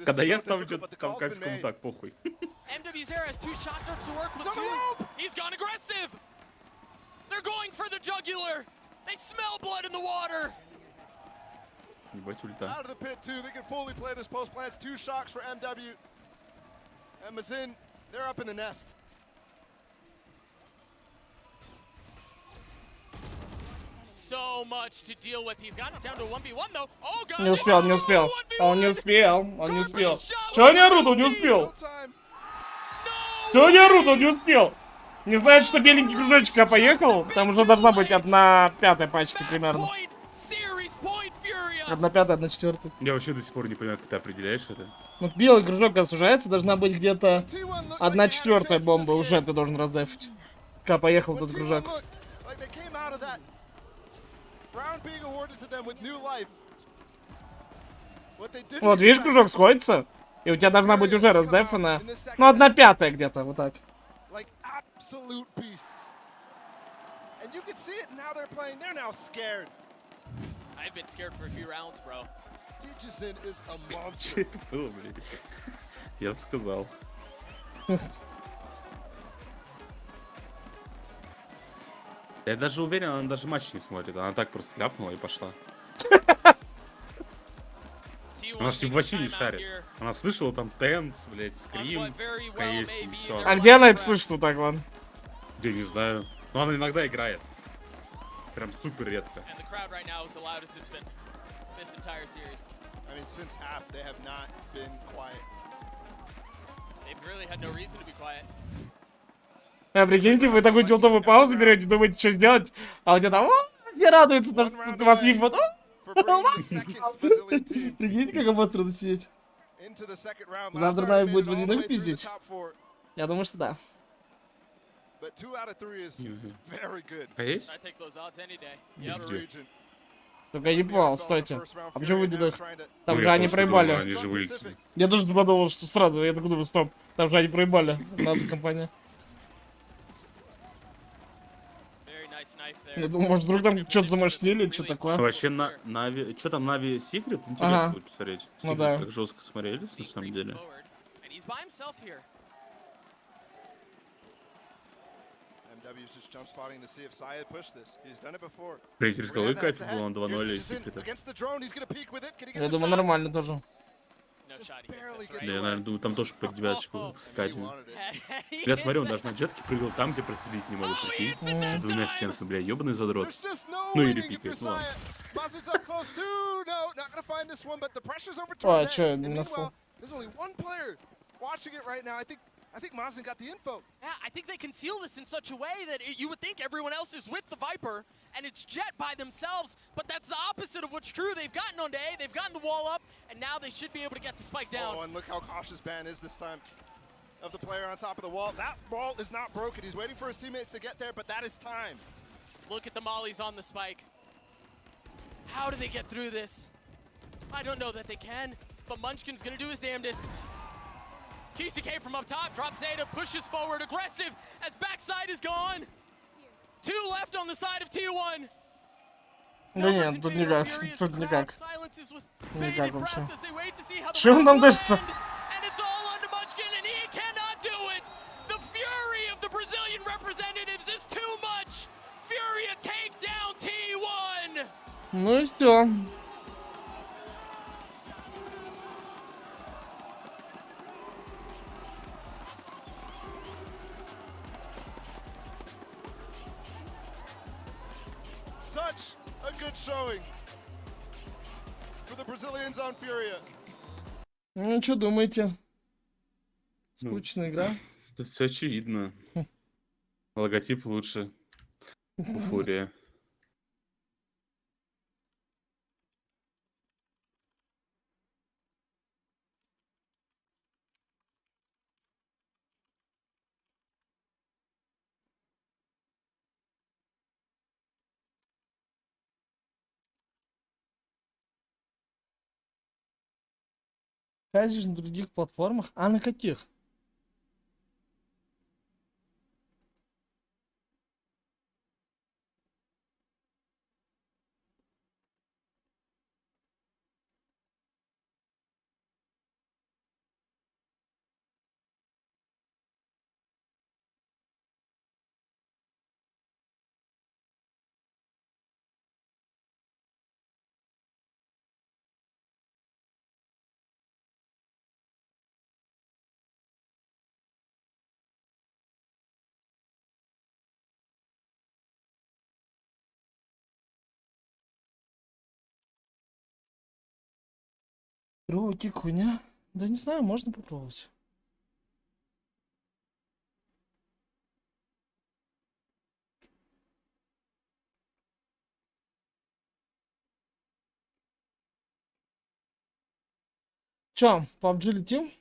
Когда я ставлю что-то там кафиком, так, похуй. Ебать ульта. So much to deal with. He's got it down to 1v1 though. Oh god. Не успел, не успел. Он не успел, он не успел. Чё они орут, он не успел? Чё они орут, он не успел? Не знают, что беленький кружочек поехал? Там уже должна быть 1/5 пачки примерно. 1/5, 1/4. Я вообще до сих пор не понимаю, как ты определяешь это. Вот белый кружок, когда сужается, должна быть где-то 1/4 бомба. Уже ты должен раздефить. Когда поехал этот кружок. Вот, видишь, кружок сходится, и у тебя должна быть уже раздефана, ну, 1/5 где-то, вот так. Че это было, блядь? Я бы сказал. Я даже уверен, она даже матч не смотрит. Она так просто сляпнула и пошла. Она ж типа вообще не шарит. Она слышала там Тенс, блядь, Скрим, КС и все. А где она это слышит вот так, Ван? Я не знаю. Но он иногда играет. Прям супер редко. And the crowd right now is the loudest it's been this entire series. I mean, since half, they have not been quiet. They've really had no reason to be quiet. А прикиньте, вы такую тилтовую паузу берете, думаете, что сделать, а вот это все радуются, что у вас ебут. Прикиньте, как обостренно сидеть. Завтра надо будет водяных пиздить. Я думаю, что да. А есть? Только я не понял, стойте. А почему водяных? Там Ну, же я они тоже проебали. думаю, они же вылетели. Я тоже подумал, что сразу, я так думаю, стоп. Там же они проебали. Нацкомпания. Я думаю, может, вдруг там что-то замашнили, что такое. Вообще, на Нави... Что там, Нави Секрет? Интересно будет посмотреть. Ну Секрет да. так жестко смотрелись, на самом деле. Третий рисковой кайф был, он 2-0 из Секрета. Я думаю, нормально тоже. Да, я, наверное, думаю, там тоже под девяточку скатим. Я смотрю, он даже на джетке прыгал там, где прострелить не могут, прикинь. С двумя стенками, бля, ёбаный задрот. Ну или пикает, ну ладно. О, чё, на фу. I think Mazin got the info. Yeah, I think they conceal this in such a way that you would think everyone else is with the Viper and it's Jet by themselves, but that's the opposite of what's true. They've gotten onto A, they've gotten the wall up, and now they should be able to get the spike down. Oh, and look how cautious Ban is this time of the player on top of the wall. That wall is not broken. He's waiting for his teammates to get there, but that is time. Look at the mollies on the spike. How do they get through this? I don't know that they can, but Munchkin's gonna do his damnedest. KCK from up top, drops Zeta, pushes forward, aggressive, as backside is gone. Two left on the side of T1. Да нет, тут никак, тут никак. Никак вообще. Че он там дышится? And it's all onto Munchkin, and he cannot do it. The fury of the Brazilian representatives is too much. Furia take down T1. Ну и все. Such a good showing for the Brazilians on Furia. Ну, что думаете? Скучная игра. Тут все очевидно. Логотип лучше. Фурия. Казишь на других платформах? А на каких? Руки, хуйня. Да не знаю, можно попробовать. Чё, PUBG летим?